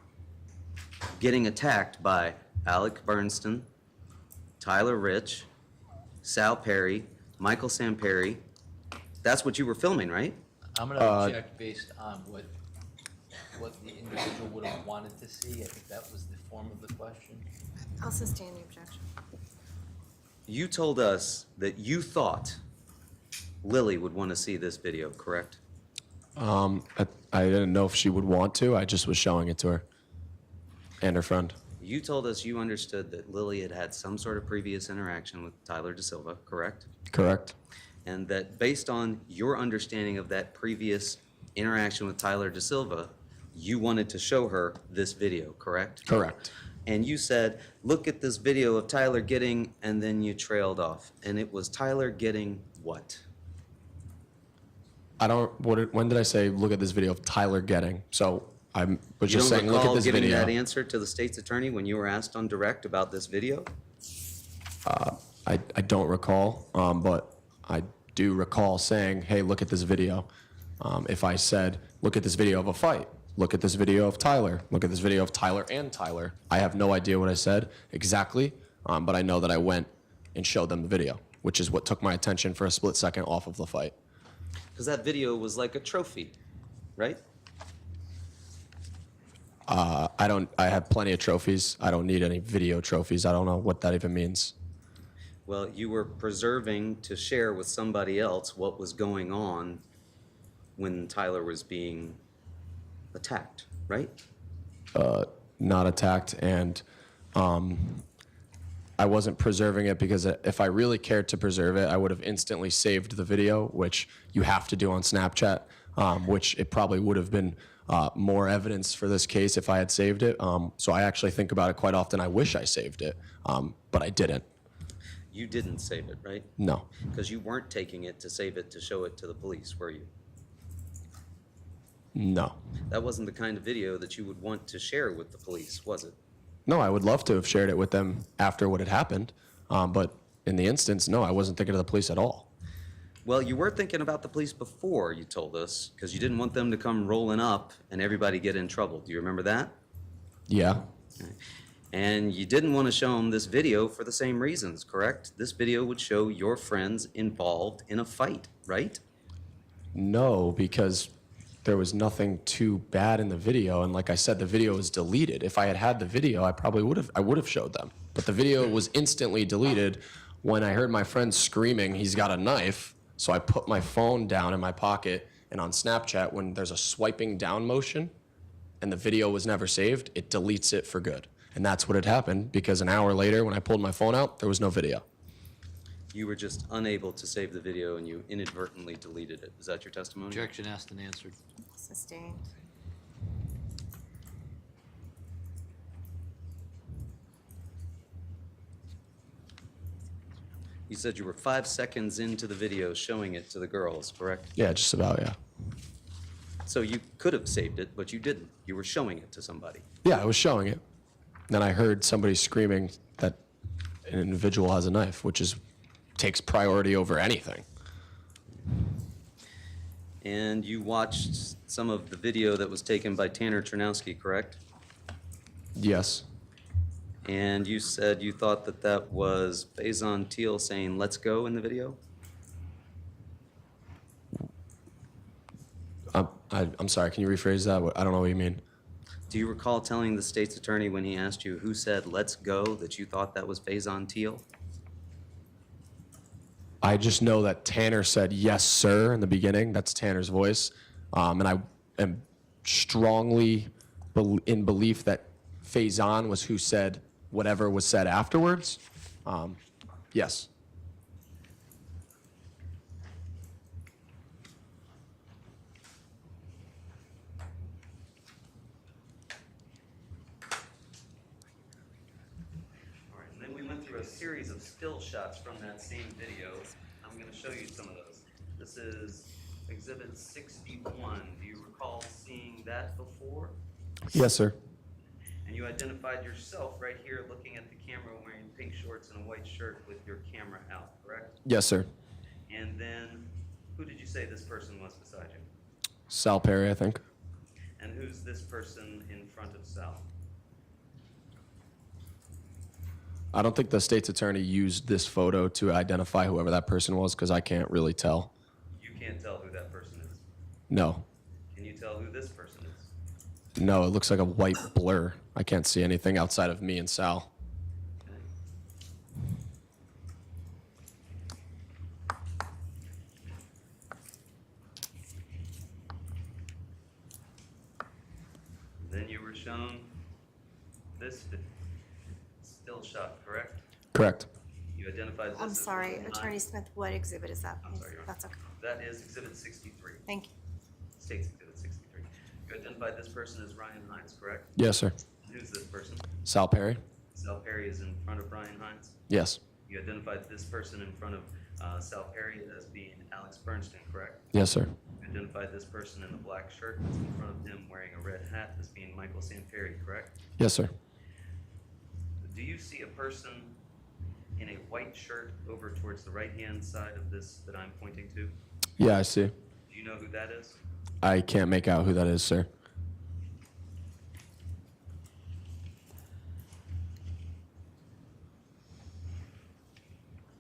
getting attacked by Alec Bernstein, Tyler Rich, Sal Perry, Michael Samperi. That's what you were filming, right? I'm going to object based on what the individual would have wanted to see. I think that was the form of the question. I'll sustain the objection. You told us that you thought Lily would want to see this video, correct? I didn't know if she would want to. I just was showing it to her and her friend. You told us you understood that Lily had had some sort of previous interaction with Tyler DeSilva, correct? Correct. And that based on your understanding of that previous interaction with Tyler DeSilva, you wanted to show her this video, correct? Correct. And you said, look at this video of Tyler getting, and then you trailed off. And it was Tyler getting what? When did I say, look at this video of Tyler getting? So I was just saying, look at this giving video. that answer to the state's attorney when you were asked on direct about this video? I don't recall, but I do recall saying, hey, look at this video. If I said, look at this video of a fight, look at this video of Tyler, look at this video of Tyler and Tyler. I have no idea what I said exactly, but I know that I went and showed them the video, which is what took my attention for a split second off of the fight. Because that video was like a trophy, right? I have plenty of trophies. I don't need any video trophies. I don't know what that even means. Well, you were preserving to share with somebody else what was going on when Tyler was being attacked, right? Not attacked, and I wasn't preserving it because if I really cared to preserve it, I would have instantly saved the video, which you have to do on Snapchat, which it probably would have been more evidence for this case if I had saved it. So I actually think about it quite often. I wish I saved it, but I didn't. You didn't save it, right? No. Because you weren't taking it to save it to show it to the police, were you? No. That wasn't the kind of video that you would want to share with the police, was it? No, I would love to have shared it with them after what had happened, but in the instance, no, I wasn't thinking of the police at all. Well, you were thinking about the police before, you told us, because you didn't want them to come rolling up and everybody get in trouble. Do you remember that? Yeah. And you didn't want to show them this video for the same reasons, correct? This video would show your friends involved in a fight, right? No, because there was nothing too bad in the video, and like I said, the video was deleted. If I had had the video, I would have showed them. But the video was instantly deleted when I heard my friend screaming, he's got a knife. So I put my phone down in my pocket, and on Snapchat, when there's a swiping down motion and the video was never saved, it deletes it for good. And that's what had happened, because an hour later, when I pulled my phone out, there was no video. You were just unable to save the video and you inadvertently deleted it. Is that your testimony? Objection asked and answered. Sustained. You said you were 5 seconds into the video showing it to the girls, correct? Yeah, just about, yeah. So you could have saved it, but you didn't. You were showing it to somebody. Yeah, I was showing it. Then I heard somebody screaming that an individual has a knife, which takes priority over anything. And you watched some of the video that was taken by Tanner Chernowski, correct? Yes. And you said you thought that that was Faison Teal saying, "Let's go" in the video? I'm sorry, can you rephrase that? I don't know what you mean. Do you recall telling the state's attorney when he asked you who said "let's go" that you thought that was Faison Teal? I just know that Tanner said "yes, sir" in the beginning. That's Tanner's voice. And I am strongly in belief that Faison was who said whatever was said afterwards. Yes. series of still shots from that same video. I'm going to show you some of those. This is Exhibit 61. Do you recall seeing that before? Yes, sir. And you identified yourself right here looking at the camera wearing pink shorts and a white shirt with your camera out, correct? Yes, sir. And then, who did you say this person was beside you? Sal Perry, I think. And who's this person in front of Sal? I don't think the state's attorney used this photo to identify whoever that person was because I can't really tell. You can't tell who that person is. No. Can you tell who this person is? No, it looks like a white blur. I can't see anything outside of me and Sal. Okay. Then you were shown this still shot, correct? Correct. You identified this I'm as sorry, Ryan Attorney Hines. Smith, what exhibit is that? I'm sorry, Your Honor. That's okay. That is Exhibit 63, Thank you. State's Exhibit 63. You identified this person as Ryan Hines, correct? Yes, sir. Who's this person? Sal Perry? Sal Perry is in front of Ryan Hines. Yes. You identified this person in front of Sal Perry as being Alex Bernstein, correct? Yes, sir. You identified this person in the black shirt that's in front of him wearing a red hat as being Michael Sanperi, correct? Yes, sir. Do you see a person in a white shirt over towards the right-hand side of this that I'm pointing to? Yeah, I see. Do you know who that is? I can't make out who that is, sir.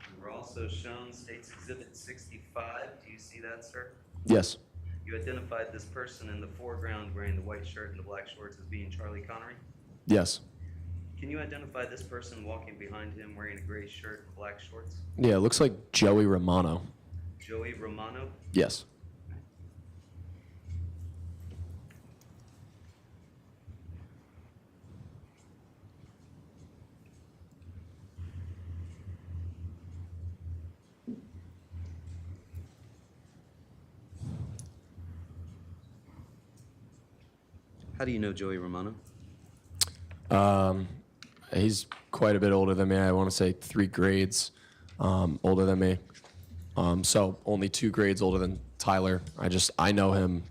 You were also shown State's Exhibit 65. Do you see that, sir? Yes. You identified this person in the foreground wearing the white shirt and the black shorts as being Charlie Connery. Yes. Can you identify this person walking behind him wearing a gray shirt and black shorts? Yeah, it looks like Joey Romano. Joey Romano? Yes. How do you know Joey Romano? He's quite a bit older than me. I want to say 3 grades older than me. So only 2 grades older than Tyler. I know him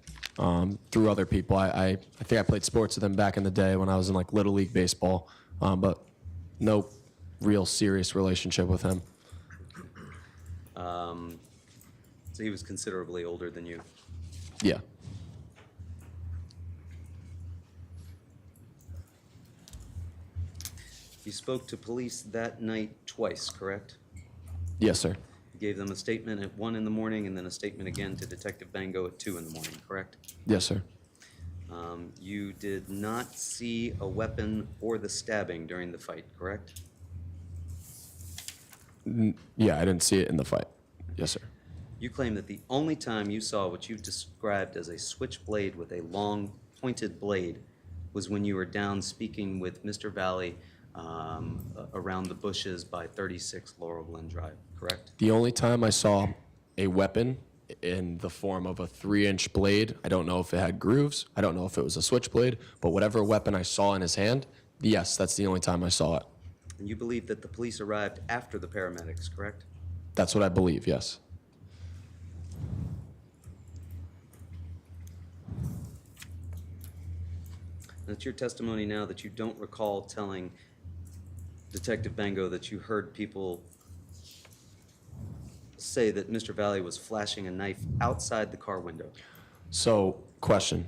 through other people. I think I played sports with him back in the day when I was in like Little League baseball, but no real serious relationship with him. So he was considerably older than you. Yeah. You spoke to police that night twice, correct? Yes, sir. You gave them a statement at 1 in the morning and then a statement again to Detective Bango at 2 in the morning, correct? Yes, sir. You did not see a weapon or the stabbing during the fight, correct? Yeah, I didn't see it in the fight. Yes, sir. You claim that the only time you saw what you described as a switchblade with a long, pointed blade was when you were down speaking with Mr. Valley around the bushes by 36 Laurel Glen Drive, correct? The only time I saw a weapon in the form of a 3-inch blade, I don't know if it had grooves, I don't know if it was a switchblade, but whatever weapon I saw in his hand, yes, that's the only time I saw it. And you believe that the police arrived after the paramedics, correct? That's what I believe, yes. And it's your testimony now that you don't recall telling Detective Bango that you heard people say that Mr. Valley was flashing a knife outside the car window. So, question,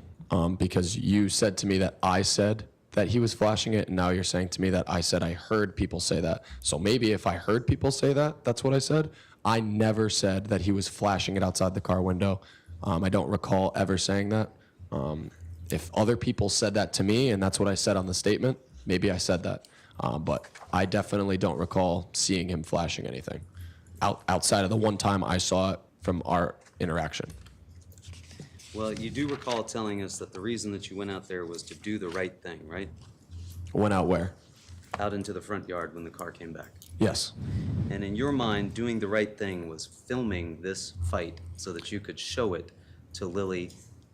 because you said to me that I said that he was flashing it, and now you're saying to me that I said I heard people say that. So maybe if I heard people say that, that's what I said. I never said that he was flashing it outside the car window. I don't recall ever saying that. If other people said that to me, and that's what I said on the statement, maybe I said that. But I definitely don't recall seeing him flashing anything outside of the one time I saw it from our interaction. Well, you do recall telling us that the reason that you went out there was to do the right thing, right? Went out where? Out into the front yard when the car came back. Yes. And in your mind, doing the right thing was filming this fight so that you could show it to Lily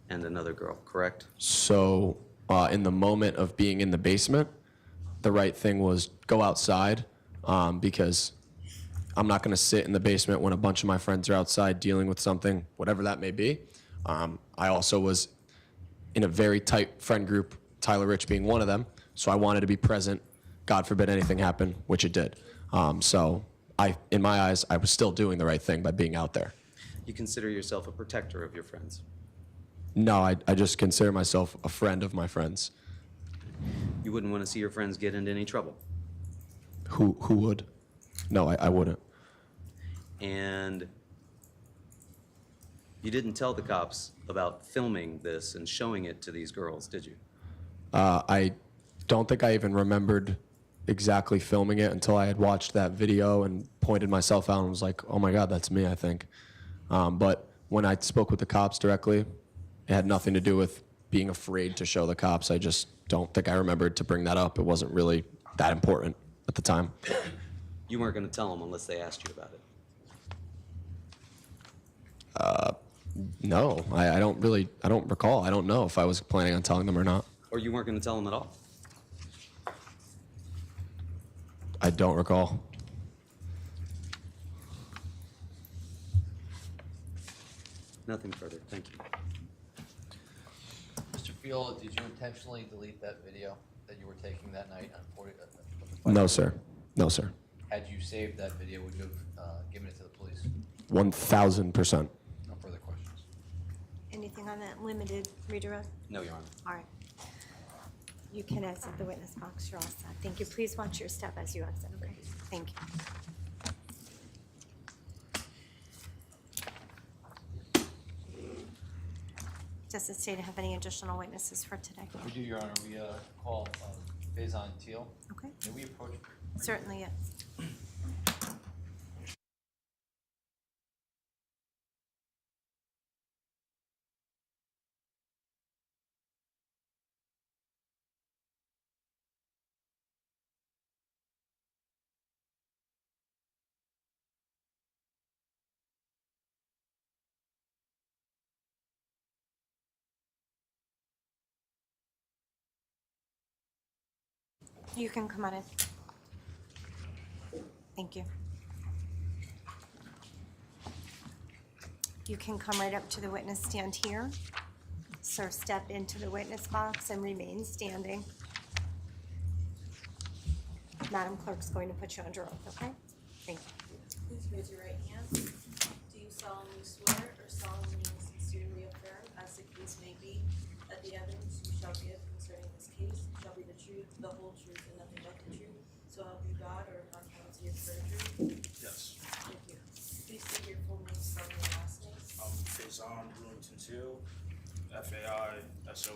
and another girl, correct? So in the moment of being in the basement, the right thing was go outside, because I'm not going to sit in the basement when a bunch of my friends are outside dealing with something, whatever that may be. I also was in a very tight friend group, Tyler Rich being one of them, so I wanted to be present. God forbid anything happened, which it did. So in my eyes, I was still doing the right thing by being out there. You consider yourself a protector of your friends. No, I just consider myself a friend of my friends. You wouldn't want to see your friends get into any trouble. Who would? No, I wouldn't. And you didn't tell the cops about filming this and showing it to these girls, did you? I don't think I even remembered exactly filming it until I had watched that video and pointed myself out and was like, oh my God, that's me, I think. But when I spoke with the cops directly, it had nothing to do with being afraid to show the cops. I just don't think I remembered to bring that up. It wasn't really that important at the time. You weren't going to tell them unless they asked you about it. No, I don't recall. I don't know if I was planning on telling them or not. Or you weren't going to tell them at all? I don't recall. Nothing further, thank you. Mr. Fiola, did you intentionally delete that video that you were taking that night on 40? No, sir. No, sir. Had you saved that video, would you have given it to the police? 1,000%. No further questions. Anything on that limited redirect? No, Your Honor. All right. You can exit the witness box. You're all set. Thank you. Please watch your step as you exit, okay? Thank you. Does the state have any additional witnesses for today? We do, Your Honor. We call Faison Teal. Okay, May we approach? certainly, yes. You can come on in. Thank you. You can come right up to the witness stand here. Sir, step into the witness box and remain standing. Madam Clerk's going to put you under oath, okay? Thank you. Please raise your right hand. Do you solemnly swear or solemnly and sincerely affirm, as the case may be, that the evidence you shall give concerning this case shall be the truth, the whole truth, and nothing but the truth? So help you God, or upon penalty of perjury? Yes. Thank you. Please state your full name, spelling your last name. Faison Brewington 2, Faison BrewingtonTele.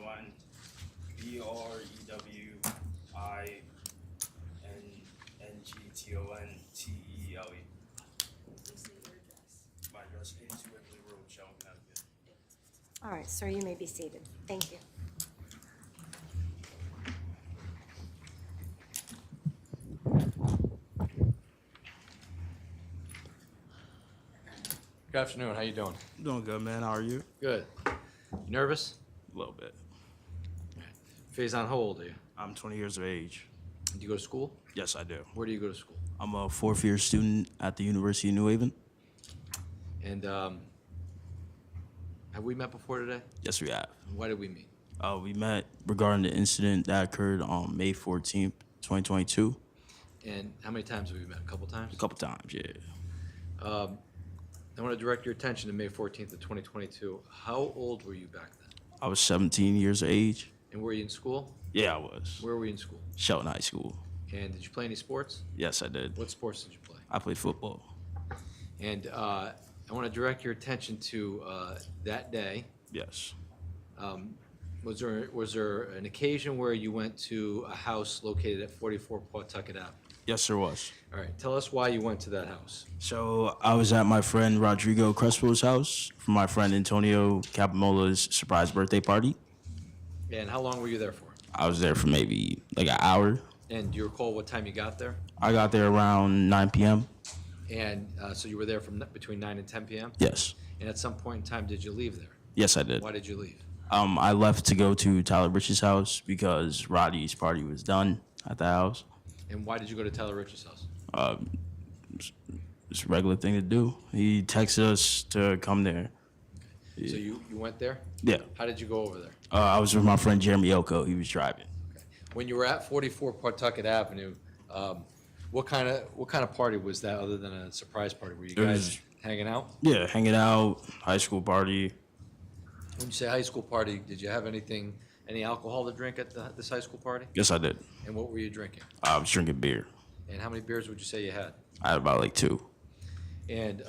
Please state your address. My address 82 Wembley Road, Shelton, Connecticut. All right, sir, you may be seated. Thank you. Good afternoon. How you doing? Doing good, man. How are you? Good. You nervous? A little bit. Faison, how old are you? I'm 20 years of age. Do you go to school? Yes, I do. Where do you go to school? I'm a fourth-year student at the University of New Haven. And have we met before today? Yes, we have. And why did we meet? We met regarding the incident that occurred on May 14th, 2022. And how many times have we met? A couple times? A couple times, yeah. I want to direct your attention to May 14th of 2022. How old were you back then? I was 17 years of age. And were you in school? Yeah, I was. Where were you in school? Shelton High School. And did you play any sports? Yes, I did. What sports did you play? I played football. And I want to direct your attention to that day. Yes. Was there an occasion where you went to a house located at 44 Pawtucket Ave? Yes, there was. All right, tell us why you went to that house. So I was at my friend Rodrigo Crespo's house for my friend Antonio Capamola's surprise birthday party. And how long were you there for? I was there for maybe like an hour. And do you recall what time you got there? I got there around 9 p.m. And so you were there from between 9 and 10 p.m.? Yes. And at some point in time, did you leave there? Yes, I did. Why did you leave? I left to go to Tyler Rich's house because Roddy's party was done at the house. And why did you go to Tyler Rich's house? It's a regular thing to do. He texted us to come there. So you went there? Yeah. How did you go over there? I was with my friend Jeremy Oko. He was driving. When you were at 44 Pawtucket Avenue, what kind of party was that other than a surprise party? Were you guys hanging out? Yeah, hanging out, high school party. When you say high school party, did you have any alcohol to drink at this high school party? Yes, I did. And what were you drinking? I was drinking beer. And how many beers would you say you had? I had about like 2. And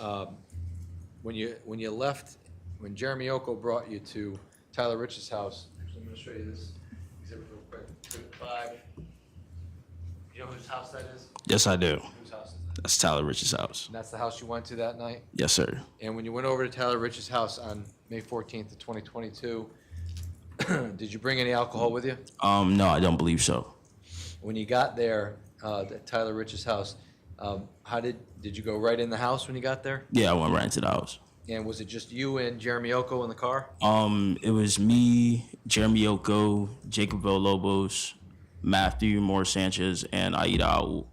when you left, when Jeremy Oko brought you to Tyler Rich's house, actually, I'm going to show you this exhibit real quick. Exhibit 5. You know whose house that is? Yes, I do. Whose house is that? That's Tyler Rich's house. And that's the house you went to that night? Yes, sir. And when you went over to Tyler Rich's house on May 14th of 2022, did you bring any alcohol with you? No, I don't believe so. When you got there, at Tyler Rich's house, did you go right in the house when you got there? Yeah, I went right into the house. And was it just you and Jeremy Oko in the car? It was me, Jeremy Oko, Jacob Villalobos, Matthew Moore Sanchez, and Aida Aul.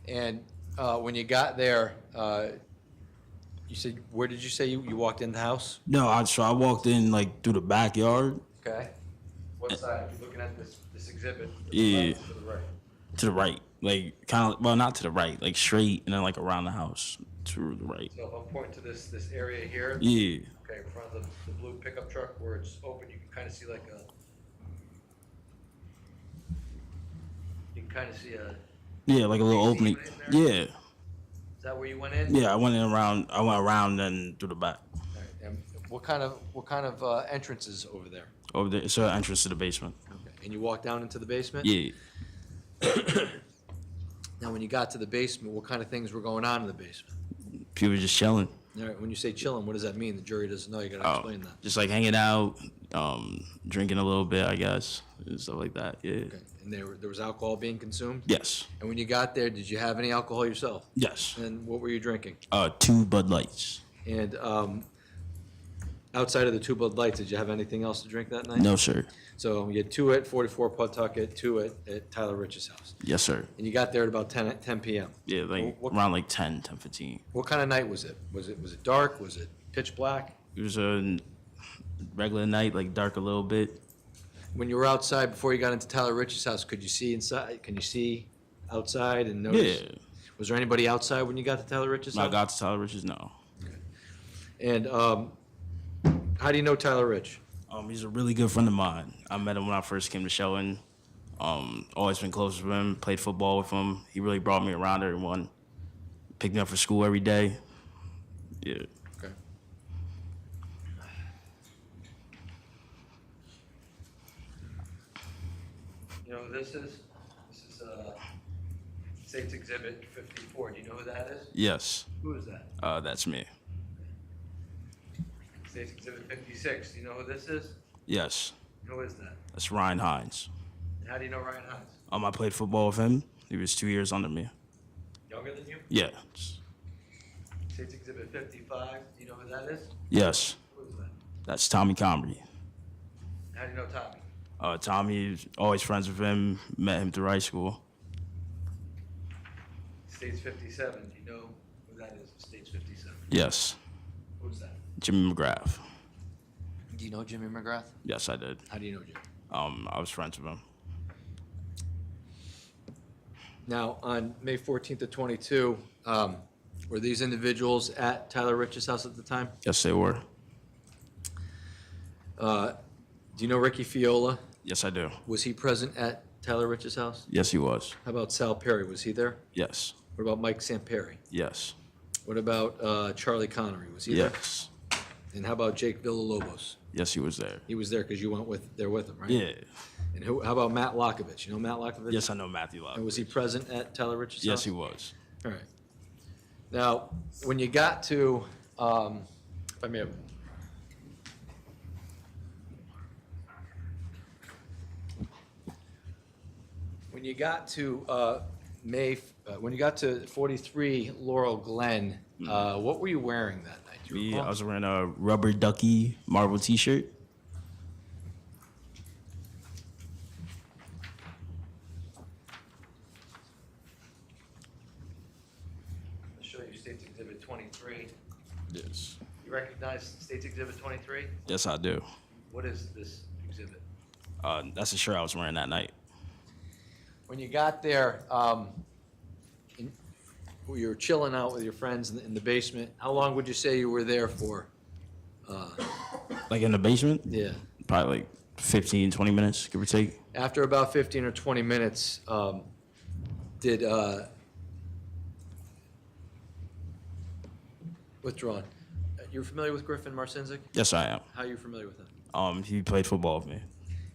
And when you got there, you said, where did you say you walked in the house? No, I walked in like through the backyard. Okay. What side? You're looking at this exhibit? Yeah. To the right. To the right, like kind of, well, not to the right, like straight, and then like around the house to the right. So if I'm pointing to this area here? Yeah. Okay, in front of the blue pickup truck where it's open, you can kind of see like a, you can kind of see a, Yeah, like a little opening. in there? Yeah. Is that where you went in? Yeah, I went around and through the back. All right, and what kind of entrances over there? Over there, it's an entrance to the basement. Okay, and you walked down into the basement? Yeah. Now, when you got to the basement, what kind of things were going on in the basement? People just chilling. All right, when you say chilling, what does that mean? The jury doesn't know. You gotta explain that. Just like hanging out, drinking a little bit, I guess, and stuff like that. Yeah. Okay, and there was alcohol being consumed? Yes. And when you got there, did you have any alcohol yourself? Yes. And what were you drinking? 2 Bud Lights. And outside of the 2 Bud Lights, did you have anything else to drink that night? No, sir. So you had 2 at 44 Pawtucket, 2 at Tyler Rich's house. Yes, sir. And you got there at about 10 p.m. Yeah, like What- around like 10:15. What kind of night was it? Was it dark? Was it pitch black? It was a regular night, like dark a little bit. When you were outside before you got into Tyler Rich's house, could you see inside? Can you see outside and notice? Yeah. Was there anybody outside when you got to Tyler Rich's When I house? got to Tyler Rich's, no. And how do you know Tyler Rich? He's a really good friend of mine. I met him when I first came to Shelton. Always been close with him, played football with him. He really brought me around everyone. Picked me up for school every day. Yeah. Okay. You know who this is? This is State's Exhibit 54. Do you know who that is? Yes. Who is that? That's me. State's Exhibit 56. Do you know who this is? Yes. Who is that? That's Ryan Hines. And how do you know Ryan Hines? I played football with him. He was 2 years under me. Younger than you? Yeah. State's Exhibit 55. Do you know who that is? Yes. Who is that? That's Tommy Comrie. How do you know Tommy? Tommy, always friends with him. Met him through high school. State's 57. Do you know who that is? State's 57. Yes. Who's that? Jimmy McGrath. Do you know Jimmy McGrath? Yes, I did. How do you know Jimmy? I was friends with him. Now, on May 14th of 22, were these individuals at Tyler Rich's house at the time? Yes, they were. Do you know Ricky Fiola? Yes, I do. Was he present at Tyler Rich's house? Yes, he was. How about Sal Perry? Was he there? Yes. What about Mike Samperi? Yes. What about Charlie Connery? Was he there? Yes. And how about Jake Villalobos? Yes, he was there. He was there because you went there with him, right? Yeah. And how about Matt Lockovich? You know Matt Lockovich? Yes, I know Matthew Love. And was he present at Tyler Rich's house? Yes, he was. All right. Now, when you got to, if I may have, when you got to when you got to 43 Laurel Glen, what were you wearing that night? Do you Me, I recall? was wearing a rubber ducky marble T-shirt. State's Exhibit 23? Yes, I do. What is this exhibit? That's the shirt I was wearing that night. When you got there, you were chilling out with your friends in the basement. How long would you say you were there for? Like in the basement? Yeah. Probably like 15, 20 minutes, give or take. After about 15 or 20 minutes, did, withdrawn. You're familiar with Griffin Marcinzik? Yes, I am. How are you familiar with him? He played football with me.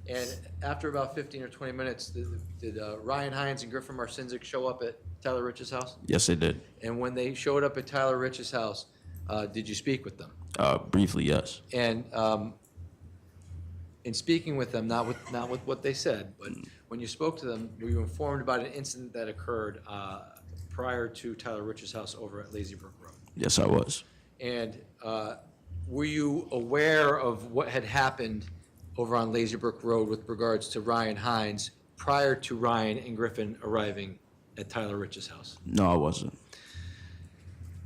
And after about 15 or 20 minutes, did Ryan Hines and Griffin Marcinzik show up at Tyler Rich's house? Yes, they did. And when they showed up at Tyler Rich's house, did you speak with them? Briefly, yes. And in speaking with them, not with what they said, but when you spoke to them, were you informed about an incident that occurred prior to Tyler Rich's house over at Lazy Brook Road? Yes, I was. And were you aware of what had happened over on Lazy Brook Road with regards to Ryan Hines prior to Ryan and Griffin arriving at Tyler Rich's house? No, I wasn't.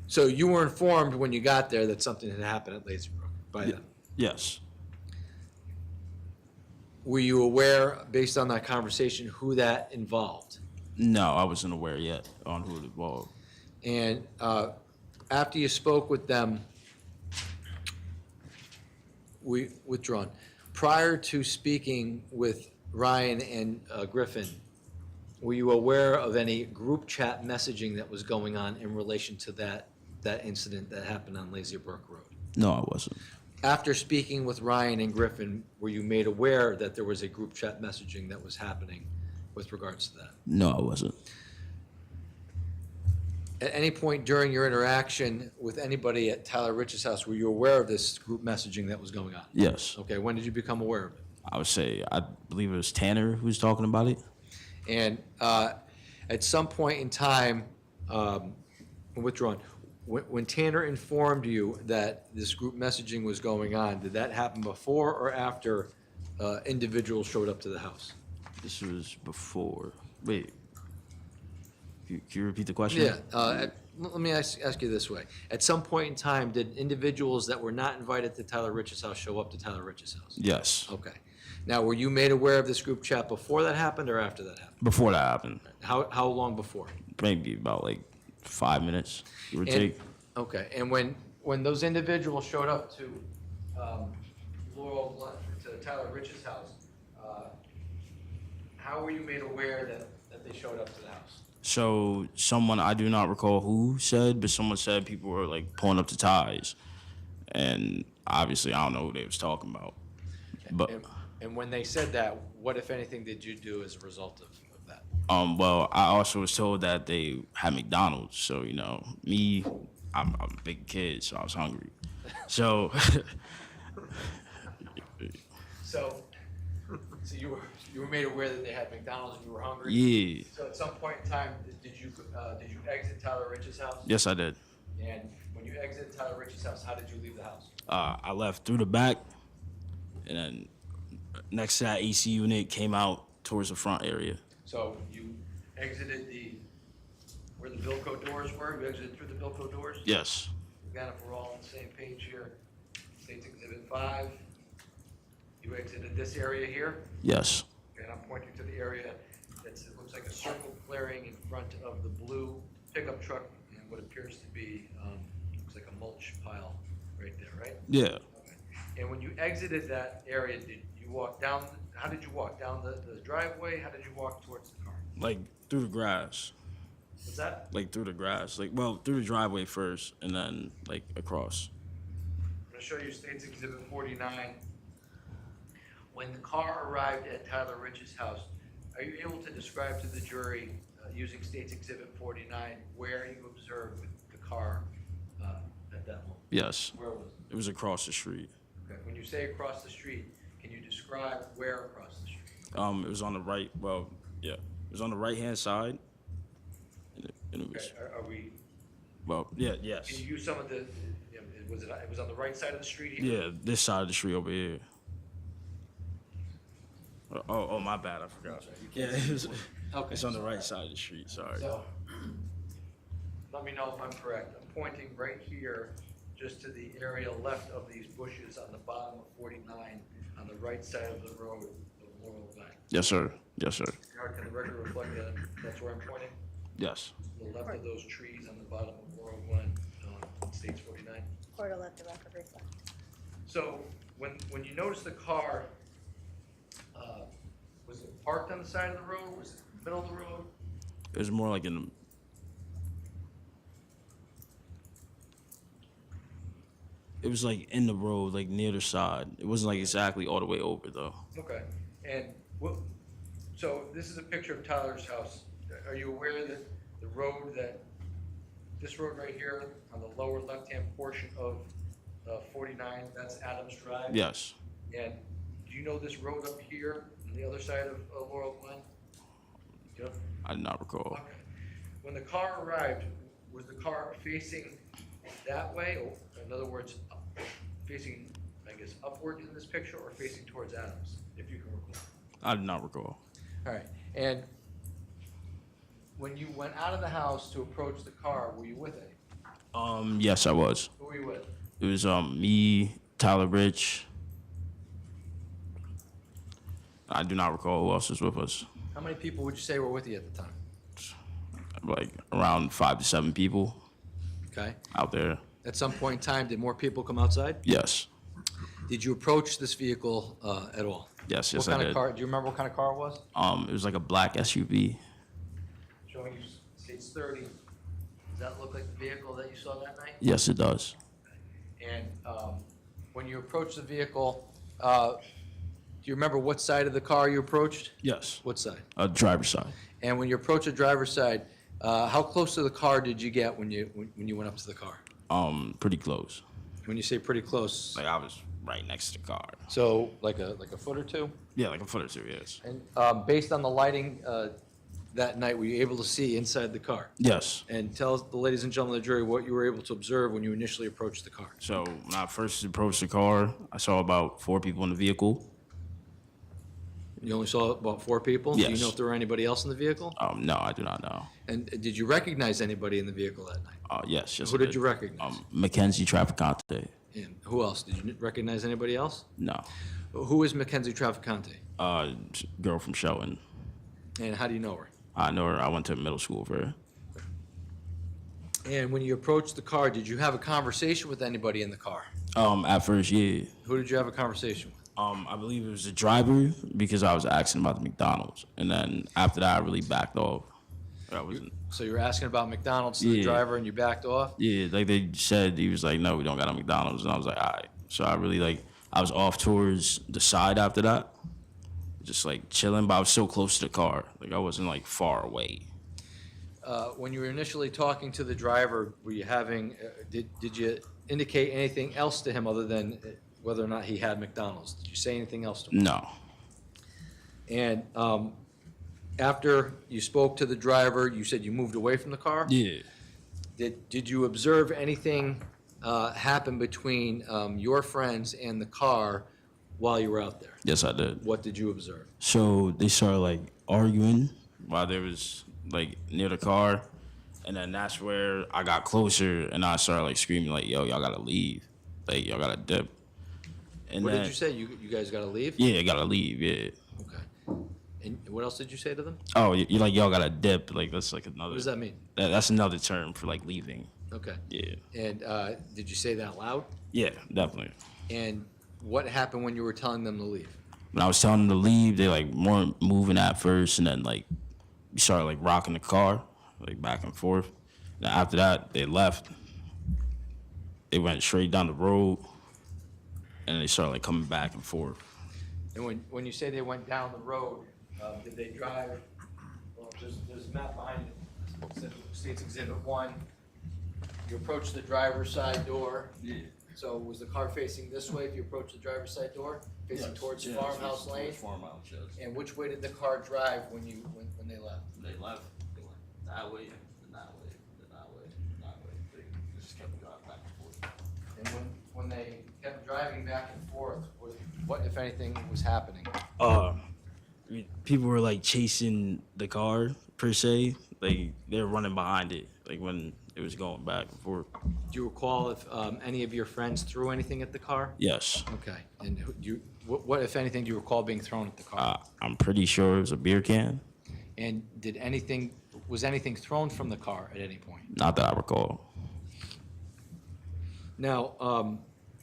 So you were informed when you got there that something had happened at Lazy Brook by them? Yes. Were you aware, based on that conversation, who that involved? No, I wasn't aware yet on who it involved. And after you spoke with them, withdrawn. Prior to speaking with Ryan and Griffin, were you aware of any group chat messaging that was going on in relation to that incident that happened on Lazy Brook Road? No, I wasn't. After speaking with Ryan and Griffin, were you made aware that there was a group chat messaging that was happening with regards to that? No, I wasn't. At any point during your interaction with anybody at Tyler Rich's house, were you aware of this group messaging that was going on? Yes. Okay, when did you become aware of it? I would say, I believe it was Tanner who was talking about it. And at some point in time, withdrawn, when Tanner informed you that this group messaging was going on, did that happen before or after individuals showed up to the house? This was before. Wait. Can you repeat the question? Yeah. Let me ask you this way. At some point in time, did individuals that were not invited to Tyler Rich's house show up to Tyler Rich's house? Yes. Okay. Now, were you made aware of this group chat before that happened or after that happened? Before that happened. How long before? Maybe about like 5 minutes, give or take. Okay, and when those individuals showed up to to Tyler Rich's house, how were you made aware that they showed up to the house? So someone, I do not recall who said, but someone said people were like pulling up the ties. And obviously I don't know who they was talking about. But And when they said that, what, if anything, did you do as a result of that? well, I also was told that they had McDonald's. So, me, I'm a big kid, so I was hungry. So So you were made aware that they had McDonald's and you were hungry? yeah. So at some point in time, did you exit Tyler Rich's house? Yes, I did. And when you exited Tyler Rich's house, how did you leave the house? I left through the back, and then next to that AC unit came out towards the front area. So you exited where the Bilco doors were? You exited through the Bilco doors? Yes. Again, if we're all on the same page here, State's Exhibit 5. You exited this area here? Yes. And I'm pointing to the area it looks like a circle clearing in front of the blue pickup truck and what appears to be, looks like a mulch pile right there, right? Yeah. Okay. And when you exited that area, did you walk down, how did you walk? Down the driveway? How did you walk towards the car? Like through the grass. What's that? Like through the grass. Like, well, through the driveway first and then like across. I'm going to show you State's Exhibit 49. When the car arrived at Tyler Rich's house, are you able to describe to the jury, using State's Exhibit 49, where you observed the car at that moment? Yes. Where was it? It was across the street. Okay. When you say across the street, can you describe where across the street? It was on the right, well, yeah. It was on the right-hand side. And it was, Okay. Are we, well, yeah, can yes. you use some of the, it was on the right side of the street here? Yeah, this side of the street over here. Oh, my bad, I forgot. Yeah, it's on the right side of the street, sorry. So, let me know if I'm correct. I'm pointing right here just to the area left of these bushes on the bottom of 49 on the right side of the road of Laurel Glen. Yes, sir. Yes, sir. Can the record reflect that that's where I'm pointing? Yes. To the left of those trees on the bottom of Laurel Glen, States 49. Court will let the record reflect. So when you noticed the car, was it parked on the side of the road? Was it in the middle of the road? It was more like in. It was like in the road, like near the side. It wasn't like exactly all the way over though. Okay. And so this is a picture of Tyler's house. Are you aware that the road this road right here on the lower left-hand portion of 49, that's Adams Drive? Yes. And do you know this road up here on the other side of Laurel Glen? Yep. I do not recall. Okay. When the car arrived, was the car facing that way? Or in other words, facing, I guess, upward in this picture or facing towards Adams, if you can recall? I do not recall. All right. And when you went out of the house to approach the car, were you with any? Yes, I was. Who were you with? It was me, Tyler Rich. I do not recall who else was with us. How many people would you say were with you at the time? Like around 5 to 7 people Okay. out there. At some point in time, did more people come outside? Yes. Did you approach this vehicle at all? Yes, What yes, kind I of did. car? Do you remember what kind of car it was? It was like a black SUV. Showing you States 30. Does that look like the vehicle that you saw that night? Yes, it does. And when you approached the vehicle, do you remember what side of the car you approached? Yes. What side? Driver's side. And when you approached the driver's side, how close to the car did you get when you went up to the car? Pretty close. When you say pretty close, Like I was right next to the car. so like a foot or two? Yeah, like a foot or two, yes. And based on the lighting that night, were you able to see inside the car? Yes. And tell the ladies and gentlemen of the jury what you were able to observe when you initially approached the car. So when I first approached the car, I saw about 4 people in the vehicle. You only saw about 4 people? Do you Yes. know if there were anybody else in the vehicle? No, I do not know. And did you recognize anybody in the vehicle that night? Yes, yes. Who I did you recognize? Mackenzie Traficante. And who else? Did you recognize anybody else? No. Who is Mackenzie Traficante? Girl from Shelton. And how do you know her? I know her. I went to middle school with her. And when you approached the car, did you have a conversation with anybody in the car? At first, yeah. Who did you have a conversation with? I believe it was the driver because I was asking about the McDonald's. And then after that, I really backed off. I wasn't. So you were asking about McDonald's to the Yeah. driver and you backed off? Yeah, like they said, he was like, no, we don't got a McDonald's. And I was like, all right. So I really I was off towards the side after that. Just like chilling, but I was so close to the car. Like I wasn't like far away. When you were initially talking to the driver, were you having, did you indicate anything else to him other than whether or not he had McDonald's? Did you say anything else to him? No. And after you spoke to the driver, you said you moved away from the car? Yeah. Did you observe anything happen between your friends and the car while you were out there? Yes, I did. What did you observe? So they started like arguing while they was like near the car. And then that's where I got closer and I started like screaming like, yo, y'all gotta leave. Like, y'all gotta dip. And What then, did you say? You guys got to leave? Yeah, gotta leave, yeah. Okay. And what else did you say to them? Oh, you're like, y'all gotta dip. Like, that's like another. What does that mean? That's another term for like leaving. Okay. Yeah. And did you say that loud? Yeah, definitely. And what happened when you were telling them to leave? When I was telling them to leave, they like weren't moving at first, and then like we started like rocking the car, like back and forth. And after that, they left. They went straight down the road, and they started like coming back and forth. And when you say they went down the road, did they drive? Well, there's a map behind it. States Exhibit 1. You approach the driver's side door. Yeah. So was the car facing this way if you approach the driver's side door? Facing towards Farmhouse Lane? Farmhouse, yes. And which way did the car drive when they left? They left. They went that way, and that way, and that way, and that way. They just kept driving back and forth. And when they kept driving back and forth, what if anything was happening? People were like chasing the car per se. Like they were running behind it. Like when it was going back and forth. Do you recall if any of your friends threw anything at the car? Yes. Okay. And what, if anything, do you recall being thrown at the car? I'm pretty sure it was a beer can. And was anything thrown from the car at any point? Not that I recall. Now,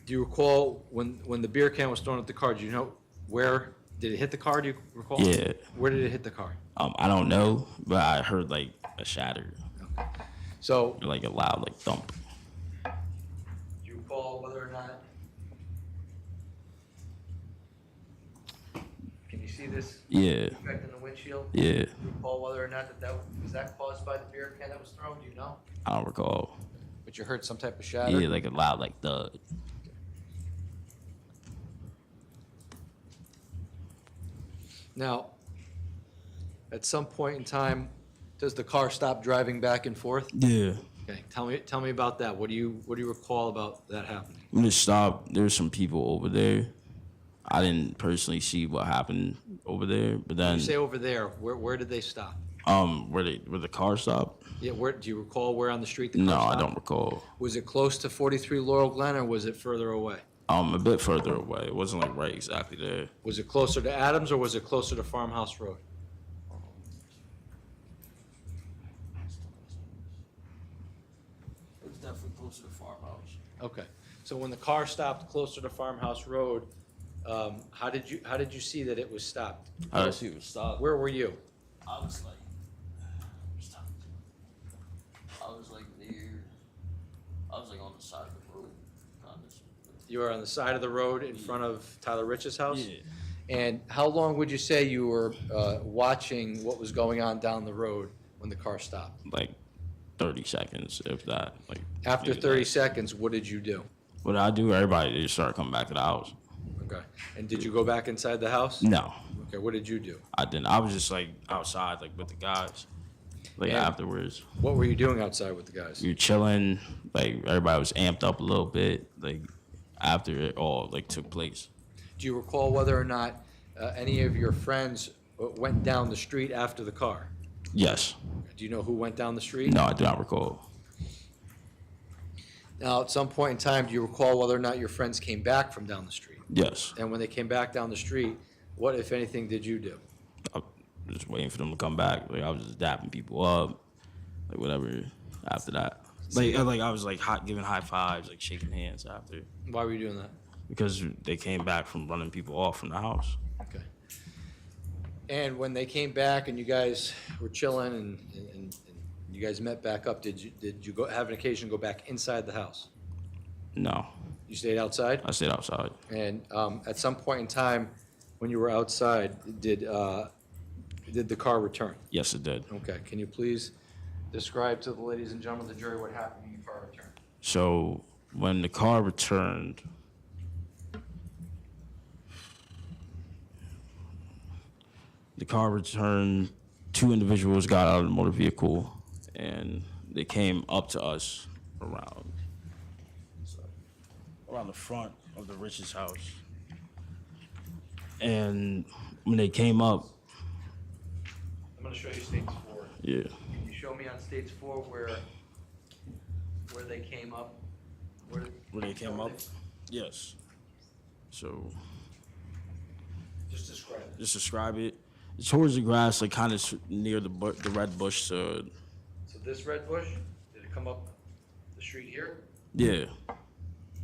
do you recall when the beer can was thrown at the car, do you know where, did it hit the car, do you recall? Yeah. Where did it hit the car? I don't know, but I heard like a shatter, So, like a loud like thump. do you recall whether or not, can you see this Yeah. defect in the windshield? Yeah. Do you recall whether or not was that caused by the beer can that was thrown, do you know? I don't recall. But you heard some type of shatter? Yeah, like a loud like thud. Now, at some point in time, does the car stop driving back and forth? Yeah. Okay, tell me about that. What do you recall about that happening? When it stopped, there's some people over there. I didn't personally see what happened over there, but then You say over there, where did they stop? where the car stopped. Yeah, do you recall where on the street the car No, stopped? I don't recall. Was it close to 43 Laurel Glen or was it further away? A bit further away. It wasn't like right exactly there. Was it closer to Adams or was it closer to Farmhouse Road? It was definitely closer to farmhouse. Okay, so when the car stopped closer to Farmhouse Road, how did you see that it was stopped? I see it was stopped. Where were you? I was like, near. I was like on the side of the road. You were on the side of the road in front of Tyler Rich's house? Yeah. And how long would you say you were watching what was going on down the road when the car stopped? Like 30 seconds, if that. Like After maybe 30 less. seconds, what did you do? What did I do? Everybody just started coming back to the house. Okay. And did you go back inside the house? No, Okay, what did you do? I didn't. I was just like outside, like with the guys. Like Yeah. afterwards, What were you doing outside with the guys? we were chilling. Like everybody was amped up a little bit. Like after it all like took place. Do you recall whether or not any of your friends went down the street after the car? Yes. Do you know who went down the street? No, I do not recall. Now, at some point in time, do you recall whether or not your friends came back from down the street? Yes. And when they came back down the street, what, if anything, did you do? I was just waiting for them to come back. Like I was just dapping people up, like whatever. After that, like I was like giving high fives, like shaking hands after, Why were you doing that? because they came back from running people off from the house. Okay. And when they came back and you guys were chilling and you guys met back up, did you go have an occasion to go back inside the house? No, You stayed outside? I stayed outside. And at some point in time, when you were outside, did the car return? Yes, it did. Okay, can you please describe to the ladies and gentlemen of the jury what happened when the car returned? So when the car returned, two individuals got out of the motor vehicle and they came up to us around the front of the Rich's house. And when they came up, I'm gonna show you stage 4. yeah, Can you show me on stage 4 where they came up? when they came up, yes. So Just describe it. just describe it. It's towards the grass, like kind of near the red bush. So this red bush, did it come up the street here? Yeah,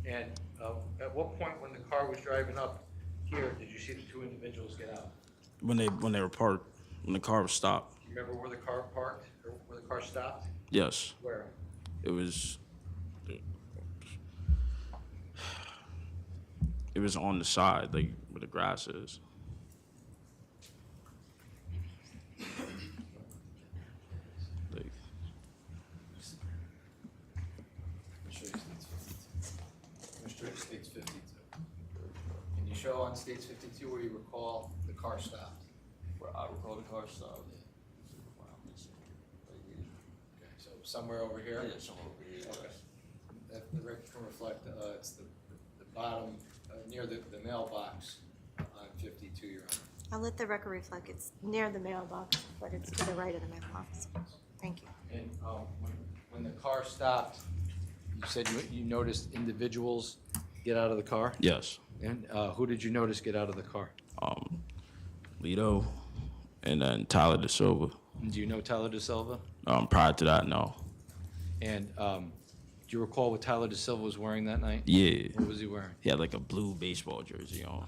And at what point when the car was driving up here, did you see the two individuals get out? when they were parked, when the car was stopped. Do you remember where the car parked, or where the car stopped? Yes, Where? it was. It was on the side, like where the grass is. Like, Mr. States 52. Can you show on States 52 where you recall the car stopped? where I recall the car stopped. Okay, so somewhere over here? somewhere over here. Okay. That the record can reflect, it's the bottom, near the mailbox on 52, Your Honor. I'll let the record reflect it's near the mailbox, but it's to the right of the mailbox. Thank you. And when when the car stopped, you said you noticed individuals get out of the car? Yes. And who did you notice get out of the car? Lito, and then Tyler De Silva. And do you know Tyler De Silva? Prior to that, no. And do you recall what Tyler De Silva was wearing that night? Yeah. What was he wearing? He had like a blue baseball jersey on.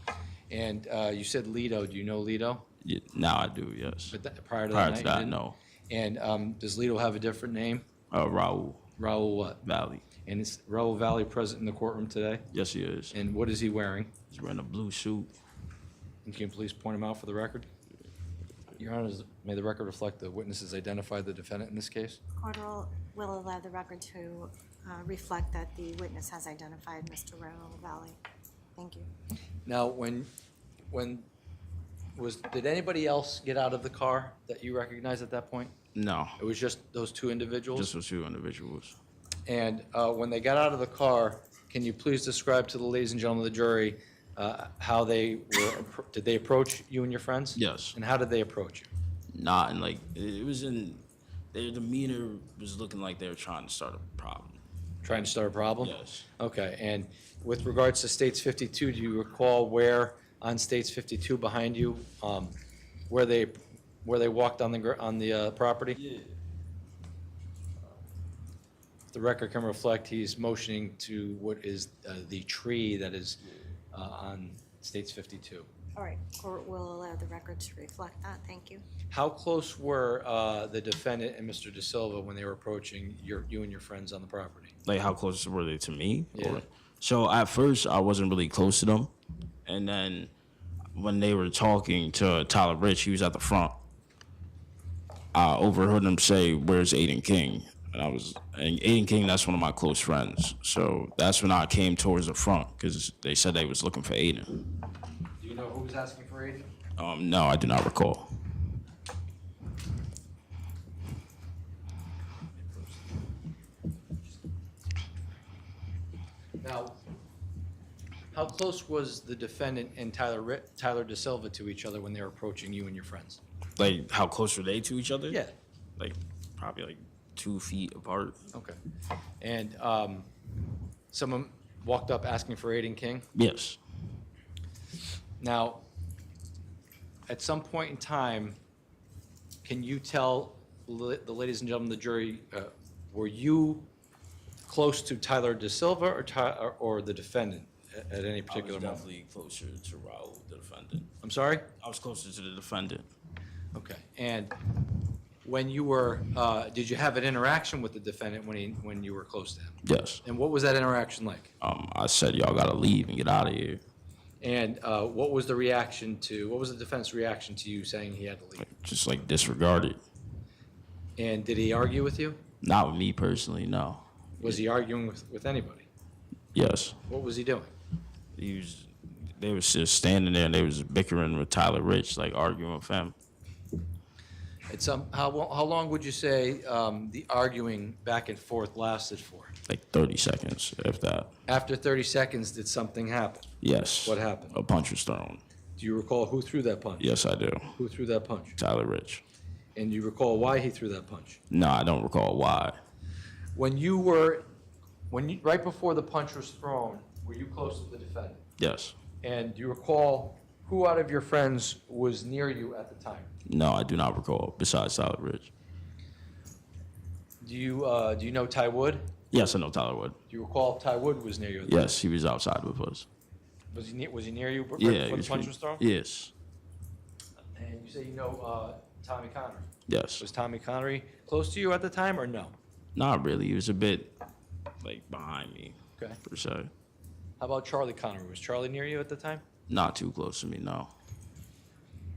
And you said Lito. Do you know Lito? Yeah, now I do, yes. But prior to Prior that to night, you that, didn't? no. And does Lito have a different name? Raul Raul what? Valley. And is Raul Valley present in the courtroom today? Yes, he is. And what is he wearing? He's wearing a blue suit. And can you please point him out for the record? Your Honor, may the record reflect the witnesses identified the defendant in this case? Court will allow the record to reflect that the witness has identified Mr. Raul Valley. Thank you. Now, did anybody else get out of the car that you recognized at that point? No, It was just those two individuals? just those two individuals. And when they got out of the car, can you please describe to the ladies and gentlemen of the jury how they were, did they approach you and your friends? Yes. And how did they approach you? Not in like, it was in, their demeanor was looking like they were trying to start a problem. Trying to start a problem? Yes. Okay, and with regards to States 52, do you recall where on States 52 behind you, where they walked on the property? Yeah. The record can reflect he's motioning to what is the tree that is on States 52. All right, court will allow the record to reflect that. Thank you. How close were the defendant and Mr. De Silva when they were approaching you and your friends on the property? Like, how close were they to me? Yeah. So at first, I wasn't really close to them. And then when they were talking to Tyler Rich, he was at the front. I overheard him say, "Where's Aiden King?" And Aiden King, that's one of my close friends. So that's when I came towards the front because they said they was looking for Aiden. Do you know who was asking for Aiden? No, I do not recall. Now, how close was the defendant and Tyler De Silva to each other when they were approaching you and your friends? Like, how close were they to each other? Yeah. Like, probably like 2 feet apart. Okay. And someone walked up asking for Aiden King? Yes. Now, at some point in time, can you tell the ladies and gentlemen of the jury, were you close to Tyler De Silva or the defendant at any particular I was moment? definitely closer to Raul, the defendant. I'm sorry? I was closer to the defendant. Okay. And when you were, did you have an interaction with the defendant when you were close to him? Yes. And what was that interaction like? I said, y'all gotta leave and get out of here. And what was the defense reaction to you saying he had to leave? Just like disregarded. And did he argue with you? Not with me personally, no. Was he arguing with anybody? Yes. What was he doing? They was just standing there and they was bickering with Tyler Rich, like arguing with him. How long would you say the arguing back and forth lasted for? Like 30 seconds, if that. After 30 seconds, did something happen? Yes. What happened? A punch was thrown. Do you recall who threw that punch? Yes, I do. Who threw that punch? Tyler Rich. And do you recall why he threw that punch? No, I don't recall why. Right before the punch was thrown, were you close to the defendant? Yes. And do you recall who out of your friends was near you at the time? No, I do not recall, besides Tyler Rich. Do you know Ty Wood? Yes, I know Tyler Wood. Do you recall if Ty Wood was near you at the Yes, he was outside with us. time? Was he near you right Yeah, before the punch was thrown? Yes. And you say you know Tommy Connery. Yes. Was Tommy Connery close to you at the time or no? Not really. He was a bit like behind me, Okay. per se. How about Charlie Connery? Was Charlie near you at the time? Not too close to me, no.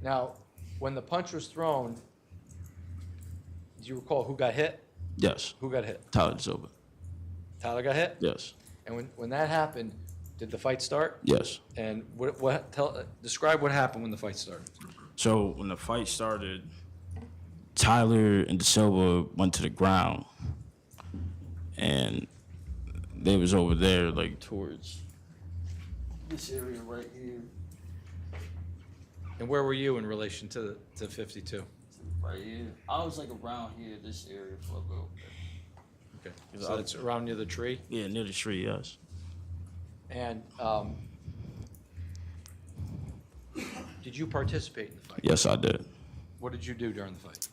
Now, when the punch was thrown, do you recall who got hit? Yes. Who got hit? Tyler De Silva. Tyler got hit? Yes. And when that happened, did the fight start? Yes. And describe what happened when the fight started. So when the fight started, Tyler and De Silva went to the ground, and they was over there, like towards this area right here. And where were you in relation to 52? Right here. I was like around here, this area for a little bit. Okay, so it's around near the tree? Yeah, near the tree, yes. And did you participate in the fight? Yes, I did. What did you do during the fight?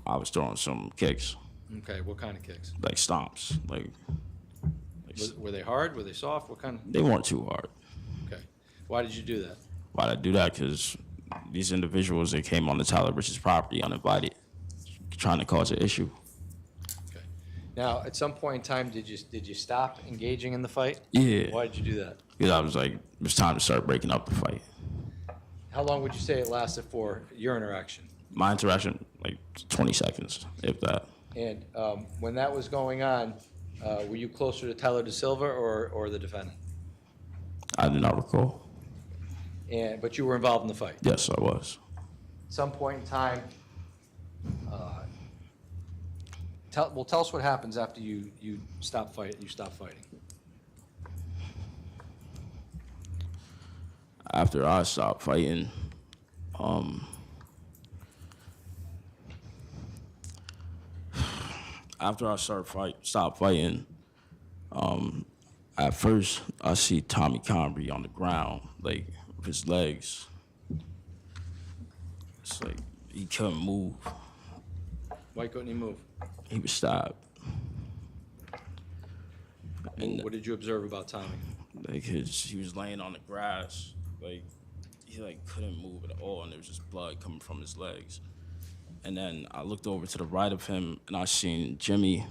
I was throwing some kicks, Okay, what kind of kicks? like stomps. Like Were they hard? Were they soft? What kind? they weren't too hard. Okay. Why did you do that? Why'd I do that? Because these individuals, they came on the Tyler Rich's property uninvited, trying to cause an issue. Okay. Now, at some point in time, did you stop engaging in the fight? Yeah. Why did you do that? Because I was like, it was time to start breaking up the fight. How long would you say it lasted for, your interaction? My interaction, like 20 seconds, if that. And when that was going on, were you closer to Tyler De Silva or the defendant? I do not recall. But you were involved in the fight? Yes, I was. At some point in time, tell us what happens after you stop fighting. After I stopped fighting, stopped fighting, at first I see Tommy Convery on the ground, like with his legs. It's like he couldn't move. Why couldn't he move? He was stabbed. And What did you observe about Tommy? like he was laying on the grass, like he like couldn't move at all, and there was just blood coming from his legs. And then I looked over to the right of him, and I seen Jimmy,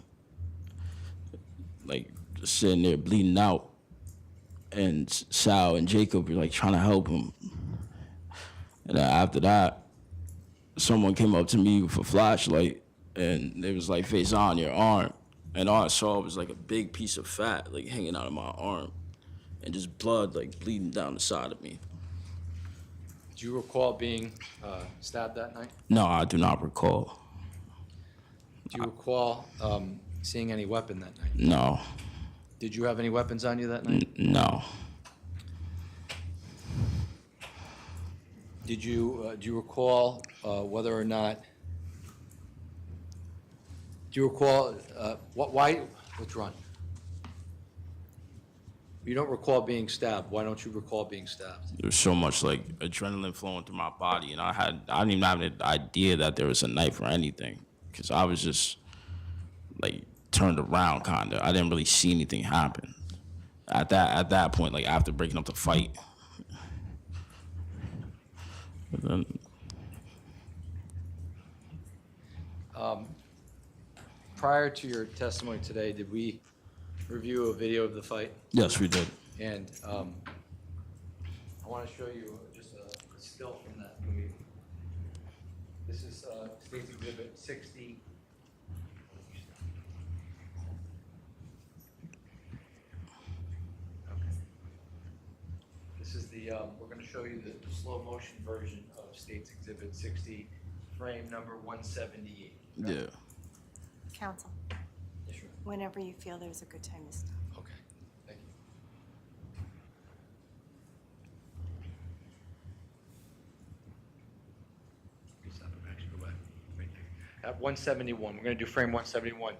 like just sitting there bleeding out, and Sal and Jacob were like trying to help him. And then after that, someone came up to me with a flashlight, and they was like, "Face on your arm," and all I saw was like a big piece of fat like hanging out of my arm, and just blood like bleeding down the side of me. Do you recall being stabbed that night? No, I do not recall. Do you recall seeing any weapon that night? No. Did you have any weapons on you that night? No. Do you recall whether or not? Do you recall why? Withdrawn. You don't recall being stabbed. Why don't you recall being stabbed? There was so much like adrenaline flowing through my body, and I didn't even have an idea that there was a knife or anything, because I was just like turned around kinda. I didn't really see anything happen at that point, like after breaking up the fight. But then, Prior to your testimony today, did we review a video of the fight? yes, we did. And I want to show you just a still from that movie. This is State's Exhibit 60. Okay. This is we're going to show you the slow motion version of State's Exhibit 60, frame number 178. Yeah. Counsel, Yes, sure. whenever you feel there's a good time to stop. Okay, thank you. Stop it, actually, go back. Right there. At 171, we're going to do frame 171.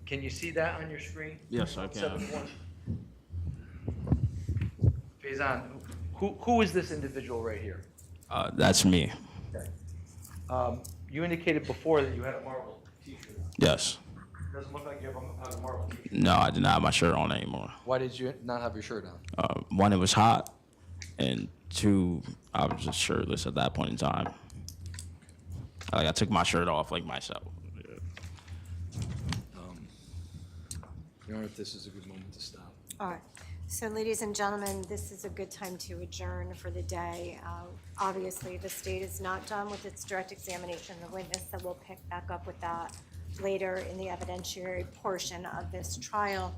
Can you see that on your screen? Yes, I can. 171. Faison, who is this individual right here? That's me. Okay. You indicated before that you had a Marvel t-shirt on. Yes. Doesn't look like you have a Marvel t-shirt. No, I did not have my shirt on anymore. Why did you not have your shirt on? One, it was hot, and two, I was just shirtless at that point in time. Like I took my shirt off like myself. Your Honor, if this is a good moment to stop. All right. So, ladies and gentlemen, this is a good time to adjourn for the day. Obviously, the state is not done with its direct examination of the witness, so we'll pick back up with that later in the evidentiary portion of this trial.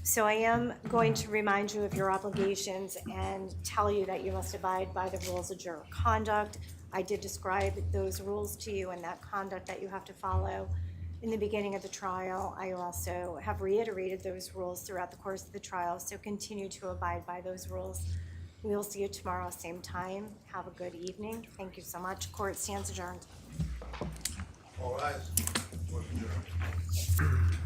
So I am going to remind you of your obligations and tell you that you must abide by the rules of juror conduct. I did describe those rules to you and that conduct that you have to follow in the beginning of the trial. I also have reiterated those rules throughout the course of the trial, so continue to abide by those rules. We will see you tomorrow, same time. Have a good evening. Thank you so much. Court stands adjourned. All rise. Court adjourned.